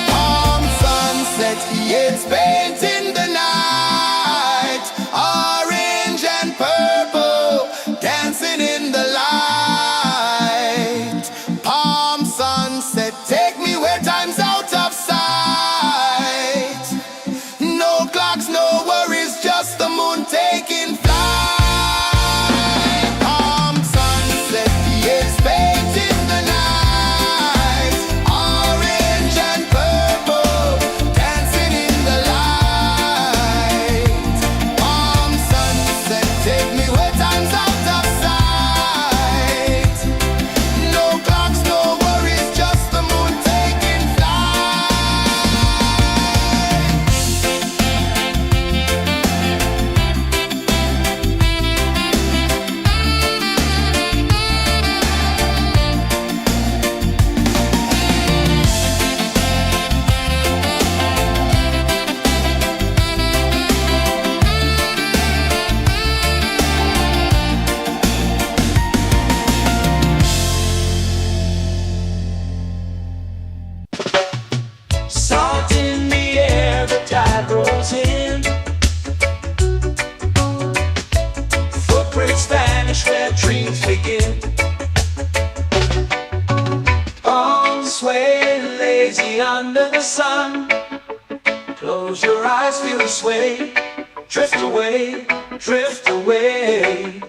Palm sunset, yeah, it's painting the night. Orange and purple, dancing in the light. Palm sunset, take me where time's out of sight. No clocks, no worries, just the moon taking flight. Palm sunset, yeah, it's painting the night. Orange and purple, dancing in the light. Palm sunset, take me where time's out of sight. No clocks, no worries, just the moon taking flight. Salt in the air, the tide rolls in. Footprints vanish where dreams begin. Arms sway lazy under the sun. Close your eyes, feel the sway. Drift away, drift away,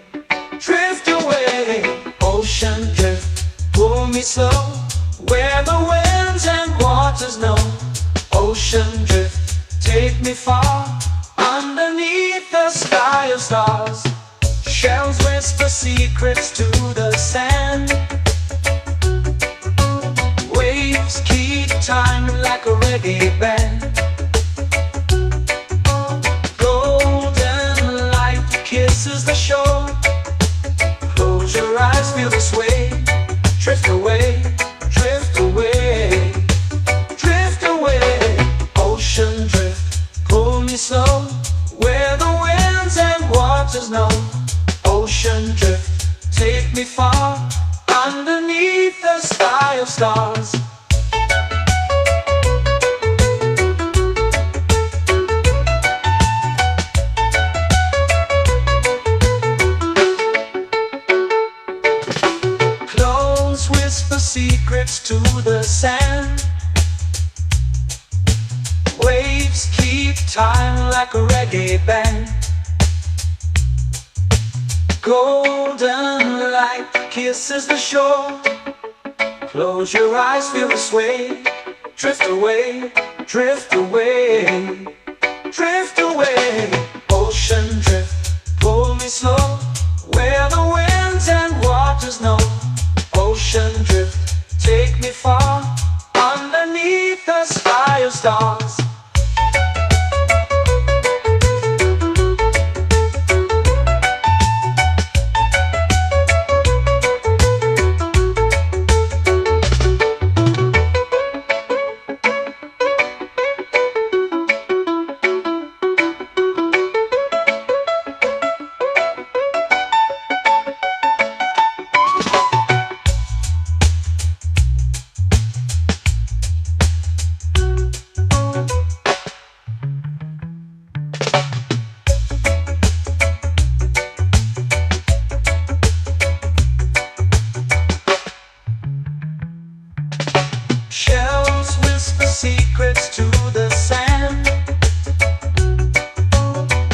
drift away. Ocean drift, pull me slow, where the winds and waters know. Ocean drift, take me far, underneath the sky of stars. Shells whisper secrets to the sand. Waves keep time like a reggae band. Golden light kisses the shore. Close your eyes, feel the sway. Drift away, drift away, drift away. Ocean drift, pull me slow, where the winds and waters know. Ocean drift, take me far, underneath the sky of stars. Clones whisper secrets to the sand. Waves keep time like a reggae band. Golden light kisses the shore. Close your eyes, feel the sway. Drift away, drift away, drift away. Ocean drift, pull me slow, where the winds and waters know. Ocean drift, take me far, underneath the sky of stars. Shells whisper secrets to the sand.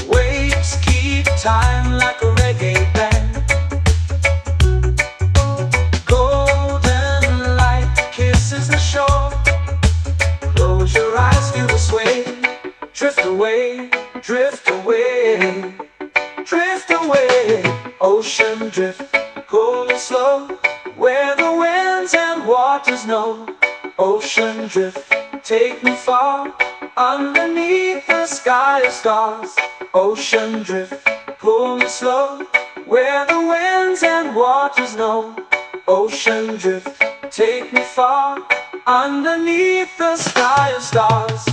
Waves keep time like a reggae band. Golden light kisses the shore. Close your eyes, feel the sway. Drift away, drift away, drift away. Ocean drift, cool and slow, where the winds and waters know. Ocean drift, take me far, underneath the sky of stars. Ocean drift, pull me slow, where the winds and waters know. Ocean drift, take me far, underneath the sky of stars.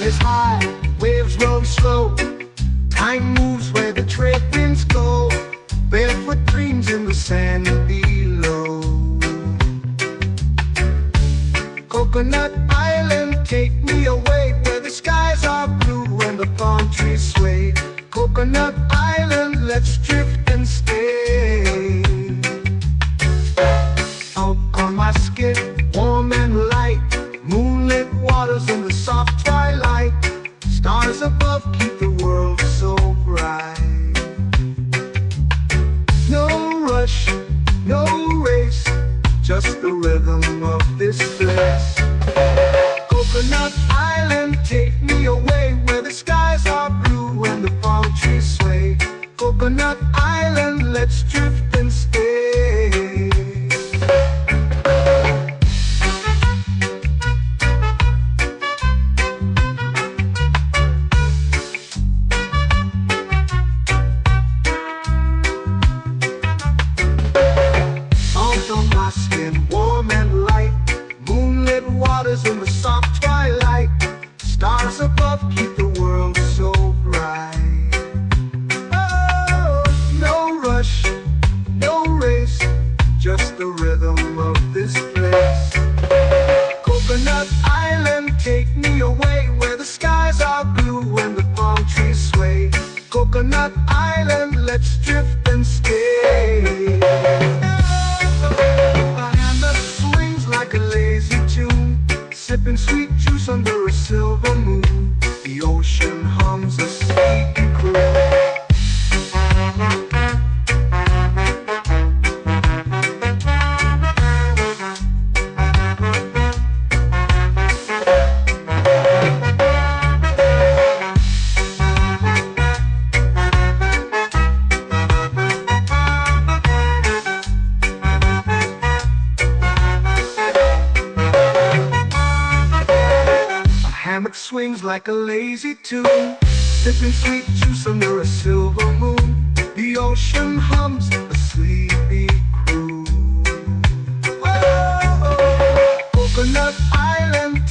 Is high, waves roll slow. Time moves where the trade winds go. Barefoot dreams in the sand below. Coconut Island, take me away, where the skies are blue and the palm trees sway. Coconut Island, let's drift and stay. Out on my skin, warm and light, moonlit waters in the soft twilight. Stars above keep the world so bright. No rush, no race, just the rhythm of this place. Coconut Island, take me away, where the skies are blue and the palm trees sway. Coconut Island, let's drift and stay. Warm and light, moonlit waters in the soft twilight. Stars above keep the world so bright. Oh, no rush, no race, just the rhythm of this place. Coconut Island, take me away, where the skies are blue and the palm trees sway. Coconut Island, let's drift and stay. Like a lazy tune, sipping sweet juice under a silver moon. The ocean hums a sleepy croon. Swings like a lazy tune, sipping sweet juice under a silver moon. The ocean hums a sleepy croon. Whoa, Coconut Island,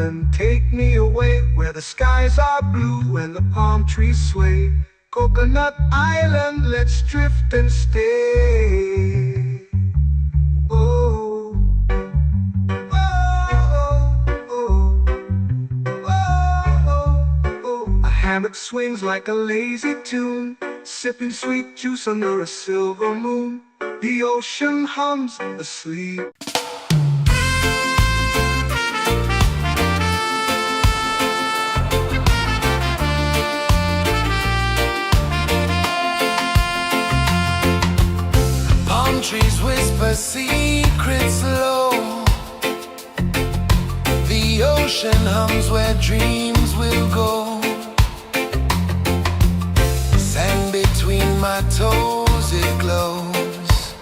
island, take me away where the skies are blue and the palm trees sway. Coconut Island, let's drift and stay. Oh, oh, oh, oh, oh. A hammock swings like a lazy tune, sipping sweet juice under a silver moon. The ocean hums asleep. Trees whisper secrets low. The ocean hums where dreams will go. Sand between my toes, it glows.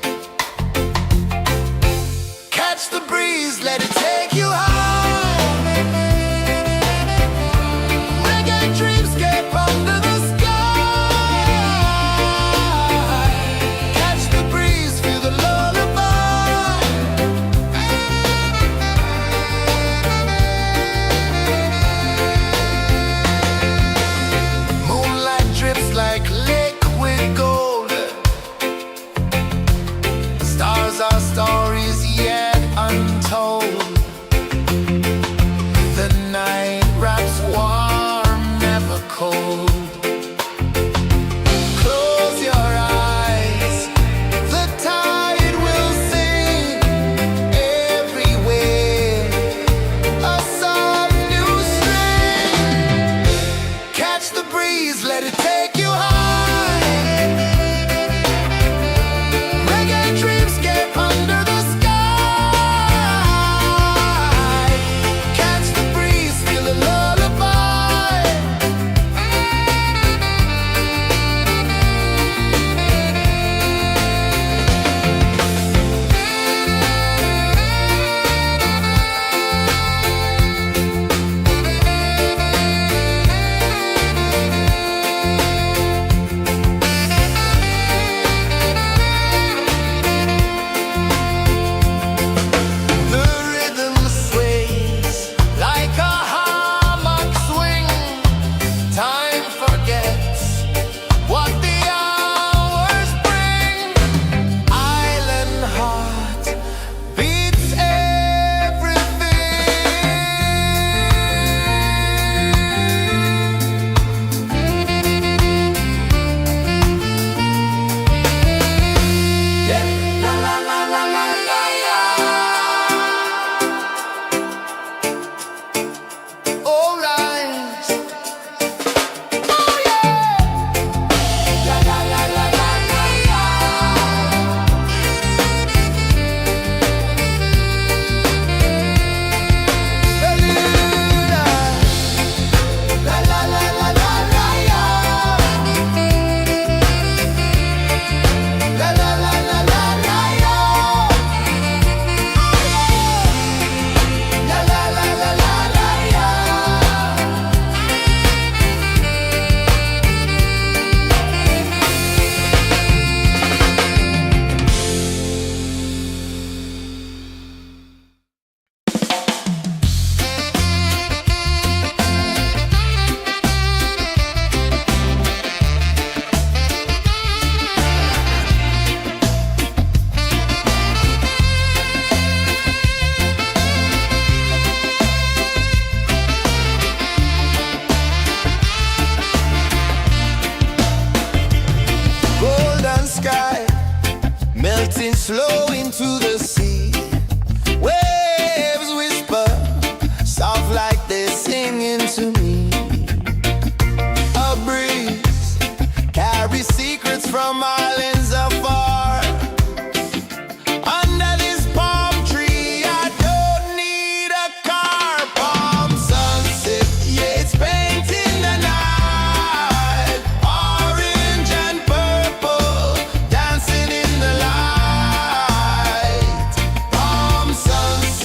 Catch the breeze, let it take you high. Reggae dreamscape under the sky. Our stories yet untold. The night wraps warm, never cold. Close your eyes, the tide will sing everywhere. A soft new string. Catch the breeze, let it take you high. Slow into the sea. Waves whisper, soft like they're singing to me. A breeze carries secrets from islands afar. Under this palm tree, I don't need a car. Palm sunset, yeah, it's painting the night. Orange and purple, dancing in the light. Sunset.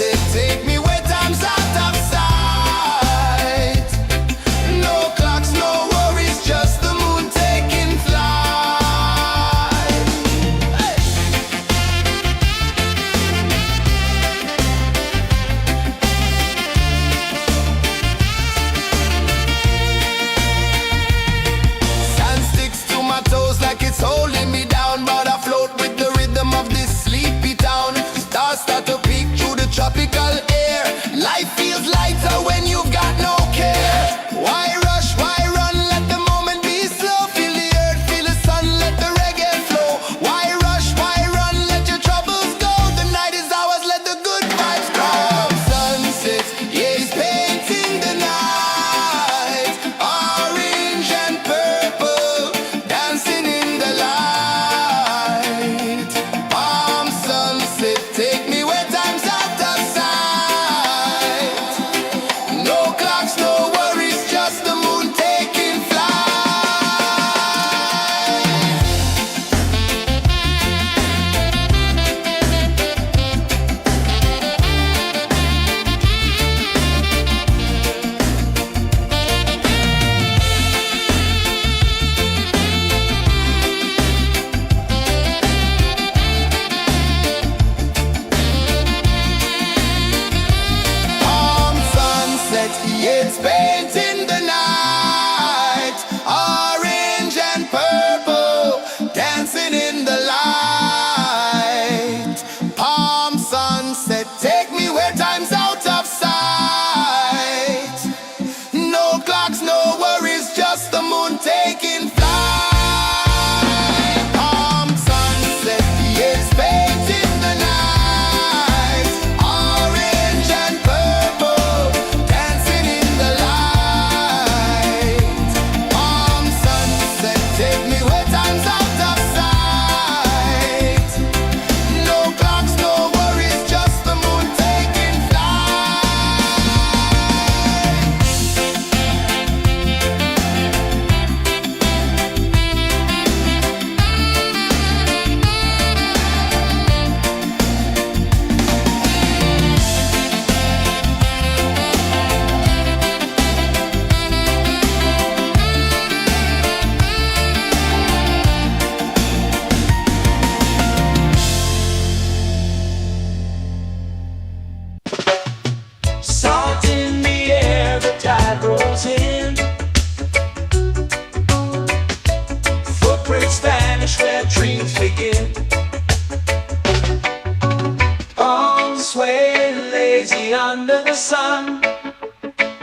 under the sun.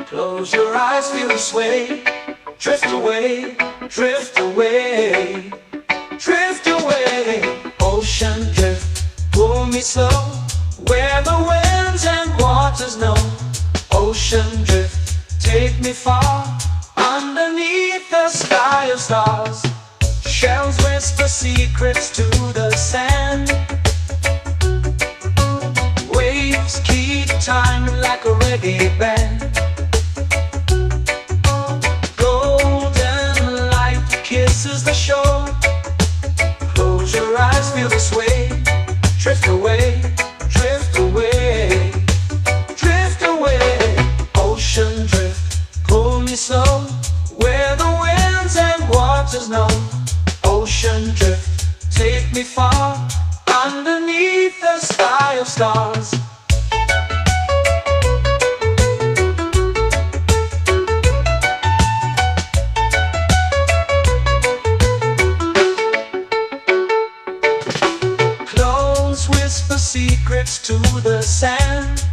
Close your eyes, feel the sway. Drift away, drift away, drift away. Ocean drift, pull me slow, where the winds and waters know. Ocean drift, take me far, underneath the sky of stars. Shells whisper secrets to the sand. Waves keep time like a reggae band. Golden light kisses the shore. Close your eyes, feel the sway. Drift away, drift away, drift away. Ocean drift, pull me slow, where the winds and waters know. Ocean drift, take me far, underneath the sky of stars. Clones whisper secrets to the sand.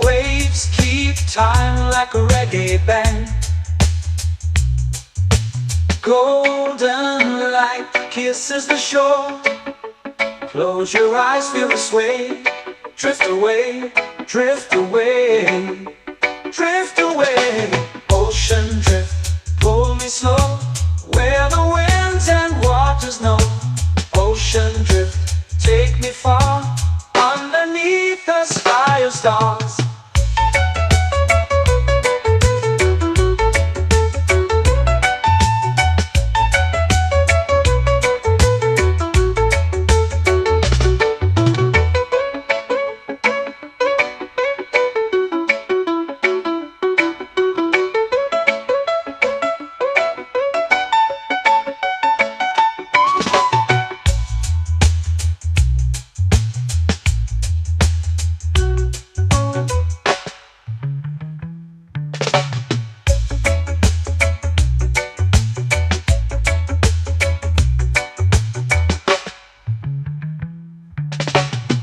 Waves keep time like a reggae band. Golden light kisses the shore. Close your eyes, feel the sway. Drift away, drift away, drift away. Ocean drift, pull me slow, where the winds and waters know. Ocean drift, take me far, underneath the sky of stars.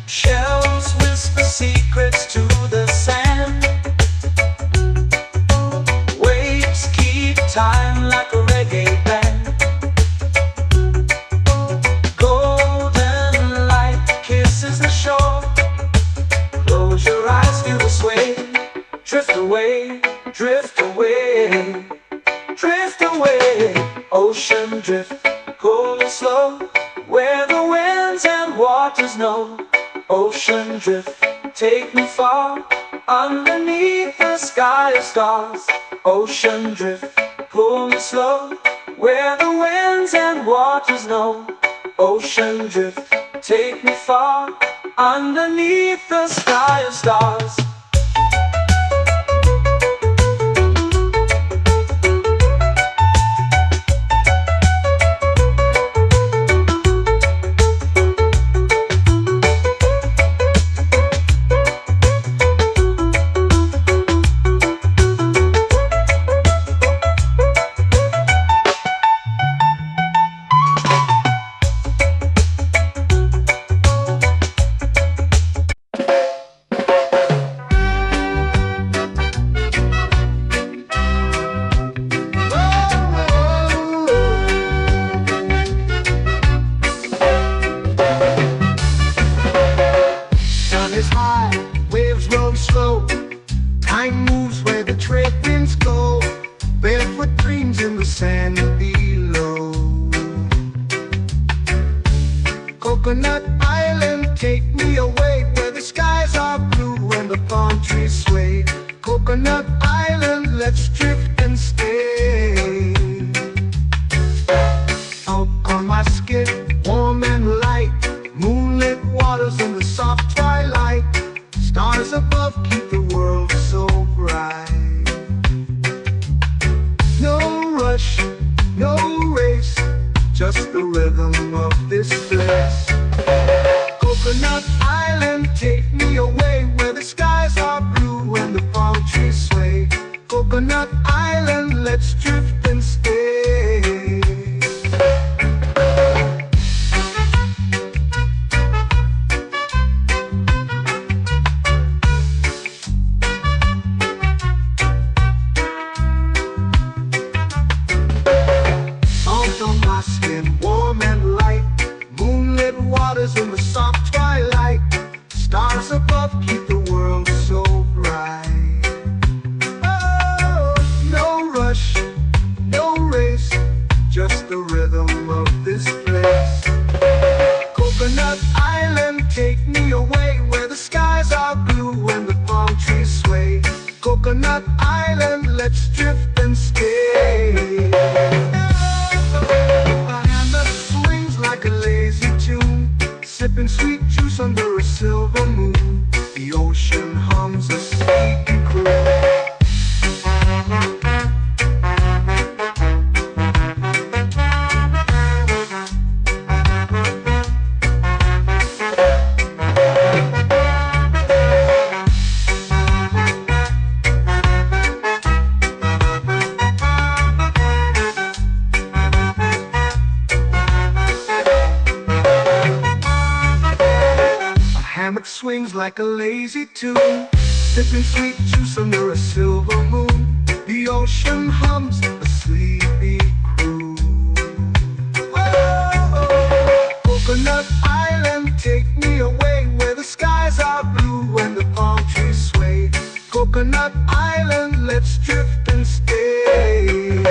Shells whisper secrets to the sand. Waves keep time like a reggae band. Golden light kisses the shore. Close your eyes, feel the sway. Drift away, drift away, drift away. Ocean drift, pull me slow, where the winds and waters know. Ocean drift, take me far, underneath the sky of stars. Ocean drift, pull me slow, where the winds and waters know. Ocean drift, take me far, underneath the sky of stars. Time moves where the trade winds go. Barefoot dreams in the sand below. Coconut Island, take me away, where the skies are blue and the palm trees sway. Coconut Island, let's drift and stay. Out on my skin, warm and light, moonlit waters in the soft twilight. Stars above keep the world so bright. No rush, no race, just the rhythm of this place. Coconut Island, take me away, where the skies are blue and the palm trees sway. Coconut Island, let's drift and stay. waters in the soft twilight. Stars above keep the world so bright. Oh, no rush, no race, just the rhythm of this place. Coconut Island, take me away where the skies are blue and the palm trees sway. Coconut Island, let's drift and stay. A hand that swings like a lazy tune, sipping sweet juice under a silver moon. The ocean hums a sleepy croon. Hammock swings like a lazy tune, sipping sweet juice under a silver moon. The ocean hums a sleepy croon. Whoa, Coconut Island, take me away where the skies are blue and the palm trees sway. Coconut Island, let's drift and stay.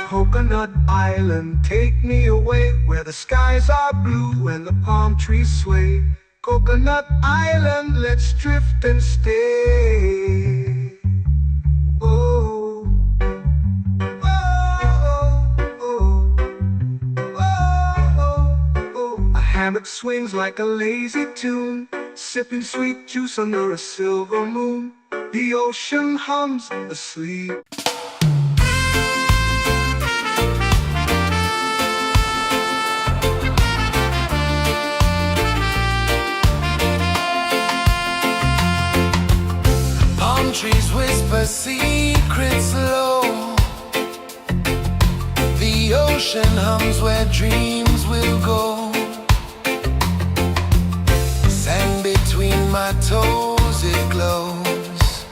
Coconut Island, take me away where the skies are blue and the palm trees sway. Coconut Island, let's drift and stay. Oh, oh, oh, oh, oh. A hammock swings like a lazy tune, sipping sweet juice under a silver moon. The ocean hums asleep. Trees whisper secrets low. The ocean hums where dreams will go. Sand between my toes, it glows.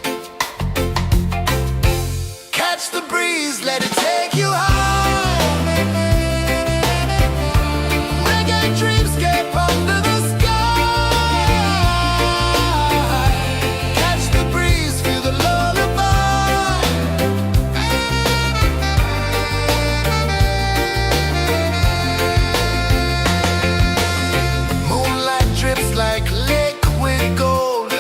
Catch the breeze, let it take you high. Reggae dreamscape under the like liquid gold.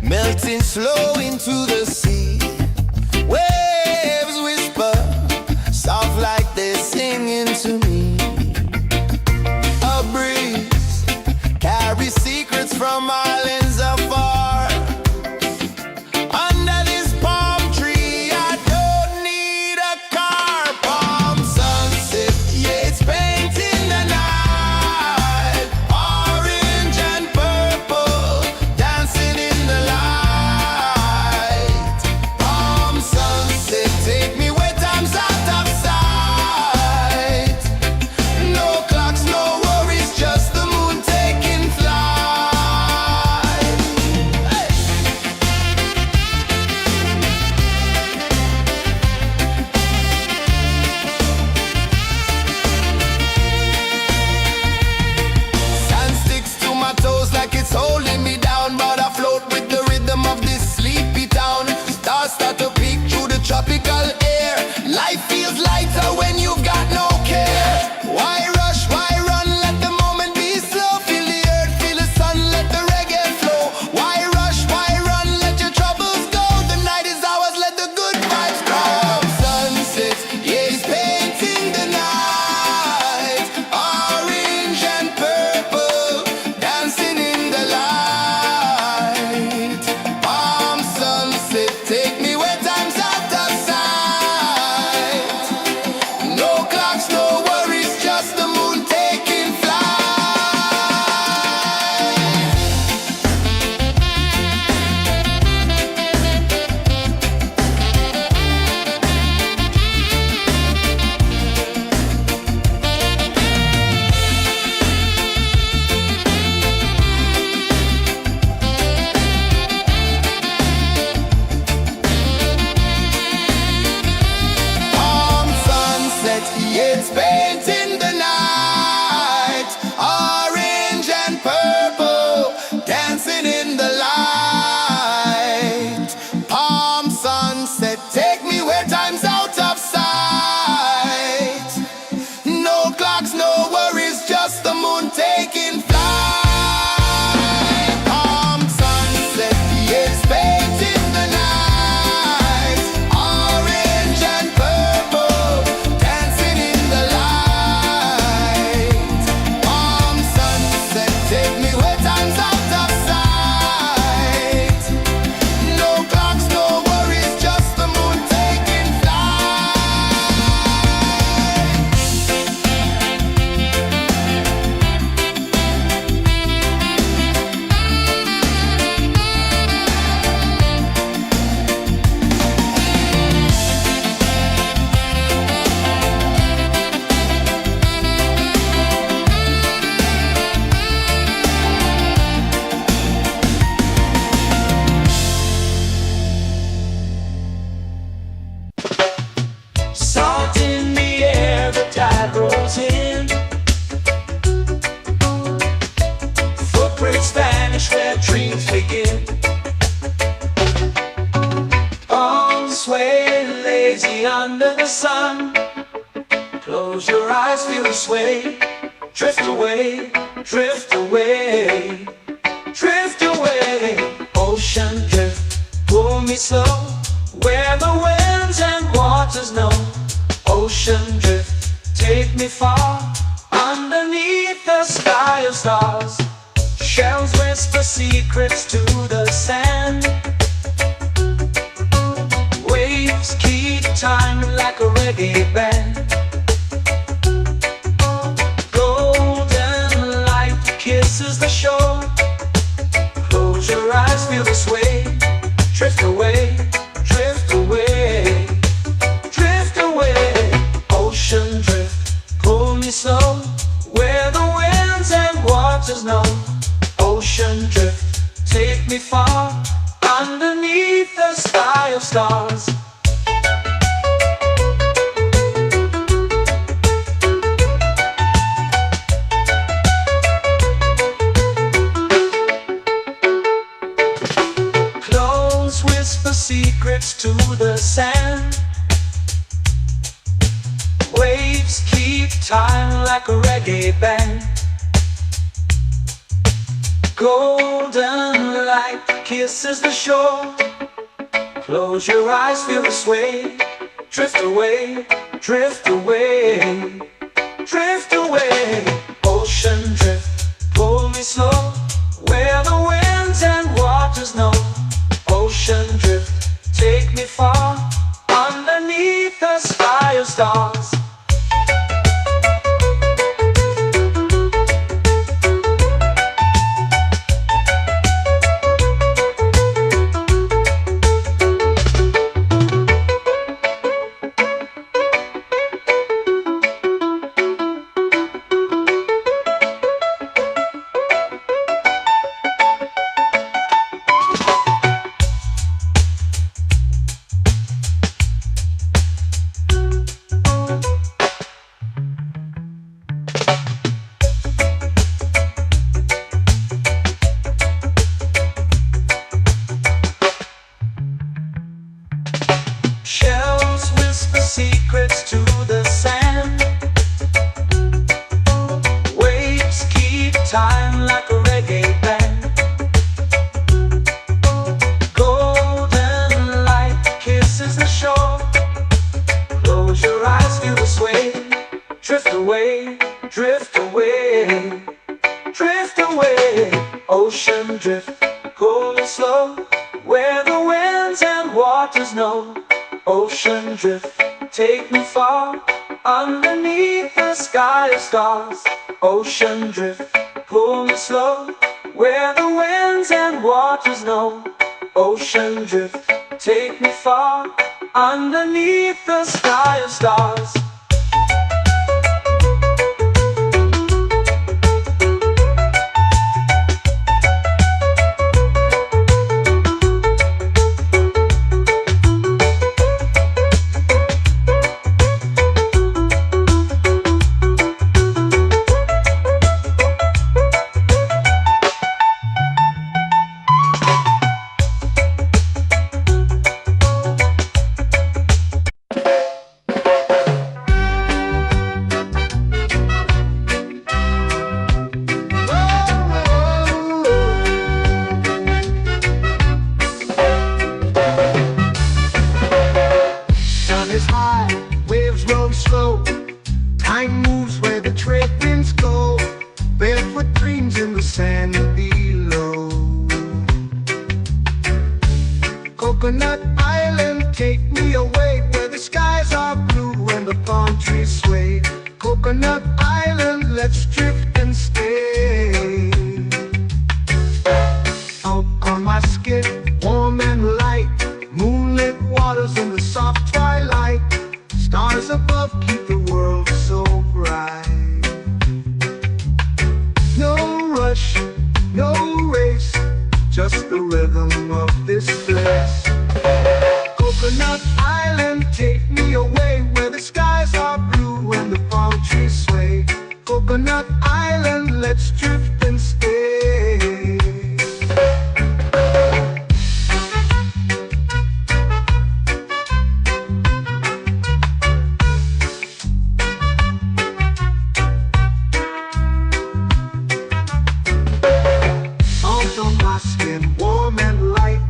melting slow into the sea. Waves whisper, soft like they're singing to me. A breeze carries secrets from islands afar. Under this palm tree, I don't need a car. Palm sunset, yeah, it's painting the night. Orange and purple, dancing in the light. Palm sunset, take me where time's out of sight. No clocks, no worries, just the moon taking flight. Hey! Sand sticks to my toes like it's holding me down, but I float with the rhythm of this sleepy town. Stars start to peek through the tropical air. Life feels lighter when you've got no care. Why rush, why run, let the moment be slow. Feel the earth, feel the sun, let the reggae flow. Why rush, why run, let your troubles go. The night is ours, let the good vibes grow. Sunset, yeah, it's painting the night. Orange and purple, dancing in the light. Palm sunset, take me where time's out of sight. No clocks, no worries, just the moon taking flight. Palm sunset, yeah, it's painting the night. Orange and purple, dancing in the light. Palm sunset, take me where time's out of sight. No clocks, no worries, just the moon taking flight. Palm sunset, yeah, it's painting the night. Orange and purple, dancing in the light. Palm sunset, take me where time's out of sight. No clocks, no worries, just the moon taking flight. Salt in the air, the tide rolls in. Footprints vanish where dreams begin. Arms sway lazy under the sun. Close your eyes, feel the sway. Drift away, drift away, drift away. Ocean drift, pull me slow, where the winds and waters know. Ocean drift, take me far, underneath the sky of stars. Shells whisper secrets to the sand. Waves keep time like a reggae band. Golden light kisses the shore. Close your eyes, feel the sway. Drift away, drift away, drift away. Ocean drift, pull me slow, where the winds and waters know. Ocean drift, take me far, underneath the sky of stars. Close whisper secrets to the sand. Waves keep time like a reggae band. Golden light kisses the shore. Close your eyes, feel the sway. Drift away, drift away, drift away. Ocean drift, pull me slow, where the winds and waters know. Ocean drift, take me far, underneath the sky of stars. Shells whisper secrets to the sand. Waves keep time like a reggae band. Golden light kisses the shore. Close your eyes, feel the sway. Drift away, drift away, drift away. Ocean drift, cool and slow, where the winds and waters know. Ocean drift, take me far, underneath the sky of stars. Ocean drift, pull me slow, where the winds and waters know. Ocean drift, take me far, underneath the sky of stars. Time moves where the trade winds go. Barefoot dreams in the sand below. Coconut Island, take me away, where the skies are blue and the palm trees sway. Coconut Island, let's drift and stay. Out on my skin, warm and light, moonlit waters in the soft twilight. Stars above keep the world so bright. No rush, no race, just the rhythm of this place. Coconut Island, take me away, where the skies are blue and the palm trees sway. Coconut Island, let's drift and stay. Warm and light,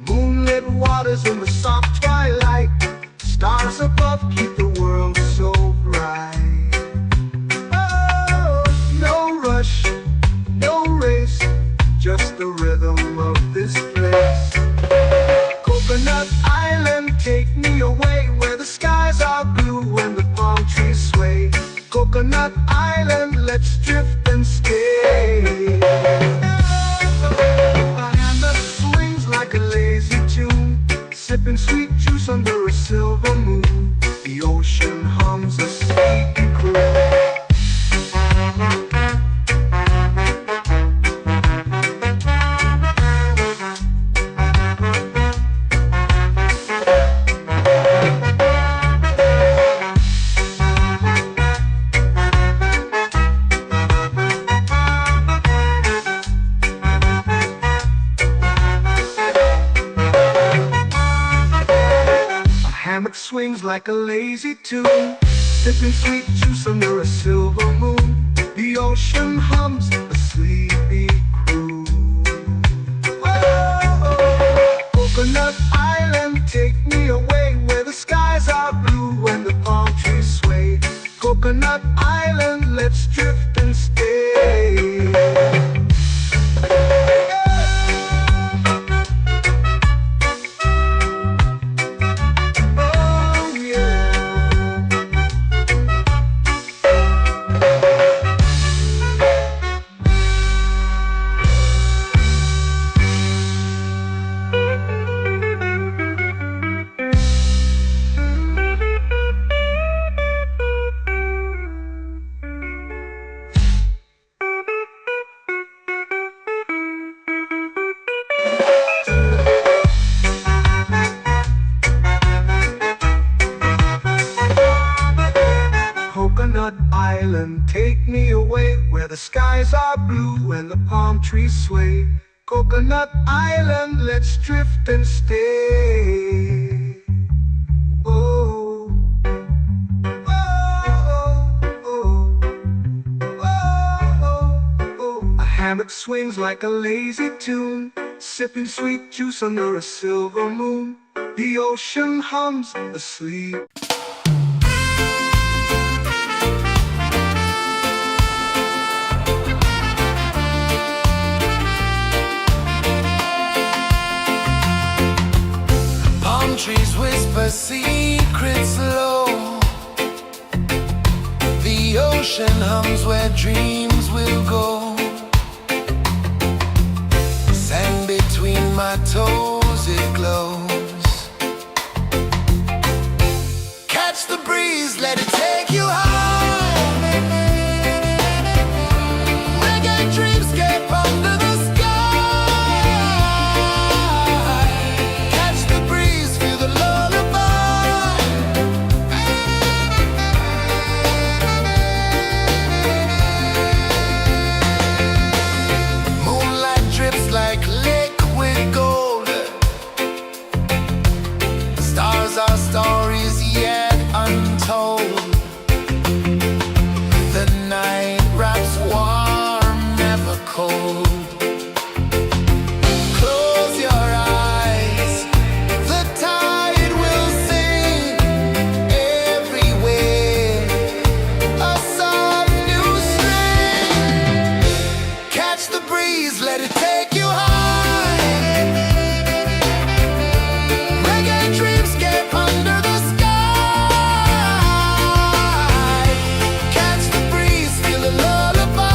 moonlit waters in the soft twilight. Stars above keep the world so bright. Oh, no rush, no race, just the rhythm of this place. Coconut Island, take me away, where the skies are blue and the palm trees sway. Coconut Island, let's drift and stay. Sipping sweet juice under a silver moon. The ocean hums a sleepy croon. Hammock swings like a lazy tune, sipping sweet juice under a silver moon. The ocean hums a sleepy croon. island, take me away where the skies are blue and the palm trees sway. Coconut Island, let's drift and stay. Oh, oh, oh, oh, oh. A hammock swings like a lazy tune, sipping sweet juice under a silver moon. The ocean hums asleep. Palm trees whisper secrets low. The ocean hums where dreams will go. Sand between my toes, it glows. Catch the breeze, let it take you high. Reggae dreamscape under the sky. Catch the breeze, feel the lullaby. Moonlight drips like liquid gold. Stars are stories yet untold. The night wraps warm, never cold. Close your eyes, the tide will sing everywhere. A soft new string. Catch the breeze, let it take you high. Reggae dreamscape under the sky. Catch the breeze, feel the lullaby.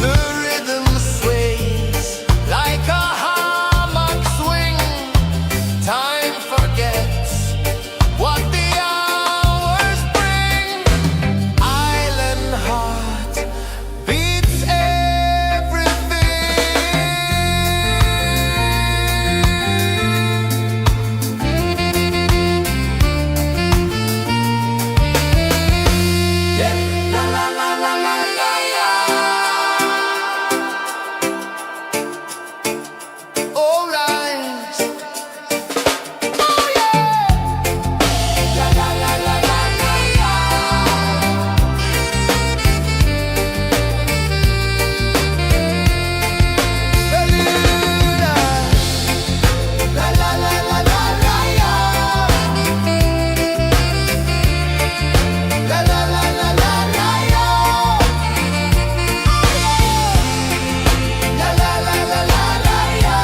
The rhythm sways like a hammock swing. Time forgets what the hours bring. Island heart beats everything. Yeah. La la la la la la la. All right. Oh yeah. La la la la la la la. Bermuda. La la la la la la la. La la la la la la la. La la la la la la la.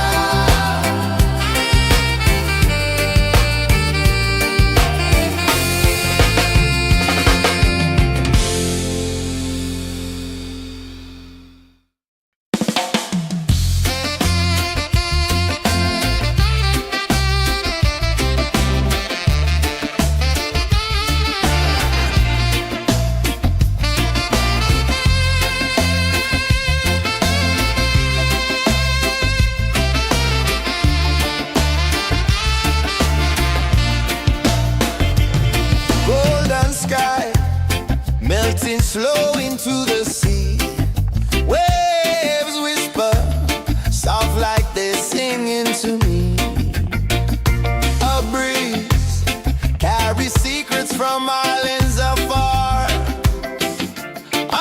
Golden sky melting slow into the sea. Waves whisper soft like they're singing to me. A breeze carries secrets from islands afar.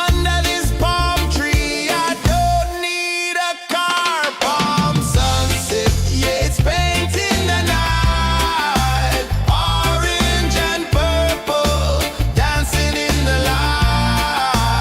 Under this palm tree, I don't need a car. Palm sunset, yeah, it's painting the night. Orange and purple dancing in the light.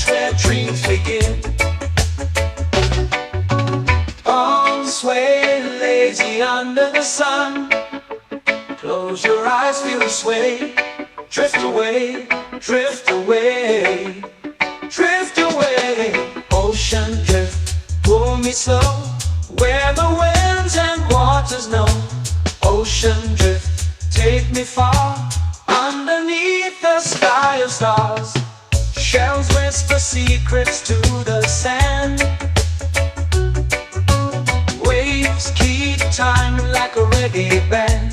where dreams begin. Arms sway lazy under the sun. Close your eyes, feel the sway. Drift away, drift away, drift away. Ocean drift, pull me slow, where the winds and waters know. Ocean drift, take me far, underneath the sky of stars. Shells whisper secrets to the sand. Waves keep time like a reggae band.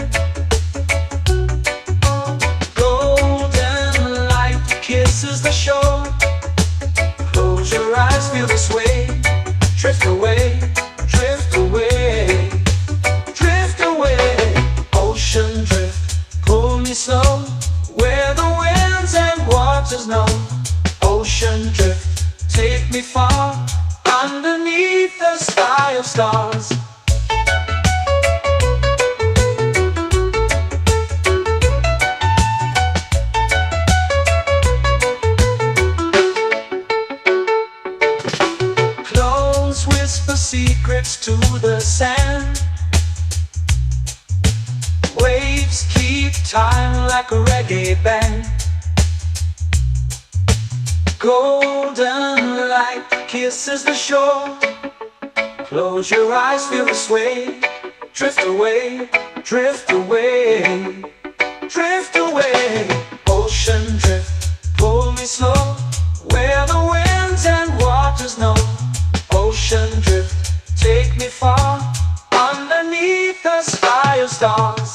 Golden light kisses the shore. Close your eyes, feel the sway. Drift away, drift away, drift away. Ocean drift, pull me slow, where the winds and waters know. Ocean drift, take me far, underneath the sky of stars. Close whisper secrets to the sand. Waves keep time like a reggae band. Golden light kisses the shore. Close your eyes, feel the sway. Drift away, drift away, drift away. Ocean drift, pull me slow, where the winds and waters know. Ocean drift, take me far, underneath the sky of stars.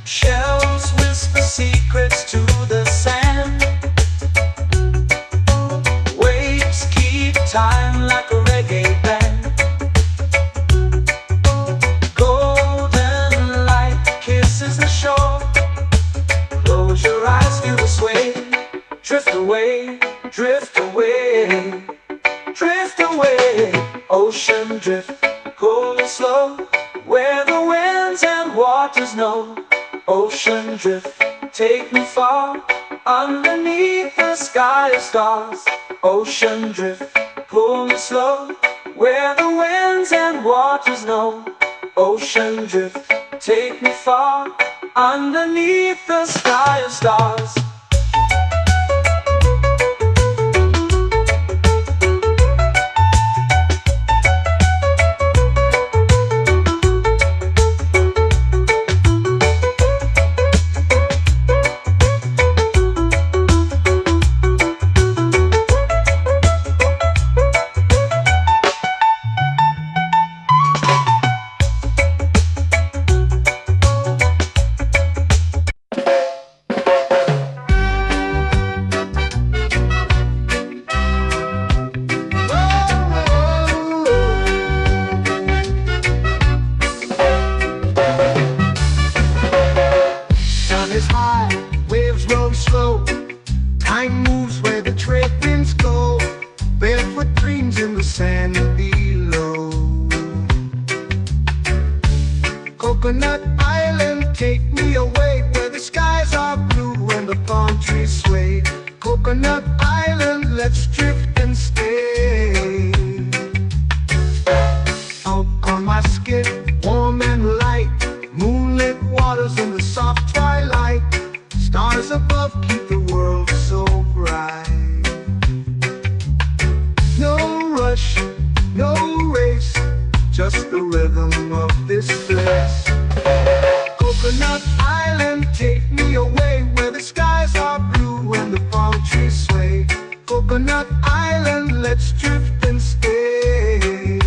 Shells whisper secrets to the sand. Waves keep time like a reggae band. Golden light kisses the shore. Close your eyes, feel the sway. Drift away, drift away, drift away. Ocean drift, pull me slow, where the winds and waters know. Ocean drift, take me far, underneath the sky of stars. Ocean drift, pull me slow, where the winds and waters know. Ocean drift, take me far, underneath the sky of stars. Time moves where the trade winds go. Barefoot dreams in the sand below. Coconut Island, take me away, where the skies are blue and the palm trees sway. Coconut Island, let's drift and stay. Out on my skin, warm and light, moonlit waters in the soft twilight. Stars above keep the world so bright. No rush, no race, just the rhythm of this place. Coconut Island, take me away, where the skies are blue and the palm trees sway. Coconut Island, let's drift and stay.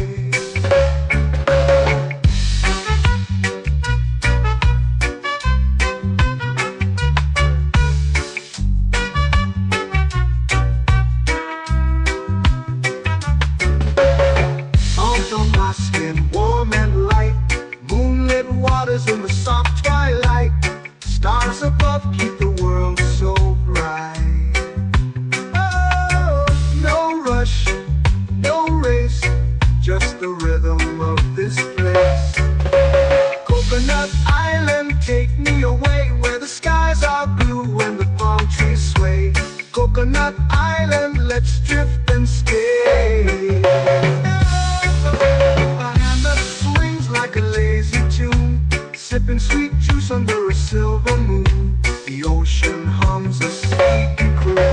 of this place. Coconut Island, take me away where the skies are blue and the palm trees sway. Coconut Island, let's drift and stay. A hand that swings like a lazy tune, sipping sweet juice under a silver moon. The ocean hums a sleepy croon.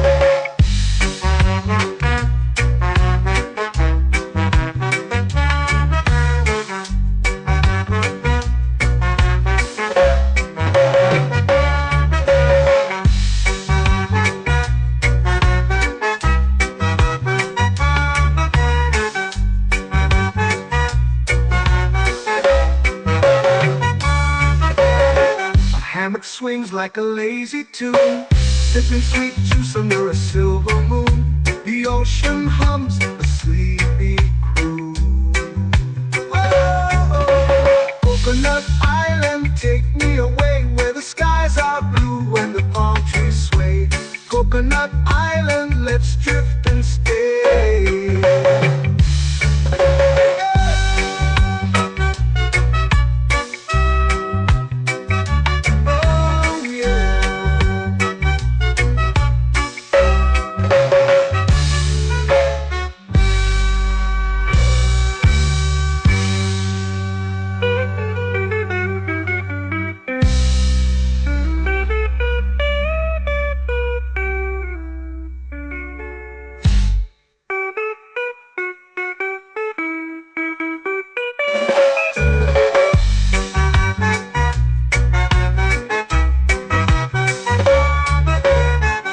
Hammock swings like a lazy tune, sipping sweet juice under a silver moon. The ocean hums a sleepy croon. Whoa, Coconut Island, take me away where the skies are blue and the palm trees sway. Coconut Island, let's drift and stay.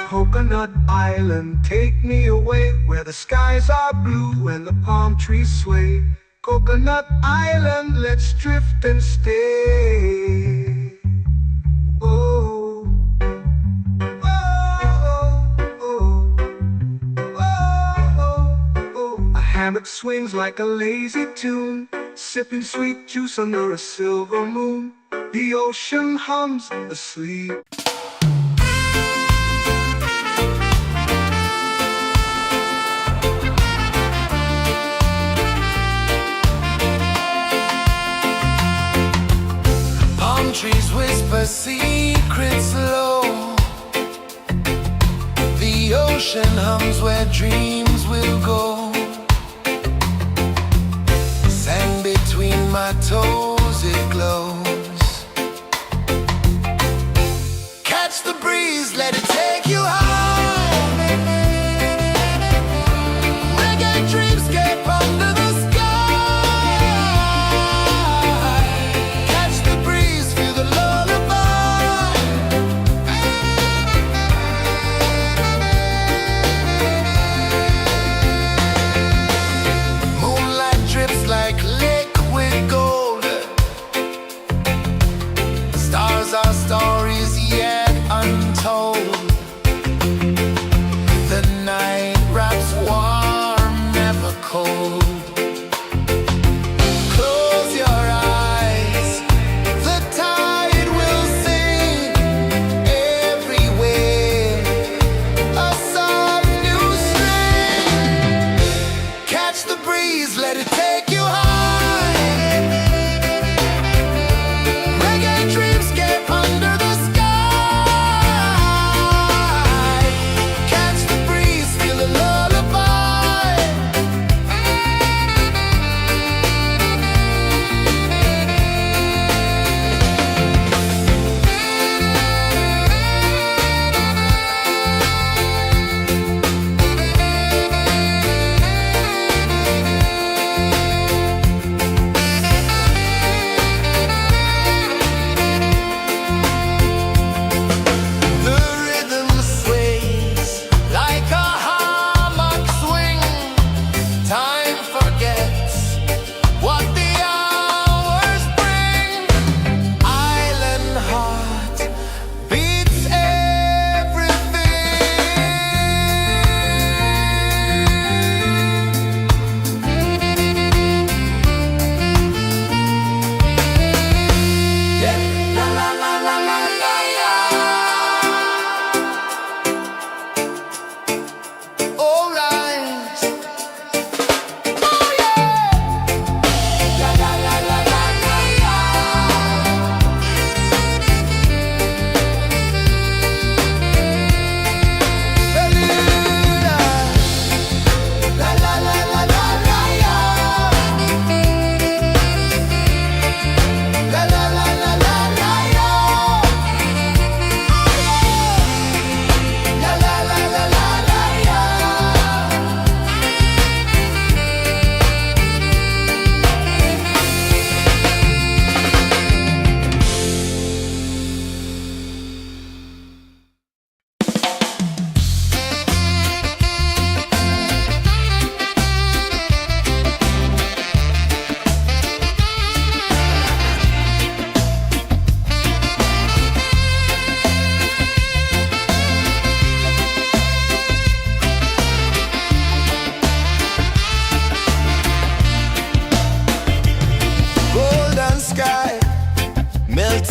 Coconut Island, take me away where the skies are blue and the palm trees sway. Coconut Island, let's drift and stay. Oh, oh, oh, oh, oh. A hammock swings like a lazy tune, sipping sweet juice under a silver moon. The ocean hums asleep. Trees whisper secrets low. The ocean hums where dreams will go. Sand between my toes, it glows. Catch the breeze, let it take you high. Reggae dreamscape under the sky.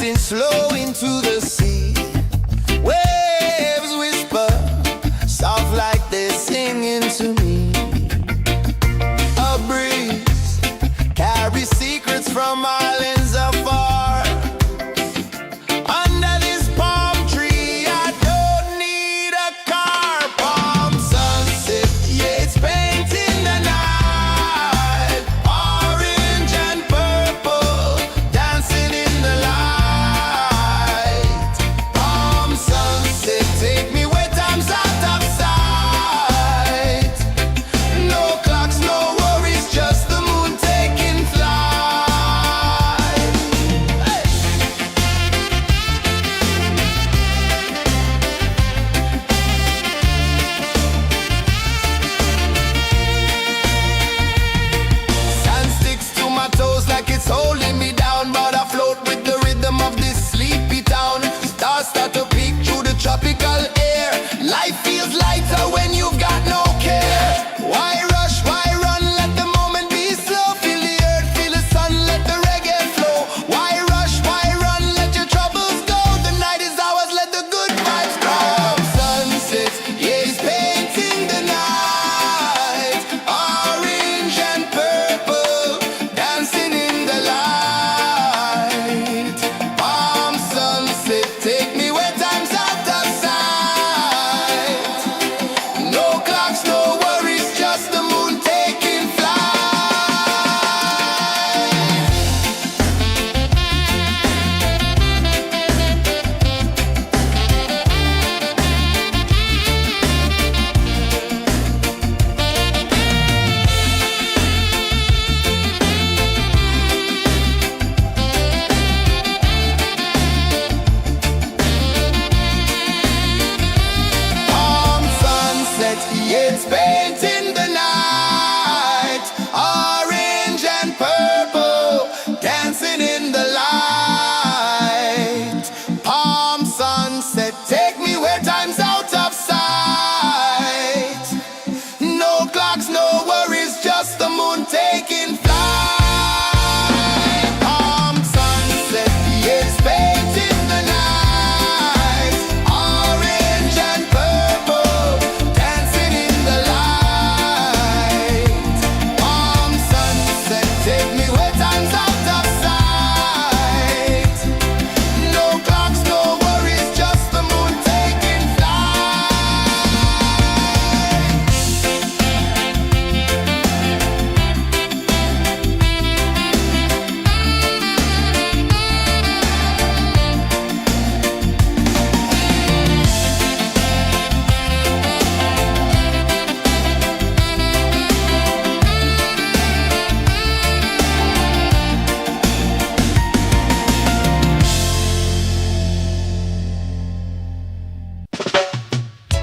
drifting slow into the sea. Waves whisper, soft like they're singing to me. A breeze carries secrets from islands afar. Under this palm tree, I don't need a car. Palm sunset, yeah, it's painting the night. Orange and purple, dancing in the light. Palm sunset, take me where time's out of sight. No clocks, no worries, just the moon taking flight. Hey! Sand sticks to my toes like it's holding me down, but I float with the rhythm of this sleepy town. Stars start to peek through the tropical air. Life feels lighter when you've got no care. Why rush, why run, let the moment be slow. Feel the earth, feel the sun, let the reggae flow. Why rush, why run, let your troubles go. The night is ours, let the good vibes come. Sunset, yeah, it's painting the night. Orange and purple, dancing in the light. Palm sunset, take me where time's out of sight. No clocks, no worries, just the moon taking flight. Palm sunset, yeah, it's painting the night. Orange and purple, dancing in the light. Palm sunset, take me where time's out of sight. No clocks, no worries, just the moon taking flight. Palm sunset, yeah, it's painting the night. Orange and purple, dancing in the light. Palm sunset, take me where time's out of sight. No clocks, no worries, just the moon taking flight.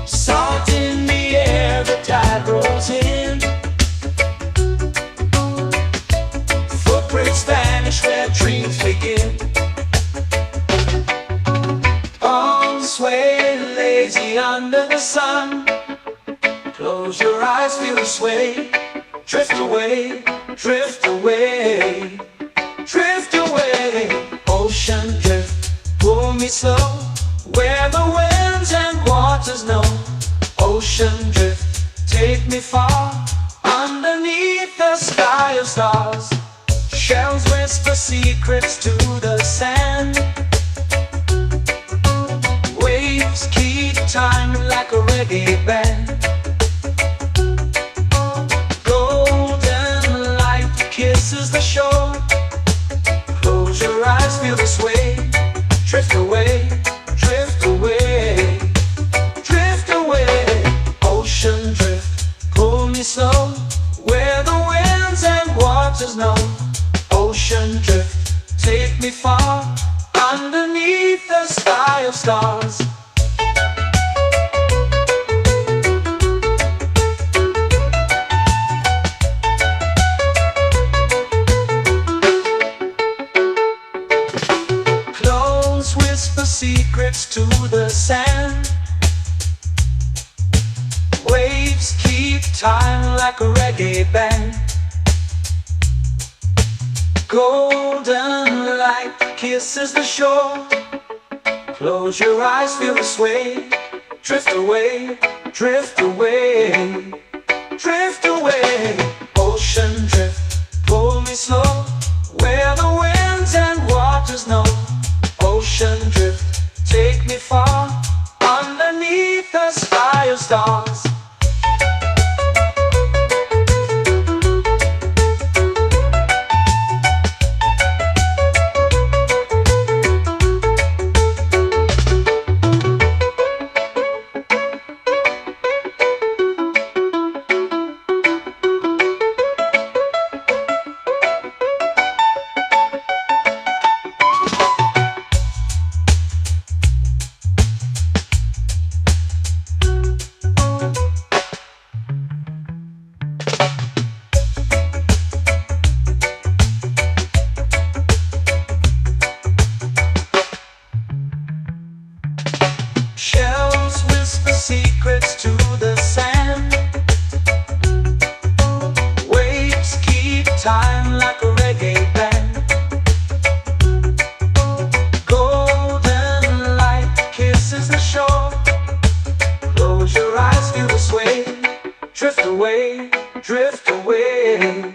Salt in the air, the tide rolls in. Footprints vanish where dreams begin. Arms sway lazy under the sun. Close your eyes, feel the sway. Drift away, drift away, drift away. Ocean drift, pull me slow, where the winds and waters know. Ocean drift, take me far, underneath the sky of stars. Shells whisper secrets to the sand. Waves keep time like a reggae band. Golden light kisses the shore. Close your eyes, feel the sway. Drift away, drift away, drift away. Ocean drift, pull me slow, where the winds and waters know. Ocean drift, take me far, underneath the sky of stars. Close whisper secrets to the sand. Waves keep time like a reggae band. Golden light kisses the shore. Close your eyes, feel the sway. Drift away, drift away, drift away. Ocean drift, pull me slow, where the winds and waters know. Ocean drift, take me far, underneath the sky of stars. Shells whisper secrets to the sand. Waves keep time like a reggae band. Golden light kisses the shore. Close your eyes, feel the sway. Drift away, drift away,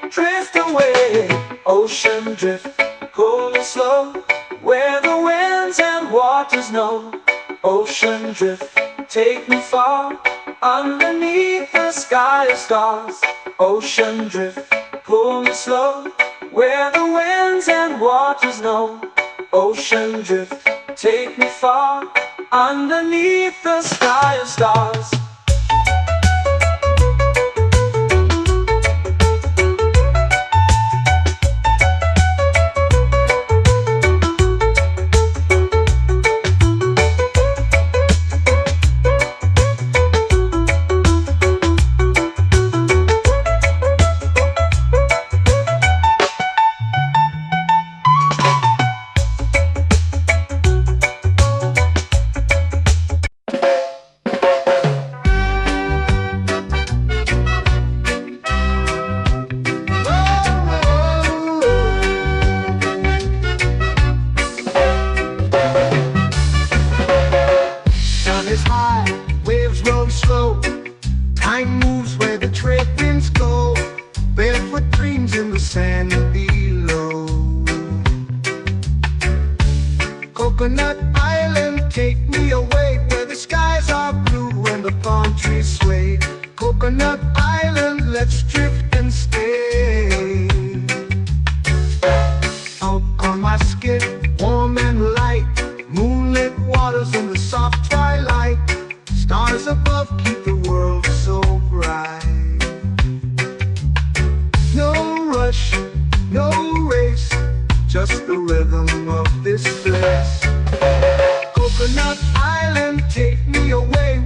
drift away. Ocean drift, cool and slow, where the winds and waters know. Ocean drift, take me far, underneath the sky of stars. Ocean drift, pull me slow, where the winds and waters know. Ocean drift, take me far, underneath the sky of stars. Is high, waves roll slow. Time moves where the trade winds go. Barefoot dreams in the sand below. Coconut Island, take me away, where the skies are blue and the palm trees sway. Coconut Island, let's drift and stay. Out on my skin, warm and light, moonlit waters in the soft twilight. Stars above keep the world so bright. No rush, no race, just the rhythm of this place. Coconut Island, take me away,